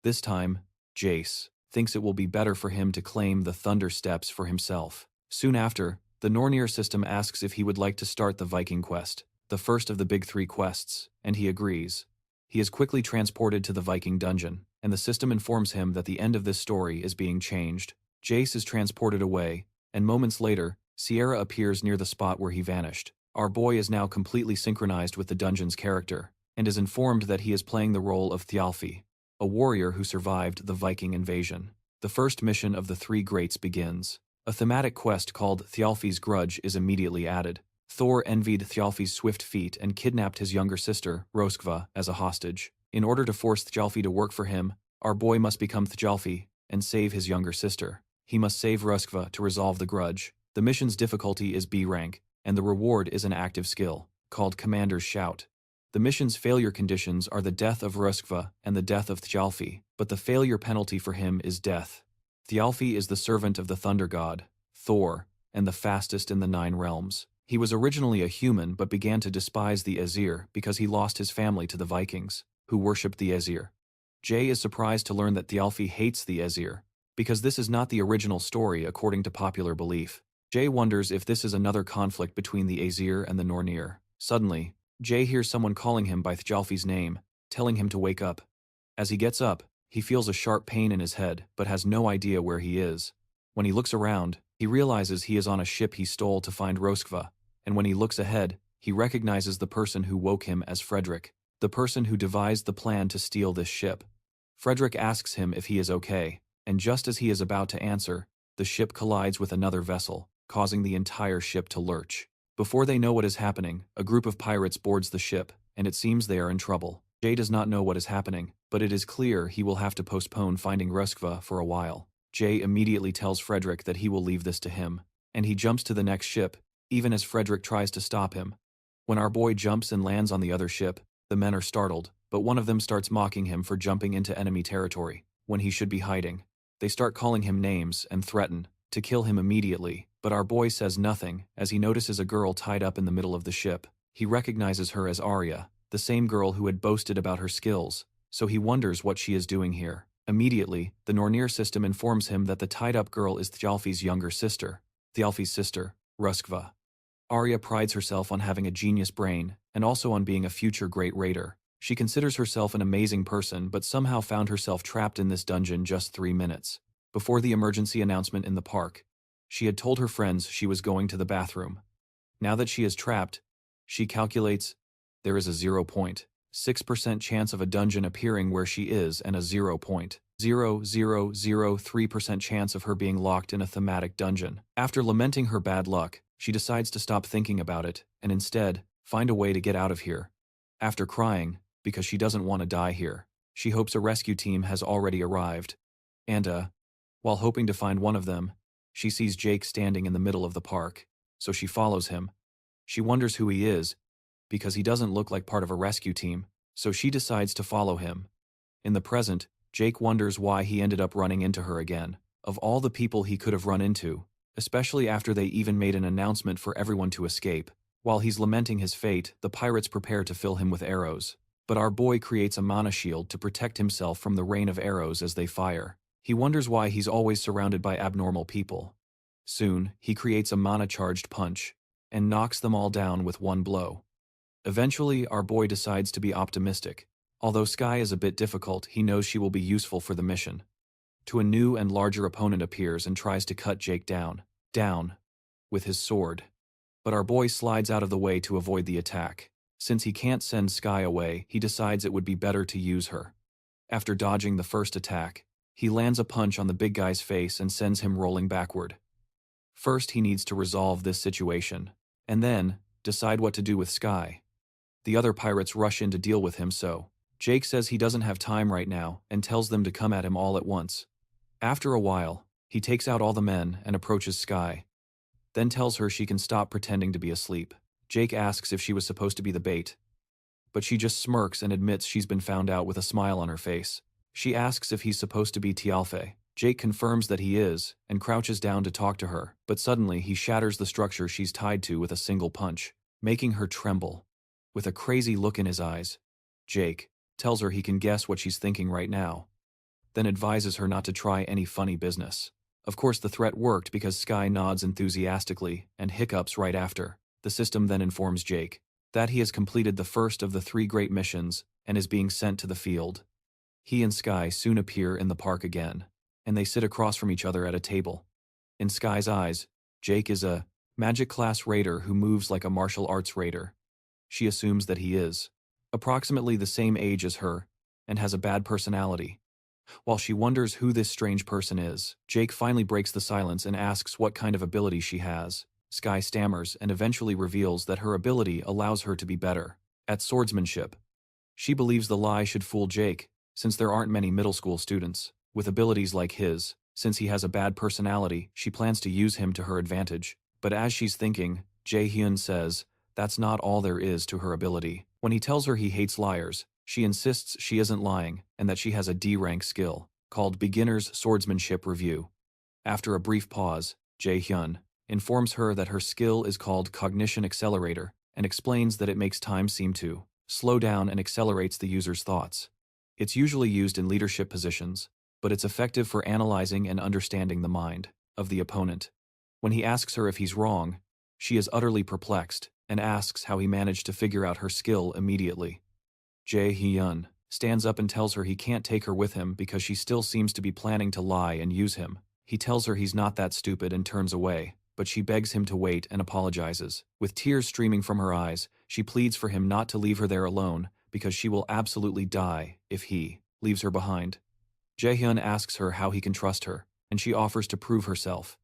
This time, Jace thinks it will be better for him to claim the Thundersteps for himself. Soon after, the Nornir system asks if he would like to start the Viking quest, the first of the big 3 quests, and he agrees. He is quickly transported to the Viking dungeon, and the system informs him that the end of this story is being changed. Jace is transported away, and moments later, Sierra appears near the spot where he vanished. Our boy is now completely synchronized with the dungeon's character, and is informed that he is playing the role of Thialfi, a warrior who survived the Viking invasion. The first mission of the 3 Greats begins. A thematic quest called Thialfi's Grudge is immediately added. Thor envied Thialfi's swift feet and kidnapped his younger sister, Röskva, as a hostage. In order to force Thialfi to work for him, our boy must become Thialfi and save his younger sister. He must save Röskva to resolve the grudge. The mission's difficulty is B rank, and the reward is an active skill, called Commander's Shout. The mission's failure conditions are the death of Röskva and the death of Thialfi, but the failure penalty for him is death. Thialfi is the servant of the thunder god, Thor, and the fastest in the 9 realms. He was originally a human but began to despise the Aesir because he lost his family to the Vikings, who worshipped the Aesir. Jay is surprised to learn that Thialfi hates the Aesir, because this is not the original story according to popular belief. Jay wonders if this is another conflict between the Aesir and the Nornir. Suddenly, Jay hears someone calling him by Thialfi's name, telling him to wake up. As he gets up, he feels a sharp pain in his head, but has no idea where he is. When he looks around, he realizes he is on a ship he stole to find Röskva, and when he looks ahead, he recognizes the person who woke him as Frederick, the person who devised the plan to steal this ship. Frederick asks him if he is okay, and just as he is about to answer, the ship collides with another vessel, causing the entire ship to lurch. Before they know what is happening, a group of pirates boards the ship, and it seems they are in trouble. Jay does not know what is happening, but it is clear he will have to postpone finding Röskva for a while. Jay immediately tells Frederick that he will leave this to him, and he jumps to the next ship, even as Frederick tries to stop him. When our boy jumps and lands on the other ship, the men are startled, but one of them starts mocking him for jumping into enemy territory, when he should be hiding. They start calling him names and threaten to kill him immediately, but our boy says nothing as he notices a girl tied up in the middle of the ship. He recognizes her as Arya, the same girl who had boasted about her skills, so he wonders what she is doing here. Immediately, the Nornir system informs him that the tied-up girl is Thialfi's younger sister, Thialfi's sister, Röskva. Arya prides herself on having a genius brain, and also on being a future great raider. She considers herself an amazing person but somehow found herself trapped in this dungeon just 3 minutes. Before the emergency announcement in the park, she had told her friends she was going to the bathroom. Now that she is trapped, she calculates there is a 0.6% chance of a dungeon appearing where she is and a 0.6% 0.0003% chance of her being locked in a thematic dungeon. After lamenting her bad luck, she decides to stop thinking about it and instead find a way to get out of here. After crying, because she doesn't want to die here, she hopes a rescue team has already arrived. And, while hoping to find one of them, she sees Jake standing in the middle of the park, so she follows him. She wonders who he is, because he doesn't look like part of a rescue team, so she decides to follow him. In the present, Jake wonders why he ended up running into her again. Of all the people he could have run into, especially after they even made an announcement for everyone to escape. While he's lamenting his fate, the pirates prepare to fill him with arrows. But our boy creates a mana shield to protect himself from the rain of arrows as they fire. He wonders why he's always surrounded by abnormal people. Soon, he creates a mana-charged punch, and knocks them all down with one blow. Eventually, our boy decides to be optimistic. Although Sky is a bit difficult, he knows she will be useful for the mission. A new and larger opponent appears and tries to cut Jake down, with his sword. But our boy slides out of the way to avoid the attack. Since he can't send Sky away, he decides it would be better to use her. After dodging the first attack, he lands a punch on the big guy's face and sends him rolling backward. First, he needs to resolve this situation, and then decide what to do with Sky. The other pirates rush in to deal with him, so Jake says he doesn't have time right now and tells them to come at him all at once. After a while, he takes out all the men and approaches Sky, then tells her she can stop pretending to be asleep. Jake asks if she was supposed to be the bait, but she just smirks and admits she's been found out with a smile on her face. She asks if he's supposed to be Tialfe. Jake confirms that he is and crouches down to talk to her, but suddenly he shatters the structure she's tied to with a single punch, making her tremble. With a crazy look in his eyes, Jake tells her he can guess what she's thinking right now, then advises her not to try any funny business. Of course, the threat worked because Sky nods enthusiastically and hiccups right after. The system then informs Jake that he has completed the first of the 3 great missions and is being sent to the field. He and Sky soon appear in the park again, and they sit across from each other at a table. In Sky's eyes, Jake is a magic class raider who moves like a martial arts raider. She assumes that he is approximately the same age as her and has a bad personality. While she wonders who this strange person is, Jake finally breaks the silence and asks what kind of ability she has. Sky stammers and eventually reveals that her ability allows her to be better at swordsmanship. She believes the lie should fool Jake, since there aren't many middle school students with abilities like his. Since he has a bad personality, she plans to use him to her advantage. But as she's thinking, Jae-hyun says that's not all there is to her ability. When he tells her he hates liars, she insists she isn't lying and that she has a D-rank skill called Beginner's Swordsmanship Review. After a brief pause, Jae-hyun informs her that her skill is called Cognition Accelerator and explains that it makes time seem to slow down and accelerates the user's thoughts. It's usually used in leadership positions, but it's effective for analyzing and understanding the mind of the opponent. When he asks her if he's wrong, she is utterly perplexed and asks how he managed to figure out her skill immediately. Jae-hyun stands up and tells her he can't take her with him because she still seems to be planning to lie and use him. He tells her he's not that stupid and turns away, but she begs him to wait and apologizes. With tears streaming from her eyes, she pleads for him not to leave her there alone because she will absolutely die if he leaves her behind. Jae-hyun asks her how he can trust her, and she offers to prove herself.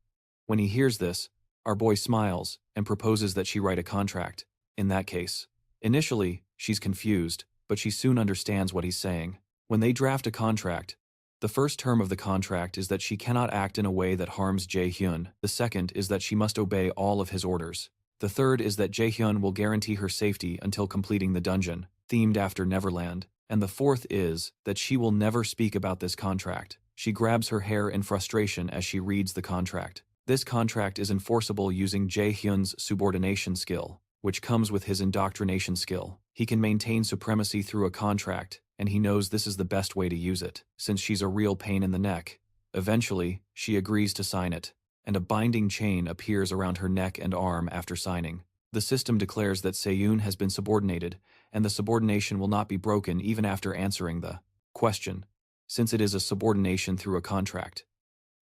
When he hears this, our boy smiles and proposes that she write a contract. In that case, initially, she's confused, but she soon understands what he's saying. When they draft a contract, the first term of the contract is that she cannot act in a way that harms Jae-hyun. The second is that she must obey all of his orders. The third is that Jae-hyun will guarantee her safety until completing the dungeon, themed after Neverland. And the fourth is that she will never speak about this contract. She grabs her hair in frustration as she reads the contract. This contract is enforceable using Jae-hyun's subordination skill, which comes with his indoctrination skill. He can maintain supremacy through a contract, and he knows this is the best way to use it, since she's a real pain in the neck. Eventually, she agrees to sign it, and a binding chain appears around her neck and arm after signing. The system declares that Seyoon has been subordinated, and the subordination will not be broken even after answering the question, since it is a subordination through a contract.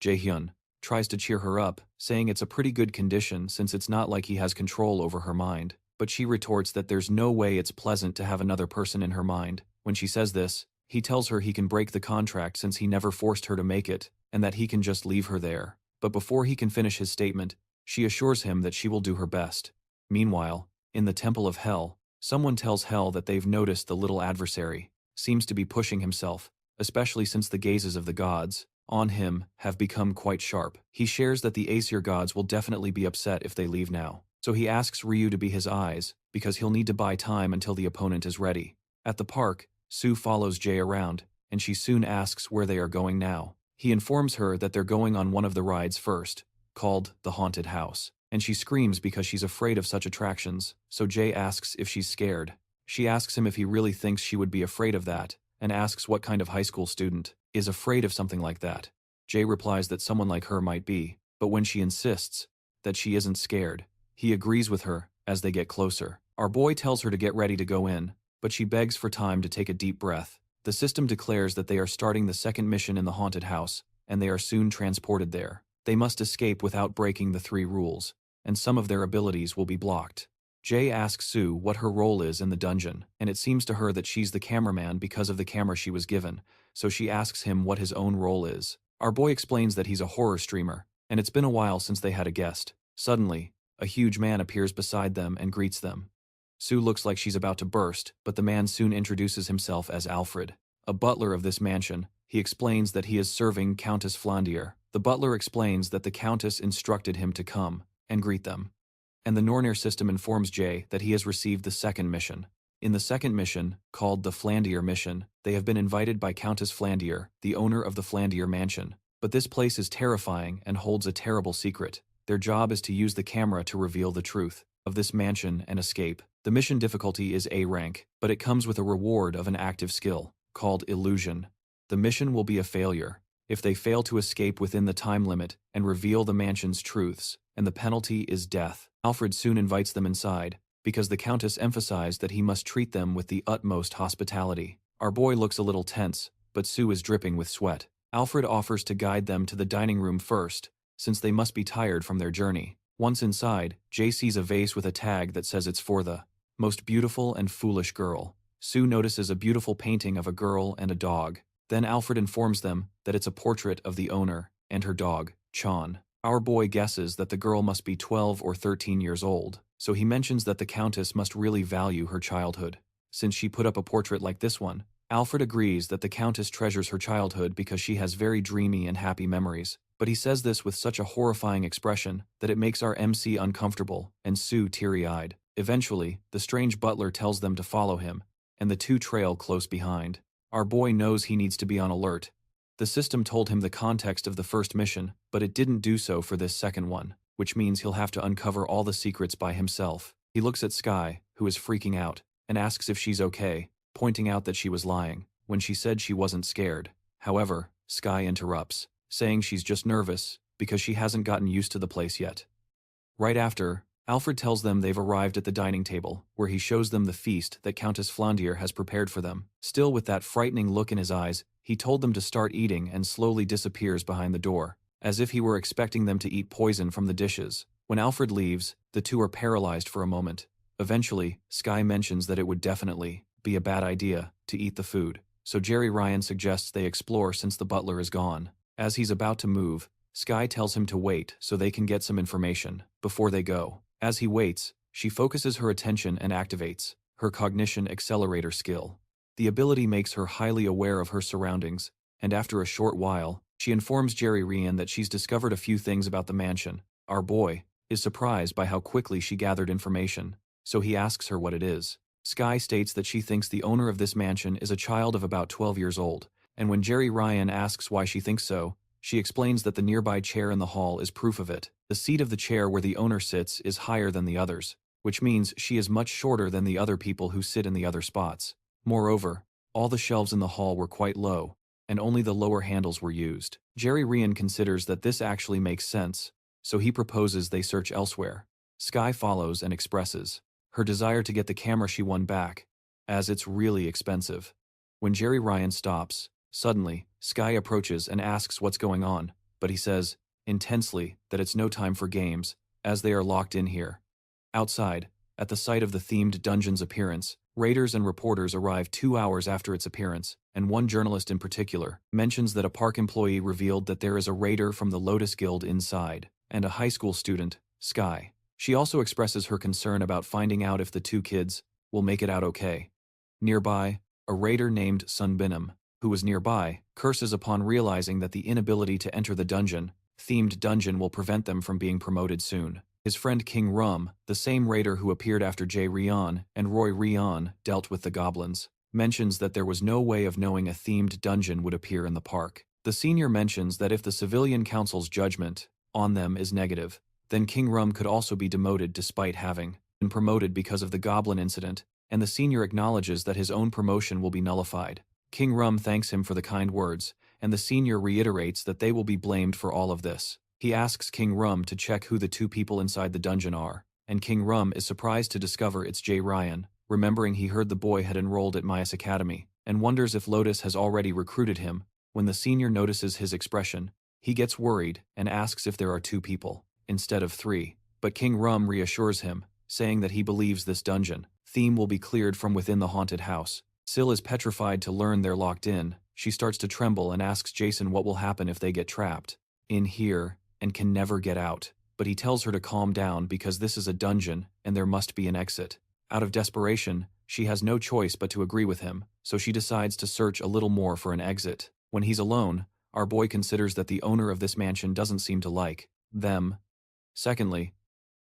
Jae-hyun tries to cheer her up, saying it's a pretty good condition since it's not like he has control over her mind, but she retorts that there's no way it's pleasant to have another person in her mind. When she says this, He tells her he can break the contract since he never forced her to make it, and that he can just leave her there. But before he can finish his statement, she assures him that she will do her best. Meanwhile, in the Temple of Hell, someone tells Hell that they've noticed the little adversary seems to be pushing himself, especially since the gazes of the gods on him have become quite sharp. He shares that the Aesir gods will definitely be upset if they leave now. So he asks Ryu to be his eyes, because he'll need to buy time until the opponent is ready. At the park, Sue follows Jay around, and she soon asks where they are going now. He informs her that they're going on one of the rides first, called the Haunted House, and she screams because she's afraid of such attractions, so Jay asks if she's scared. She asks him if he really thinks she would be afraid of that, and asks what kind of high school student is afraid of something like that. Jay replies that someone like her might be, but when she insists that she isn't scared, he agrees with her as they get closer. Our boy tells her to get ready to go in, but she begs for time to take a deep breath. The system declares that they are starting the second mission in the haunted house, and they are soon transported there. They must escape without breaking the 3 rules, and some of their abilities will be blocked. Jay asks Sue what her role is in the dungeon, and it seems to her that she's the cameraman because of the camera she was given, so she asks him what his own role is. Our boy explains that he's a horror streamer, and it's been a while since they had a guest. Suddenly, a huge man appears beside them and greets them. Sue looks like she's about to burst, but the man soon introduces himself as Alfred, a butler of this mansion. He explains that he is serving Countess Flandier. The butler explains that the Countess instructed him to come and greet them. And the Nornir system informs Jay that he has received the second mission. In the second mission, called the Flandier mission, they have been invited by Countess Flandier, the owner of the Flandier mansion. But this place is terrifying and holds a terrible secret. Their job is to use the camera to reveal the truth of this mansion and escape. The mission difficulty is A rank, but it comes with a reward of an active skill, called Illusion. The mission will be a failure if they fail to escape within the time limit and reveal the mansion's truths, and the penalty is death. Alfred soon invites them inside, because the Countess emphasized that he must treat them with the utmost hospitality. Our boy looks a little tense, but Sue is dripping with sweat. Alfred offers to guide them to the dining room first, since they must be tired from their journey. Once inside, Jay sees a vase with a tag that says it's for the most beautiful and foolish girl. Sue notices a beautiful painting of a girl and a dog. Then Alfred informs them that it's a portrait of the owner and her dog, Chan. Our boy guesses that the girl must be 12 or 13 years old, so he mentions that the Countess must really value her childhood, since she put up a portrait like this one. Alfred agrees that the Countess treasures her childhood because she has very dreamy and happy memories, but he says this with such a horrifying expression that it makes our MC uncomfortable and Sue teary-eyed. Eventually, the strange butler tells them to follow him, and the two trail close behind. Our boy knows he needs to be on alert. The system told him the context of the first mission, but it didn't do so for this second one, which means he'll have to uncover all the secrets by himself. He looks at Sky, who is freaking out, and asks if she's okay, pointing out that she was lying when she said she wasn't scared. However, Sky interrupts, saying she's just nervous because she hasn't gotten used to the place yet. Right after, Alfred tells them they've arrived at the dining table, where he shows them the feast that Countess Flandier has prepared for them. Still with that frightening look in his eyes, he told them to start eating and slowly disappears behind the door, as if he were expecting them to eat poison from the dishes. When Alfred leaves, the two are paralyzed for a moment. Eventually, Sky mentions that it would definitely be a bad idea to eat the food, so Jerry Ryan suggests they explore since the butler is gone. As he's about to move, Sky tells him to wait so they can get some information before they go. As he waits, she focuses her attention and activates her cognition accelerator skill. The ability makes her highly aware of her surroundings, and after a short while, she informs Jerry Ryan that she's discovered a few things about the mansion. Our boy is surprised by how quickly she gathered information, so he asks her what it is. Sky states that she thinks the owner of this mansion is a child of about 12 years old, and when Jerry Ryan asks why she thinks so, she explains that the nearby chair in the hall is proof of it. The seat of the chair where the owner sits is higher than the others, which means she is much shorter than the other people who sit in the other spots. Moreover, all the shelves in the hall were quite low, and only the lower handles were used. Jerry Ryan considers that this actually makes sense, so he proposes they search elsewhere. Sky follows and expresses her desire to get the camera she won back, as it's really expensive. When Jerry Ryan stops, suddenly, Sky approaches and asks what's going on, but he says, intensely, that it's no time for games, as they are locked in here. Outside, at the sight of the themed dungeon's appearance, Raiders and reporters arrive 2 hours after its appearance, and one journalist in particular mentions that a park employee revealed that there is a raider from the Lotus Guild inside, and a high school student, Sky. She also expresses her concern about finding out if the two kids will make it out okay. Nearby, a raider named Sunbinam, who was nearby, curses upon realizing that the inability to enter the themed dungeon will prevent them from being promoted soon. His friend King Rum, the same raider who appeared after Jairon and Roy Rion dealt with the goblins, mentions that there was no way of knowing a themed dungeon would appear in the park. The senior mentions that if the civilian council's judgment on them is negative, then King Rum could also be demoted despite having been promoted because of the goblin incident, and the senior acknowledges that his own promotion will be nullified. King Rum thanks him for the kind words, and the senior reiterates that they will be blamed for all of this. He asks King Rum to check who the two people inside the dungeon are, and King Rum is surprised to discover it's Jairon, remembering he heard the boy had enrolled at Myas Academy, and wonders if Lotus has already recruited him. When the senior notices his expression, he gets worried and asks if there are 2 people, instead of 3, but King Rum reassures him, saying that he believes this dungeon theme will be cleared from within the haunted house. Sil is petrified to learn they're locked in. She starts to tremble and asks Jason what will happen if they get trapped in here and can never get out, but he tells her to calm down because this is a dungeon and there must be an exit. Out of desperation, she has no choice but to agree with him, so she decides to search a little more for an exit. When he's alone, our boy considers that the owner of this mansion doesn't seem to like them. Secondly,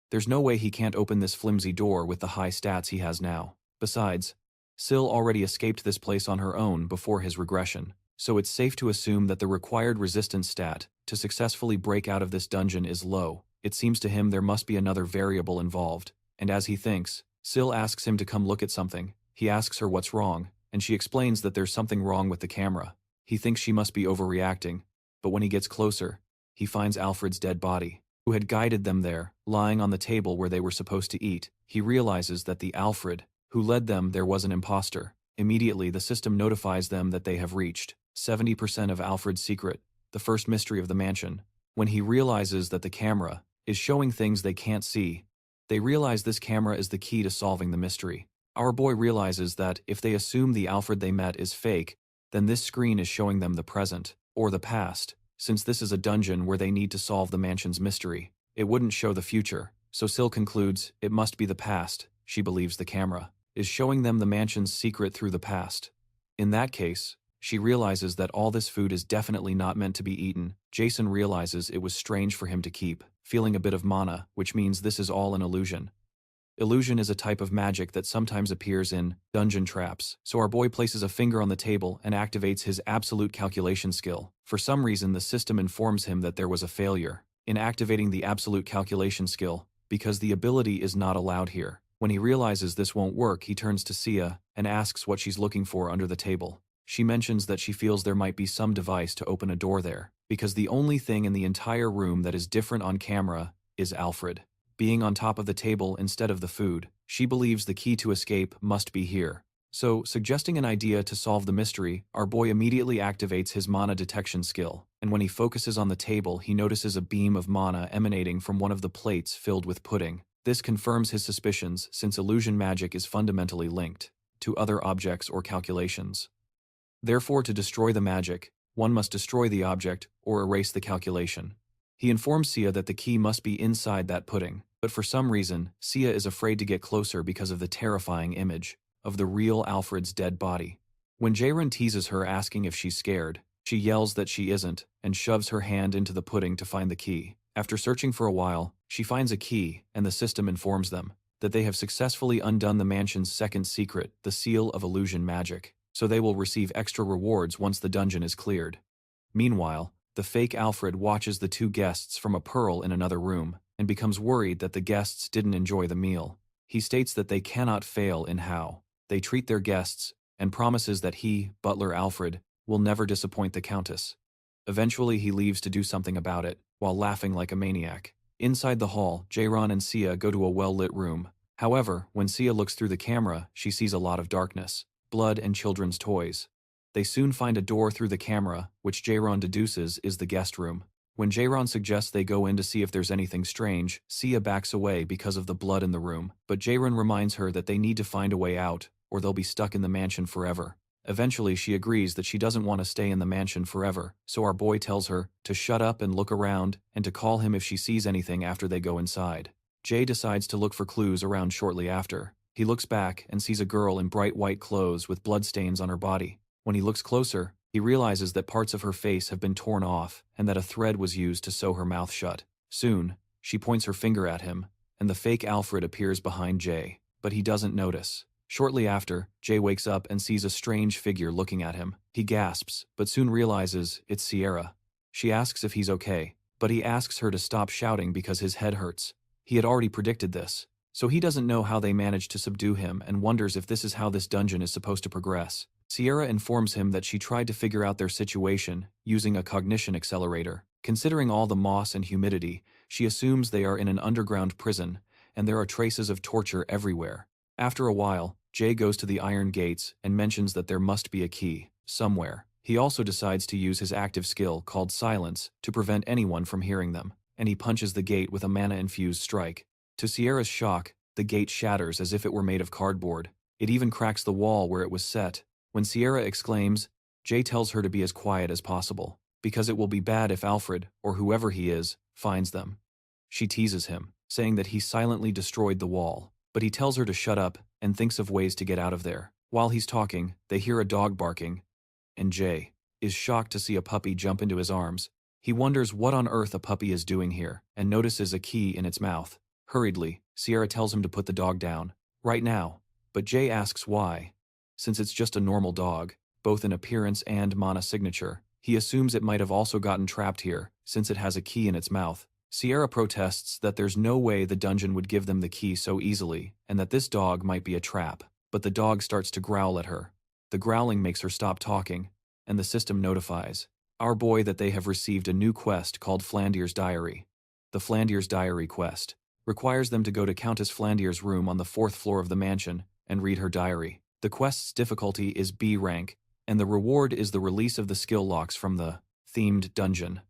there's no way he can't open this flimsy door with the high stats he has now. Besides, Sil already escaped this place on her own before his regression, so it's safe to assume that the required resistance stat to successfully break out of this dungeon is low. It seems to him there must be another variable involved, and as he thinks, Sil asks him to come look at something. He asks her what's wrong, and she explains that there's something wrong with the camera. He thinks she must be overreacting, but when he gets closer, he finds Alfred's dead body, who had guided them there, lying on the table where they were supposed to eat. He realizes that the Alfred who led them there was an imposter. Immediately, the system notifies them that they have reached 70% of Alfred's secret, the first mystery of the mansion. When he realizes that the camera is showing things they can't see, they realize this camera is the key to solving the mystery. Our boy realizes that if they assume the Alfred they met is fake, then this screen is showing them the present, or the past. Since this is a dungeon where they need to solve the mansion's mystery, it wouldn't show the future, so Sil concludes it must be the past. She believes the camera is showing them the mansion's secret through the past. In that case, she realizes that all this food is definitely not meant to be eaten. Jason realizes it was strange for him to keep feeling a bit of mana, which means this is all an illusion. Illusion is a type of magic that sometimes appears in dungeon traps, so our boy places a finger on the table and activates his absolute calculation skill. For some reason, the system informs him that there was a failure in activating the absolute calculation skill, because the ability is not allowed here. When he realizes this won't work, he turns to Sia and asks what she's looking for under the table. She mentions that she feels there might be some device to open a door there, because the only thing in the entire room that is different on camera is Alfred being on top of the table instead of the food. She believes the key to escape must be here. So, suggesting an idea to solve the mystery, our boy immediately activates his mana detection skill, and when he focuses on the table, he notices a beam of mana emanating from one of the plates filled with pudding. This confirms his suspicions, since illusion magic is fundamentally linked to other objects or calculations. Therefore, to destroy the magic, one must destroy the object or erase the calculation. He informs Sia that the key must be inside that pudding, but for some reason, Sia is afraid to get closer because of the terrifying image of the real Alfred's dead body. When Jairon teases her asking if she's scared, she yells that she isn't and shoves her hand into the pudding to find the key. After searching for a while, she finds a key, and the system informs them that they have successfully undone the mansion's second secret, the seal of illusion magic, so they will receive extra rewards once the dungeon is cleared. Meanwhile, the fake Alfred watches the two guests from a pearl in another room and becomes worried that the guests didn't enjoy the meal. He states that they cannot fail in how they treat their guests and promises that he, Butler Alfred, will never disappoint the Countess. Eventually, he leaves to do something about it, while laughing like a maniac. Inside the hall, Jairon and Sia go to a well-lit room. However, when Sia looks through the camera, she sees a lot of darkness, blood, and children's toys. They soon find a door through the camera, which Jairon deduces is the guest room. When Jairon suggests they go in to see if there's anything strange, Sia backs away because of the blood in the room, but Jairon reminds her that they need to find a way out, or they'll be stuck in the mansion forever. Eventually, she agrees that she doesn't want to stay in the mansion forever, so our boy tells her to shut up and look around, and to call him if she sees anything after they go inside. Jay decides to look for clues around shortly after. He looks back and sees a girl in bright white clothes with bloodstains on her body. When he looks closer, he realizes that parts of her face have been torn off and that a thread was used to sew her mouth shut. Soon, she points her finger at him, and the fake Alfred appears behind Jay, but he doesn't notice. Shortly after, Jay wakes up and sees a strange figure looking at him. He gasps, but soon realizes it's Sierra. She asks if he's okay, but he asks her to stop shouting because his head hurts. He had already predicted this, so he doesn't know how they managed to subdue him and wonders if this is how this dungeon is supposed to progress. Sierra informs him that she tried to figure out their situation using a cognition accelerator. Considering all the moss and humidity, she assumes they are in an underground prison, and there are traces of torture everywhere. After a while, Jay goes to the iron gates and mentions that there must be a key, somewhere. He also decides to use his active skill called Silence to prevent anyone from hearing them, and he punches the gate with a mana-infused strike. To Sierra's shock, the gate shatters as if it were made of cardboard. It even cracks the wall where it was set. When Sierra exclaims, Jay tells her to be as quiet as possible, because it will be bad if Alfred, or whoever he is, finds them. She teases him, saying that he silently destroyed the wall, but he tells her to shut up and thinks of ways to get out of there. While he's talking, they hear a dog barking, and Jay is shocked to see a puppy jump into his arms. He wonders what on earth a puppy is doing here, and notices a key in its mouth. Hurriedly, Sierra tells him to put the dog down, right now, but Jay asks why. Since it's just a normal dog, both in appearance and mana signature, he assumes it might have also gotten trapped here, since it has a key in its mouth. Sierra protests that there's no way the dungeon would give them the key so easily, and that this dog might be a trap, but the dog starts to growl at her. The growling makes her stop talking, and the system notifies our boy that they have received a new quest called Flandier's Diary. The Flandier's Diary quest requires them to go to Countess Flandier's room on the 4th floor of the mansion and read her diary. The quest's difficulty is B rank, and the reward is the release of the skill locks from the themed dungeon.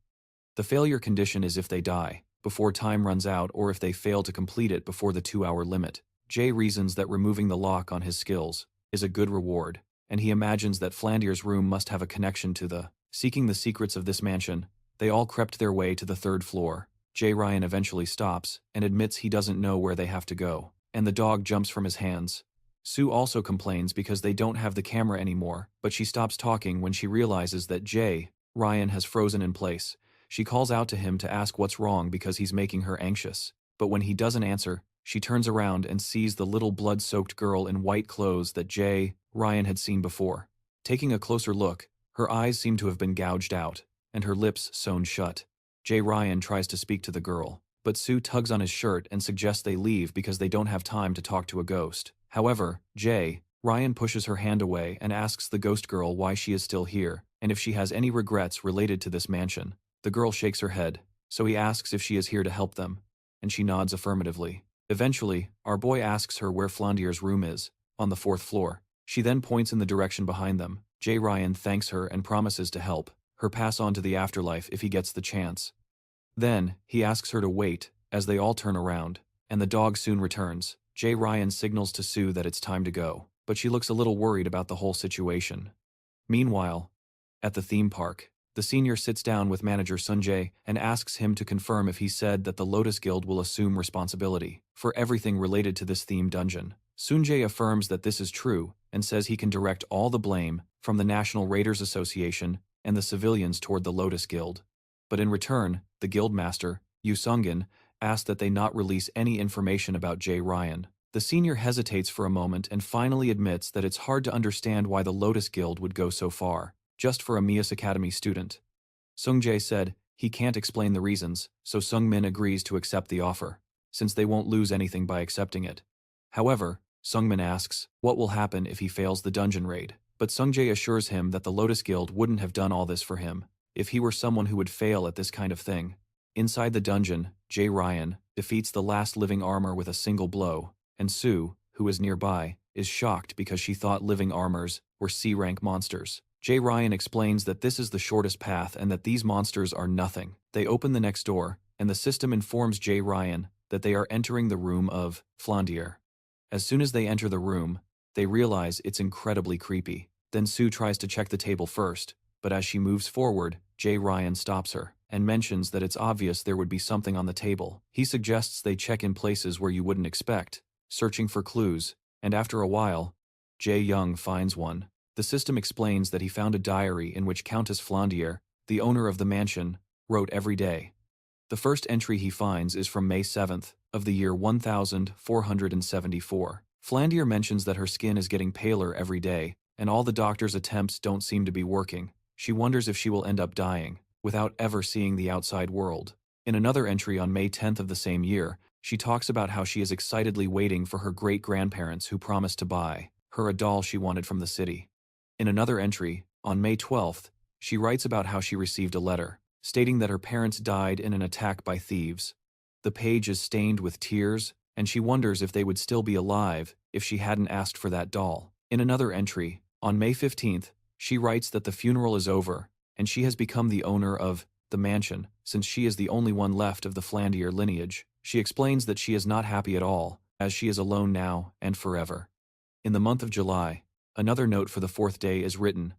The failure condition is if they die before time runs out or if they fail to complete it before the 2-hour limit. Jay reasons that removing the lock on his skills is a good reward, and he imagines that Flandier's room must have a connection to the seeking the secrets of this mansion. They all crept their way to the 3rd floor. Jairon eventually stops and admits he doesn't know where they have to go, and the dog jumps from his hands. Sue also complains because they don't have the camera anymore, but she stops talking when she realizes that Ryan has frozen in place. She calls out to him to ask what's wrong because he's making her anxious, but when he doesn't answer, she turns around and sees the little blood-soaked girl in white clothes that Ryan had seen before. Taking a closer look, her eyes seem to have been gouged out, and her lips sewn shut. Ryan tries to speak to the girl, but Sue tugs on his shirt and suggests they leave because they don't have time to talk to a ghost. However, Ryan pushes her hand away and asks the ghost girl why she is still here, and if she has any regrets related to this mansion. The girl shakes her head, so he asks if she is here to help them, and she nods affirmatively. Eventually, our boy asks her where Flandier's room is, on the 4th floor. She then points in the direction behind them. Ryan thanks her and promises to help her pass on to the afterlife if he gets the chance. Then, he asks her to wait, as they all turn around, and the dog soon returns. Ryan signals to Sue that it's time to go, but she looks a little worried about the whole situation. Meanwhile, at the theme park, the senior sits down with manager Sunjae and asks him to confirm if he said that the Lotus Guild will assume responsibility for everything related to this theme dungeon. Sunjae affirms that this is true and says he can direct all the blame from the National Raiders Association and the civilians toward the Lotus Guild. But in return, the guildmaster, Yu Sungin, asked that they not release any information about Ryan. The senior hesitates for a moment and finally admits that it's hard to understand why the Lotus Guild would go so far, just for a Mias Academy student. Sungjae said he can't explain the reasons, so Sungmin agrees to accept the offer, since they won't lose anything by accepting it. However, Sungmin asks what will happen if he fails the dungeon raid, but Sungjae assures him that the Lotus Guild wouldn't have done all this for him if he were someone who would fail at this kind of thing. Inside the dungeon, Ryan defeats the last living armor with a single blow, and Sue, who is nearby, is shocked because she thought living armors were C-rank monsters. Ryan explains that this is the shortest path and that these monsters are nothing. They open the next door, and the system informs Ryan that they are entering the room of Flandier. As soon as they enter the room, They realize it's incredibly creepy. Then Sue tries to check the table first, but as she moves forward, Jairon stops her and mentions that it's obvious there would be something on the table. He suggests they check in places where you wouldn't expect, searching for clues, and after a while, Jae-young finds one. The system explains that he found a diary in which Countess Flandier, the owner of the mansion, wrote every day. The first entry he finds is from May 7th of the year 1474. Flandier mentions that her skin is getting paler every day, and all the doctor's attempts don't seem to be working. She wonders if she will end up dying, without ever seeing the outside world. In another entry on May 10th of the same year, she talks about how she is excitedly waiting for her great-grandparents who promised to buy her a doll she wanted from the city. In another entry, on May 12th, she writes about how she received a letter, stating that her parents died in an attack by thieves. The page is stained with tears, and she wonders if they would still be alive if she hadn't asked for that doll. In another entry, on May 15th, she writes that the funeral is over, and she has become the owner of the mansion, since she is the only one left of the Flandier lineage. She explains that she is not happy at all, as she is alone now and forever. In the month of July, another note for the fourth day is written,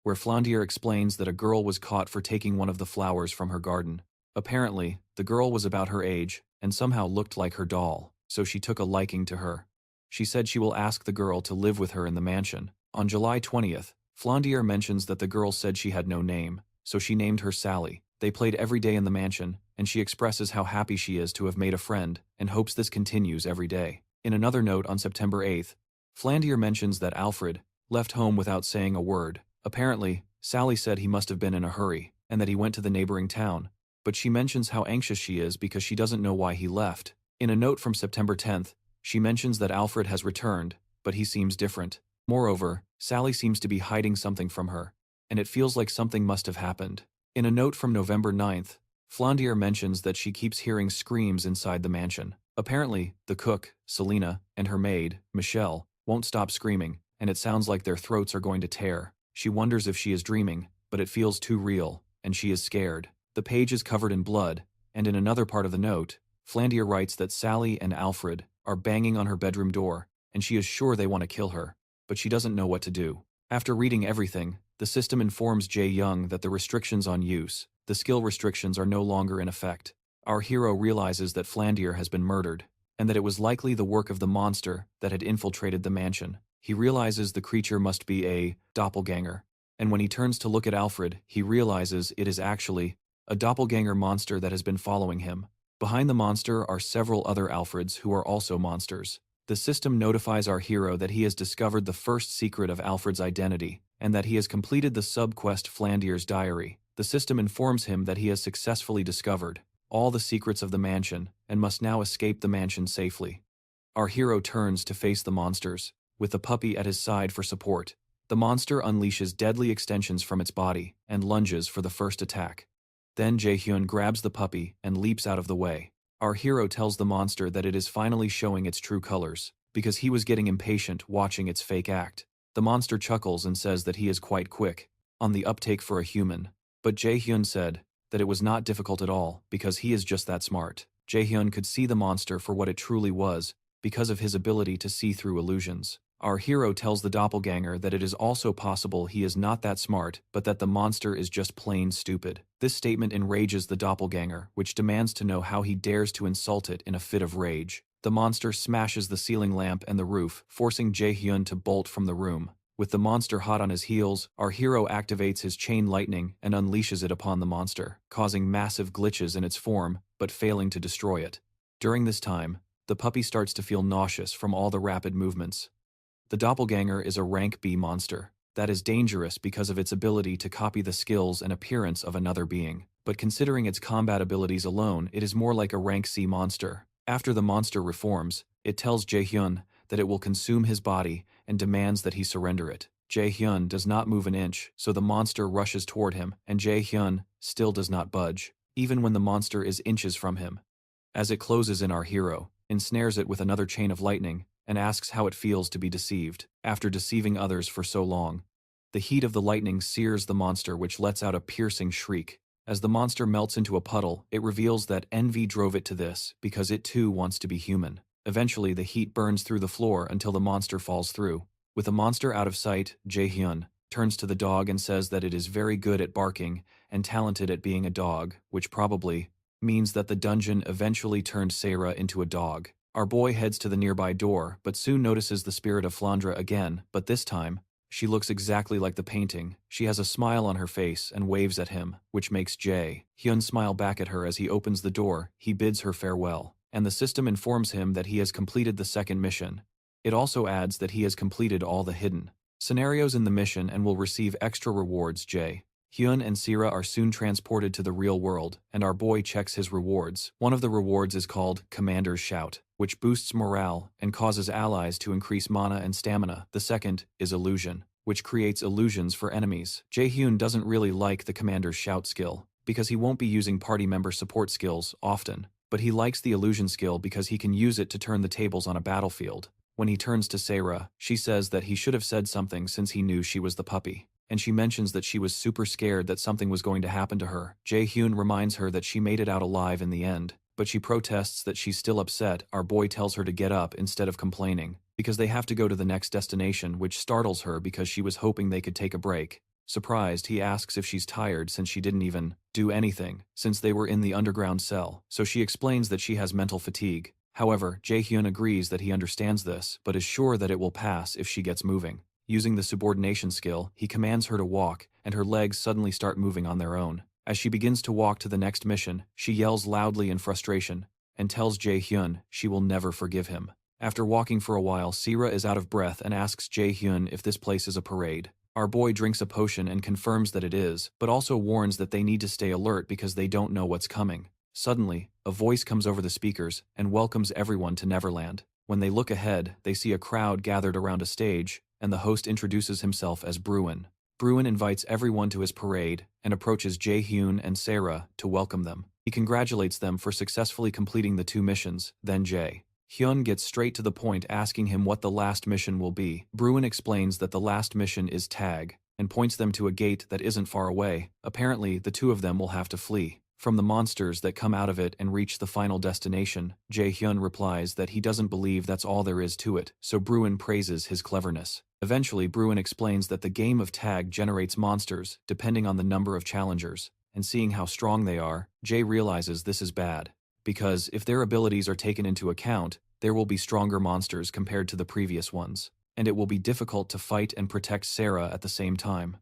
where Flandier explains that a girl was caught for taking one of the flowers from her garden. Apparently, the girl was about her age, and somehow looked like her doll, so she took a liking to her. She said she will ask the girl to live with her in the mansion. On July 20th, Flandier mentions that the girl said she had no name, so she named her Sally. They played every day in the mansion, and she expresses how happy she is to have made a friend, and hopes this continues every day. In another note on September 8th, Flandier mentions that Alfred left home without saying a word. Apparently, Sally said he must have been in a hurry, and that he went to the neighboring town, but she mentions how anxious she is because she doesn't know why he left. In a note from September 10th, she mentions that Alfred has returned, but he seems different. Moreover, Sally seems to be hiding something from her, and it feels like something must have happened. In a note from November 9th, Flandier mentions that she keeps hearing screams inside the mansion. Apparently, the cook, Selena, and her maid, Michelle, won't stop screaming, and it sounds like their throats are going to tear. She wonders if she is dreaming, but it feels too real, and she is scared. The page is covered in blood, and in another part of the note, Flandier writes that Sally and Alfred are banging on her bedroom door, and she is sure they want to kill her, but she doesn't know what to do. After reading everything, the system informs Jae-young that the restrictions on use, the skill restrictions, are no longer in effect. Our hero realizes that Flandier has been murdered, and that it was likely the work of the monster that had infiltrated the mansion. He realizes the creature must be a doppelganger, and when he turns to look at Alfred, he realizes it is actually a doppelganger monster that has been following him. Behind the monster are several other Alfreds who are also monsters. The system notifies our hero that he has discovered the first secret of Alfred's identity, and that he has completed the sub-quest Flandier's Diary. The system informs him that he has successfully discovered all the secrets of the mansion, and must now escape the mansion safely. Our hero turns to face the monsters, with the puppy at his side for support. The monster unleashes deadly extensions from its body, and lunges for the first attack. Then Jae-hyun grabs the puppy and leaps out of the way. Our hero tells the monster that it is finally showing its true colors, because he was getting impatient watching its fake act. The monster chuckles and says that he is quite quick on the uptake for a human, but Jae-hyun said that it was not difficult at all because he is just that smart. Jae-hyun could see the monster for what it truly was because of his ability to see through illusions. Our hero tells the doppelganger that it is also possible he is not that smart, but that the monster is just plain stupid. This statement enrages the doppelganger, which demands to know how he dares to insult it in a fit of rage. The monster smashes the ceiling lamp and the roof, forcing Jae-hyun to bolt from the room. With the monster hot on his heels, our hero activates his chain lightning and unleashes it upon the monster, causing massive glitches in its form, but failing to destroy it. During this time, the puppy starts to feel nauseous from all the rapid movements. The doppelganger is a rank B monster that is dangerous because of its ability to copy the skills and appearance of another being, but considering its combat abilities alone, it is more like a rank C monster. After the monster reforms, it tells Jae-hyun that it will consume his body and demands that he surrender it. Jae-hyun does not move an inch, so the monster rushes toward him, and Jae-hyun still does not budge, even when the monster is inches from him. As it closes in, our hero ensnares it with another chain of lightning, and asks how it feels to be deceived, after deceiving others for so long. The heat of the lightning sears the monster, which lets out a piercing shriek. As the monster melts into a puddle, it reveals that envy drove it to this, because it too wants to be human. Eventually, the heat burns through the floor until the monster falls through. With the monster out of sight, Jae-hyun turns to the dog and says that it is very good at barking and talented at being a dog, which probably means that the dungeon eventually turned Sarah into a dog. Our boy heads to the nearby door, but soon notices the spirit of Flandra again, but this time, she looks exactly like the painting. She has a smile on her face and waves at him, which makes Jae-hyun smile back at her as he opens the door. He bids her farewell, and the system informs him that he has completed the second mission. It also adds that he has completed all the hidden scenarios in the mission and will receive extra rewards. Jae-hyun and Sira are soon transported to the real world, and our boy checks his rewards. One of the rewards is called Commander's Shout, which boosts morale and causes allies to increase mana and stamina. The second is Illusion, which creates illusions for enemies. Jae-hyun doesn't really like the Commander's Shout skill, because he won't be using party member support skills often, but he likes the Illusion skill because he can use it to turn the tables on a battlefield. When he turns to Sarah, she says that he should have said something since he knew she was the puppy, and she mentions that she was super scared that something was going to happen to her. Jae-hyun reminds her that she made it out alive in the end, but she protests that she's still upset. Our boy tells her to get up instead of complaining, because they have to go to the next destination, which startles her because she was hoping they could take a break. Surprised, he asks if she's tired since she didn't even do anything since they were in the underground cell, so she explains that she has mental fatigue. However, Jae-hyun agrees that he understands this, but is sure that it will pass if she gets moving. Using the subordination skill, he commands her to walk, and her legs suddenly start moving on their own. As she begins to walk to the next mission, she yells loudly in frustration, and tells Jae-hyun she will never forgive him. After walking for a while, Sira is out of breath and asks Jae-hyun if this place is a parade. Our boy drinks a potion and confirms that it is, but also warns that they need to stay alert because they don't know what's coming. Suddenly, a voice comes over the speakers and welcomes everyone to Neverland. When they look ahead, they see a crowd gathered around a stage, and the host introduces himself as Bruin. Bruin invites everyone to his parade and approaches Jae-hyun and Sarah to welcome them. He congratulates them for successfully completing the 2 missions. Then Jae-hyun gets straight to the point, asking him what the last mission will be. Bruin explains that the last mission is Tag, and points them to a gate that isn't far away. Apparently, the 2 of them will have to flee from the monsters that come out of it and reach the final destination. Jae-hyun replies that he doesn't believe that's all there is to it, so Bruin praises his cleverness. Eventually, Bruin explains that the game of tag generates monsters depending on the number of challengers, and seeing how strong they are, Jae realizes this is bad, because if their abilities are taken into account, there will be stronger monsters compared to the previous ones, and it will be difficult to fight and protect Sarah at the same time.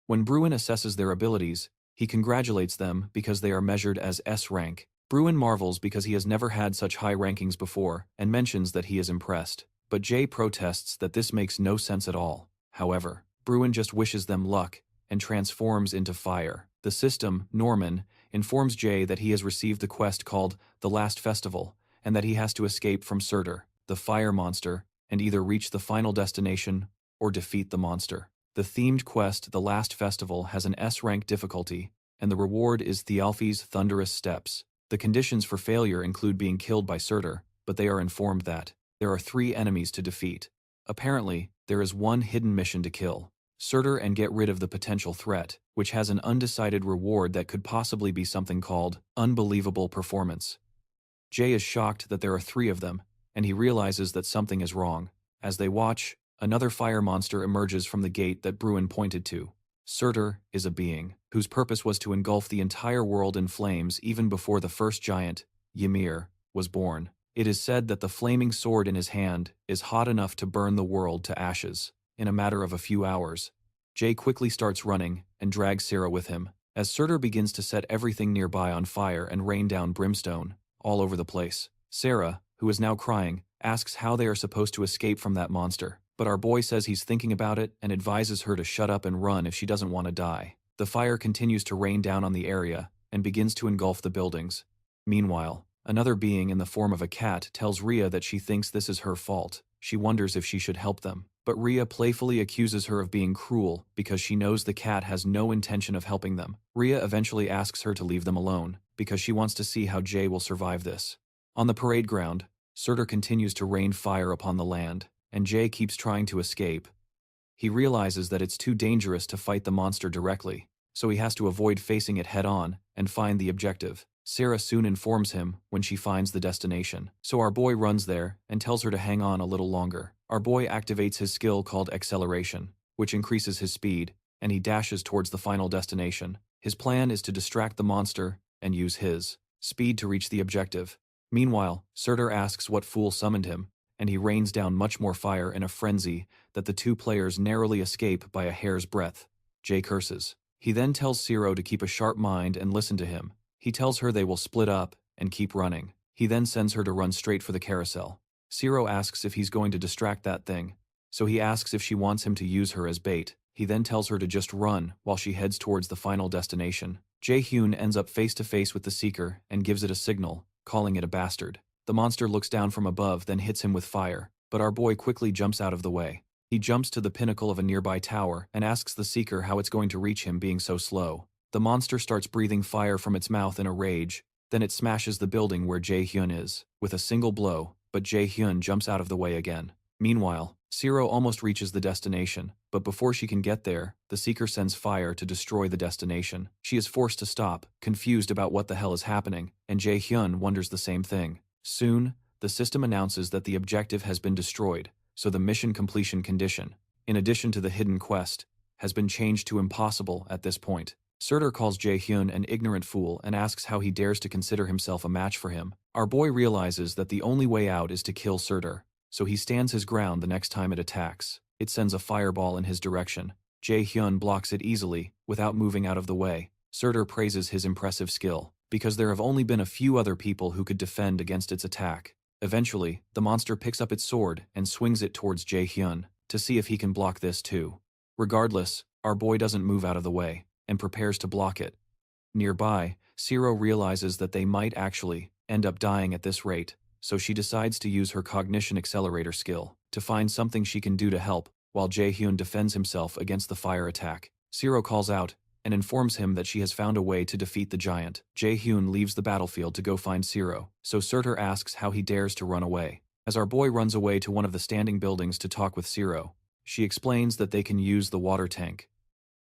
When Bruin assesses their abilities, he congratulates them because they are measured as S rank. Bruin marvels because he has never had such high rankings before and mentions that he is impressed. But Jae protests that this makes no sense at all. However, Bruin just wishes them luck and transforms into fire. The system, Norman, informs Jae that he has received the quest called The Last Festival and that he has to escape from Surtur, the fire monster, and either reach the final destination or defeat the monster. The themed quest The Last Festival has an S-rank difficulty, and the reward is Thialfi's Thunderous Steps. The conditions for failure include being killed by Surtur, but they are informed that there are 3 enemies to defeat. Apparently, there is 1 hidden mission to kill Surtur and get rid of the potential threat, which has an undecided reward that could possibly be something called Unbelievable Performance. Jae is shocked that there are 3 of them, and he realizes that something is wrong. As they watch, another fire monster emerges from the gate that Bruin pointed to. Surtur is a being whose purpose was to engulf the entire world in flames even before the first giant, Ymir, was born. It is said that the flaming sword in his hand is hot enough to burn the world to ashes in a matter of a few hours. Jae quickly starts running and drags Sarah with him, as Surtur begins to set everything nearby on fire and rain down brimstone all over the place. Sarah, who is now crying, asks how they are supposed to escape from that monster. But our boy says he's thinking about it and advises her to shut up and run if she doesn't want to die. The fire continues to rain down on the area and begins to engulf the buildings. Meanwhile, another being in the form of a cat tells Rhea that she thinks this is her fault. She wonders if she should help them. But Rhea playfully accuses her of being cruel because she knows the cat has no intention of helping them. Rhea eventually asks her to leave them alone because she wants to see how Jae will survive this. On the parade ground, Surtur continues to rain fire upon the land, and Jae keeps trying to escape. He realizes that it's too dangerous to fight the monster directly, so he has to avoid facing it head-on and find the objective. Sarah soon informs him when she finds the destination, so our boy runs there and tells her to hang on a little longer. Our boy activates his skill called Acceleration, which increases his speed, and he dashes towards the final destination. His plan is to distract the monster and use his speed to reach the objective. Meanwhile, Surtur asks what fool summoned him, and he rains down much more fire in a frenzy that the two players narrowly escape by a hair's breadth. Jay curses. He then tells Zero to keep a sharp mind and listen to him. He tells her they will split up and keep running. He then sends her to run straight for the carousel. Zero asks if he's going to distract that thing, so he asks if she wants him to use her as bait. He then tells her to just run while she heads towards the final destination. Jae-hyun ends up face to face with the Seeker and gives it a signal, calling it a bastard. The monster looks down from above, then hits him with fire, but our boy quickly jumps out of the way. He jumps to the pinnacle of a nearby tower and asks the Seeker how it's going to reach him being so slow. The monster starts breathing fire from its mouth in a rage, then it smashes the building where Jae-hyun is, with a single blow, but Jae-hyun jumps out of the way again. Meanwhile, Zero almost reaches the destination, but before she can get there, the Seeker sends fire to destroy the destination. She is forced to stop, confused about what the hell is happening, and Jae-hyun wonders the same thing. Soon, the system announces that the objective has been destroyed, so the mission completion condition, in addition to the hidden quest, has been changed to impossible at this point. Surtur calls Jae-hyun an ignorant fool and asks how he dares to consider himself a match for him. Our boy realizes that the only way out is to kill Surtur, so he stands his ground the next time it attacks. It sends a fireball in his direction. Jae-hyun blocks it easily, without moving out of the way. Surtur praises his impressive skill, because there have only been a few other people who could defend against its attack. Eventually, the monster picks up its sword and swings it towards Jae-hyun, to see if he can block this too. Regardless, our boy doesn't move out of the way, and prepares to block it. Nearby, Zero realizes that they might actually end up dying at this rate, so she decides to use her cognition accelerator skill to find something she can do to help, while Jae-hyun defends himself against the fire attack. Zero calls out and informs him that she has found a way to defeat the giant. Jae-hyun leaves the battlefield to go find Zero, so Surtur asks how he dares to run away. As our boy runs away to one of the standing buildings to talk with Zero, she explains that they can use the water tank.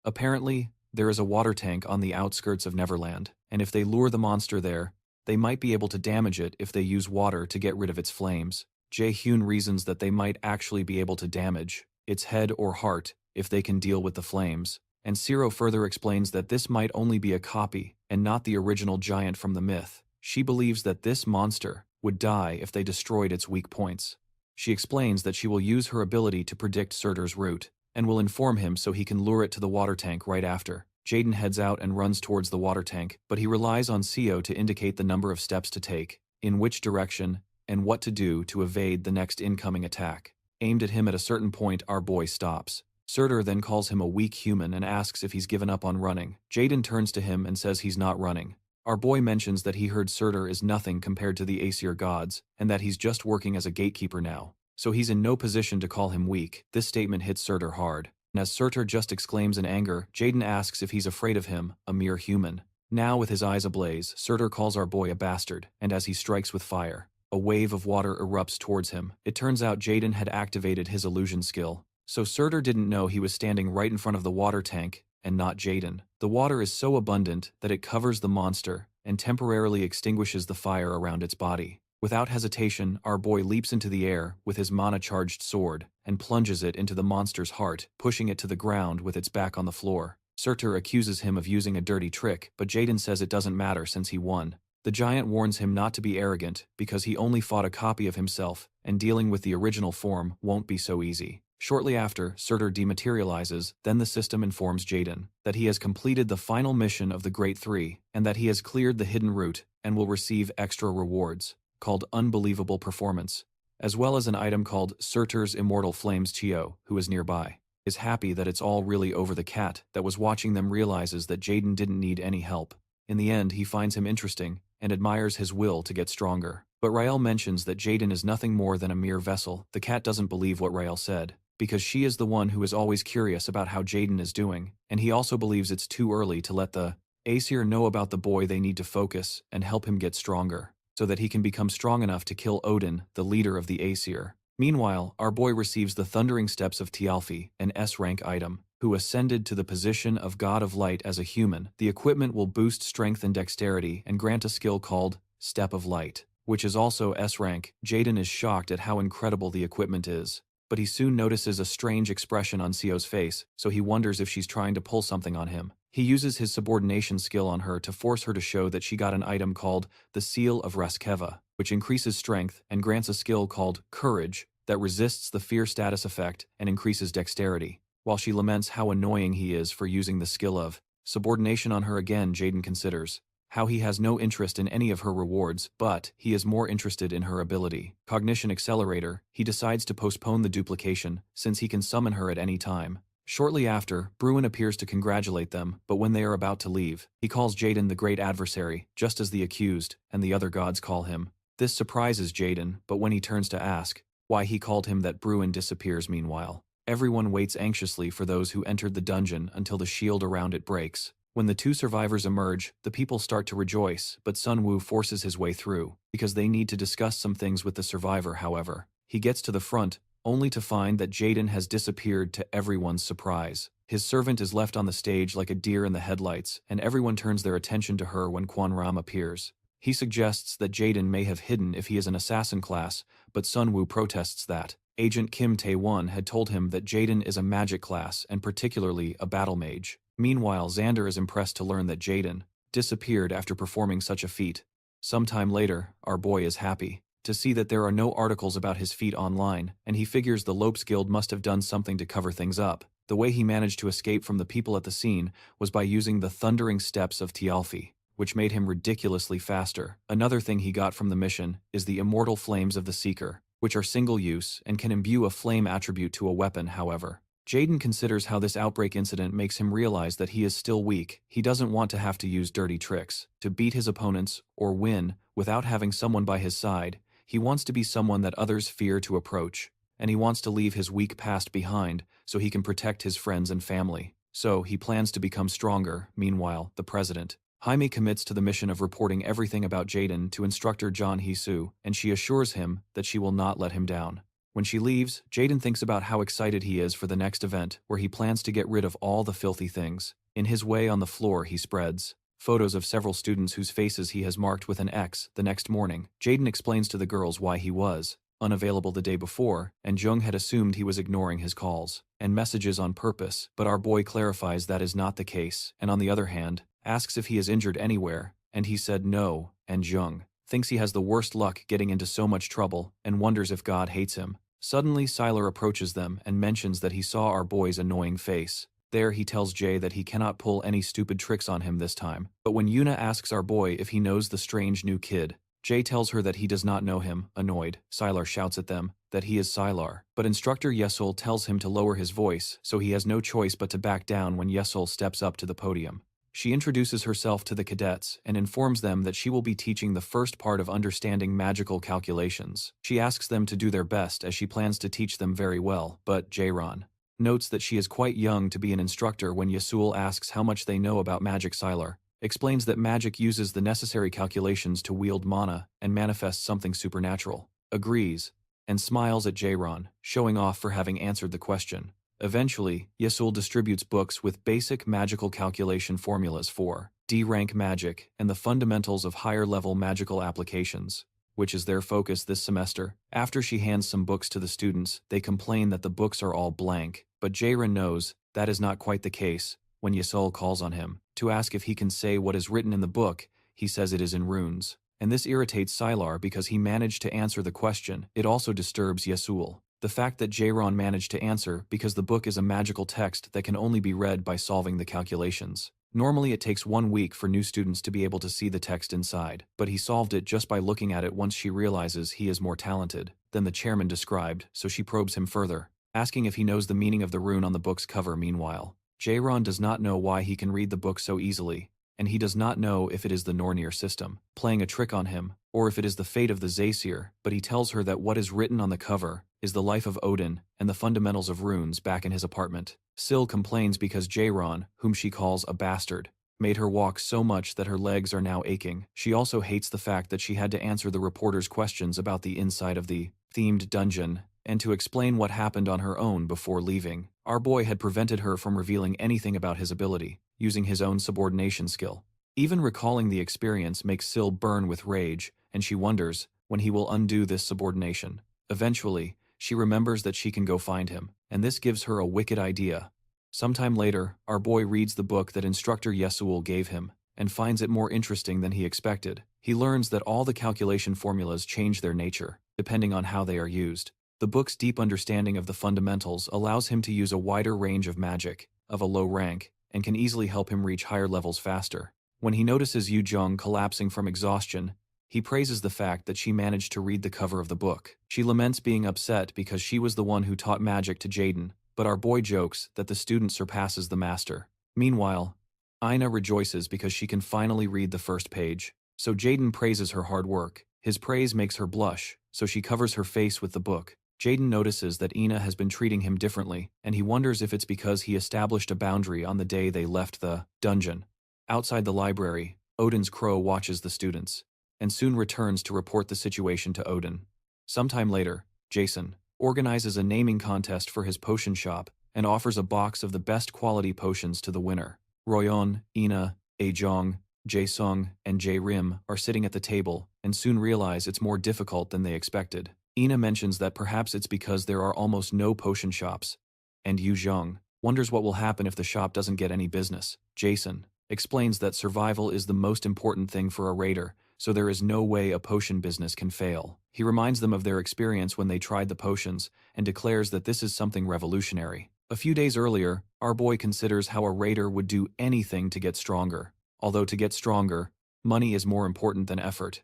Apparently, there is a water tank on the outskirts of Neverland, and if they lure the monster there, they might be able to damage it if they use water to get rid of its flames. Jae-hyun reasons that they might actually be able to damage its head or heart if they can deal with the flames, and Zero further explains that this might only be a copy and not the original giant from the myth. She believes that this monster would die if they destroyed its weak points. She explains that she will use her ability to predict Surtur's route, and will inform him so he can lure it to the water tank right after. Jaden heads out and runs towards the water tank, but he relies on Seo to indicate the number of steps to take, in which direction, and what to do to evade the next incoming attack. Aimed at him at a certain point, our boy stops. Surtur then calls him a weak human and asks if he's given up on running. Jaden turns to him and says he's not running. Our boy mentions that he heard Surtur is nothing compared to the Aesir gods, and that he's just working as a gatekeeper now, so he's in no position to call him weak. This statement hits Surtur hard, and as Surtur just exclaims in anger, Jaden asks if he's afraid of him, a mere human. Now with his eyes ablaze, Surtur calls our boy a bastard, and as he strikes with fire, a wave of water erupts towards him. It turns out Jaden had activated his illusion skill, so Surtur didn't know he was standing right in front of the water tank, and not Jaden. The water is so abundant that it covers the monster and temporarily extinguishes the fire around its body. Without hesitation, our boy leaps into the air with his mana-charged sword and plunges it into the monster's heart, pushing it to the ground with its back on the floor. Surtur accuses him of using a dirty trick, but Jaden says it doesn't matter since he won. The giant warns him not to be arrogant because he only fought a copy of himself, and dealing with the original form won't be so easy. Shortly after, Surtur dematerializes, then the system informs Jaden that he has completed the final mission of the Great Three, and that he has cleared the hidden route and will receive extra rewards, called Unbelievable Performance, as well as an item called Surtur's Immortal Flames. Chio, who is nearby, is happy that it's all really over. The cat that was watching them realizes that Jaden didn't need any help. In the end, he finds him interesting and admires his will to get stronger. But Rael mentions that Jaden is nothing more than a mere vessel. The cat doesn't believe what Rael said, because she is the one who is always curious about how Jaden is doing, and he also believes it's too early to let the Aesir know about the boy. They need to focus and help him get stronger, so that he can become strong enough to kill Odin, the leader of the Aesir. Meanwhile, our boy receives the Thundering Steps of Tialfi, an S-rank item, who ascended to the position of God of Light as a human. The equipment will boost strength and dexterity and grant a skill called Step of Light, which is also S-rank. Jaden is shocked at how incredible the equipment is. But he soon notices a strange expression on Sio's face, so he wonders if she's trying to pull something on him. He uses his subordination skill on her to force her to show that she got an item called the Seal of Reskeva, which increases strength and grants a skill called Courage that resists the fear status effect and increases dexterity. While she laments how annoying he is for using the skill of subordination on her again, Jairon considers how he has no interest in any of her rewards, but he is more interested in her ability. Cognition Accelerator, he decides to postpone the duplication, since he can summon her at any time. Shortly after, Bruin appears to congratulate them, but when they are about to leave, he calls Jairon the Great Adversary, just as the accused and the other gods call him. This surprises Jairon, but when he turns to ask why he called him that, Bruin disappears meanwhile. Everyone waits anxiously for those who entered the dungeon until the shield around it breaks. When the two survivors emerge, the people start to rejoice, but Sun Wu forces his way through, because they need to discuss some things with the survivor. However, he gets to the front, only to find that Jairon has disappeared to everyone's surprise. His servant is left on the stage like a deer in the headlights, and everyone turns their attention to her when Quan Ram appears. He suggests that Jairon may have hidden if he is an assassin class, but Sun Wu protests that Agent Kim Tae-won had told him that Jairon is a magic class and particularly a battle mage. Meanwhile, Xander is impressed to learn that Jairon disappeared after performing such a feat. Sometime later, our boy is happy to see that there are no articles about his feat online, and he figures the Lopes Guild must have done something to cover things up. The way he managed to escape from the people at the scene was by using the thundering steps of Tialfi, which made him ridiculously faster. Another thing he got from the mission is the immortal flames of the Seeker, which are single-use and can imbue a flame attribute to a weapon. However, Jairon considers how this outbreak incident makes him realize that he is still weak. He doesn't want to have to use dirty tricks to beat his opponents or win without having someone by his side. He wants to be someone that others fear to approach, and he wants to leave his weak past behind so he can protect his friends and family. So he plans to become stronger. Meanwhile, the president, Jaime, commits to the mission of reporting everything about Jairon to instructor John Hee-soo, and she assures him that she will not let him down. When she leaves, Jairon thinks about how excited he is for the next event, where he plans to get rid of all the filthy things. In his way on the floor, he spreads photos of several students whose faces he has marked with an X. The next morning, Jairon explains to the girls why he was unavailable the day before, and Jung had assumed he was ignoring his calls and messages on purpose, but our boy clarifies that is not the case, and on the other hand, asks if he is injured anywhere, and he said no, and Jung thinks he has the worst luck getting into so much trouble and wonders if God hates him. Suddenly, Sylar approaches them and mentions that he saw our boy's annoying face. There, he tells Jay that he cannot pull any stupid tricks on him this time. But when Yuna asks our boy if he knows the strange new kid, Jay tells her that he does not know him. Annoyed, Sylar shouts at them that he is Sylar. But instructor Yesul tells him to lower his voice, so he has no choice but to back down when Yesul steps up to the podium. She introduces herself to the cadets and informs them that she will be teaching the first part of understanding magical calculations. She asks them to do their best as she plans to teach them very well, but Jairon notes that she is quite young to be an instructor. When Yesul asks how much they know about magic, Sylar explains that magic uses the necessary calculations to wield mana and manifest something supernatural, agrees, and smiles at Jairon, showing off for having answered the question. Eventually, Yesul distributes books with basic magical calculation formulas for D-rank magic and the fundamentals of higher-level magical applications, which is their focus this semester. After she hands some books to the students, they complain that the books are all blank, but Jairon knows that is not quite the case. When Yesul calls on him to ask if he can say what is written in the book, he says it is in runes, and this irritates Sylar because he managed to answer the question. It also disturbs Yesul. The fact that Jairon managed to answer because the book is a magical text that can only be read by solving the calculations. Normally it takes 1 week for new students to be able to see the text inside, but he solved it just by looking at it once she realizes he is more talented than the chairman described, so she probes him further, asking if he knows the meaning of the rune on the book's cover. Meanwhile, Jairon does not know why he can read the book so easily, and he does not know if it is the Nornir system playing a trick on him, or if it is the fate of the Zaysir, but he tells her that what is written on the cover is the life of Odin and the fundamentals of runes back in his apartment. Syl complains because Jairon, whom she calls a bastard, made her walk so much that her legs are now aching. She also hates the fact that she had to answer the reporter's questions about the inside of the themed dungeon and to explain what happened on her own before leaving. Our boy had prevented her from revealing anything about his ability, using his own subordination skill. Even recalling the experience makes Syl burn with rage, and she wonders when he will undo this subordination. Eventually, she remembers that she can go find him, and this gives her a wicked idea. Sometime later, our boy reads the book that instructor Yesuul gave him, and finds it more interesting than he expected. He learns that all the calculation formulas change their nature, depending on how they are used. The book's deep understanding of the fundamentals allows him to use a wider range of magic, of a low rank, and can easily help him reach higher levels faster. When he notices Yu Jung collapsing from exhaustion, he praises the fact that she managed to read the cover of the book. She laments being upset because she was the one who taught magic to Jairon, but our boy jokes that the student surpasses the master. Meanwhile, Ina rejoices because she can finally read the first page. So Jairon praises her hard work. His praise makes her blush, so she covers her face with the book. Jairon notices that Ina has been treating him differently, and he wonders if it's because he established a boundary on the day they left the dungeon. Outside the library, Odin's crow watches the students, and soon returns to report the situation to Odin. Sometime later, Jason organizes a naming contest for his potion shop and offers a box of the best quality potions to the winner. Royeon, Ina, Ajong, Jae-sung, and Jae-rim are sitting at the table and soon realize it's more difficult than they expected. Ina mentions that perhaps it's because there are almost no potion shops, and Yu Jung wonders what will happen if the shop doesn't get any business. Jason explains that survival is the most important thing for a raider, so there is no way a potion business can fail. He reminds them of their experience when they tried the potions and declares that this is something revolutionary. A few days earlier, our boy considers how a raider would do anything to get stronger. Although to get stronger, money is more important than effort.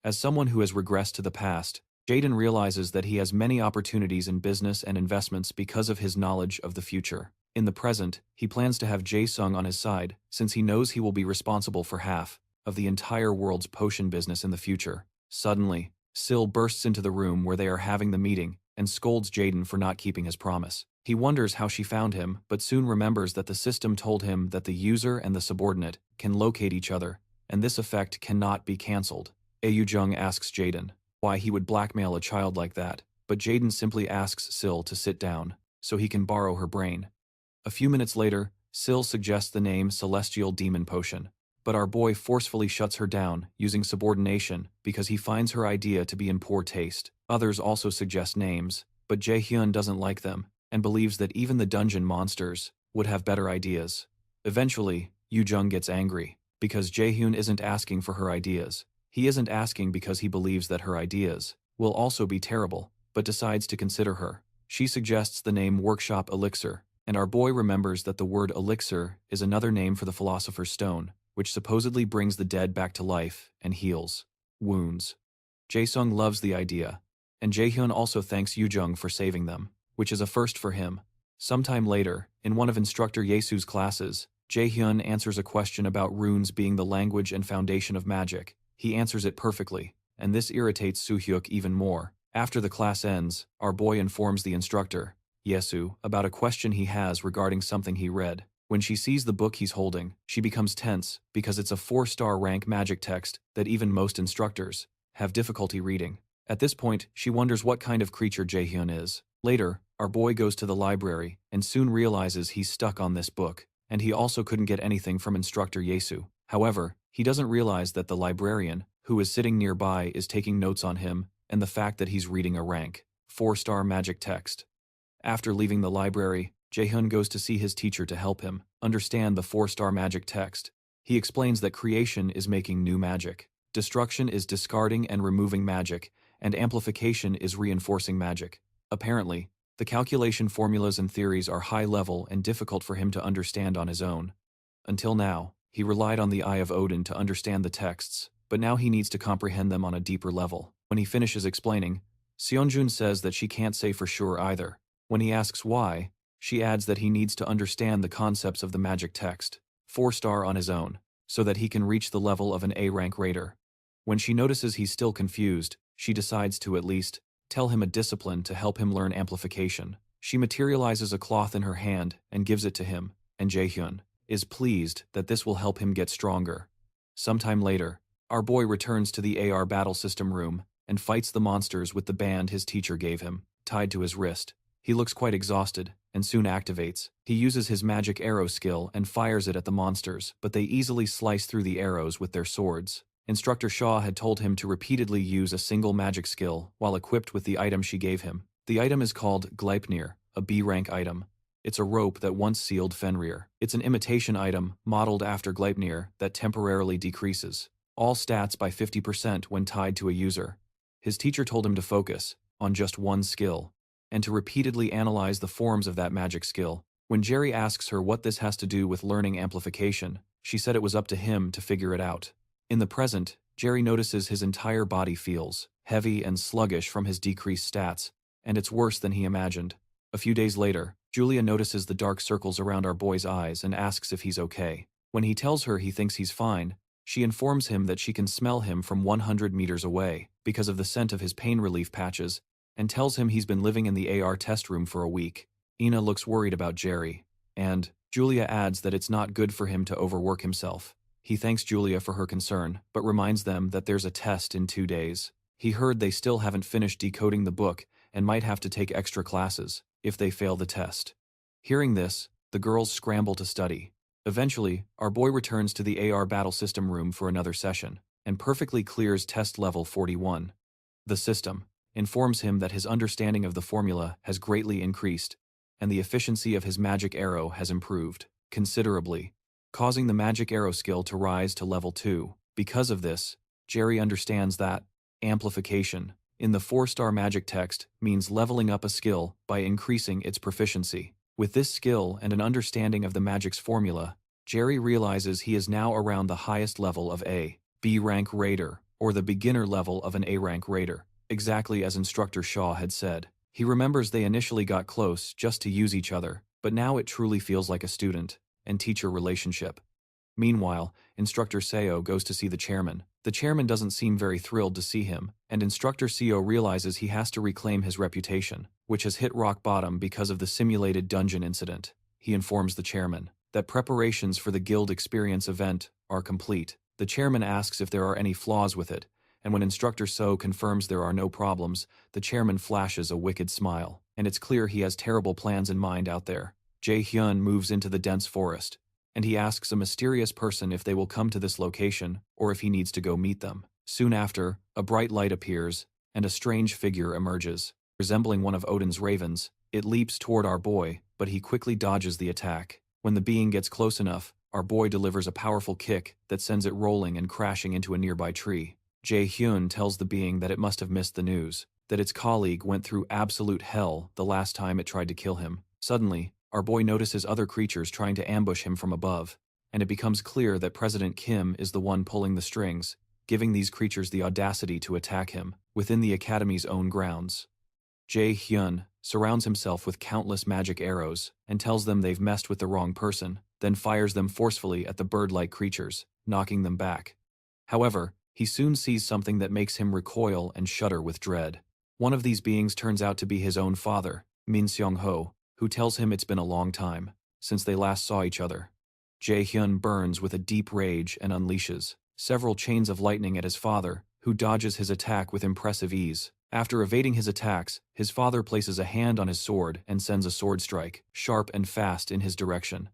As someone who has regressed to the past, Jairon realizes that he has many opportunities in business and investments because of his knowledge of the future. In the present, he plans to have Jae-sung on his side, since he knows he will be responsible for half of the entire world's potion business in the future. Suddenly, Sil bursts into the room where they are having the meeting and scolds Jairon for not keeping his promise. He wonders how she found him, but soon remembers that the system told him that the user and the subordinate can locate each other, and this effect cannot be cancelled. Yu Jung asks Jairon why he would blackmail a child like that, but Jairon simply asks Sil to sit down, so he can borrow her brain. A few minutes later, Sil suggests the name Celestial Demon Potion, but our boy forcefully shuts her down, using subordination, because he finds her idea to be in poor taste. Others also suggest names, but Jae-hyun doesn't like them, and believes that even the dungeon monsters would have better ideas. Eventually, Yu Jung gets angry, because Jae-hyun isn't asking for her ideas. He isn't asking because he believes that her ideas will also be terrible, but decides to consider her. She suggests the name Workshop Elixir, and our boy remembers that the word elixir is another name for the Philosopher's Stone, which supposedly brings the dead back to life and heals wounds. Jae-sung loves the idea, and Jae-hyun also thanks Yu Jung for saving them, which is a first for him. Sometime later, in one of Instructor Yesu's classes, Jae-hyun answers a question about runes being the language and foundation of magic. He answers it perfectly, and this irritates Soo-hyuk even more. After the class ends, our boy informs the instructor, Yesu, about a question he has regarding something he read. When she sees the book he's holding, she becomes tense because it's a 4-star rank magic text that even most instructors have difficulty reading. At this point, she wonders what kind of creature Jae-hyun is. Later, our boy goes to the library and soon realizes he's stuck on this book, and he also couldn't get anything from Instructor Yesu. However, he doesn't realize that the librarian, who is sitting nearby, is taking notes on him and the fact that he's reading a rank 4-star magic text. After leaving the library, Jae-hyun goes to see his teacher to help him understand the 4-star magic text. He explains that creation is making new magic, destruction is discarding and removing magic, and amplification is reinforcing magic. Apparently, the calculation formulas and theories are high level and difficult for him to understand on his own. Until now, he relied on the Eye of Odin to understand the texts, but now he needs to comprehend them on a deeper level. When he finishes explaining, Seonjun says that she can't say for sure either. When he asks why, she adds that he needs to understand the concepts of the magic text, 4-star on his own, so that he can reach the level of an A-rank raider. When she notices he's still confused, she decides to at least tell him a discipline to help him learn amplification. She materializes a cloth in her hand and gives it to him, and Jae-hyun is pleased that this will help him get stronger. Sometime later, our boy returns to the AR battle system room and fights the monsters with the band his teacher gave him, tied to his wrist. He looks quite exhausted, and soon activates. He uses his magic arrow skill and fires it at the monsters, but they easily slice through the arrows with their swords. Instructor Shaw had told him to repeatedly use a single magic skill while equipped with the item she gave him. The item is called Gleipnir, a B-rank item. It's a rope that once sealed Fenrir. It's an imitation item, modeled after Gleipnir, that temporarily decreases all stats by 50% when tied to a user. His teacher told him to focus on just one skill, and to repeatedly analyze the forms of that magic skill. When Jerry asks her what this has to do with learning amplification, she said it was up to him to figure it out. In the present, Jerry notices his entire body feels heavy and sluggish from his decreased stats, and it's worse than he imagined. A few days later, Julia notices the dark circles around our boy's eyes and asks if he's okay. When he tells her he thinks he's fine, she informs him that she can smell him from 100 meters away because of the scent of his pain relief patches, and tells him he's been living in the AR test room for a week. Ina looks worried about Jerry, and Julia adds that it's not good for him to overwork himself. He thanks Julia for her concern, but reminds them that there's a test in 2 days. He heard they still haven't finished decoding the book and might have to take extra classes if they fail the test. Hearing this, the girls scramble to study. Eventually, our boy returns to the AR battle system room for another session, and perfectly clears test level 41. The system informs him that his understanding of the formula has greatly increased, and the efficiency of his magic arrow has improved considerably, causing the magic arrow skill to rise to level 2. Because of this, Jerry understands that amplification in the 4-star magic text means leveling up a skill by increasing its proficiency. With this skill and an understanding of the magic's formula, Jerry realizes he is now around the highest level of a B-rank raider, or the beginner level of an A-rank raider, exactly as Instructor Shaw had said. He remembers they initially got close just to use each other, but now it truly feels like a student and teacher relationship. Meanwhile, Instructor Seo goes to see the chairman. The chairman doesn't seem very thrilled to see him, and Instructor Seo realizes he has to reclaim his reputation, which has hit rock bottom because of the simulated dungeon incident. He informs the chairman that preparations for the guild experience event are complete. The chairman asks if there are any flaws with it, and when Instructor So confirms there are no problems, the chairman flashes a wicked smile, and it's clear he has terrible plans in mind out there. Jae-hyun moves into the dense forest, and he asks a mysterious person if they will come to this location or if he needs to go meet them. Soon after, a bright light appears, and a strange figure emerges. Resembling one of Odin's ravens, it leaps toward our boy, but he quickly dodges the attack. When the being gets close enough, our boy delivers a powerful kick that sends it rolling and crashing into a nearby tree. Jae-hyun tells the being that it must have missed the news, that its colleague went through absolute hell the last time it tried to kill him. Suddenly, our boy notices other creatures trying to ambush him from above, and it becomes clear that President Kim is the one pulling the strings, giving these creatures the audacity to attack him within the Academy's own grounds. Jae-hyun surrounds himself with countless magic arrows and tells them they've messed with the wrong person, then fires them forcefully at the bird-like creatures, knocking them back. However, he soon sees something that makes him recoil and shudder with dread. One of these beings turns out to be his own father, Min Seong-ho, who tells him it's been a long time since they last saw each other. Jae-hyun burns with a deep rage and unleashes several chains of lightning at his father, who dodges his attack with impressive ease. After evading his attacks, his father places a hand on his sword and sends a sword strike, sharp and fast, in his direction.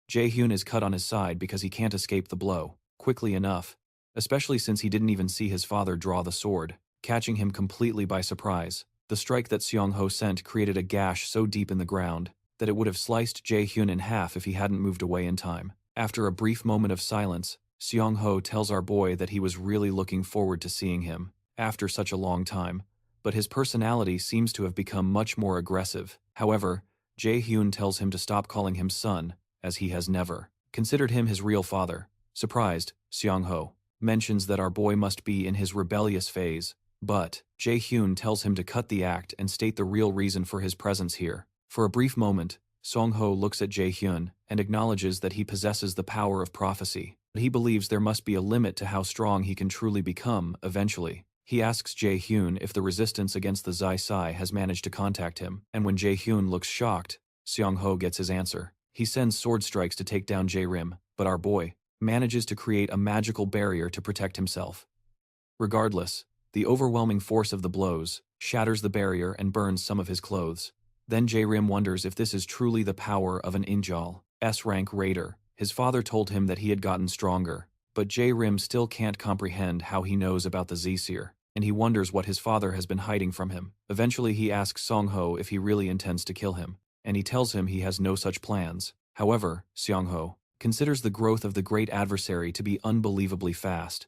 Jae-hyun is cut on his side because he can't escape the blow quickly enough, especially since he didn't even see his father draw the sword, catching him completely by surprise. The strike that Seong-ho sent created a gash so deep in the ground that it would have sliced Jae-hyun in half if he hadn't moved away in time. After a brief moment of silence, Seong-ho tells our boy that he was really looking forward to seeing him after such a long time, but his personality seems to have become much more aggressive. However, Jae-hyun tells him to stop calling him son, as he has never considered him his real father. Surprised, Seong-ho mentions that our boy must be in his rebellious phase, but Jae-hyun tells him to cut the act and state the real reason for his presence here. For a brief moment, Seong-ho looks at Jae-hyun and acknowledges that he possesses the power of prophecy, but he believes there must be a limit to how strong he can truly become eventually. He asks Jae-hyun if the resistance against the Zai Sai has managed to contact him, and when Jae-hyun looks shocked, Seong-ho gets his answer. He sends sword strikes to take down Jae-rim, but our boy manages to create a magical barrier to protect himself. Regardless, the overwhelming force of the blows shatters the barrier and burns some of his clothes. Then Jae-rim wonders if this is truly the power of an Injal S-rank raider. His father told him that he had gotten stronger, but Jae-rim still can't comprehend how he knows about the Z-Seer. and he wonders what his father has been hiding from him. Eventually he asks Song-ho if he really intends to kill him, and he tells him he has no such plans. However, Seong-ho considers the growth of the great adversary to be unbelievably fast,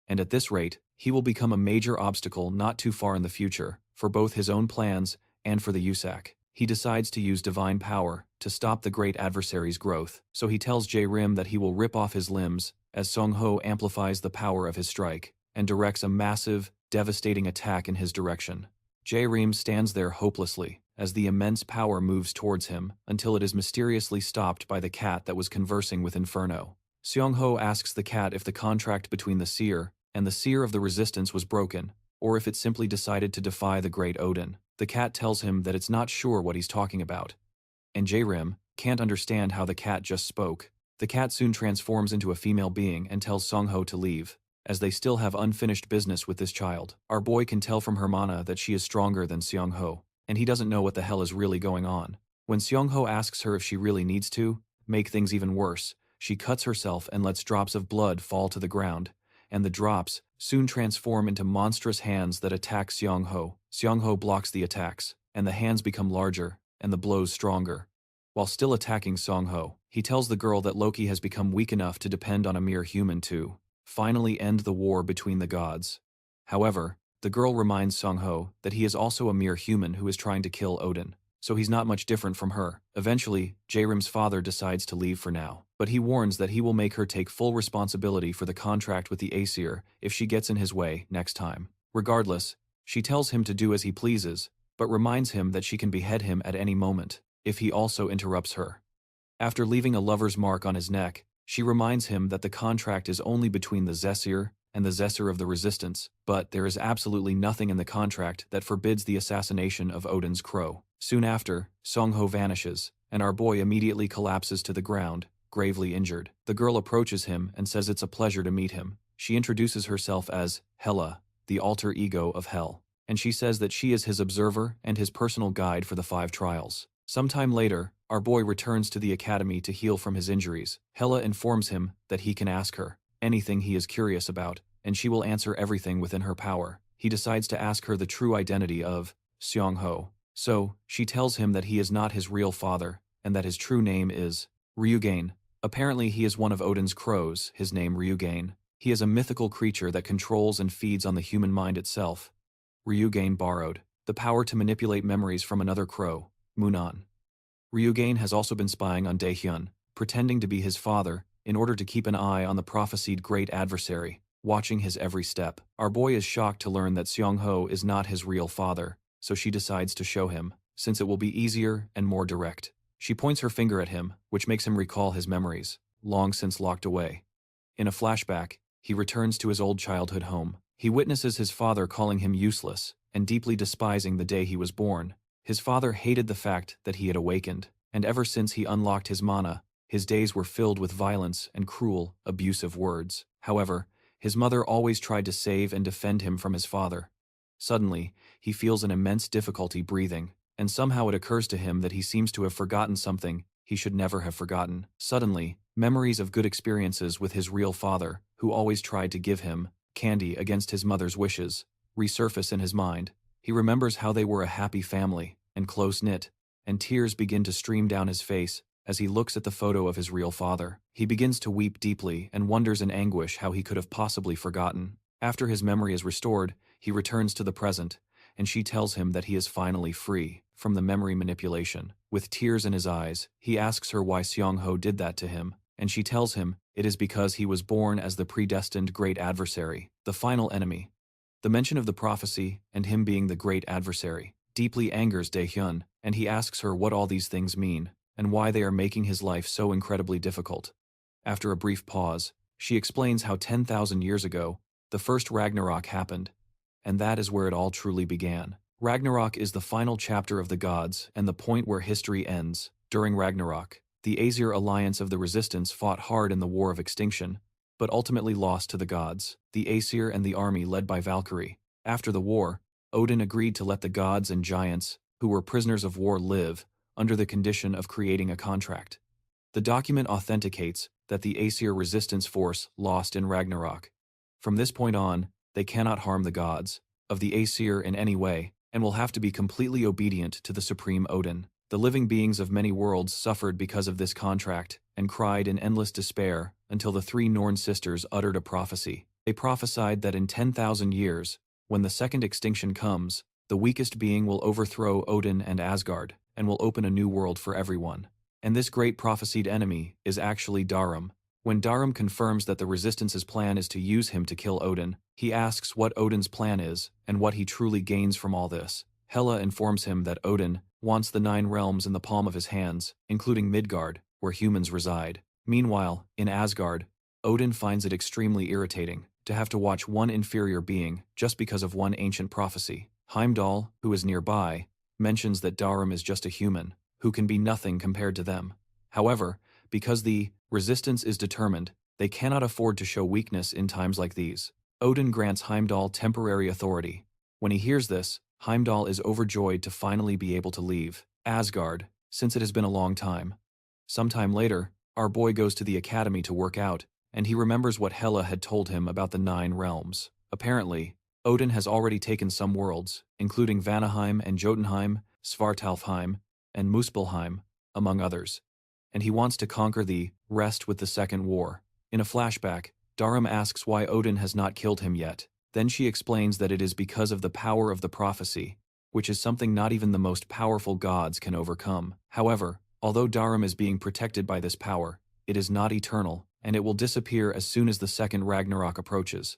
and at this rate, he will become a major obstacle not too far in the future, for both his own plans and for the USAC. He decides to use divine power to stop the great adversary's growth, so he tells Jae-rim that he will rip off his limbs as Song-ho amplifies the power of his strike and directs a massive, devastating attack in his direction. Jae-rim stands there hopelessly as the immense power moves towards him until it is mysteriously stopped by the cat that was conversing with Inferno. Seong-ho asks the cat if the contract between the seer and the seer of the resistance was broken, or if it simply decided to defy the great Odin. The cat tells him that it's not sure what he's talking about, and Jae-rim can't understand how the cat just spoke. The cat soon transforms into a female being and tells Song-ho to leave, as they still have unfinished business with this child. Our boy can tell from her mana that she is stronger than Seong-ho, and he doesn't know what the hell is really going on. When Seong-ho asks her if she really needs to make things even worse, she cuts herself and lets drops of blood fall to the ground, and the drops soon transform into monstrous hands that attack Seong-ho. Seong-ho blocks the attacks, and the hands become larger, and the blows stronger. While still attacking Song-ho, he tells the girl that Loki has become weak enough to depend on a mere human to finally end the war between the gods. However, the girl reminds Song-ho that he is also a mere human who is trying to kill Odin, so he's not much different from her. Eventually, Jae-rim's father decides to leave for now, but he warns that he will make her take full responsibility for the contract with the Aesir if she gets in his way next time. Regardless, she tells him to do as he pleases, but reminds him that she can behead him at any moment if he also interrupts her. After leaving a lover's mark on his neck, she reminds him that the contract is only between the Zesir and the Zesir of the Resistance, but there is absolutely nothing in the contract that forbids the assassination of Odin's crow. Soon after, Song-ho vanishes, and our boy immediately collapses to the ground, gravely injured. The girl approaches him and says it's a pleasure to meet him. She introduces herself as Hela, the alter ego of Hell, and she says that she is his observer and his personal guide for the 5 trials. Sometime later, our boy returns to the academy to heal from his injuries. Hela informs him that he can ask her anything he is curious about, and she will answer everything within her power. He decides to ask her the true identity of Seong-ho. So, she tells him that he is not his real father, and that his true name is Ryugain. Apparently he is one of Odin's crows, his name Ryugain. He is a mythical creature that controls and feeds on the human mind itself. Ryugain borrowed the power to manipulate memories from another crow, Munan. Ryugain has also been spying on Daehyun, pretending to be his father, in order to keep an eye on the prophesied great adversary, watching his every step. Our boy is shocked to learn that Seong-ho is not his real father, so she decides to show him, since it will be easier and more direct. She points her finger at him, which makes him recall his memories, long since locked away. In a flashback, he returns to his old childhood home. He witnesses his father calling him useless, and deeply despising the day he was born. His father hated the fact that he had awakened, and ever since he unlocked his mana, his days were filled with violence and cruel, abusive words. However, his mother always tried to save and defend him from his father. Suddenly, he feels an immense difficulty breathing, and somehow it occurs to him that he seems to have forgotten something he should never have forgotten. Suddenly, memories of good experiences with his real father, who always tried to give him candy against his mother's wishes, resurface in his mind. He remembers how they were a happy family and close-knit, and tears begin to stream down his face as he looks at the photo of his real father. He begins to weep deeply and wonders in anguish how he could have possibly forgotten. After his memory is restored, he returns to the present, and she tells him that he is finally free from the memory manipulation. With tears in his eyes, he asks her why Seong-ho did that to him, and she tells him it is because he was born as the predestined great adversary, the final enemy. The mention of the prophecy and him being the great adversary deeply angers Daehyun, and he asks her what all these things mean and why they are making his life so incredibly difficult. After a brief pause, she explains how 10,000 years ago, the first Ragnarok happened, and that is where it all truly began. Ragnarok is the final chapter of the gods and the point where history ends. During Ragnarok, the Aesir alliance of the Resistance fought hard in the War of Extinction, but ultimately lost to the gods, the Aesir and the army led by Valkyrie. After the war, Odin agreed to let the gods and giants, who were prisoners of war, live, under the condition of creating a contract. The document authenticates that the Aesir resistance force lost in Ragnarok. From this point on, they cannot harm the gods of the Aesir in any way, and will have to be completely obedient to the supreme Odin. The living beings of many worlds suffered because of this contract, and cried in endless despair until the three Norn sisters uttered a prophecy. They prophesied that in 10,000 years, when the second extinction comes, the weakest being will overthrow Odin and Asgard, and will open a new world for everyone. And this great prophesied enemy is actually Darum. When Darum confirms that the Resistance's plan is to use him to kill Odin, he asks what Odin's plan is, and what he truly gains from all this. Hela informs him that Odin wants the 9 realms in the palm of his hands, including Midgard, where humans reside. Meanwhile, in Asgard, Odin finds it extremely irritating to have to watch one inferior being just because of one ancient prophecy. Heimdall, who is nearby, mentions that Darum is just a human, who can be nothing compared to them. However, because the Resistance is determined, they cannot afford to show weakness in times like these. Odin grants Heimdall temporary authority. When he hears this, Heimdall is overjoyed to finally be able to leave Asgard, since it has been a long time. Sometime later, our boy goes to the academy to work out, and he remembers what Hela had told him about the 9 realms. Apparently, Odin has already taken some worlds, including Vanaheim and Jotunheim, Svartalfheim, and Muspelheim, among others. And he wants to conquer the rest with the Second War. In a flashback, Darum asks why Odin has not killed him yet. Then she explains that it is because of the power of the prophecy, which is something not even the most powerful gods can overcome. However, although Darum is being protected by this power, it is not eternal, and it will disappear as soon as the second Ragnarok approaches.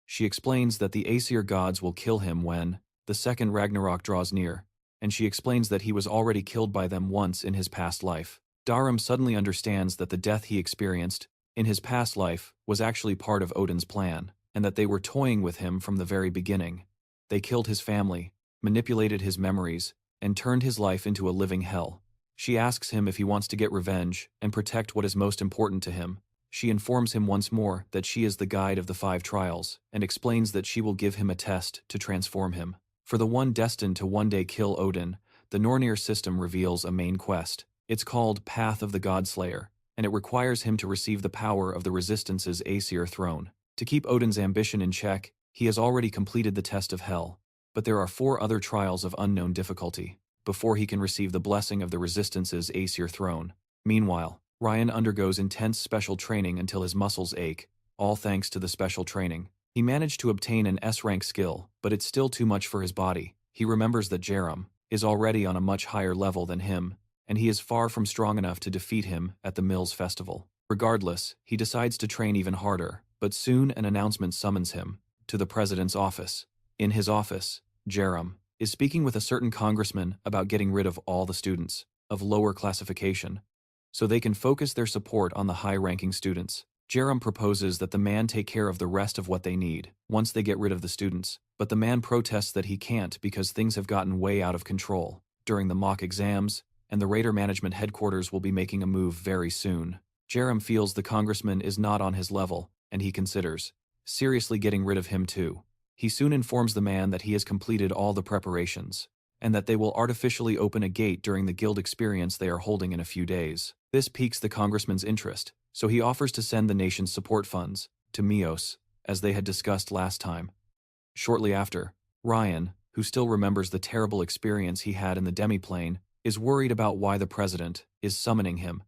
She explains that the Aesir gods will kill him when the second Ragnarok draws near, and she explains that he was already killed by them once in his past life. Darum suddenly understands that the death he experienced in his past life was actually part of Odin's plan, and that they were toying with him from the very beginning. They killed his family, manipulated his memories, and turned his life into a living hell. She asks him if he wants to get revenge and protect what is most important to him. She informs him once more that she is the guide of the 5 trials, and explains that she will give him a test to transform him. For the one destined to one day kill Odin, the Nornir system reveals a main quest. It's called Path of the Godslayer, and it requires him to receive the power of the Resistance's Aesir throne. To keep Odin's ambition in check, he has already completed the test of Hell, but there are 4 other trials of unknown difficulty before he can receive the blessing of the Resistance's Aesir throne. Meanwhile, Ryan undergoes intense special training until his muscles ache, all thanks to the special training. He managed to obtain an S-rank skill, but it's still too much for his body. He remembers that Jairon is already on a much higher level than him, and he is far from strong enough to defeat him at the Mills Festival. Regardless, he decides to train even harder, but soon an announcement summons him to the president's office. In his office, Jairon is speaking with a certain congressman about getting rid of all the students of lower classification, so they can focus their support on the high-ranking students. Jairon proposes that the man take care of the rest of what they need once they get rid of the students, but the man protests that he can't because things have gotten way out of control during the mock exams, and the Raider Management Headquarters will be making a move very soon. Jairon feels the congressman is not on his level, and he considers seriously getting rid of him too. He soon informs the man that he has completed all the preparations, and that they will artificially open a gate during the guild experience they are holding in a few days. This piques the congressman's interest, so he offers to send the nation's support funds to Mios, as they had discussed last time. Shortly after, Ryan, who still remembers the terrible experience he had in the demiplane, is worried about why the president is summoning him.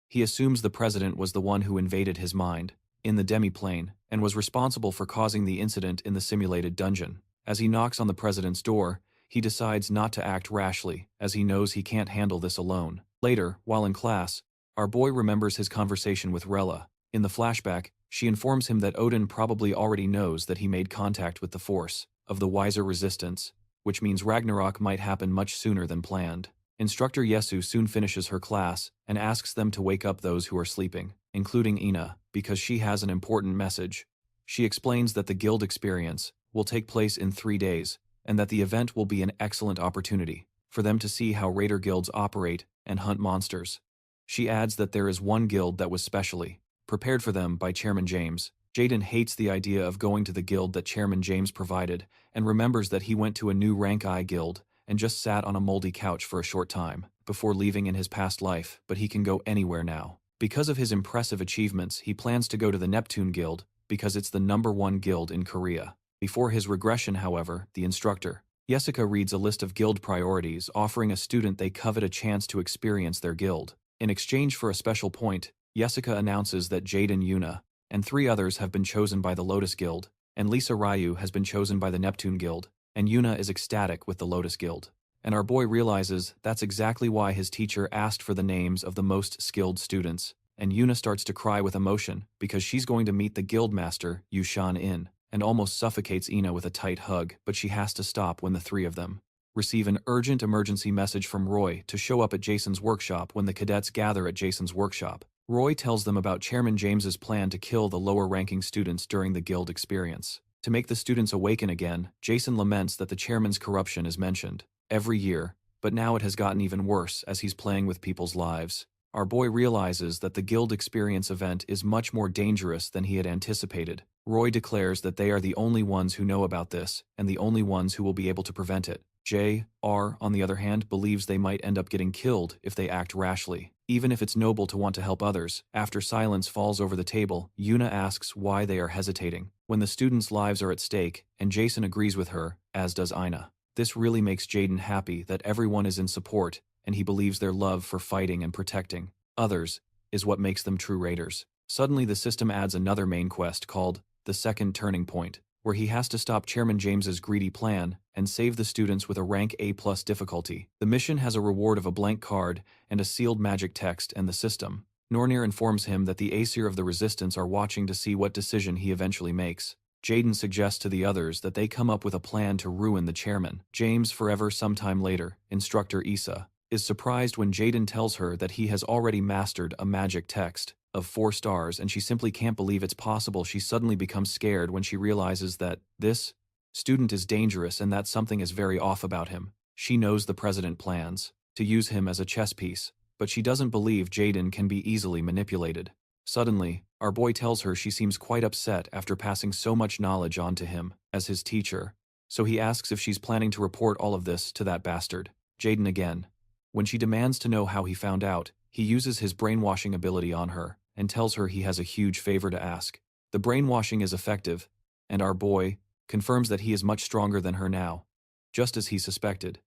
He assumes the president was the one who invaded his mind in the demiplane and was responsible for causing the incident in the simulated dungeon. As he knocks on the president's door, he decides not to act rashly, as he knows he can't handle this alone. Later, while in class, our boy remembers his conversation with Rella. In the flashback, she informs him that Odin probably already knows that he made contact with the force of the wiser resistance, which means Ragnarok might happen much sooner than planned. Instructor Yesu soon finishes her class and asks them to wake up those who are sleeping, including Ina, because she has an important message. She explains that the guild experience will take place in 3 days, and that the event will be an excellent opportunity for them to see how raider guilds operate and hunt monsters. She adds that there is one guild that was specially prepared for them by Chairman James. Jaden hates the idea of going to the guild that Chairman James provided, and remembers that he went to a new rank I guild and just sat on a moldy couch for a short time before leaving in his past life, but he can go anywhere now. Because of his impressive achievements, he plans to go to the Neptune Guild because it's the #1 guild in Korea. Before his regression, however, the instructor, Jessica, reads a list of guild priorities, offering a student they covet a chance to experience their guild. In exchange for a special point, Jessica announces that Jaden, Yuna, and 3 others have been chosen by the Lotus Guild, and Lisa Ryu has been chosen by the Neptune Guild, and Yuna is ecstatic with the Lotus Guild. And our boy realizes that's exactly why his teacher asked for the names of the most skilled students, and Yuna starts to cry with emotion because she's going to meet the guild master, Yushan In, and almost suffocates Ina with a tight hug, but she has to stop when the 3 of them receive an urgent emergency message from Roy to show up at Jason's workshop. When the cadets gather at Jason's workshop, Roy tells them about Chairman James's plan to kill the lower-ranking students during the guild experience. To make the students awaken again, Jason laments that the chairman's corruption is mentioned every year, but now it has gotten even worse as he's playing with people's lives. Our boy realizes that the guild experience event is much more dangerous than he had anticipated. Roy declares that they are the only ones who know about this, and the only ones who will be able to prevent it. J.R., on the other hand, believes they might end up getting killed if they act rashly, even if it's noble to want to help others. After silence falls over the table, Yuna asks why they are hesitating when the students' lives are at stake, and Jason agrees with her, as does Ina. This really makes Jaden happy that everyone is in support, and he believes their love for fighting and protecting others is what makes them true raiders. Suddenly the system adds another main quest called The Second Turning Point, where he has to stop Chairman James's greedy plan and save the students with a rank A+ difficulty. The mission has a reward of a blank card and a sealed magic text, and the system. Nornir informs him that the Aesir of the Resistance are watching to see what decision he eventually makes. Jaden suggests to the others that they come up with a plan to ruin the chairman. James, forever sometime later, instructor Issa, is surprised when Jaden tells her that he has already mastered a magic text of 4 stars, and she simply can't believe it's possible. She suddenly becomes scared when she realizes that this student is dangerous and that something is very off about him. She knows the president plans to use him as a chess piece, but she doesn't believe Jaden can be easily manipulated. Suddenly, our boy tells her she seems quite upset after passing so much knowledge on to him as his teacher, so he asks if she's planning to report all of this to that bastard, Jaden again. When she demands to know how he found out, he uses his brainwashing ability on her and tells her he has a huge favor to ask. The brainwashing is effective, and our boy confirms that he is much stronger than her now, just as he suspected.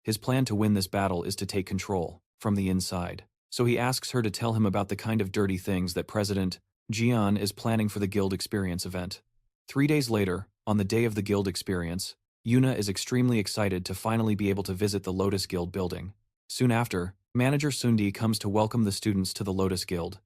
His plan to win this battle is to take control from the inside, so he asks her to tell him about the kind of dirty things that President Jian is planning for the Guild Experience event. 3 days later, on the day of the Guild Experience, Yuna is extremely excited to finally be able to visit the Lotus Guild building. Soon after, Manager Sundi comes to welcome the students to the Lotus Guild.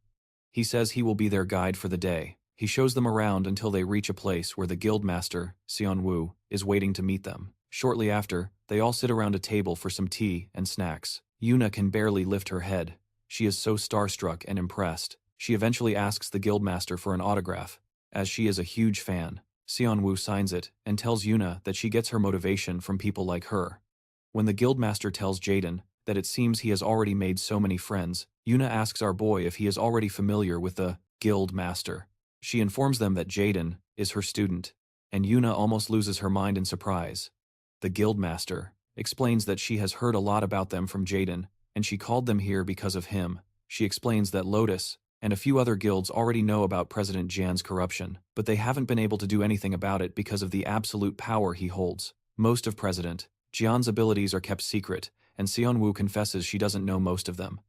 He says he will be their guide for the day. He shows them around until they reach a place where the guild master, Sion Wu, is waiting to meet them. Shortly after, they all sit around a table for some tea and snacks. Yuna can barely lift her head. She is so starstruck and impressed. She eventually asks the guildmaster for an autograph, as she is a huge fan. Sion Wu signs it and tells Yuna that she gets her motivation from people like her. When the guildmaster tells Jaden that it seems he has already made so many friends, Yuna asks our boy if he is already familiar with the guild master. She informs them that Jaden is her student, and Yuna almost loses her mind in surprise. The guild master explains that she has heard a lot about them from Jaden, and she called them here because of him. She explains that Lotus and a few other guilds already know about President Jian's corruption, but they haven't been able to do anything about it because of the absolute power he holds. Most of President Jian's abilities are kept secret, and Sion Wu confesses she doesn't know most of them.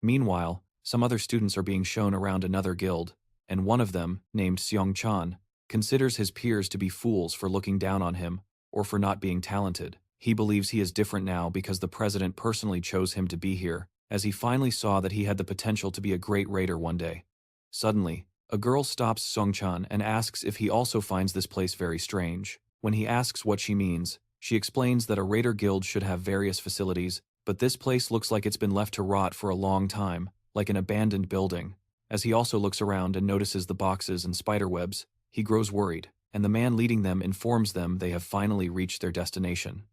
Meanwhile, some other students are being shown around another guild, and one of them, named Seong Chan, considers his peers to be fools for looking down on him or for not being talented. He believes he is different now because the president personally chose him to be here, as he finally saw that he had the potential to be a great raider one day. Suddenly, a girl stops Song Chan and asks if he also finds this place very strange. When he asks what she means, she explains that a raider guild should have various facilities, but this place looks like it's been left to rot for a long time, like an abandoned building. As he also looks around and notices the boxes and spiderwebs, he grows worried, and the man leading them informs them they have finally reached their destination.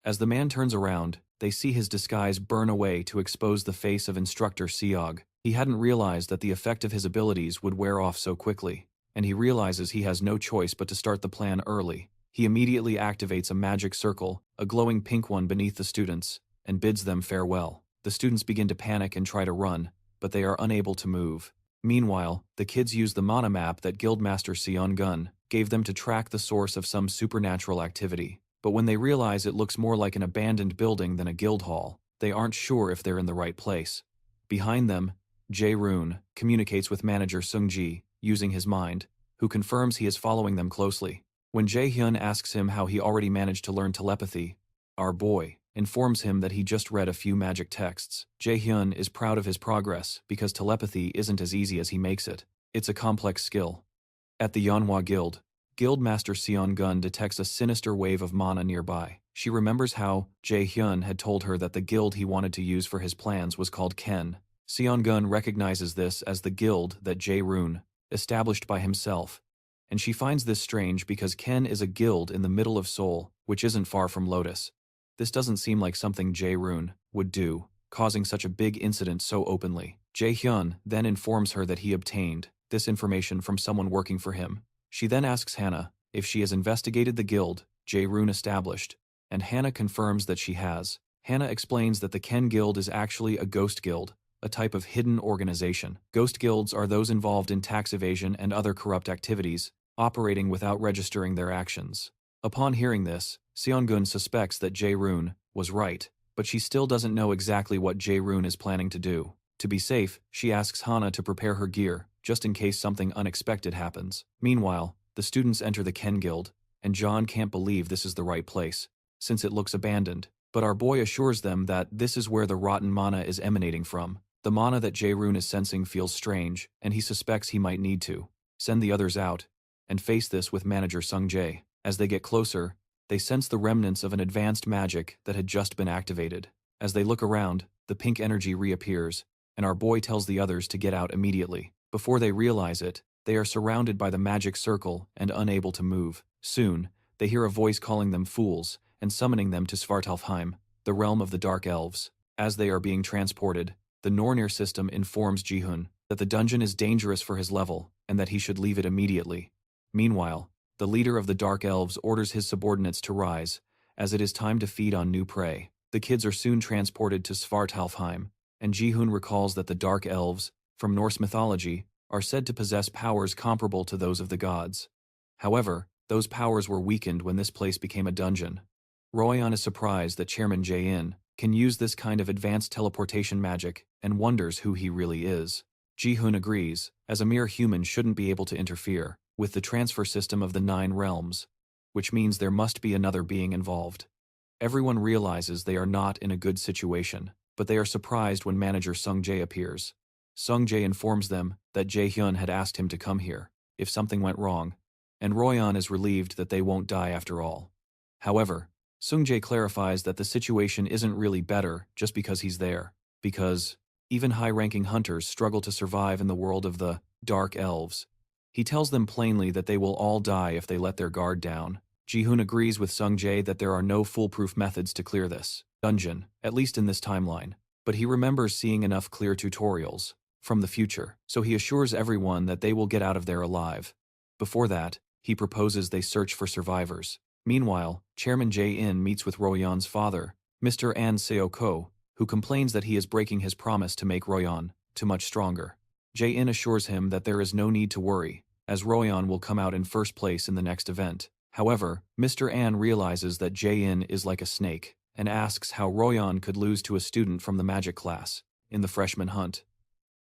As the man turns around, they see his disguise burn away to expose the face of Instructor Seog. He hadn't realized that the effect of his abilities would wear off so quickly, and he realizes he has no choice but to start the plan early. He immediately activates a magic circle, a glowing pink one beneath the students, and bids them farewell. The students begin to panic and try to run, but they are unable to move. Meanwhile, the kids use the mana map that Guildmaster Sion Gun gave them to track the source of some supernatural activity. But when they realize it looks more like an abandoned building than a guild hall, they aren't sure if they're in the right place. Behind them, Jairon communicates with manager Seungji, using his mind, who confirms he is following them closely. When Jaehyun asks him how he already managed to learn telepathy, our boy informs him that he just read a few magic texts. Jaehyun is proud of his progress because telepathy isn't as easy as he makes it. It's a complex skill. At the Manhwa Guild, Guildmaster Seon-gun detects a sinister wave of mana nearby. She remembers how Jaehyun had told her that the guild he wanted to use for his plans was called Ken. Seon-gun recognizes this as the guild that Jairon established by himself, and she finds this strange because Ken is a guild in the middle of Seoul, which isn't far from Lotus. This doesn't seem like something Jairon would do, causing such a big incident so openly. Jaehyun then informs her that he obtained this information from someone working for him. She then asks Hannah if she has investigated the guild Jairon established, and Hannah confirms that she has. Hannah explains that the Ken Guild is actually a ghost guild, a type of hidden organization. Ghost guilds are those involved in tax evasion and other corrupt activities, operating without registering their actions. Upon hearing this, Seon-gun suspects that Jairon was right, but she still doesn't know exactly what Jairon is planning to do. To be safe, she asks Hannah to prepare her gear, just in case something unexpected happens. Meanwhile, the students enter the Ken Guild, and John can't believe this is the right place, since it looks abandoned. But our boy assures them that this is where the rotten mana is emanating from. The mana that Jairon is sensing feels strange, and he suspects he might need to send the others out and face this with manager Seungjae. As they get closer, they sense the remnants of an advanced magic that had just been activated. As they look around, the pink energy reappears, and our boy tells the others to get out immediately. Before they realize it, they are surrounded by the magic circle and unable to move. Soon, they hear a voice calling them fools and summoning them to Svartalfheim, the realm of the Dark Elves. As they are being transported, the Nornir system informs Jihun that the dungeon is dangerous for his level and that he should leave it immediately. Meanwhile, the leader of the Dark Elves orders his subordinates to rise, as it is time to feed on new prey. The kids are soon transported to Svartalfheim, and Jihun recalls that the Dark Elves, from Norse mythology, are said to possess powers comparable to those of the gods. However, those powers were weakened when this place became a dungeon. Royan is surprised that Chairman Jae-in can use this kind of advanced teleportation magic and wonders who he really is. Jihun agrees, as a mere human shouldn't be able to interfere with the transfer system of the 9 realms, which means there must be another being involved. Everyone realizes they are not in a good situation, but they are surprised when manager Seungjae appears. Seungjae informs them that Jaehyun had asked him to come here if something went wrong, and Royan is relieved that they won't die after all. However, Seungjae clarifies that the situation isn't really better just because he's there, because even high-ranking hunters struggle to survive in the world of the Dark Elves. He tells them plainly that they will all die if they let their guard down. Jihun agrees with Seungjae that there are no foolproof methods to clear this dungeon, at least in this timeline, but he remembers seeing enough clear tutorials from the future, so he assures everyone that they will get out of there alive. Before that, he proposes they search for survivors. Meanwhile, Chairman Jae-in meets with Royan's father, Mr. An Seo-ko, who complains that he is breaking his promise to make Royan too much stronger. Jae-in assures him that there is no need to worry, as Royan will come out in first place in the next event. However, Mr. An realizes that Jae-in is like a snake, and asks how Royan could lose to a student from the magic class in the freshman hunt.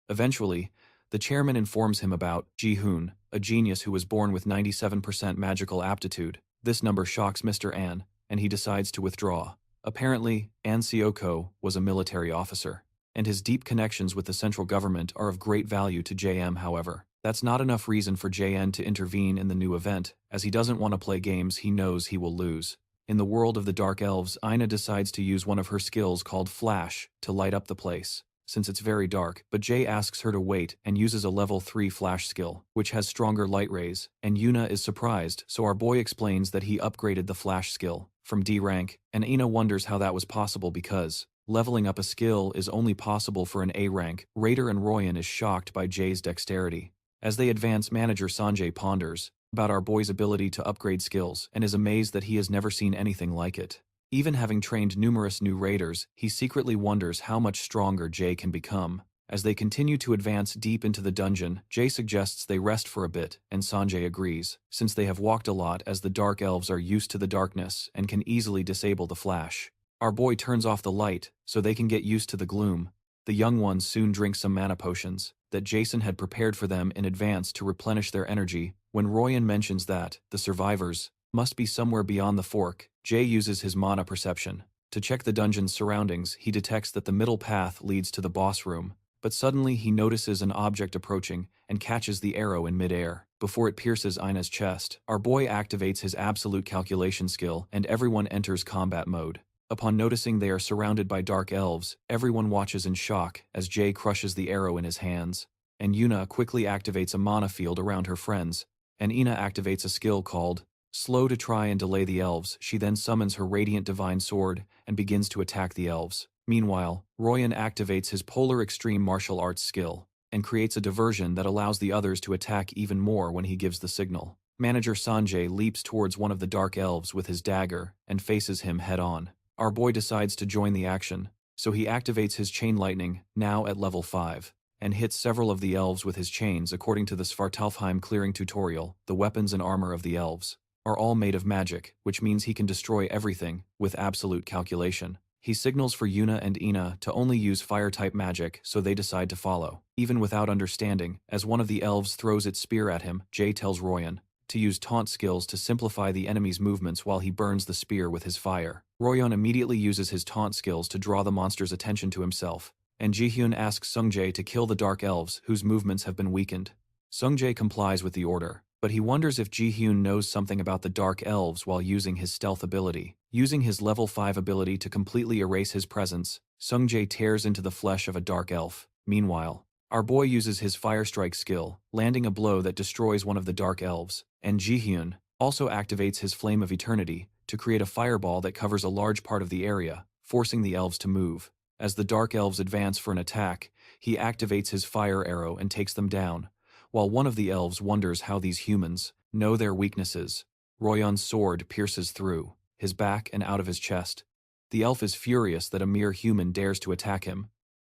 Eventually, the chairman informs him about Jihun, a genius who was born with 97% magical aptitude. This number shocks Mr. An, and he decides to withdraw. Apparently, An Seoko was a military officer, and his deep connections with the central government are of great value to JM. However, that's not enough reason for JN to intervene in the new event, as he doesn't want to play games he knows he will lose. In the world of the Dark Elves, Ina decides to use one of her skills called Flash to light up the place, since it's very dark, but Jay asks her to wait and uses a level 3 Flash skill, which has stronger light rays, and Yuna is surprised, so our boy explains that he upgraded the Flash skill from D rank, and Ina wonders how that was possible because leveling up a skill is only possible for an A rank. Raider and Royan is shocked by Jay's dexterity. As they advance, manager Sanjay ponders about our boy's ability to upgrade skills and is amazed that he has never seen anything like it. Even having trained numerous new raiders, he secretly wonders how much stronger Jay can become. As they continue to advance deep into the dungeon, Jay suggests they rest for a bit, and Sanjay agrees, since they have walked a lot as the Dark Elves are used to the darkness and can easily disable the flash. Our boy turns off the light, so they can get used to the gloom. The young ones soon drink some mana potions that Jason had prepared for them in advance to replenish their energy. When Royan mentions that the survivors must be somewhere beyond the fork, Jay uses his mana perception. To check the dungeon's surroundings, he detects that the middle path leads to the boss room, but suddenly he notices an object approaching and catches the arrow in midair. Before it pierces Ina's chest, our boy activates his absolute calculation skill and everyone enters combat mode. Upon noticing they are surrounded by dark elves, everyone watches in shock as Jay crushes the arrow in his hands. And Yuna quickly activates a mana field around her friends, and Ina activates a skill called Slow to try and delay the elves. She then summons her Radiant Divine Sword and begins to attack the elves. Meanwhile, Royan activates his Polar Extreme Martial Arts skill and creates a diversion that allows the others to attack even more when he gives the signal. Manager Sanjay leaps towards one of the dark elves with his dagger and faces him head-on. Our boy decides to join the action, so he activates his Chain Lightning, now at level 5, and hits several of the elves with his chains. According to the Svartalfheim clearing tutorial, the weapons and armor of the elves are all made of magic, which means he can destroy everything with absolute calculation. He signals for Yuna and Ina to only use fire-type magic, so they decide to follow. Even without understanding, as one of the elves throws its spear at him, Jay tells Royan to use taunt skills to simplify the enemy's movements while he burns the spear with his fire. Royan immediately uses his taunt skills to draw the monster's attention to himself, and Jihyun asks Sungjae to kill the dark elves whose movements have been weakened. Sungjae complies with the order, but he wonders if Jihyun knows something about the dark elves while using his stealth ability. Using his level 5 ability to completely erase his presence, Sungjae tears into the flesh of a dark elf. Meanwhile, our boy uses his Fire Strike skill, landing a blow that destroys one of the dark elves, and Jihyun also activates his Flame of Eternity to create a fireball that covers a large part of the area, forcing the elves to move. As the dark elves advance for an attack, he activates his fire arrow and takes them down, while one of the elves wonders how these humans know their weaknesses. Royan's sword pierces through his back and out of his chest. The elf is furious that a mere human dares to attack him,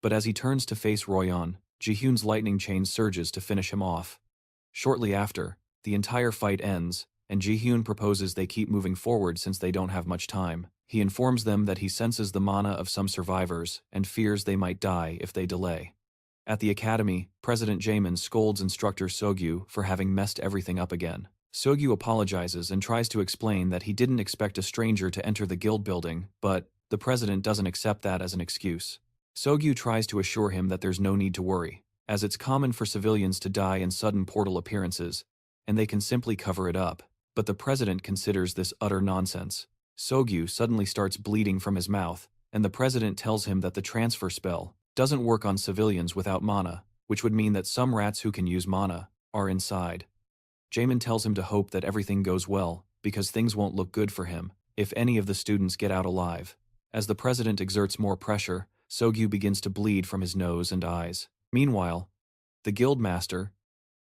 but as he turns to face Royan, Jihyun's lightning chain surges to finish him off. Shortly after, the entire fight ends, and Jihyun proposes they keep moving forward since they don't have much time. He informs them that he senses the mana of some survivors and fears they might die if they delay. At the academy, President Jaemin scolds instructor Sogyu for having messed everything up again. Sogyu apologizes and tries to explain that he didn't expect a stranger to enter the guild building, but the president doesn't accept that as an excuse. Sogyu tries to assure him that there's no need to worry, as it's common for civilians to die in sudden portal appearances, and they can simply cover it up. But the president considers this utter nonsense. Sogyu suddenly starts bleeding from his mouth, and the president tells him that the transfer spell doesn't work on civilians without mana, which would mean that some rats who can use mana are inside. Jaemin tells him to hope that everything goes well, because things won't look good for him if any of the students get out alive. As the president exerts more pressure, Sogyu begins to bleed from his nose and eyes. Meanwhile, the guild master,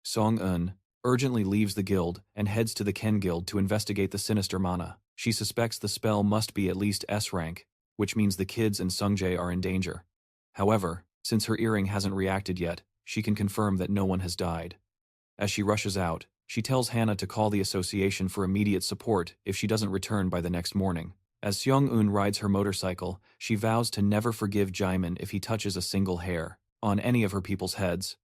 Song-eun, urgently leaves the guild and heads to the Ken Guild to investigate the sinister mana. She suspects the spell must be at least S-rank, which means the kids and Sungjae are in danger. However, since her earring hasn't reacted yet, she can confirm that no one has died. As she rushes out, she tells Hannah to call the association for immediate support if she doesn't return by the next morning. As Seong-eun rides her motorcycle, she vows to never forgive Jaemin if he touches a single hair on any of her people's heads.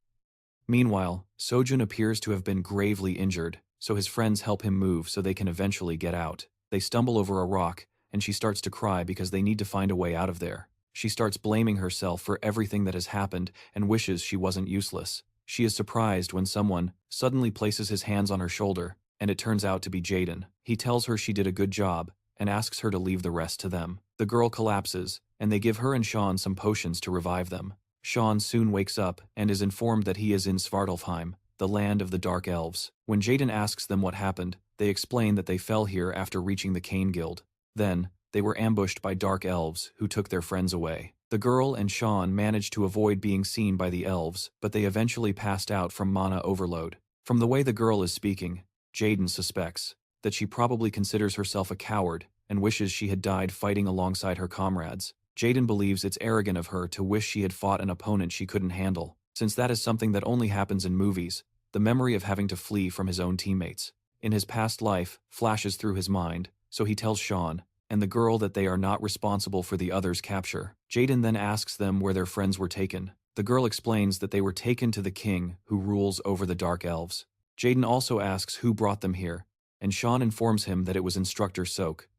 Meanwhile, Sojun appears to have been gravely injured, so his friends help him move so they can eventually get out. They stumble over a rock, and she starts to cry because they need to find a way out of there. She starts blaming herself for everything that has happened and wishes she wasn't useless. She is surprised when someone suddenly places his hands on her shoulder, and it turns out to be Jaden. He tells her she did a good job and asks her to leave the rest to them. The girl collapses, and they give her and Sean some potions to revive them. Sean soon wakes up and is informed that he is in Svartalfheim, the land of the Dark Elves. When Jaden asks them what happened, they explain that they fell here after reaching the Cain Guild. Then, they were ambushed by Dark Elves who took their friends away. The girl and Sean managed to avoid being seen by the elves, but they eventually passed out from mana overload. From the way the girl is speaking, Jaden suspects that she probably considers herself a coward and wishes she had died fighting alongside her comrades. Jairon believes it's arrogant of her to wish she had fought an opponent she couldn't handle, since that is something that only happens in movies. The memory of having to flee from his own teammates in his past life flashes through his mind, so he tells Sean and the girl that they are not responsible for the others' capture. Jairon then asks them where their friends were taken. The girl explains that they were taken to the king who rules over the Dark Elves. Jairon also asks who brought them here, and Sean informs him that it was Instructor Soak.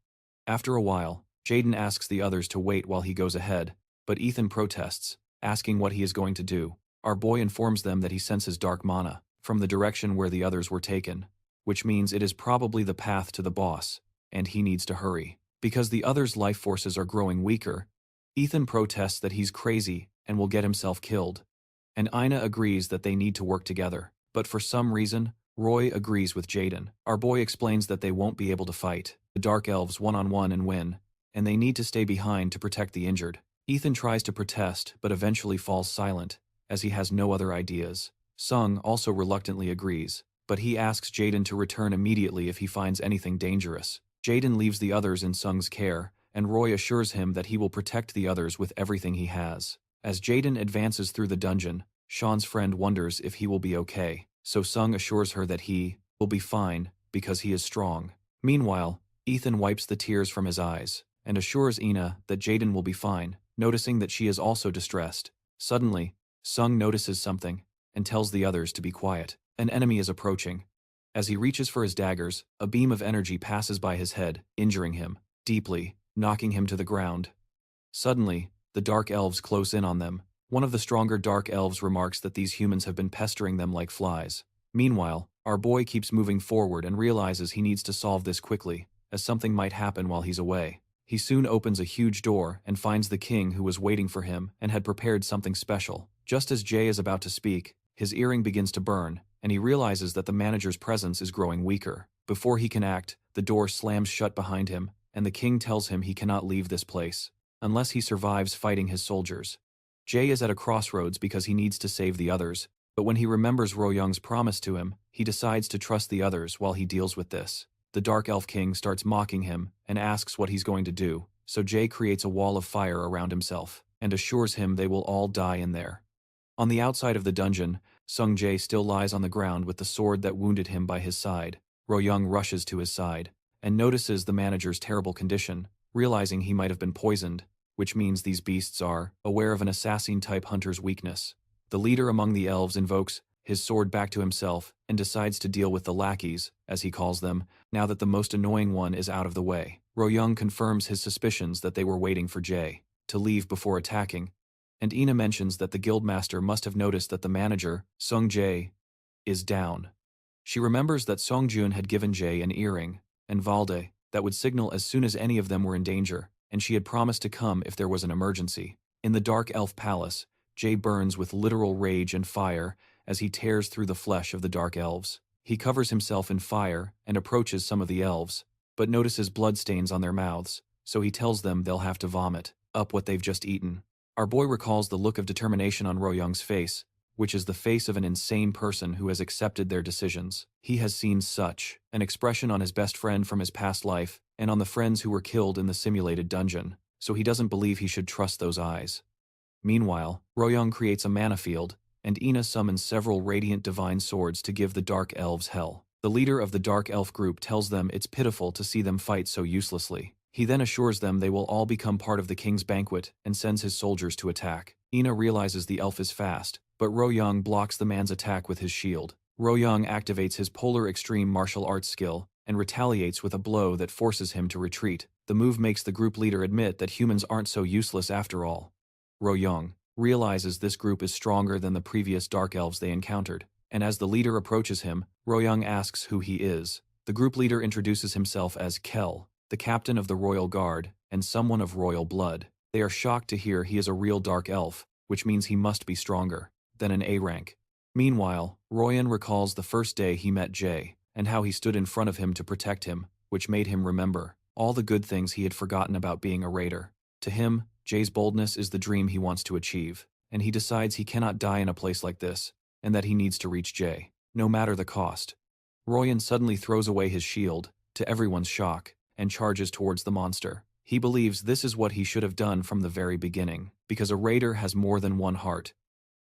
After a while, Jairon asks the others to wait while he goes ahead, but Ethan protests, asking what he is going to do. Our boy informs them that he senses dark mana from the direction where the others were taken, which means it is probably the path to the boss, and he needs to hurry. Because the others' life forces are growing weaker, Ethan protests that he's crazy and will get himself killed, and Ina agrees that they need to work together. But for some reason, Roy agrees with Jairon. Our boy explains that they won't be able to fight the Dark Elves one-on-one and win, and they need to stay behind to protect the injured. Ethan tries to protest but eventually falls silent, as he has no other ideas. Sung also reluctantly agrees, but he asks Jairon to return immediately if he finds anything dangerous. Jairon leaves the others in Sung's care, and Roy assures him that he will protect the others with everything he has. As Jairon advances through the dungeon, Sean's friend wonders if he will be okay, so Sung assures her that he will be fine because he is strong. Meanwhile, Ethan wipes the tears from his eyes and assures Ina that Jairon will be fine, noticing that she is also distressed. Suddenly, Sung notices something and tells the others to be quiet. An enemy is approaching. As he reaches for his daggers, a beam of energy passes by his head, injuring him deeply, knocking him to the ground. Suddenly, the Dark Elves close in on them. One of the stronger Dark Elves remarks that these humans have been pestering them like flies. Meanwhile, our boy keeps moving forward and realizes he needs to solve this quickly, as something might happen while he's away. He soon opens a huge door and finds the king who was waiting for him and had prepared something special. Just as Jay is about to speak, his earring begins to burn, and he realizes that the manager's presence is growing weaker. Before he can act, the door slams shut behind him, and the king tells him he cannot leave this place unless he survives fighting his soldiers. Jay is at a crossroads because he needs to save the others, but when he remembers Royoung's promise to him, he decides to trust the others while he deals with this. The Dark Elf King starts mocking him and asks what he's going to do, so Jay creates a wall of fire around himself and assures him they will all die in there. On the outside of the dungeon, Sung Jae still lies on the ground with the sword that wounded him by his side. Royoung rushes to his side and notices the manager's terrible condition, realizing he might have been poisoned, which means these beasts are aware of an assassin-type hunter's weakness. The leader among the elves invokes his sword back to himself and decides to deal with the lackeys, as he calls them, now that the most annoying one is out of the way. Royoung confirms his suspicions that they were waiting for Jae to leave before attacking, and Ina mentions that the guildmaster must have noticed that the manager, Sung Jae, is down. She remembers that Song Jun had given Jae an earring and Valde that would signal as soon as any of them were in danger, and she had promised to come if there was an emergency. In the Dark Elf Palace, Jae burns with literal rage and fire as he tears through the flesh of the Dark Elves. He covers himself in fire and approaches some of the elves, but notices bloodstains on their mouths, so he tells them they'll have to vomit up what they've just eaten. Our boy recalls the look of determination on Royoung's face, which is the face of an insane person who has accepted their decisions. He has seen such an expression on his best friend from his past life and on the friends who were killed in the simulated dungeon, so he doesn't believe he should trust those eyes. Meanwhile, Royoung creates a mana field, and Ina summons several radiant divine swords to give the Dark Elves hell. The leader of the Dark Elf group tells them it's pitiful to see them fight so uselessly. He then assures them they will all become part of the king's banquet and sends his soldiers to attack. Ina realizes the elf is fast, but Royoung blocks the man's attack with his shield. Royoung activates his polar extreme martial arts skill and retaliates with a blow that forces him to retreat. The move makes the group leader admit that humans aren't so useless after all. Royoung realizes this group is stronger than the previous Dark Elves they encountered, and as the leader approaches him, Royoung asks who he is. The group leader introduces himself as Kel, the captain of the Royal Guard, and someone of royal blood. They are shocked to hear he is a real Dark Elf, which means he must be stronger than an A rank. Meanwhile, Royan recalls the first day he met Jae, and how he stood in front of him to protect him, which made him remember all the good things he had forgotten about being a raider. To him, Jae's boldness is the dream he wants to achieve, and he decides he cannot die in a place like this, and that he needs to reach Jae, no matter the cost. Royan suddenly throws away his shield, to everyone's shock, and charges towards the monster. He believes this is what he should have done from the very beginning, because a raider has more than one heart.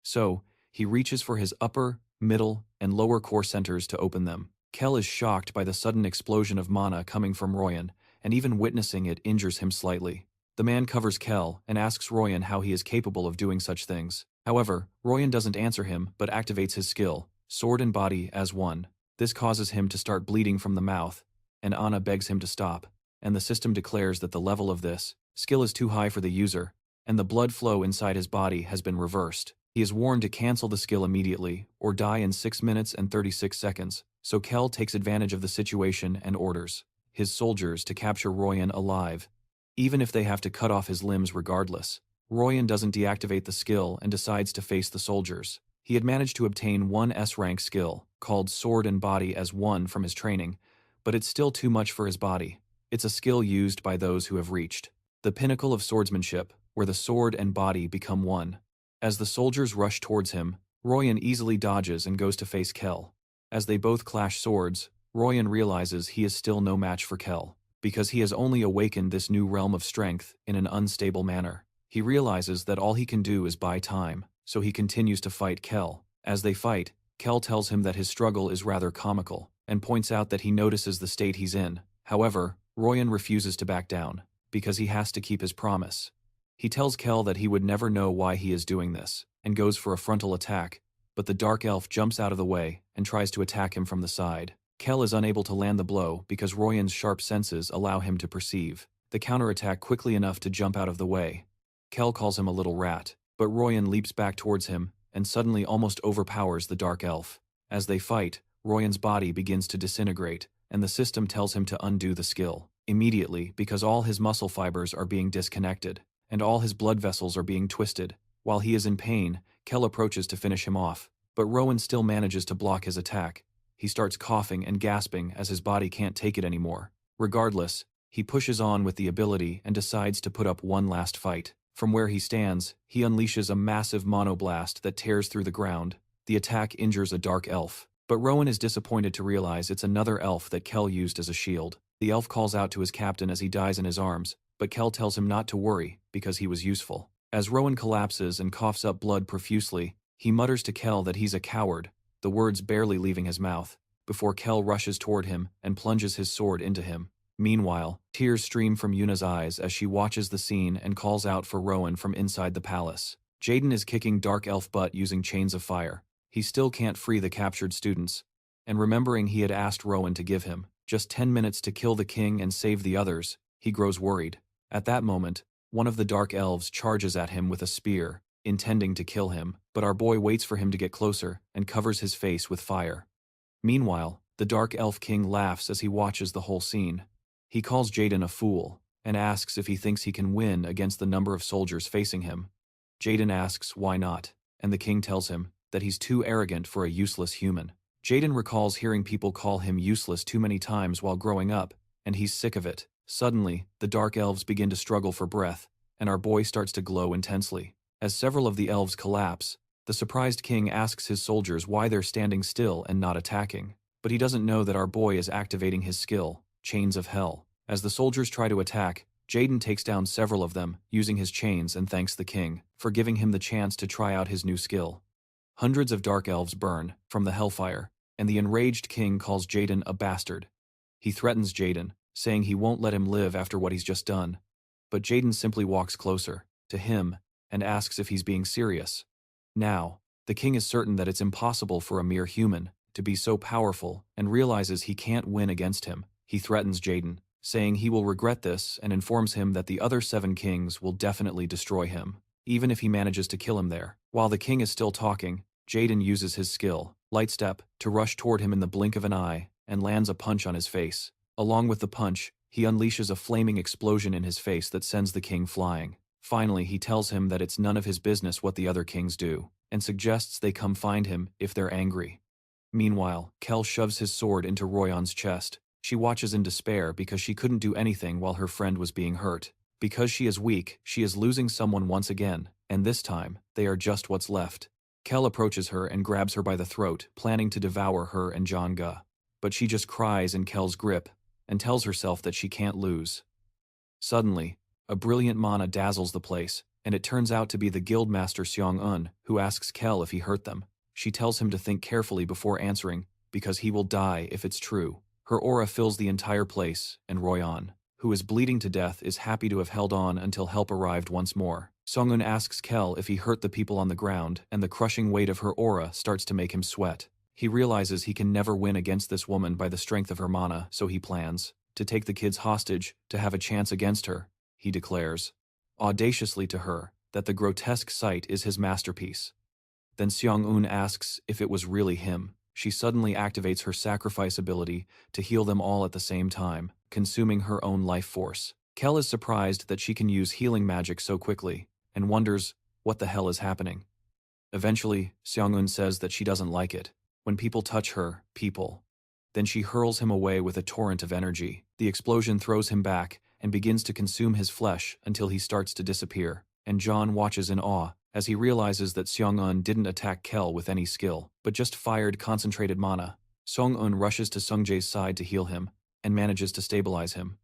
So, he reaches for his upper, middle, and lower core centers to open them. Kel is shocked by the sudden explosion of mana coming from Royan, and even witnessing it injures him slightly. The man covers Kel and asks Royan how he is capable of doing such things. However, Royan doesn't answer him but activates his skill, sword and body as one. This causes him to start bleeding from the mouth, and Anna begs him to stop, and the system declares that the level of this skill is too high for the user, and the blood flow inside his body has been reversed. He is warned to cancel the skill immediately, or die in 6 minutes and 36 seconds, so Kel takes advantage of the situation and orders his soldiers to capture Royan alive, even if they have to cut off his limbs regardless. Royan doesn't deactivate the skill and decides to face the soldiers. He had managed to obtain one S-rank skill, called Sword and Body as one from his training, but it's still too much for his body. It's a skill used by those who have reached the pinnacle of swordsmanship, where the sword and body become one. As the soldiers rush towards him, Royan easily dodges and goes to face Kel. As they both clash swords, Royan realizes he is still no match for Kel, because he has only awakened this new realm of strength in an unstable manner. He realizes that all he can do is buy time, so he continues to fight Kel. As they fight, Kel tells him that his struggle is rather comical, and points out that he notices the state he's in. However, Royan refuses to back down, because he has to keep his promise. He tells Kel that he would never know why he is doing this, and goes for a frontal attack, but the dark elf jumps out of the way and tries to attack him from the side. Kel is unable to land the blow because Royan's sharp senses allow him to perceive the counterattack quickly enough to jump out of the way. Kel calls him a little rat, but Royan leaps back towards him and suddenly almost overpowers the dark elf. As they fight, Royan's body begins to disintegrate, and the system tells him to undo the skill immediately because all his muscle fibers are being disconnected, and all his blood vessels are being twisted. While he is in pain, Kel approaches to finish him off, but Rowan still manages to block his attack. He starts coughing and gasping as his body can't take it anymore. Regardless, he pushes on with the ability and decides to put up one last fight. From where he stands, he unleashes a massive monoblast that tears through the ground. The attack injures a dark elf, but Rowan is disappointed to realize it's another elf that Kel used as a shield. The elf calls out to his captain as he dies in his arms, but Kel tells him not to worry because he was useful. As Rowan collapses and coughs up blood profusely, he mutters to Kel that he's a coward, the words barely leaving his mouth, before Kel rushes toward him and plunges his sword into him. Meanwhile, tears stream from Yuna's eyes as she watches the scene and calls out for Rowan from inside the palace. Jairon is kicking dark elf butt using chains of fire. He still can't free the captured students, and remembering he had asked Rowan to give him just 10 minutes to kill the king and save the others, he grows worried. At that moment, one of the dark elves charges at him with a spear, intending to kill him, but our boy waits for him to get closer and covers his face with fire. Meanwhile, the dark elf king laughs as he watches the whole scene. He calls Jairon a fool, and asks if he thinks he can win against the number of soldiers facing him. Jairon asks why not, and the king tells him that he's too arrogant for a useless human. Jairon recalls hearing people call him useless too many times while growing up, and he's sick of it. Suddenly, the dark elves begin to struggle for breath, and our boy starts to glow intensely. As several of the elves collapse, the surprised king asks his soldiers why they're standing still and not attacking. But he doesn't know that our boy is activating his skill, Chains of Hell. As the soldiers try to attack, Jairon takes down several of them, using his chains, and thanks the king for giving him the chance to try out his new skill. Hundreds of dark elves burn from the hellfire, and the enraged king calls Jairon a bastard. He threatens Jairon, saying he won't let him live after what he's just done. But Jairon simply walks closer to him and asks if he's being serious. Now, the king is certain that it's impossible for a mere human to be so powerful and realizes he can't win against him. He threatens Jairon, saying he will regret this, and informs him that the other 7 kings will definitely destroy him, even if he manages to kill him there. While the king is still talking, Jairon uses his skill, Light Step, to rush toward him in the blink of an eye and lands a punch on his face. Along with the punch, he unleashes a flaming explosion in his face that sends the king flying. Finally, he tells him that it's none of his business what the other kings do, and suggests they come find him if they're angry. Meanwhile, Kel shoves his sword into Royan's chest. She watches in despair because she couldn't do anything while her friend was being hurt. Because she is weak, she is losing someone once again, and this time, they are just what's left. Kel approaches her and grabs her by the throat, planning to devour her and Janga. But she just cries in Kel's grip, and tells herself that she can't lose. Suddenly, A brilliant mana dazzles the place, and it turns out to be the guildmaster Seong-eun, who asks Kel if he hurt them. She tells him to think carefully before answering, because he will die if it's true. Her aura fills the entire place, and Royan, who is bleeding to death, is happy to have held on until help arrived once more. Seong-eun asks Kel if he hurt the people on the ground, and the crushing weight of her aura starts to make him sweat. He realizes he can never win against this woman by the strength of her mana, so he plans to take the kids hostage to have a chance against her. He declares audaciously to her that the grotesque sight is his masterpiece. Then Seong-eun asks if it was really him. She suddenly activates her sacrifice ability to heal them all at the same time, consuming her own life force. Kel is surprised that she can use healing magic so quickly, and wonders what the hell is happening. Eventually, Seong-eun says that she doesn't like it when people touch her, people. Then she hurls him away with a torrent of energy. The explosion throws him back and begins to consume his flesh until he starts to disappear, and John watches in awe as he realizes that Seong-eun didn't attack Kel with any skill, but just fired concentrated mana. Seong-eun rushes to Sungjae's side to heal him, and manages to stabilize him.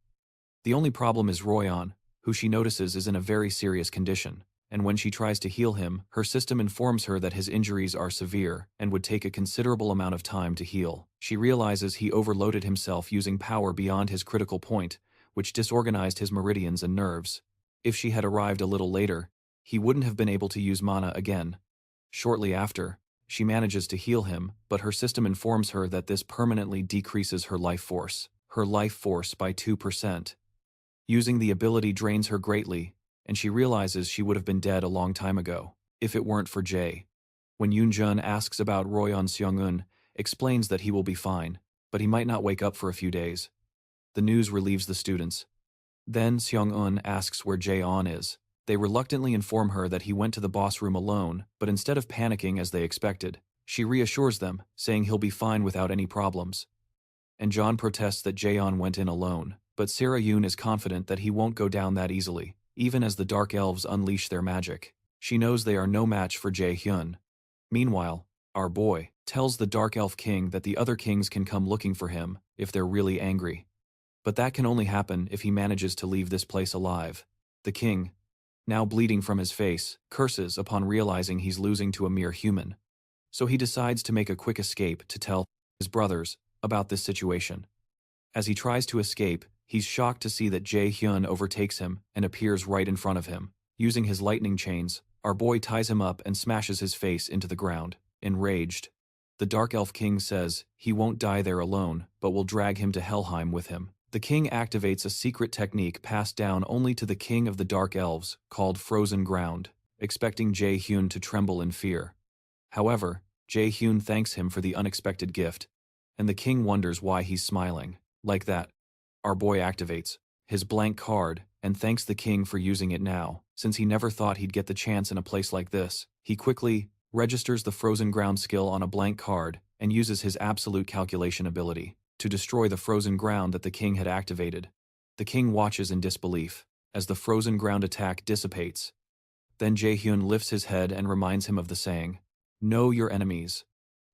The only problem is Royan, who she notices is in a very serious condition, and when she tries to heal him, her system informs her that his injuries are severe and would take a considerable amount of time to heal. She realizes he overloaded himself using power beyond his critical point, which disorganized his meridians and nerves. If she had arrived a little later, he wouldn't have been able to use mana again. Shortly after, she manages to heal him, but her system informs her that this permanently decreases her life force by 2%. Using the ability drains her greatly, and she realizes she would have been dead a long time ago, if it weren't for Jae. When Yoonjun asks about Royan, Seong-eun explains that he will be fine, but he might not wake up for a few days. The news relieves the students. Then Seong-eun asks where Jae-on is. They reluctantly inform her that he went to the boss room alone, but instead of panicking as they expected, she reassures them, saying he'll be fine without any problems. And John protests that Jae-on went in alone, but Sera-yoon is confident that he won't go down that easily, even as the Dark Elves unleash their magic. She knows they are no match for Jae-hyun. Meanwhile, our boy tells the Dark Elf King that the other kings can come looking for him if they're really angry. But that can only happen if he manages to leave this place alive. The king, now bleeding from his face, curses upon realizing he's losing to a mere human. So he decides to make a quick escape to tell his brothers about this situation. As he tries to escape, he's shocked to see that Jae-hyun overtakes him and appears right in front of him. Using his lightning chains, our boy ties him up and smashes his face into the ground. Enraged, the Dark Elf King says he won't die there alone, but will drag him to Helheim with him. The king activates a secret technique passed down only to the king of the Dark Elves, called Frozen Ground, expecting Jae-hyun to tremble in fear. However, Jae-hyun thanks him for the unexpected gift, and the king wonders why he's smiling. Like that, our boy activates his blank card and thanks the king for using it now, since he never thought he'd get the chance in a place like this. He quickly registers the Frozen Ground skill on a blank card and uses his absolute calculation ability to destroy the frozen ground that the king had activated. The king watches in disbelief as the frozen ground attack dissipates. Then Jae-hyun lifts his head and reminds him of the saying, "Know your enemies."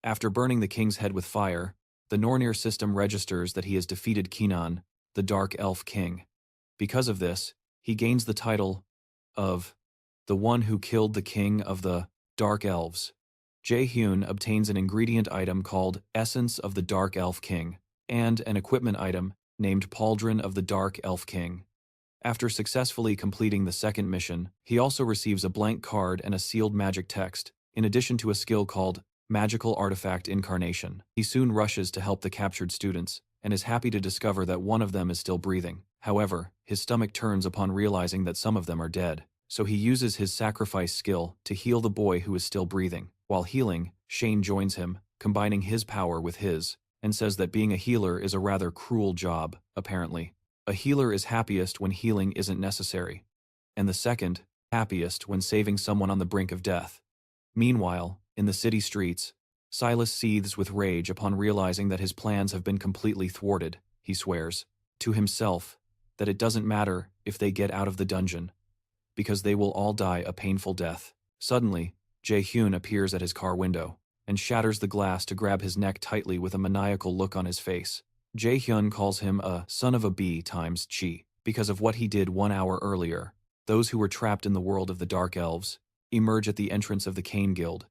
After burning the king's head with fire, the Nornir system registers that he has defeated Kinan, the Dark Elf King. Because of this, he gains the title of the one who killed the king of the Dark Elves. Jae-hyun obtains an ingredient item called Essence of the Dark Elf King, and an equipment item named Pauldron of the Dark Elf King. After successfully completing the second mission, he also receives a blank card and a sealed magic text, in addition to a skill called Magical Artifact Incarnation. He soon rushes to help the captured students, and is happy to discover that one of them is still breathing. However, his stomach turns upon realizing that some of them are dead, so he uses his sacrifice skill to heal the boy who is still breathing. While healing, Shane joins him, combining his power with his, and says that being a healer is a rather cruel job, apparently. A healer is happiest when healing isn't necessary, and the second, happiest when saving someone on the brink of death. Meanwhile, in the city streets, Silas seethes with rage upon realizing that his plans have been completely thwarted. He swears to himself that it doesn't matter if they get out of the dungeon, because they will all die a painful death. Suddenly, Jae-hyun appears at his car window and shatters the glass to grab his neck tightly with a maniacal look on his face. Jae-hyun calls him a son of a bee times chi, because of what he did 1 hour earlier. Those who were trapped in the world of the Dark Elves emerge at the entrance of the Cane Guild.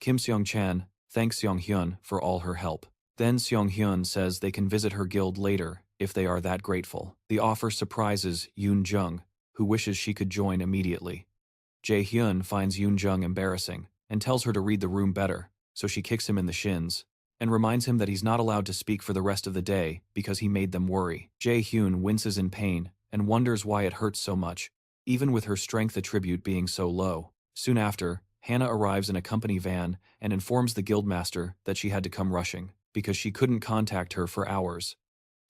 Kim Seong-chan thanks Seong-hyun for all her help. Then Seong-hyun says they can visit her guild later if they are that grateful. The offer surprises Yoon-jung, who wishes she could join immediately. Jae-hyun finds Yoon-jung embarrassing and tells her to read the room better, so she kicks him in the shins and reminds him that he's not allowed to speak for the rest of the day because he made them worry. Jae-hyun winces in pain and wonders why it hurts so much, even with her strength attribute being so low. Soon after, Hannah arrives in a company van and informs the guildmaster that she had to come rushing because she couldn't contact her for hours.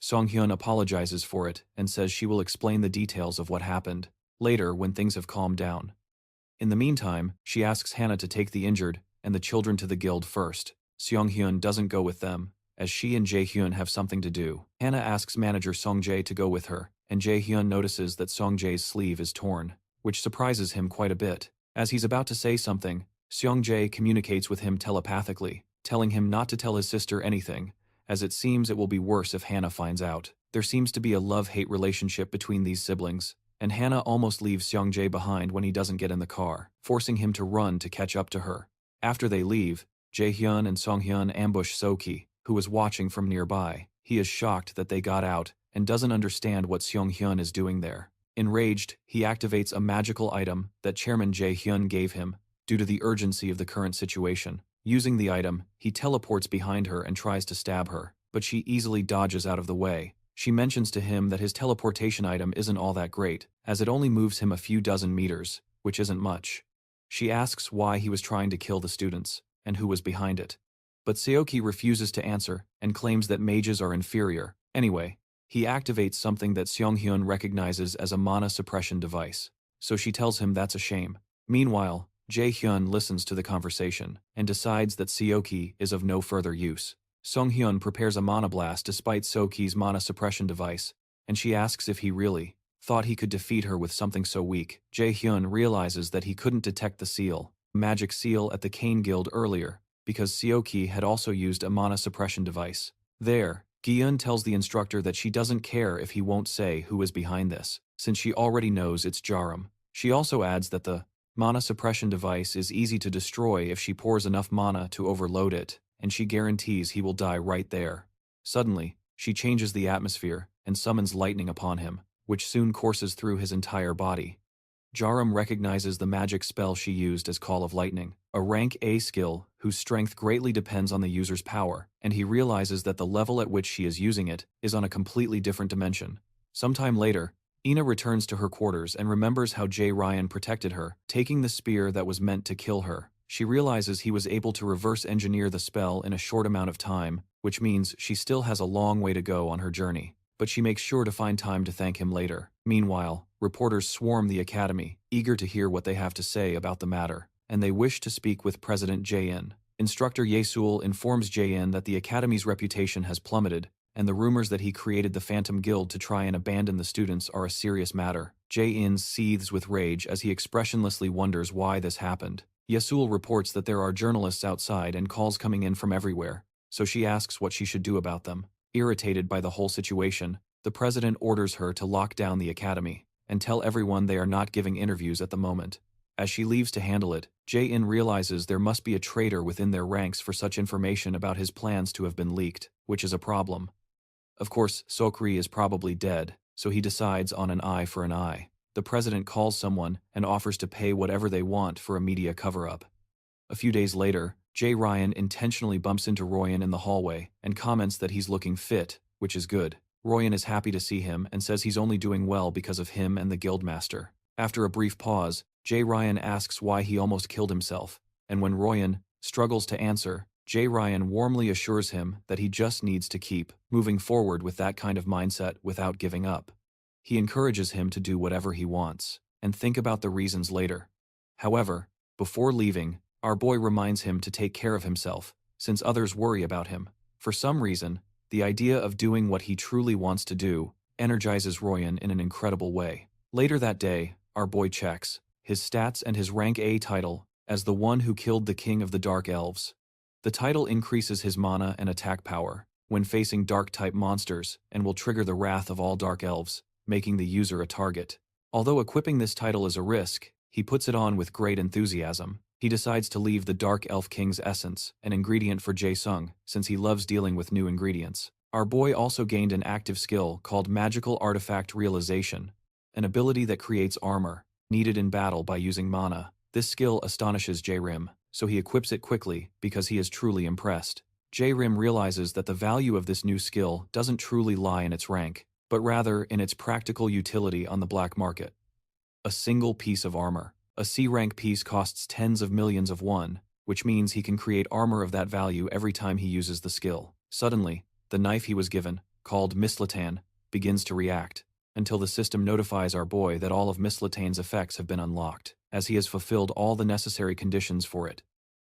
Song-hyun apologizes for it and says she will explain the details of what happened later when things have calmed down. In the meantime, she asks Hannah to take the injured and the children to the guild first. Seong-hyun doesn't go with them, as she and Jae-hyun have something to do. Hannah asks manager Song-jae to go with her, and Jae-hyun notices that Song-jae's sleeve is torn, which surprises him quite a bit. As he's about to say something, Seong-jae communicates with him telepathically, telling him not to tell his sister anything, as it seems it will be worse if Hannah finds out. There seems to be a love-hate relationship between these siblings, and Hannah almost leaves Seong-jae behind when he doesn't get in the car, forcing him to run to catch up to her. After they leave, Jae-hyun and Song-hyun ambush So-ki, who was watching from nearby. He is shocked that they got out and doesn't understand what Seong-hyun is doing there. Enraged, he activates a magical item that Chairman Jae-hyun gave him due to the urgency of the current situation. Using the item, he teleports behind her and tries to stab her, but she easily dodges out of the way. She mentions to him that his teleportation item isn't all that great, as it only moves him a few dozen meters, which isn't much. She asks why he was trying to kill the students, and who was behind it. But Seoki refuses to answer and claims that mages are inferior. Anyway, he activates something that Seong-hyun recognizes as a mana suppression device, so she tells him that's a shame. Meanwhile, Jae-hyun listens to the conversation and decides that Seoki is of no further use. Song-hyun prepares a mana blast despite Seoki's mana suppression device, and she asks if he really thought he could defeat her with something so weak. Jae-hyun realizes that he couldn't detect the seal, magic seal at the Cane Guild earlier, because Seoki had also used a mana suppression device. There, Gi-eun tells the instructor that she doesn't care if he won't say who is behind this, since she already knows it's Jairon. She also adds that the mana suppression device is easy to destroy if she pours enough mana to overload it, and she guarantees he will die right there. Suddenly, she changes the atmosphere and summons lightning upon him, which soon courses through his entire body. Jairon recognizes the magic spell she used as Call of Lightning, a rank A skill whose strength greatly depends on the user's power, and he realizes that the level at which she is using it is on a completely different dimension. Sometime later, Ina returns to her quarters and remembers how Jae-ryan protected her, taking the spear that was meant to kill her. She realizes he was able to reverse engineer the spell in a short amount of time, which means she still has a long way to go on her journey, but she makes sure to find time to thank him later. Meanwhile, reporters swarm the academy, eager to hear what they have to say about the matter, and they wish to speak with President Jae-in. Instructor Yesul informs Jae-in that the academy's reputation has plummeted, and the rumors that he created the Phantom Guild to try and abandon the students are a serious matter. Jae-in seethes with rage as he expressionlessly wonders why this happened. Yesul reports that there are journalists outside and calls coming in from everywhere, so she asks what she should do about them. Irritated by the whole situation, the president orders her to lock down the academy and tell everyone they are not giving interviews at the moment. As she leaves to handle it, Jae-in realizes there must be a traitor within their ranks for such information about his plans to have been leaked, which is a problem. Of course, Sokri is probably dead, so he decides on an eye for an eye. The president calls someone and offers to pay whatever they want for a media cover-up. A few days later, Jae-ryan intentionally bumps into Royan in the hallway and comments that he's looking fit, which is good. Royan is happy to see him and says he's only doing well because of him and the guildmaster. After a brief pause, Jae-ryan asks why he almost killed himself, and when Royan struggles to answer, Jae-ryan warmly assures him that he just needs to keep moving forward with that kind of mindset without giving up. He encourages him to do whatever he wants, and think about the reasons later. However, before leaving, our boy reminds him to take care of himself, since others worry about him. For some reason, the idea of doing what he truly wants to do energizes Royan in an incredible way. Later that day, our boy checks his stats and his rank A title as the one who killed the king of the Dark Elves. The title increases his mana and attack power when facing dark-type monsters and will trigger the wrath of all Dark Elves. making the user a target. Although equipping this title is a risk, he puts it on with great enthusiasm. He decides to leave the Dark Elf King's essence, an ingredient for Jae-sung, since he loves dealing with new ingredients. Our boy also gained an active skill called Magical Artifact Realization, an ability that creates armor, needed in battle by using mana. This skill astonishes Jairon, so he equips it quickly because he is truly impressed. Jairon realizes that the value of this new skill doesn't truly lie in its rank, but rather in its practical utility on the black market. A single piece of armor. A C-rank piece costs tens of millions of won, which means he can create armor of that value every time he uses the skill. Suddenly, the knife he was given, called Mislatan, begins to react, until the system notifies our boy that all of Mislatan's effects have been unlocked, as he has fulfilled all the necessary conditions for it.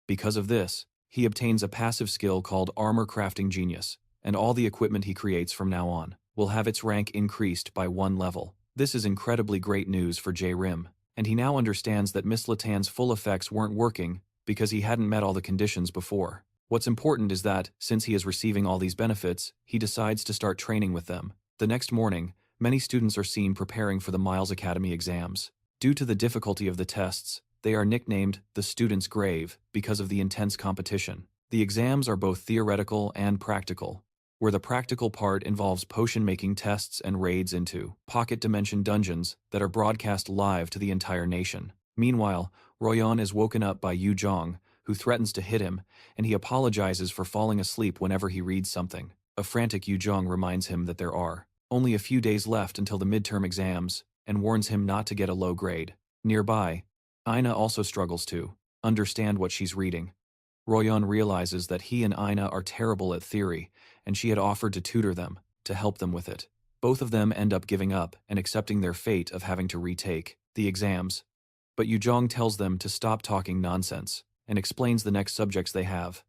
Because of this, he obtains a passive skill called Armor Crafting Genius, and all the equipment he creates from now on will have its rank increased by 1 level. This is incredibly great news for Jairon, and he now understands that Mislatan's full effects weren't working because he hadn't met all the conditions before. What's important is that, since he is receiving all these benefits, he decides to start training with them. The next morning, many students are seen preparing for the Miles Academy exams. Due to the difficulty of the tests, they are nicknamed the Student's Grave because of the intense competition. The exams are both theoretical and practical, where the practical part involves potion-making tests and raids into pocket dimension dungeons that are broadcast live to the entire nation. Meanwhile, Royeon is woken up by Yu Jong, who threatens to hit him, and he apologizes for falling asleep whenever he reads something. A frantic Yu Jong reminds him that there are only a few days left until the midterm exams, and warns him not to get a low grade. Nearby, Ina also struggles to understand what she's reading. Royeon realizes that he and Ina are terrible at theory, and she had offered to tutor them, to help them with it. Both of them end up giving up and accepting their fate of having to retake the exams. But Yu Jong tells them to stop talking nonsense, and explains the next subjects they have.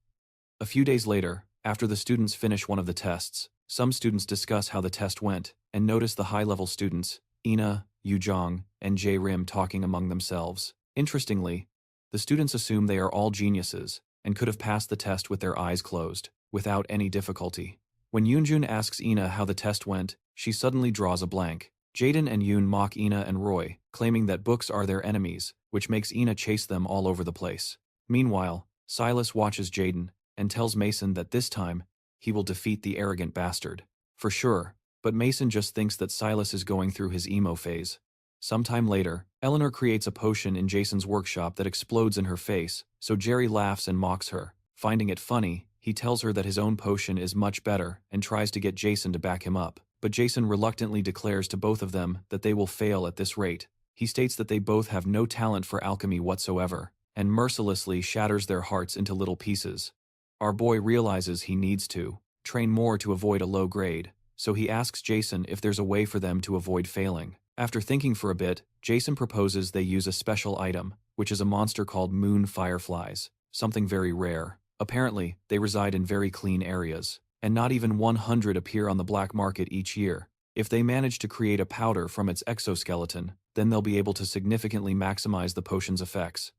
A few days later, after the students finish one of the tests, some students discuss how the test went, and notice the high-level students, Ina, Yu Jong, and Jairon talking among themselves. Interestingly, the students assume they are all geniuses, and could have passed the test with their eyes closed, without any difficulty. When Yoonjun asks Ina how the test went, she suddenly draws a blank. Jaden and Yoon mock Ina and Roy, claiming that books are their enemies, which makes Ina chase them all over the place. Meanwhile, Silas watches Jaden, and tells Mason that this time, he will defeat the arrogant bastard. For sure, but Mason just thinks that Silas is going through his emo phase. Sometime later, Eleanor creates a potion in Jason's workshop that explodes in her face, so Jerry laughs and mocks her. Finding it funny, he tells her that his own potion is much better and tries to get Jason to back him up. But Jason reluctantly declares to both of them that they will fail at this rate. He states that they both have no talent for alchemy whatsoever, and mercilessly shatters their hearts into little pieces. Our boy realizes he needs to train more to avoid a low grade, so he asks Jason if there's a way for them to avoid failing. After thinking for a bit, Jason proposes they use a special item, which is a monster called moon fireflies, something very rare. Apparently, they reside in very clean areas, and not even 100 appear on the black market each year. If they manage to create a powder from its exoskeleton, then they'll be able to significantly maximize the potion's effects.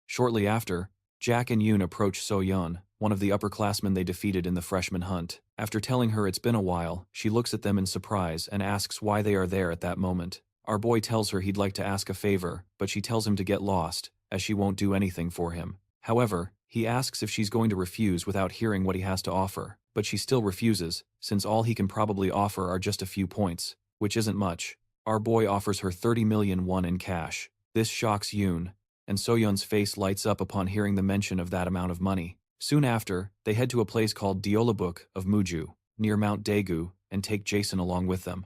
Shortly after, Jack and Yoon approach So-yeon, one of the upperclassmen they defeated in the freshman hunt. After telling her it's been a while, she looks at them in surprise and asks why they are there at that moment. Our boy tells her he'd like to ask a favor, but she tells him to get lost, as she won't do anything for him. However, he asks if she's going to refuse without hearing what he has to offer, but she still refuses, since all he can probably offer are just a few points, which isn't much. Our boy offers her 30 million won in cash. This shocks Yoon, and So-yeon's face lights up upon hearing the mention of that amount of money. Soon after, they head to a place called Deolabuk of Muju, near Mount Daegu, and take Jason along with them.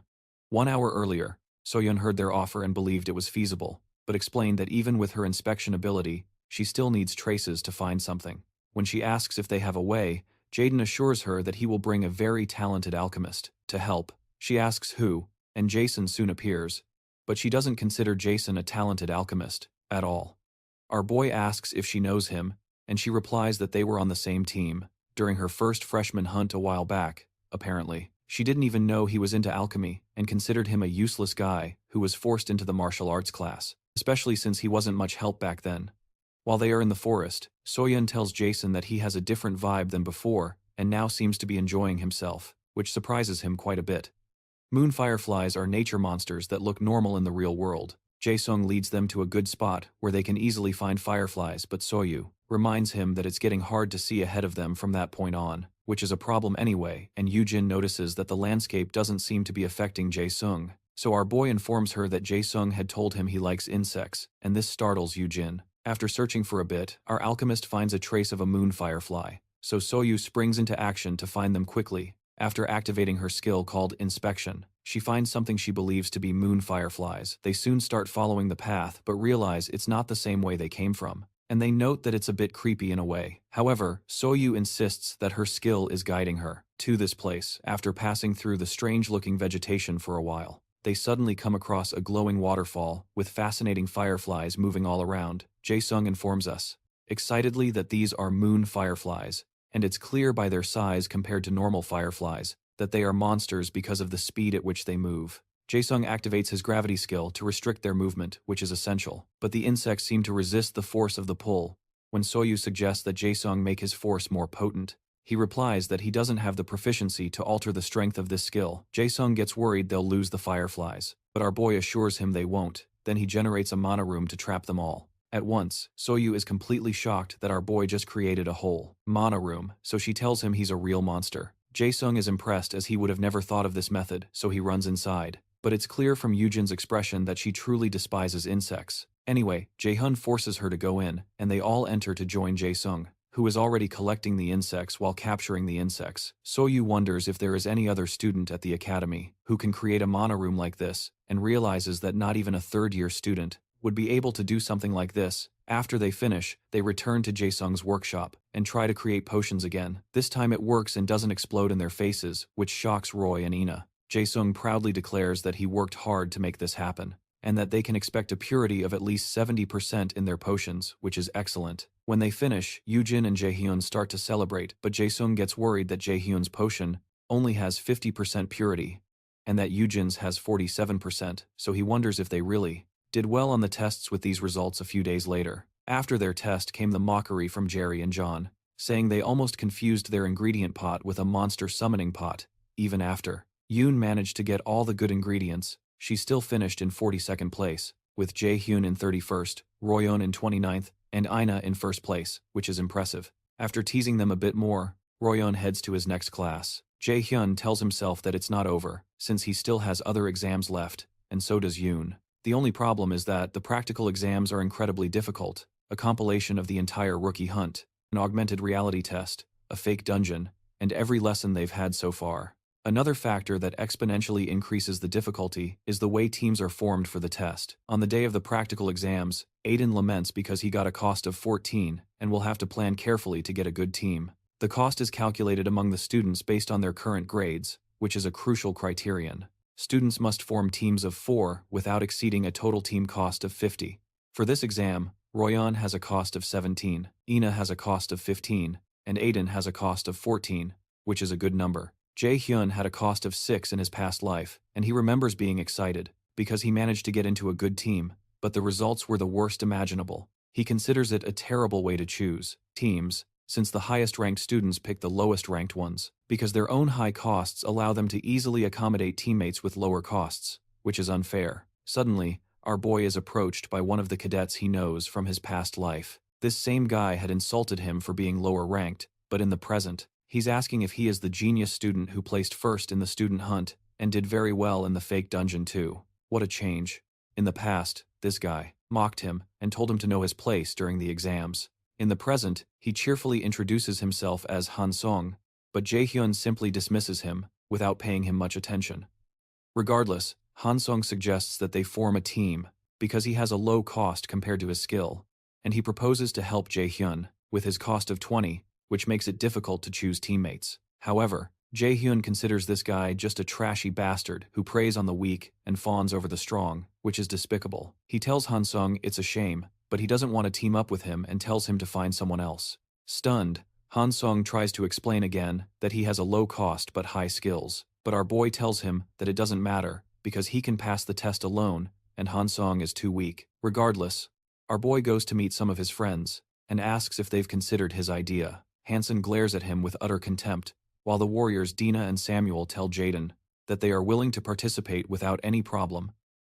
1 hour earlier, So-yeon heard their offer and believed it was feasible, but explained that even with her inspection ability, she still needs traces to find something. When she asks if they have a way, Jaden assures her that he will bring a very talented alchemist to help. She asks who, and Jason soon appears, but she doesn't consider Jason a talented alchemist at all. Our boy asks if she knows him, and she replies that they were on the same team during her first freshman hunt a while back, apparently. She didn't even know he was into alchemy and considered him a useless guy who was forced into the martial arts class, especially since he wasn't much help back then. While they are in the forest, So-yeon tells Jason that he has a different vibe than before and now seems to be enjoying himself, which surprises him quite a bit. Moon fireflies are nature monsters that look normal in the real world. Jae-sung leads them to a good spot where they can easily find fireflies, but Soyu reminds him that it's getting hard to see ahead of them from that point on, which is a problem anyway, and Yujin notices that the landscape doesn't seem to be affecting Jae-sung. So our boy informs her that Jae-sung had told him he likes insects, and this startles Yujin. After searching for a bit, our alchemist finds a trace of a moon firefly, so Soyu springs into action to find them quickly. After activating her skill called Inspection, she finds something she believes to be moon fireflies. They soon start following the path but realize it's not the same way they came from, and they note that it's a bit creepy in a way. However, Soyu insists that her skill is guiding her to this place. After passing through the strange-looking vegetation for a while, they suddenly come across a glowing waterfall with fascinating fireflies moving all around. Jae-sung informs us excitedly that these are moon fireflies, and it's clear by their size compared to normal fireflies that they are monsters because of the speed at which they move. Jae-sung activates his gravity skill to restrict their movement, which is essential, but the insects seem to resist the force of the pull. When Soyu suggests that Jae-sung make his force more potent, he replies that he doesn't have the proficiency to alter the strength of this skill. Jae-sung gets worried they'll lose the fireflies, but our boy assures him they won't. Then he generates a mana room to trap them all. At once, Soyu is completely shocked that our boy just created a whole mana room, so she tells him he's a real monster. Jae-sung is impressed as he would have never thought of this method, so he runs inside. But it's clear from Yujin's expression that she truly despises insects. Anyway, Jae-hun forces her to go in, and they all enter to join Jae-sung, who is already collecting the insects while capturing the insects. Soyu wonders if there is any other student at the academy who can create a mana room like this, and realizes that not even a third-year student would be able to do something like this. After they finish, they return to Jae-sung's workshop and try to create potions again. This time it works and doesn't explode in their faces, which shocks Roy and Ina. Jae-sung proudly declares that he worked hard to make this happen, and that they can expect a purity of at least 70% in their potions, which is excellent. When they finish, Yujin and Jaehyun start to celebrate, but Jae-sung gets worried that Jaehyun's potion only has 50% purity, and that Yujin's has 47%, so he wonders if they really did well on the tests with these results a few days later. After their test came the mockery from Jerry and John, saying they almost confused their ingredient pot with a monster summoning pot. Even after Yoon managed to get all the good ingredients, she still finished in 42nd place, with Jaehyun in 31st, Royeon in 29th, and Ina in 1st place, which is impressive. After teasing them a bit more, Royeon heads to his next class. Jaehyun tells himself that it's not over, since he still has other exams left, and so does Yoon. The only problem is that the practical exams are incredibly difficult, a compilation of the entire rookie hunt, an augmented reality test, a fake dungeon, and every lesson they've had so far. Another factor that exponentially increases the difficulty is the way teams are formed for the test. On the day of the practical exams, Aiden laments because he got a cost of 14 and will have to plan carefully to get a good team. The cost is calculated among the students based on their current grades, which is a crucial criterion. Students must form teams of 4 without exceeding a total team cost of 50. For this exam, Royeon has a cost of 17, Ina has a cost of 15, and Aiden has a cost of 14, which is a good number. Jaehyun had a cost of 6 in his past life, and he remembers being excited, because he managed to get into a good team, but the results were the worst imaginable. He considers it a terrible way to choose teams, since the highest-ranked students pick the lowest-ranked ones, because their own high costs allow them to easily accommodate teammates with lower costs, which is unfair. Suddenly, our boy is approached by one of the cadets he knows from his past life. This same guy had insulted him for being lower-ranked, but in the present, he's asking if he is the genius student who placed first in the student hunt and did very well in the fake dungeon too. What a change. In the past, this guy mocked him and told him to know his place during the exams. In the present, he cheerfully introduces himself as Han Song, but Jaehyun simply dismisses him without paying him much attention. Regardless, Han Song suggests that they form a team because he has a low cost compared to his skill, and he proposes to help Jaehyun with his cost of 20, which makes it difficult to choose teammates. However, Jaehyun considers this guy just a trashy bastard who preys on the weak and fawns over the strong, which is despicable. He tells Han Sung it's a shame, but he doesn't want to team up with him and tells him to find someone else. Stunned, Han Sung tries to explain again that he has a low cost but high skills, but our boy tells him that it doesn't matter because he can pass the test alone and Han Sung is too weak. Regardless, our boy goes to meet some of his friends and asks if they've considered his idea. Hansen glares at him with utter contempt, while the warriors Dina and Samuel tell Jaden that they are willing to participate without any problem.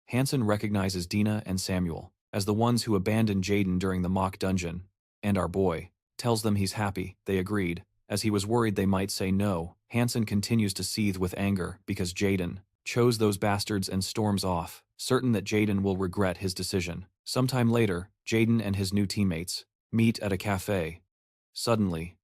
Hansen recognizes Dina and Samuel as the ones who abandoned Jairon during the mock dungeon, and our boy tells them he's happy they agreed, as he was worried they might say no. Hansen continues to seethe with anger because Jairon chose those bastards and storms off, certain that Jairon will regret his decision. Sometime later, Jairon and his new teammates meet at a cafe. Suddenly,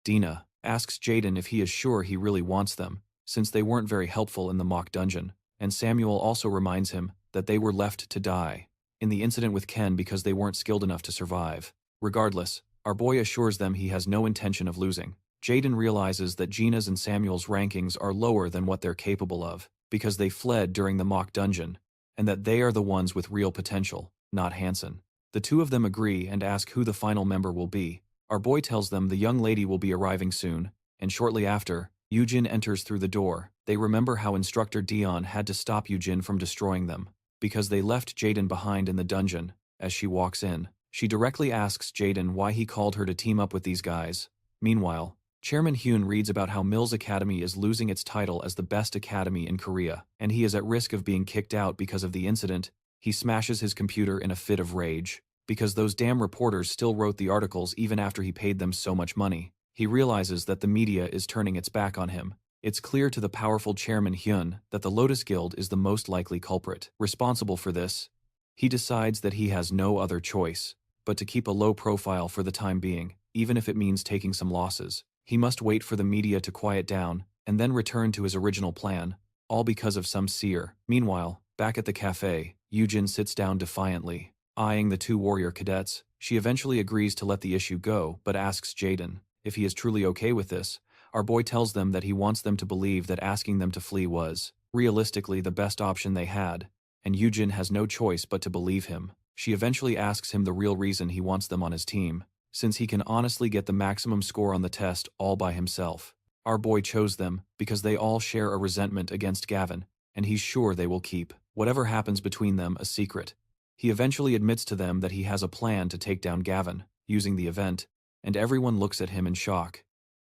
Dina asks Jairon if he is sure he really wants them, since they weren't very helpful in the mock dungeon, and Samuel also reminds him that they were left to die in the incident with Ken because they weren't skilled enough to survive. Regardless, our boy assures them he has no intention of losing. Jairon realizes that Gina's and Samuel's rankings are lower than what they're capable of, because they fled during the mock dungeon, and that they are the ones with real potential, not Hansen. The two of them agree and ask who the final member will be. Our boy tells them the young lady will be arriving soon, and shortly after, Eugene enters through the door. They remember how Instructor Dion had to stop Eugene from destroying them, because they left Jairon behind in the dungeon. As she walks in, she directly asks Jairon why he called her to team up with these guys. Meanwhile, Chairman Hyun reads about how Mills Academy is losing its title as the best academy in Korea, and he is at risk of being kicked out because of the incident. He smashes his computer in a fit of rage, because those damn reporters still wrote the articles even after he paid them so much money. He realizes that the media is turning its back on him. It's clear to the powerful Chairman Hyun that the Lotus Guild is the most likely culprit responsible for this. He decides that he has no other choice but to keep a low profile for the time being, even if it means taking some losses. He must wait for the media to quiet down and then return to his original plan, all because of some seer. Meanwhile, back at the cafe, Eugene sits down defiantly, eyeing the two warrior cadets. She eventually agrees to let the issue go, but asks Jairon if he is truly okay with this. Our boy tells them that he wants them to believe that asking them to flee was, realistically, the best option they had, and Eugene has no choice but to believe him. She eventually asks him the real reason he wants them on his team, since he can honestly get the maximum score on the test all by himself. Our boy chose them because they all share a resentment against Gavin, and he's sure they will keep whatever happens between them a secret. He eventually admits to them that he has a plan to take down Gavin, using the event, and everyone looks at him in shock.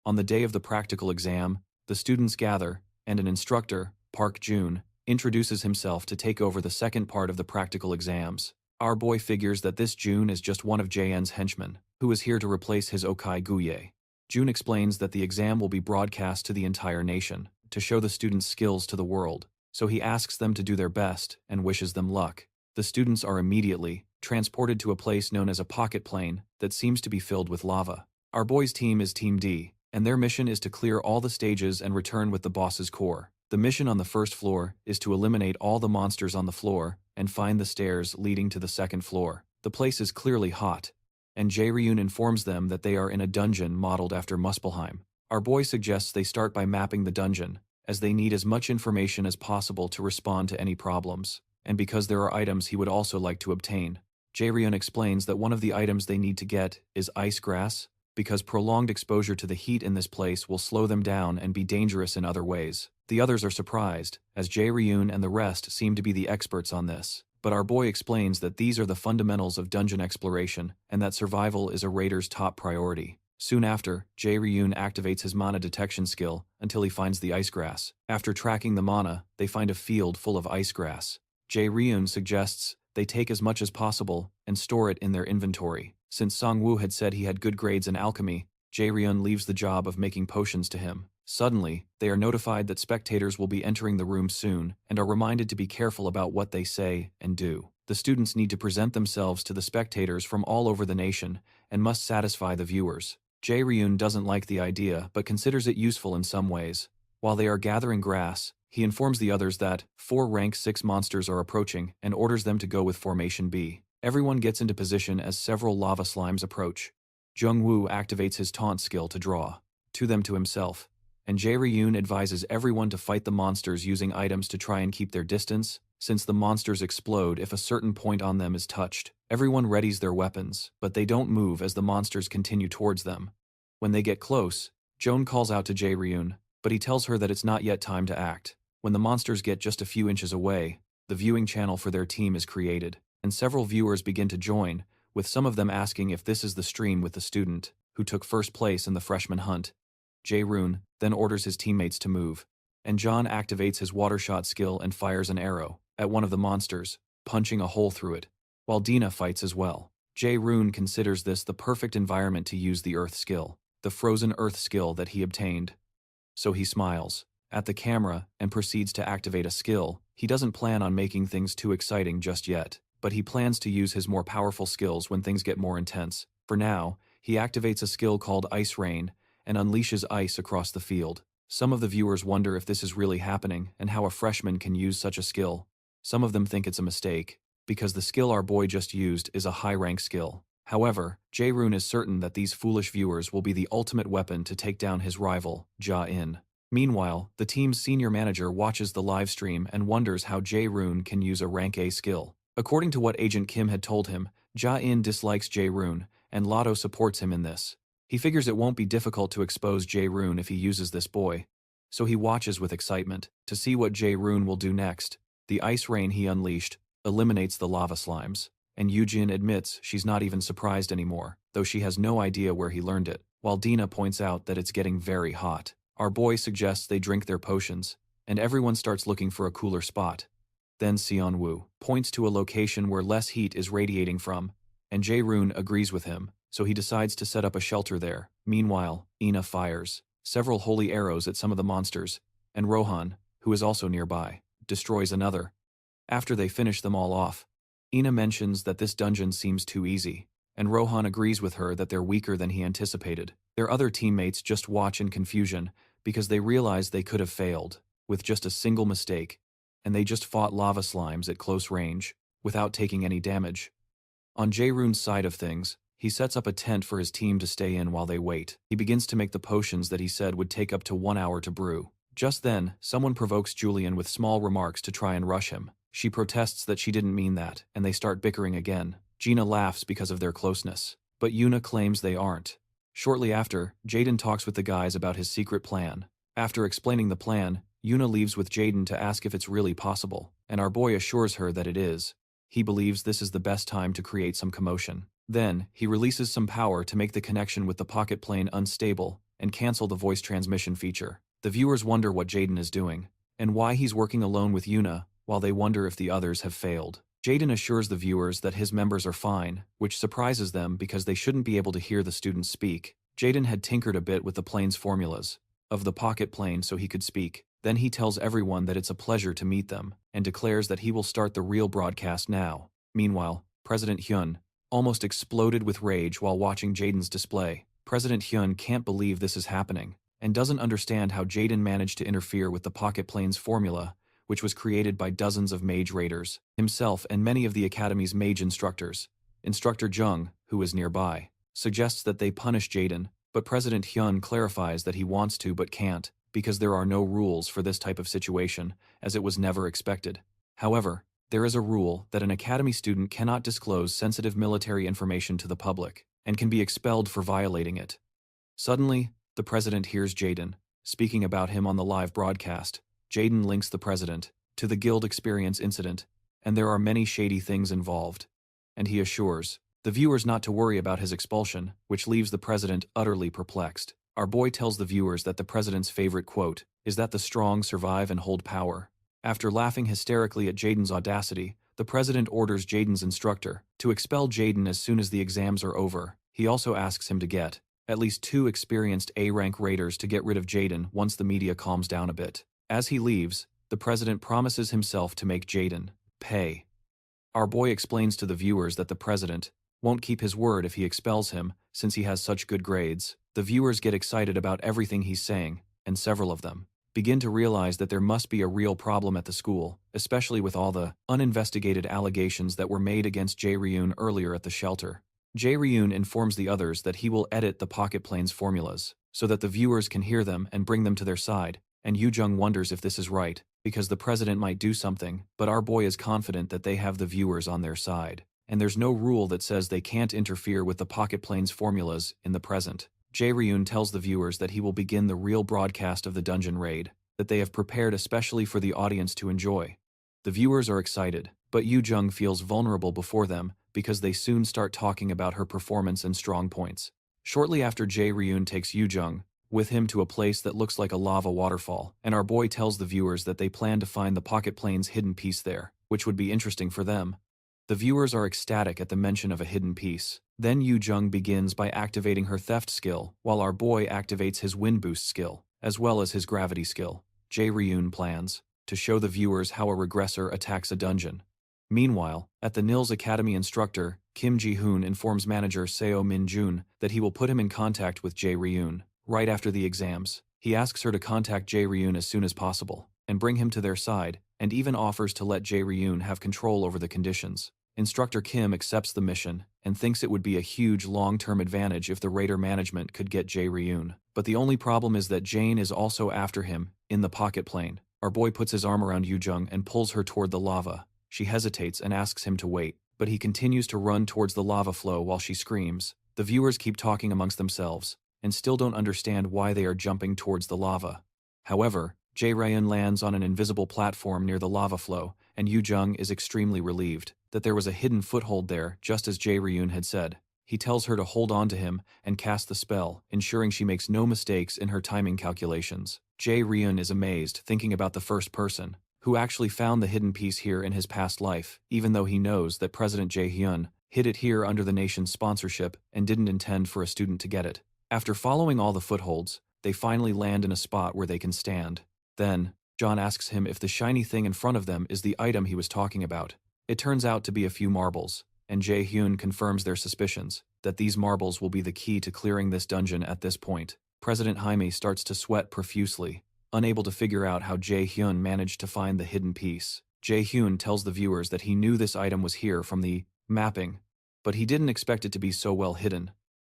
On the day of the practical exam, the students gather, and an instructor, Park Jun, introduces himself to take over the second part of the practical exams. Our boy figures that this Jun is just one of JN's henchmen, who is here to replace his Okai Guye. Jun explains that the exam will be broadcast to the entire nation, to show the students' skills to the world, so he asks them to do their best and wishes them luck. The students are immediately transported to a place known as a pocket plane that seems to be filled with lava. Our boy's team is Team D, and their mission is to clear all the stages and return with the boss's core. The mission on the first floor is to eliminate all the monsters on the floor and find the stairs leading to the second floor. The place is clearly hot, and Jairon informs them that they are in a dungeon modeled after Muspelheim. Our boy suggests they start by mapping the dungeon, as they need as much information as possible to respond to any problems, and because there are items he would also like to obtain. Jairon explains that one of the items they need to get is ice grass, because prolonged exposure to the heat in this place will slow them down and be dangerous in other ways. The others are surprised, as Jairon and the rest seem to be the experts on this, but our boy explains that these are the fundamentals of dungeon exploration and that survival is a raider's top priority. Soon after, Jairon activates his mana detection skill until he finds the ice grass. After tracking the mana, they find a field full of ice grass. Jairon suggests they take as much as possible and store it in their inventory. Since Songwoo had said he had good grades in alchemy, Jairon leaves the job of making potions to him. Suddenly, they are notified that spectators will be entering the room soon and are reminded to be careful about what they say and do. The students need to present themselves to the spectators from all over the nation and must satisfy the viewers. Jairon doesn't like the idea but considers it useful in some ways. While they are gathering grass, he informs the others that 4 rank 6 monsters are approaching and orders them to go with Formation B. Everyone gets into position as several lava slimes approach. Jungwoo activates his taunt skill to draw to them to himself, and Jairon advises everyone to fight the monsters using items to try and keep their distance, since the monsters explode if a certain point on them is touched. Everyone readies their weapons, but they don't move as the monsters continue towards them. When they get close, Joan calls out to Jairon, but he tells her that it's not yet time to act. When the monsters get just a few inches away, the viewing channel for their team is created, and several viewers begin to join, with some of them asking if this is the stream with the student who took first place in the freshman hunt. Jairon then orders his teammates to move. and John activates his water shot skill and fires an arrow at one of the monsters, punching a hole through it, while Dina fights as well. Jairon considers this the perfect environment to use the earth skill, the frozen earth skill that he obtained. So he smiles at the camera and proceeds to activate a skill. He doesn't plan on making things too exciting just yet, but he plans to use his more powerful skills when things get more intense. For now, he activates a skill called Ice Rain and unleashes ice across the field. Some of the viewers wonder if this is really happening and how a freshman can use such a skill. Some of them think it's a mistake, because the skill our boy just used is a high-rank skill. However, Jairon is certain that these foolish viewers will be the ultimate weapon to take down his rival, Ja-in. Meanwhile, the team's senior manager watches the live stream and wonders how Jairon can use a rank A skill. According to what Agent Kim had told him, Ja-in dislikes Jairon, and Lotto supports him in this. He figures it won't be difficult to expose Jairon if he uses this boy, so he watches with excitement to see what Jairon will do next. The ice rain he unleashed eliminates the lava slimes, and Yujin admits she's not even surprised anymore, though she has no idea where he learned it, while Dina points out that it's getting very hot. Our boy suggests they drink their potions, and everyone starts looking for a cooler spot. Then Seon-woo points to a location where less heat is radiating from, and Jairon agrees with him, so he decides to set up a shelter there. Meanwhile, Ina fires several holy arrows at some of the monsters, and Rohan, who is also nearby, destroys another. After they finish them all off, Ina mentions that this dungeon seems too easy, and Rohan agrees with her that they're weaker than he anticipated. Their other teammates just watch in confusion because they realize they could have failed with just a single mistake, and they just fought lava slimes at close range without taking any damage. On Jairon's side of things, he sets up a tent for his team to stay in while they wait. He begins to make the potions that he said would take up to 1 hour to brew. Just then, someone provokes Julian with small remarks to try and rush him. She protests that she didn't mean that, and they start bickering again. Gina laughs because of their closeness, but Yuna claims they aren't. Shortly after, Jaden talks with the guys about his secret plan. After explaining the plan, Yuna leaves with Jaden to ask if it's really possible, and our boy assures her that it is. He believes this is the best time to create some commotion. Then, he releases some power to make the connection with the pocket plane unstable and cancel the voice transmission feature. The viewers wonder what Jaden is doing, and why he's working alone with Yuna, while they wonder if the others have failed. Jaden assures the viewers that his members are fine, which surprises them because they shouldn't be able to hear the students speak. Jaden had tinkered a bit with the plane's formulas of the pocket plane so he could speak. Then he tells everyone that it's a pleasure to meet them, and declares that he will start the real broadcast now. Meanwhile, President Hyun almost exploded with rage while watching Jaden's display. President Hyun can't believe this is happening, and doesn't understand how Jaden managed to interfere with the pocket plane's formula, which was created by dozens of mage raiders, himself and many of the Academy's mage instructors. Instructor Jung, who is nearby, suggests that they punish Jaden, but President Hyun clarifies that he wants to but can't, because there are no rules for this type of situation, as it was never expected. However, there is a rule that an Academy student cannot disclose sensitive military information to the public, and can be expelled for violating it. Suddenly, the president hears Jaden speaking about him on the live broadcast. Jaden links the president to the guild experience incident, and there are many shady things involved, and he assures the viewers not to worry about his expulsion, which leaves the president utterly perplexed. Our boy tells the viewers that the president's favorite quote is that the strong survive and hold power. After laughing hysterically at Jaden's audacity, the president orders Jaden's instructor to expel Jaden as soon as the exams are over. He also asks him to get at least 2 experienced A-rank raiders to get rid of Jaden once the media calms down a bit. As he leaves, the president promises himself to make Jaden pay. Our boy explains to the viewers that the president won't keep his word if he expels him, since he has such good grades. The viewers get excited about everything he's saying, and several of them begin to realize that there must be a real problem at the school, especially with all the uninvestigated allegations that were made against Jae-ryun earlier at the shelter. Jae-ryun informs the others that he will edit the pocket plane's formulas, so that the viewers can hear them and bring them to their side, and Yoo-jung wonders if this is right, because the president might do something, but our boy is confident that they have the viewers on their side, and there's no rule that says they can't interfere with the pocket plane's formulas in the present. Jae-ryun tells the viewers that he will begin the real broadcast of the dungeon raid, that they have prepared especially for the audience to enjoy. The viewers are excited, but Yoo-jung feels vulnerable before them because they soon start talking about her performance and strong points. Shortly after Jae-ryun takes Yoo-jung, with him to a place that looks like a lava waterfall, and our boy tells the viewers that they plan to find the pocket plane's hidden piece there, which would be interesting for them. The viewers are ecstatic at the mention of a hidden piece. Then Yu Jung begins by activating her theft skill, while our boy activates his wind boost skill, as well as his gravity skill. Jairon plans to show the viewers how a regressor attacks a dungeon. Meanwhile, at the Nils Academy, instructor Kim Ji-hoon informs manager Seo Min-jun that he will put him in contact with Jae-ryun right after the exams. He asks her to contact Jae-ryun as soon as possible and bring him to their side, and even offers to let Jae-ryun have control over the conditions. Instructor Kim accepts the mission and thinks it would be a huge long-term advantage if the Raider management could get Jae-ryun. But the only problem is that Jane is also after him in the pocket plane. Our boy puts his arm around Yu Jung and pulls her toward the lava. She hesitates and asks him to wait, but he continues to run towards the lava flow while she screams. The viewers keep talking amongst themselves and still don't understand why they are jumping towards the lava. However, Jae-ryun lands on an invisible platform near the lava flow, and Yu Jung is extremely relieved that there was a hidden foothold there, just as Jae-ryun had said. He tells her to hold on to him and cast the spell, ensuring she makes no mistakes in her timing calculations. Jae-ryun is amazed, thinking about the first person who actually found the hidden piece here in his past life, even though he knows that President Jae-hyun hid it here under the nation's sponsorship and didn't intend for a student to get it. After following all the footholds, they finally land in a spot where they can stand. Then, John asks him if the shiny thing in front of them is the item he was talking about. It turns out to be a few marbles, and Jae-hyun confirms their suspicions that these marbles will be the key to clearing this dungeon at this point. President Jaime starts to sweat profusely, unable to figure out how Jae-hyun managed to find the hidden piece. Jae-hyun tells the viewers that he knew this item was here from the mapping, but he didn't expect it to be so well hidden.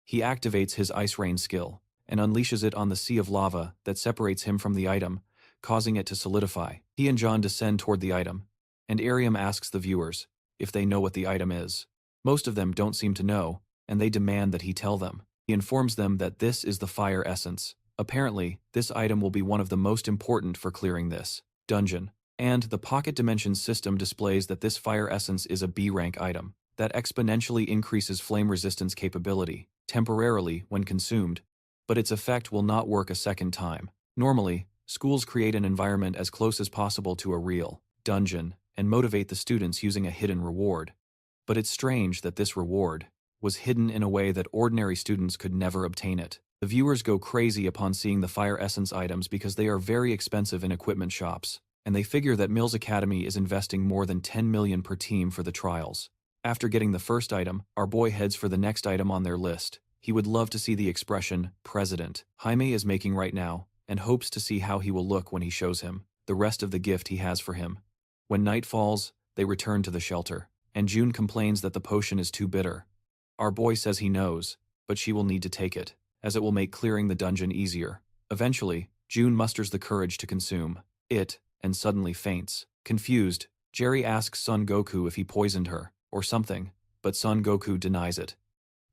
He activates his Ice Rain skill and unleashes it on the sea of lava that separates him from the item, causing it to solidify. He and John descend toward the item, and Ariam asks the viewers if they know what the item is. Most of them don't seem to know, and they demand that he tell them. He informs them that this is the fire essence. Apparently, this item will be one of the most important for clearing this dungeon, and the Pocket Dimensions system displays that this fire essence is a B-rank item that exponentially increases flame resistance capability temporarily when consumed, but its effect will not work a second time. Normally, schools create an environment as close as possible to a real dungeon and motivate the students using a hidden reward. But it's strange that this reward was hidden in a way that ordinary students could never obtain it. The viewers go crazy upon seeing the fire essence items because they are very expensive in equipment shops, and they figure that Mills Academy is investing more than 10 million per team for the trials. After getting the first item, our boy heads for the next item on their list. He would love to see the expression President Jaime is making right now, and hopes to see how he will look when he shows him the rest of the gift he has for him. When night falls, they return to the shelter, and June complains that the potion is too bitter. Our boy says he knows, but she will need to take it, as it will make clearing the dungeon easier. Eventually, June musters the courage to consume it, and suddenly faints. Confused, Jerry asks Son Goku if he poisoned her, or something, but Son Goku denies it.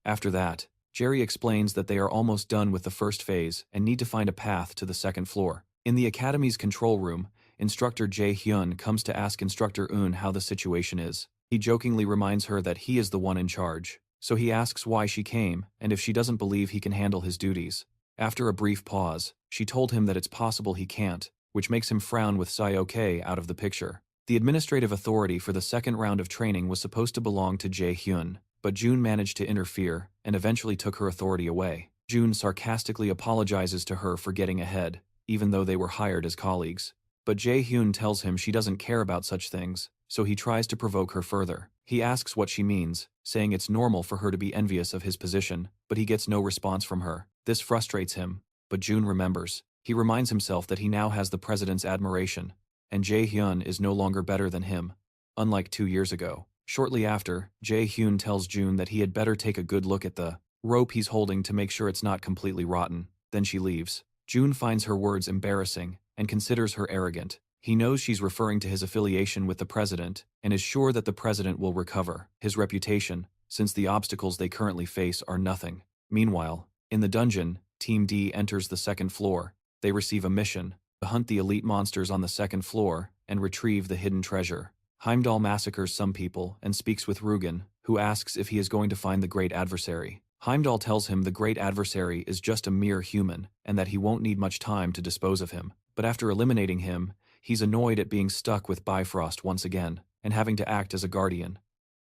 After that, Jerry explains that they are almost done with the first phase and need to find a path to the second floor. In the Academy's control room, Instructor Jae-hyun comes to ask Instructor Eun how the situation is. He jokingly reminds her that he is the one in charge, so he asks why she came and if she doesn't believe he can handle his duties. After a brief pause, she told him that it's possible he can't, which makes him frown with Sayoke out of the picture. The administrative authority for the second round of training was supposed to belong to Jae-hyun, but June managed to interfere and eventually took her authority away. June sarcastically apologizes to her for getting ahead, even though they were hired as colleagues. But Jae-hyun tells him she doesn't care about such things, so he tries to provoke her further. He asks what she means, saying it's normal for her to be envious of his position, but he gets no response from her. This frustrates him, but June remembers. He reminds himself that he now has the president's admiration, and Jae-hyun is no longer better than him, unlike 2 years ago. Shortly after, Jae-hyun tells June that he had better take a good look at the rope he's holding to make sure it's not completely rotten. Then she leaves. June finds her words embarrassing and considers her arrogant. He knows she's referring to his affiliation with the president and is sure that the president will recover his reputation, since the obstacles they currently face are nothing. Meanwhile, in the dungeon, Team D enters the second floor. They receive a mission to hunt the elite monsters on the second floor and retrieve the hidden treasure. Heimdall massacres some people and speaks with Rugen, who asks if he is going to find the great adversary. Heimdall tells him the great adversary is just a mere human, and that he won't need much time to dispose of him. But after eliminating him, he's annoyed at being stuck with Bifrost once again, and having to act as a guardian.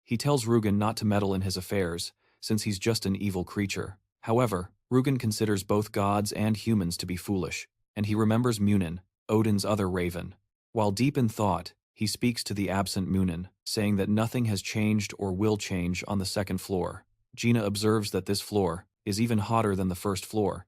He tells Rugen not to meddle in his affairs, since he's just an evil creature. However, Rugen considers both gods and humans to be foolish, and he remembers Munin, Odin's other raven. While deep in thought, he speaks to the absent Munin, saying that nothing has changed or will change on the second floor. Gina observes that this floor is even hotter than the first floor,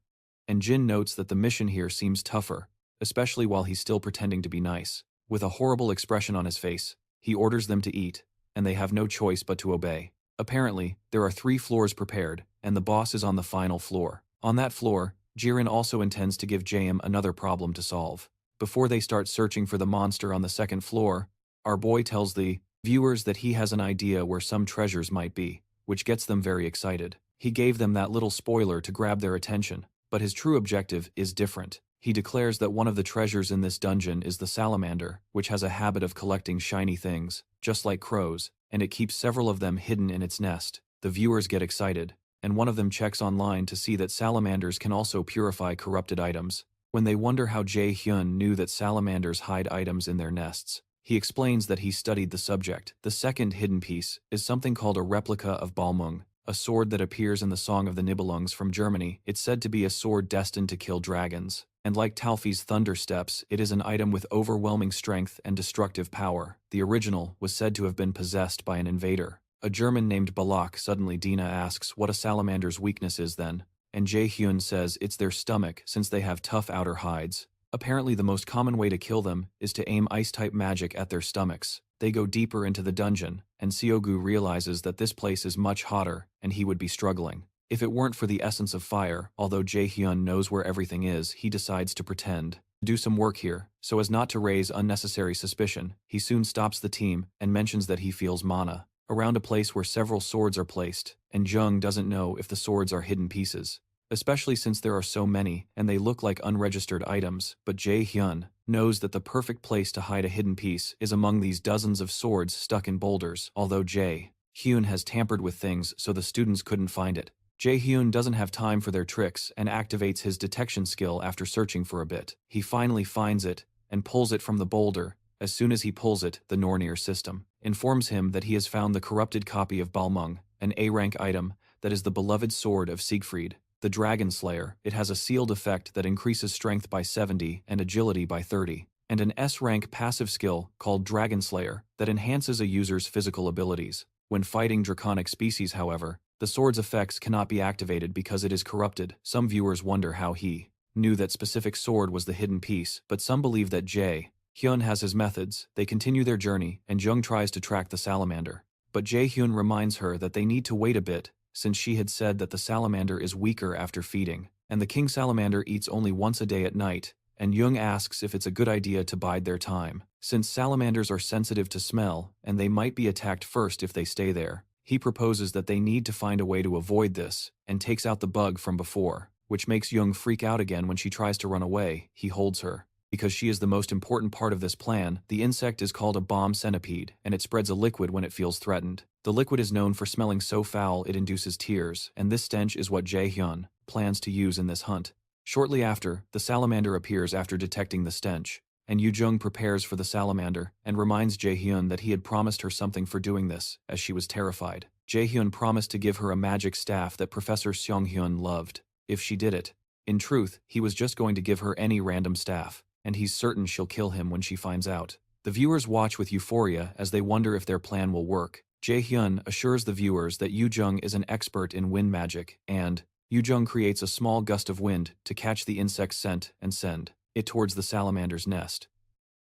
and Jin notes that the mission here seems tougher, especially while he's still pretending to be nice. With a horrible expression on his face, he orders them to eat, and they have no choice but to obey. Apparently, there are 3 floors prepared, and the boss is on the final floor. On that floor, Jairon also intends to give Jaeim another problem to solve. Before they start searching for the monster on the second floor, our boy tells the viewers that he has an idea where some treasures might be, which gets them very excited. He gave them that little spoiler to grab their attention, but his true objective is different. He declares that one of the treasures in this dungeon is the salamander, which has a habit of collecting shiny things, just like crows, and it keeps several of them hidden in its nest. The viewers get excited, and one of them checks online to see that salamanders can also purify corrupted items. When they wonder how Jae-hyun knew that salamanders hide items in their nests, he explains that he studied the subject. The second hidden piece is something called a replica of Balmung, a sword that appears in the Song of the Nibelungs from Germany. It's said to be a sword destined to kill dragons, and like Talfi's Thunder Steps, it is an item with overwhelming strength and destructive power. The original was said to have been possessed by an invader, a German named Balak. Suddenly Dina asks what a salamander's weakness is then, and Jae-hyun says it's their stomach since they have tough outer hides. Apparently the most common way to kill them is to aim ice-type magic at their stomachs. They go deeper into the dungeon, and Seogu realizes that this place is much hotter, and he would be struggling. If it weren't for the essence of fire, although Jae-hyun knows where everything is, he decides to pretend to do some work here, so as not to raise unnecessary suspicion. He soon stops the team, and mentions that he feels mana around a place where several swords are placed, and Jung doesn't know if the swords are hidden pieces, especially since there are so many and they look like unregistered items. But Jae-hyun knows that the perfect place to hide a hidden piece is among these dozens of swords stuck in boulders. Although Jae-hyun has tampered with things so the students couldn't find it, Jae-hyun doesn't have time for their tricks and activates his detection skill after searching for a bit. He finally finds it and pulls it from the boulder. As soon as he pulls it, the Nornir system informs him that he has found the corrupted copy of Balmung, an A-rank item that is the beloved sword of Siegfried, the Dragon Slayer. It has a sealed effect that increases strength by 70 and agility by 30, and an S-rank passive skill called Dragon Slayer that enhances a user's physical abilities. When fighting draconic species, however, the sword's effects cannot be activated because it is corrupted. Some viewers wonder how he knew that specific sword was the hidden piece, but some believe that Jae-hyun has his methods. They continue their journey, and Jung tries to track the salamander, but Jae-hyun reminds her that they need to wait a bit, since she had said that the salamander is weaker after feeding, and the king salamander eats only once a day at night, and Jung asks if it's a good idea to bide their time, since salamanders are sensitive to smell, and they might be attacked first if they stay there. He proposes that they need to find a way to avoid this, and takes out the bug from before, which makes Jung freak out again when she tries to run away. He holds her, because she is the most important part of this plan. The insect is called a bomb centipede, and it spreads a liquid when it feels threatened. The liquid is known for smelling so foul it induces tears, and this stench is what Jae-hyun plans to use in this hunt. Shortly after, the salamander appears after detecting the stench, and Yoo-jung prepares for the salamander and reminds Jae-hyun that he had promised her something for doing this, as she was terrified. Jae-hyun promised to give her a magic staff that Professor Seong-hyun loved, if she did it. In truth, he was just going to give her any random staff, and he's certain she'll kill him when she finds out. The viewers watch with euphoria as they wonder if their plan will work. Jae-hyun assures the viewers that Yoo-jung is an expert in wind magic, and Yoo-jung creates a small gust of wind to catch the insect's scent and send it towards the salamander's nest.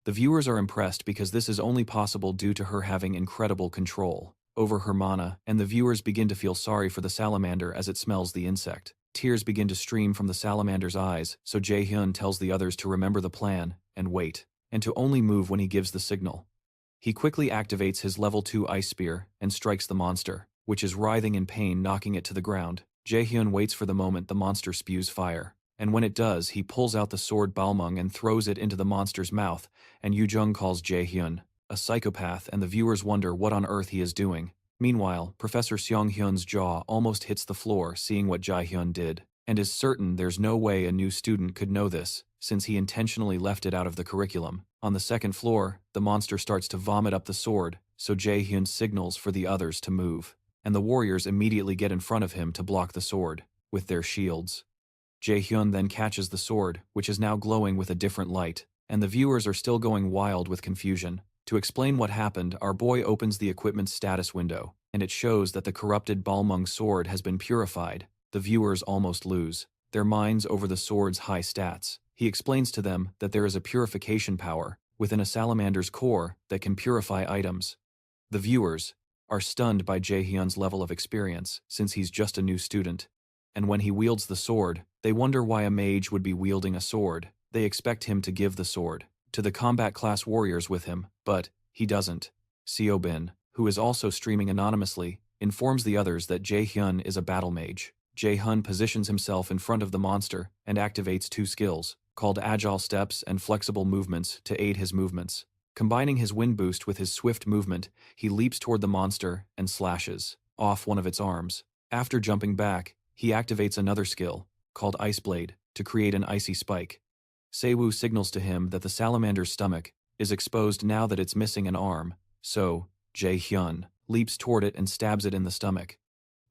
The viewers are impressed because this is only possible due to her having incredible control over her mana, and the viewers begin to feel sorry for the salamander as it smells the insect. Tears begin to stream from the salamander's eyes, so Jae-hyun tells the others to remember the plan and wait, and to only move when he gives the signal. He quickly activates his level 2 ice spear and strikes the monster, which is writhing in pain, knocking it to the ground. Jae-hyun waits for the moment the monster spews fire, and when it does, he pulls out the sword Balmung and throws it into the monster's mouth, and Yoo-jung calls Jae-hyun a psychopath, and the viewers wonder what on earth he is doing. Meanwhile, Professor Seong-hyun's jaw almost hits the floor seeing what Jae-hyun did, and is certain there's no way a new student could know this, since he intentionally left it out of the curriculum. On the second floor, the monster starts to vomit up the sword, so Jae-hyun signals for the others to move, and the warriors immediately get in front of him to block the sword with their shields. Jae-hyun then catches the sword, which is now glowing with a different light, and the viewers are still going wild with confusion. To explain what happened, our boy opens the equipment status window, and it shows that the corrupted Balmung sword has been purified. The viewers almost lose their minds over the sword's high stats. He explains to them that there is a purification power within a salamander's core that can purify items. The viewers are stunned by Jae-hyun's level of experience, since he's just a new student. And when he wields the sword, they wonder why a mage would be wielding a sword. They expect him to give the sword to the combat class warriors with him, but he doesn't. Seobin, who is also streaming anonymously, informs the others that Jae-hyun is a battle mage. Jae-hyun positions himself in front of the monster and activates two skills, called Agile Steps and Flexible Movements, to aid his movements. Combining his wind boost with his swift movement, he leaps toward the monster and slashes off one of its arms. After jumping back, he activates another skill, called Ice Blade, to create an icy spike. Seiwoo signals to him that the salamander's stomach is exposed now that it's missing an arm, so Jae-hyun leaps toward it and stabs it in the stomach.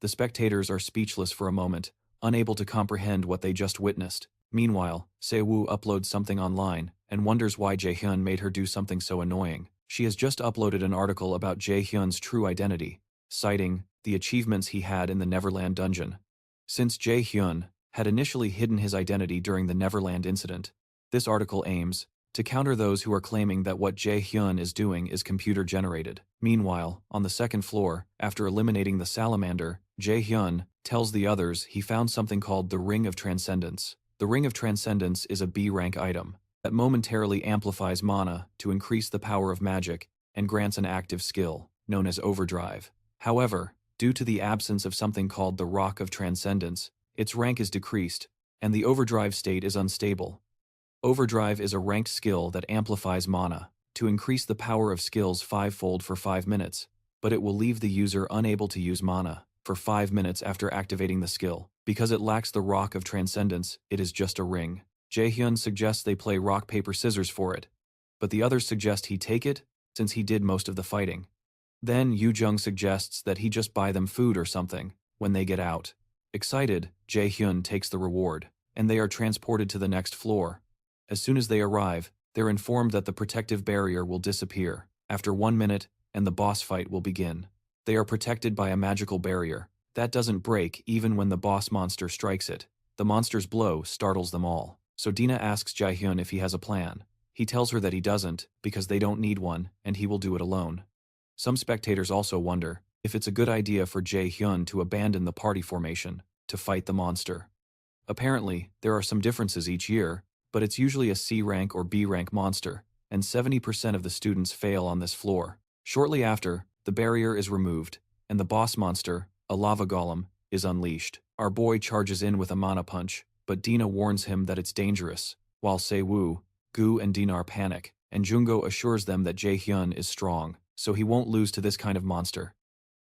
The spectators are speechless for a moment, unable to comprehend what they just witnessed. Meanwhile, Seiwoo uploads something online and wonders why Jae-hyun made her do something so annoying. She has just uploaded an article about Jae-hyun's true identity, citing the achievements he had in the Neverland dungeon. Since Jae-hyun had initially hidden his identity during the Neverland incident, this article aims to counter those who are claiming that what Jae-hyun is doing is computer-generated. Meanwhile, on the second floor, after eliminating the salamander, Jae-hyun tells the others he found something called the Ring of Transcendence. The Ring of Transcendence is a B-rank item that momentarily amplifies mana to increase the power of magic and grants an active skill, known as Overdrive. However, due to the absence of something called the Rock of Transcendence, its rank is decreased, and the Overdrive state is unstable. Overdrive is a ranked skill that amplifies mana to increase the power of skills 5-fold for 5 minutes, but it will leave the user unable to use mana for 5 minutes after activating the skill. Because it lacks the Rock of Transcendence, it is just a ring. Jae-hyun suggests they play rock, paper, scissors for it, but the others suggest he take it, since he did most of the fighting. Then Yoo-jung suggests that he just buy them food or something when they get out. Excited, Jae-hyun takes the reward, and they are transported to the next floor. As soon as they arrive, they're informed that the protective barrier will disappear after 1 minute, and the boss fight will begin. They are protected by a magical barrier that doesn't break even when the boss monster strikes it. The monster's blow startles them all, so Dina asks Jae-hyun if he has a plan. He tells her that he doesn't, because they don't need one, and he will do it alone. Some spectators also wonder if it's a good idea for Jae-hyun to abandon the party formation to fight the monster. Apparently, there are some differences each year, but it's usually a C-rank or B-rank monster, and 70% of the students fail on this floor. Shortly after, the barrier is removed, and the boss monster, a lava golem, is unleashed. Our boy charges in with a mana punch, but Dina warns him that it's dangerous, while Seiwoo, Gu and Dinar panic, and Jungo assures them that Jae-hyun is strong, so he won't lose to this kind of monster.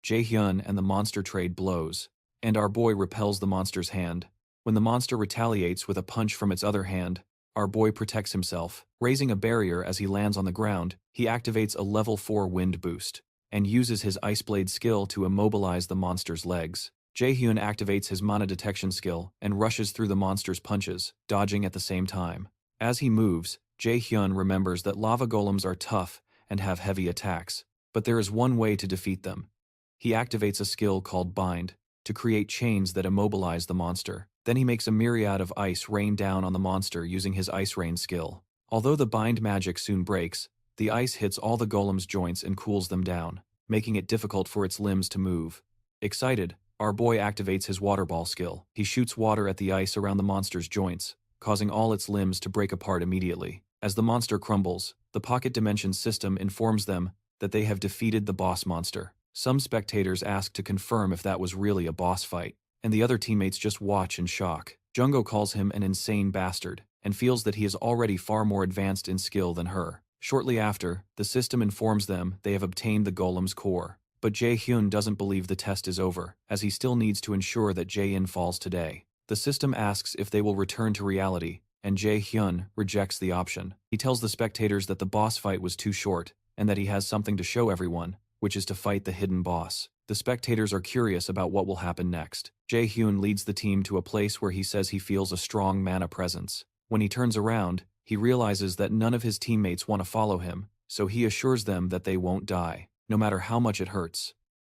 Jae-hyun and the monster trade blows, and our boy repels the monster's hand. When the monster retaliates with a punch from its other hand, our boy protects himself. Raising a barrier as he lands on the ground, he activates a level 4 wind boost, and uses his Ice Blade skill to immobilize the monster's legs. Jae-hyun activates his mana detection skill and rushes through the monster's punches, dodging at the same time. As he moves, Jae-hyun remembers that lava golems are tough and have heavy attacks, but there is one way to defeat them. He activates a skill called Bind to create chains that immobilize the monster. Then he makes a myriad of ice rain down on the monster using his Ice Rain skill. Although the bind magic soon breaks, the ice hits all the golem's joints and cools them down, making it difficult for its limbs to move. Excited, our boy activates his water ball skill. He shoots water at the ice around the monster's joints, causing all its limbs to break apart immediately. As the monster crumbles, the Pocket Dimension system informs them that they have defeated the boss monster. Some spectators ask to confirm if that was really a boss fight, and the other teammates just watch in shock. Jungo calls him an insane bastard, and feels that he is already far more advanced in skill than her. Shortly after, the system informs them they have obtained the golem's core. But Jae-hyun doesn't believe the test is over, as he still needs to ensure that Jae-in falls today. The system asks if they will return to reality, and Jae-hyun rejects the option. He tells the spectators that the boss fight was too short, and that he has something to show everyone, which is to fight the hidden boss. The spectators are curious about what will happen next. Jae-hyun leads the team to a place where he says he feels a strong mana presence. When he turns around, he realizes that none of his teammates want to follow him, so he assures them that they won't die, no matter how much it hurts.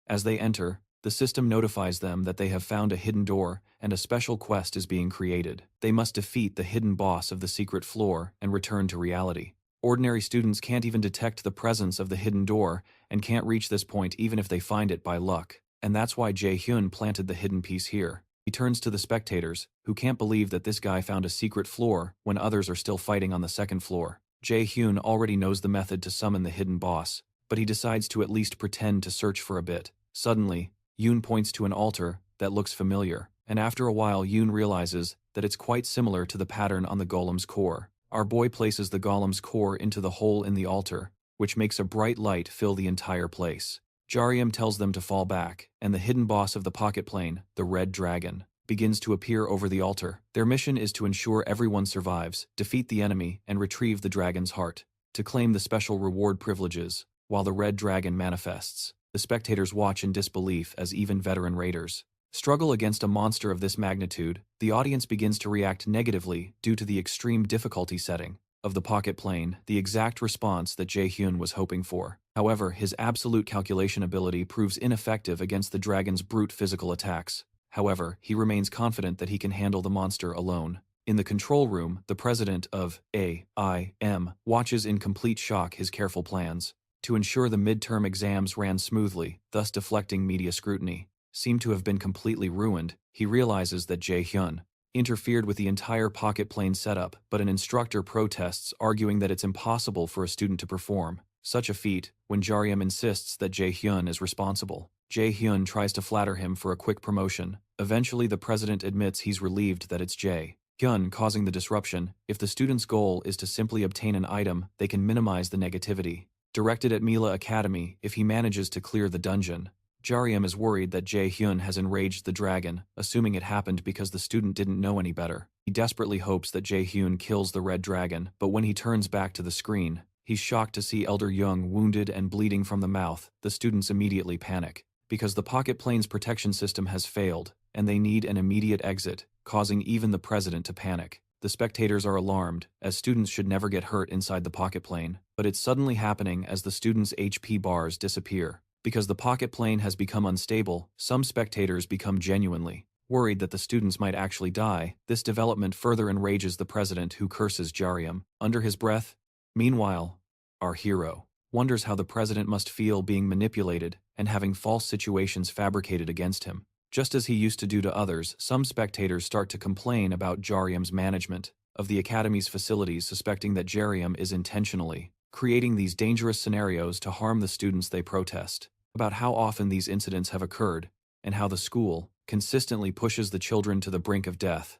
As they enter, the system notifies them that they have found a hidden door and a special quest is being created. They must defeat the hidden boss of the secret floor and return to reality. Ordinary students can't even detect the presence of the hidden door and can't reach this point even if they find it by luck. And that's why Jae-hyun planted the hidden piece here. He turns to the spectators, who can't believe that this guy found a secret floor when others are still fighting on the second floor. Jae-hyun already knows the method to summon the hidden boss, but he decides to at least pretend to search for a bit. Suddenly, Yoon points to an altar that looks familiar, and after a while Yoon realizes that it's quite similar to the pattern on the golem's core. Our boy places the golem's core into the hole in the altar, which makes a bright light fill the entire place. Jairon tells them to fall back, and the hidden boss of the pocket plane, the Red Dragon, begins to appear over the altar. Their mission is to ensure everyone survives, defeat the enemy, and retrieve the dragon's heart, to claim the special reward privileges, while the Red Dragon manifests. The spectators watch in disbelief as even veteran raiders struggle against a monster of this magnitude. The audience begins to react negatively due to the extreme difficulty setting of the pocket plane, the exact response that Jae-hyun was hoping for. However, his absolute calculation ability proves ineffective against the dragon's brute physical attacks. However, he remains confident that he can handle the monster alone. In the control room, the president of AIM watches in complete shock his careful plans to ensure the midterm exams ran smoothly, thus deflecting media scrutiny, seem to have been completely ruined. He realizes that Jae-hyun interfered with the entire pocket plane setup, but an instructor protests, arguing that it's impossible for a student to perform such a feat when Jairon insists that Jae-hyun is responsible. Jae-hyun tries to flatter him for a quick promotion. Eventually the president admits he's relieved that it's Jae-hyun causing the disruption. If the student's goal is to simply obtain an item, they can minimize the negativity. Directed at Mila Academy, if he manages to clear the dungeon. Jairon is worried that Jae-hyun has enraged the dragon, assuming it happened because the student didn't know any better. He desperately hopes that Jae-hyun kills the red dragon, but when he turns back to the screen, he's shocked to see Elder Young wounded and bleeding from the mouth. The students immediately panic, because the pocket plane's protection system has failed, and they need an immediate exit, causing even the president to panic. The spectators are alarmed, as students should never get hurt inside the pocket plane, but it's suddenly happening as the students' HP bars disappear. Because the pocket plane has become unstable, some spectators become genuinely worried that the students might actually die. This development further enrages the president, who curses Jairon under his breath. Meanwhile, our hero wonders how the president must feel being manipulated and having false situations fabricated against him. Just as he used to do to others, some spectators start to complain about Jairon's management of the academy's facilities, suspecting that Jairon is intentionally creating these dangerous scenarios to harm the students they protest. About how often these incidents have occurred, and how the school consistently pushes the children to the brink of death.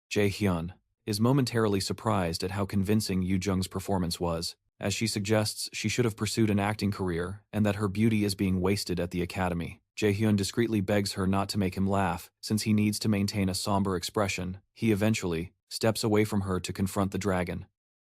Jae-hyun is momentarily surprised at how convincing Yoo Jung's performance was, as she suggests she should have pursued an acting career and that her beauty is being wasted at the academy. Jae-hyun discreetly begs her not to make him laugh, since he needs to maintain a somber expression. He eventually steps away from her to confront the dragon.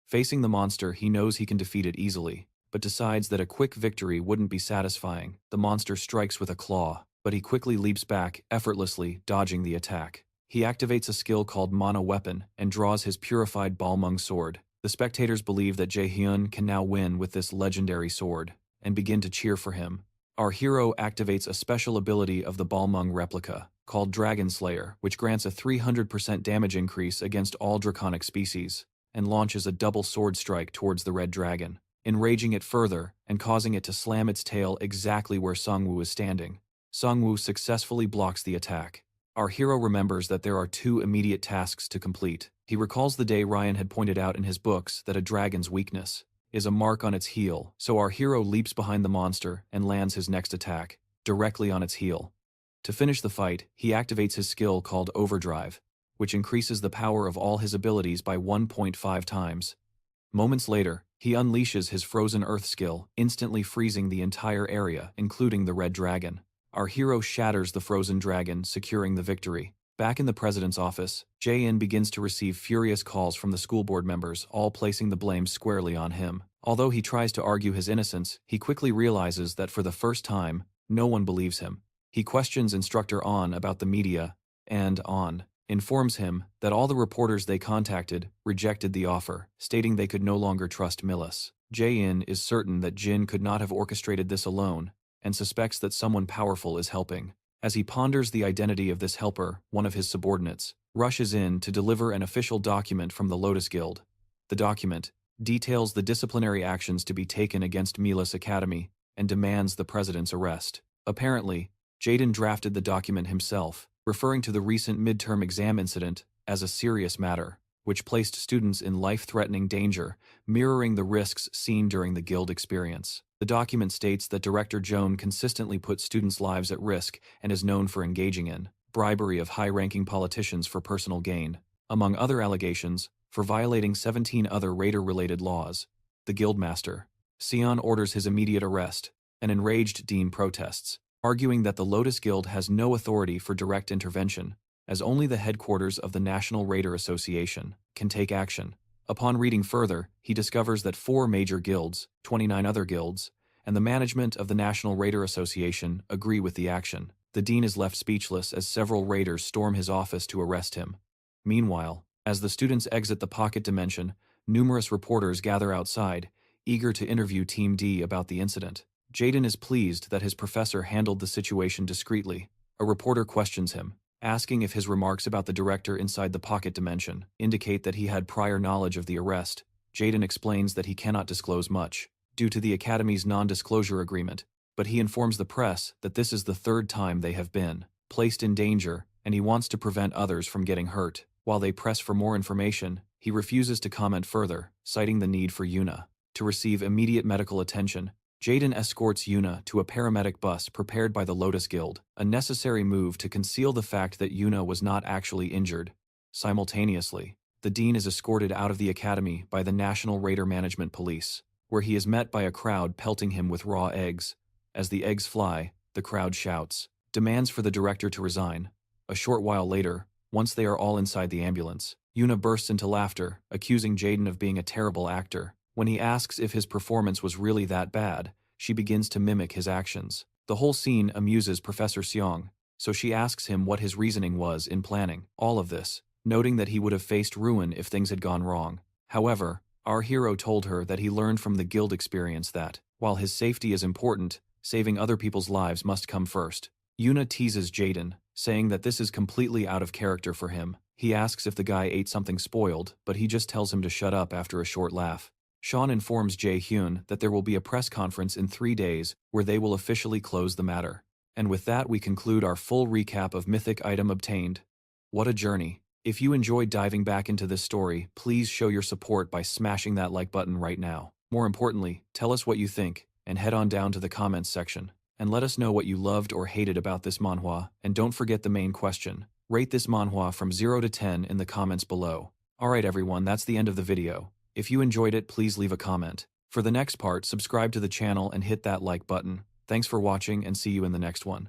Facing the monster, he knows he can defeat it easily, but decides that a quick victory wouldn't be satisfying. The monster strikes with a claw, but he quickly leaps back, effortlessly dodging the attack. He activates a skill called Mana Weapon and draws his purified Balmung sword. The spectators believe that Jae-hyun can now win with this legendary sword, and begin to cheer for him. Our hero activates a special ability of the Balmung replica, called Dragon Slayer, which grants a 300% damage increase against all draconic species, and launches a double sword strike towards the red dragon, enraging it further and causing it to slam its tail exactly where Sungwoo is standing. Sungwoo successfully blocks the attack. Our hero remembers that there are 2 immediate tasks to complete. He recalls the day Ryan had pointed out in his books that a dragon's weakness is a mark on its heel, so our hero leaps behind the monster and lands his next attack directly on its heel. To finish the fight, he activates his skill called Overdrive, which increases the power of all his abilities by 1.5 times. Moments later, He unleashes his frozen earth skill, instantly freezing the entire area, including the red dragon. Our hero shatters the frozen dragon, securing the victory. Back in the president's office, Jae-in begins to receive furious calls from the school board members, all placing the blame squarely on him. Although he tries to argue his innocence, he quickly realizes that for the first time, no one believes him. He questions instructor On about the media, and On informs him that all the reporters they contacted rejected the offer, stating they could no longer trust Millis. Jae-in is certain that Jin could not have orchestrated this alone, and suspects that someone powerful is helping. As he ponders the identity of this helper, one of his subordinates rushes in to deliver an official document from the Lotus Guild. The document details the disciplinary actions to be taken against Millis Academy and demands the president's arrest. Apparently, Jaden drafted the document himself, referring to the recent midterm exam incident as a serious matter, which placed students in life-threatening danger, mirroring the risks seen during the guild experience. The document states that Director Joan consistently puts students' lives at risk and is known for engaging in bribery of high-ranking politicians for personal gain, among other allegations, for violating 17 other raider-related laws. The guildmaster, Sion, orders his immediate arrest. An enraged Dean protests, arguing that the Lotus Guild has no authority for direct intervention, as only the headquarters of the National Raider Association can take action. Upon reading further, he discovers that 4 major guilds, 29 other guilds, and the management of the National Raider Association agree with the action. The Dean is left speechless as several raiders storm his office to arrest him. Meanwhile, as the students exit the pocket dimension, numerous reporters gather outside, eager to interview Team D about the incident. Jaden is pleased that his professor handled the situation discreetly. A reporter questions him, asking if his remarks about the director inside the pocket dimension indicate that he had prior knowledge of the arrest. Jaden explains that he cannot disclose much, due to the Academy's non-disclosure agreement, but he informs the press that this is the 3rd time they have been placed in danger, and he wants to prevent others from getting hurt. While they press for more information, he refuses to comment further, citing the need for Yuna to receive immediate medical attention. Jaden escorts Yuna to a paramedic bus prepared by the Lotus Guild, a necessary move to conceal the fact that Yuna was not actually injured. Simultaneously, the Dean is escorted out of the Academy by the National Raider Management Police, where he is met by a crowd pelting him with raw eggs. As the eggs fly, the crowd shouts, demands for the director to resign. A short while later, once they are all inside the ambulance, Yuna bursts into laughter, accusing Jaden of being a terrible actor. When he asks if his performance was really that bad, she begins to mimic his actions. The whole scene amuses Professor Seong, so she asks him what his reasoning was in planning all of this, noting that he would have faced ruin if things had gone wrong. However, our hero told her that he learned from the guild experience that, while his safety is important, saving other people's lives must come first. Yuna teases Jaden, saying that this is completely out of character for him. He asks if the guy ate something spoiled, but he just tells him to shut up after a short laugh. Sean informs Jae-hyun that there will be a press conference in 3 days where they will officially close the matter. And with that we conclude our full recap of Mythic Item Obtained. What a journey. If you enjoyed diving back into this story, please show your support by smashing that like button right now. More importantly, tell us what you think, and head on down to the comments section, and let us know what you loved or hated about this manhwa, and don't forget the main question. Rate this manhwa from 0 to 10 in the comments below. Alright everyone, that's the end of the video. If you enjoyed it, please leave a comment. For the next part, subscribe to the channel and hit that like button. Thanks for watching and see you in the next one.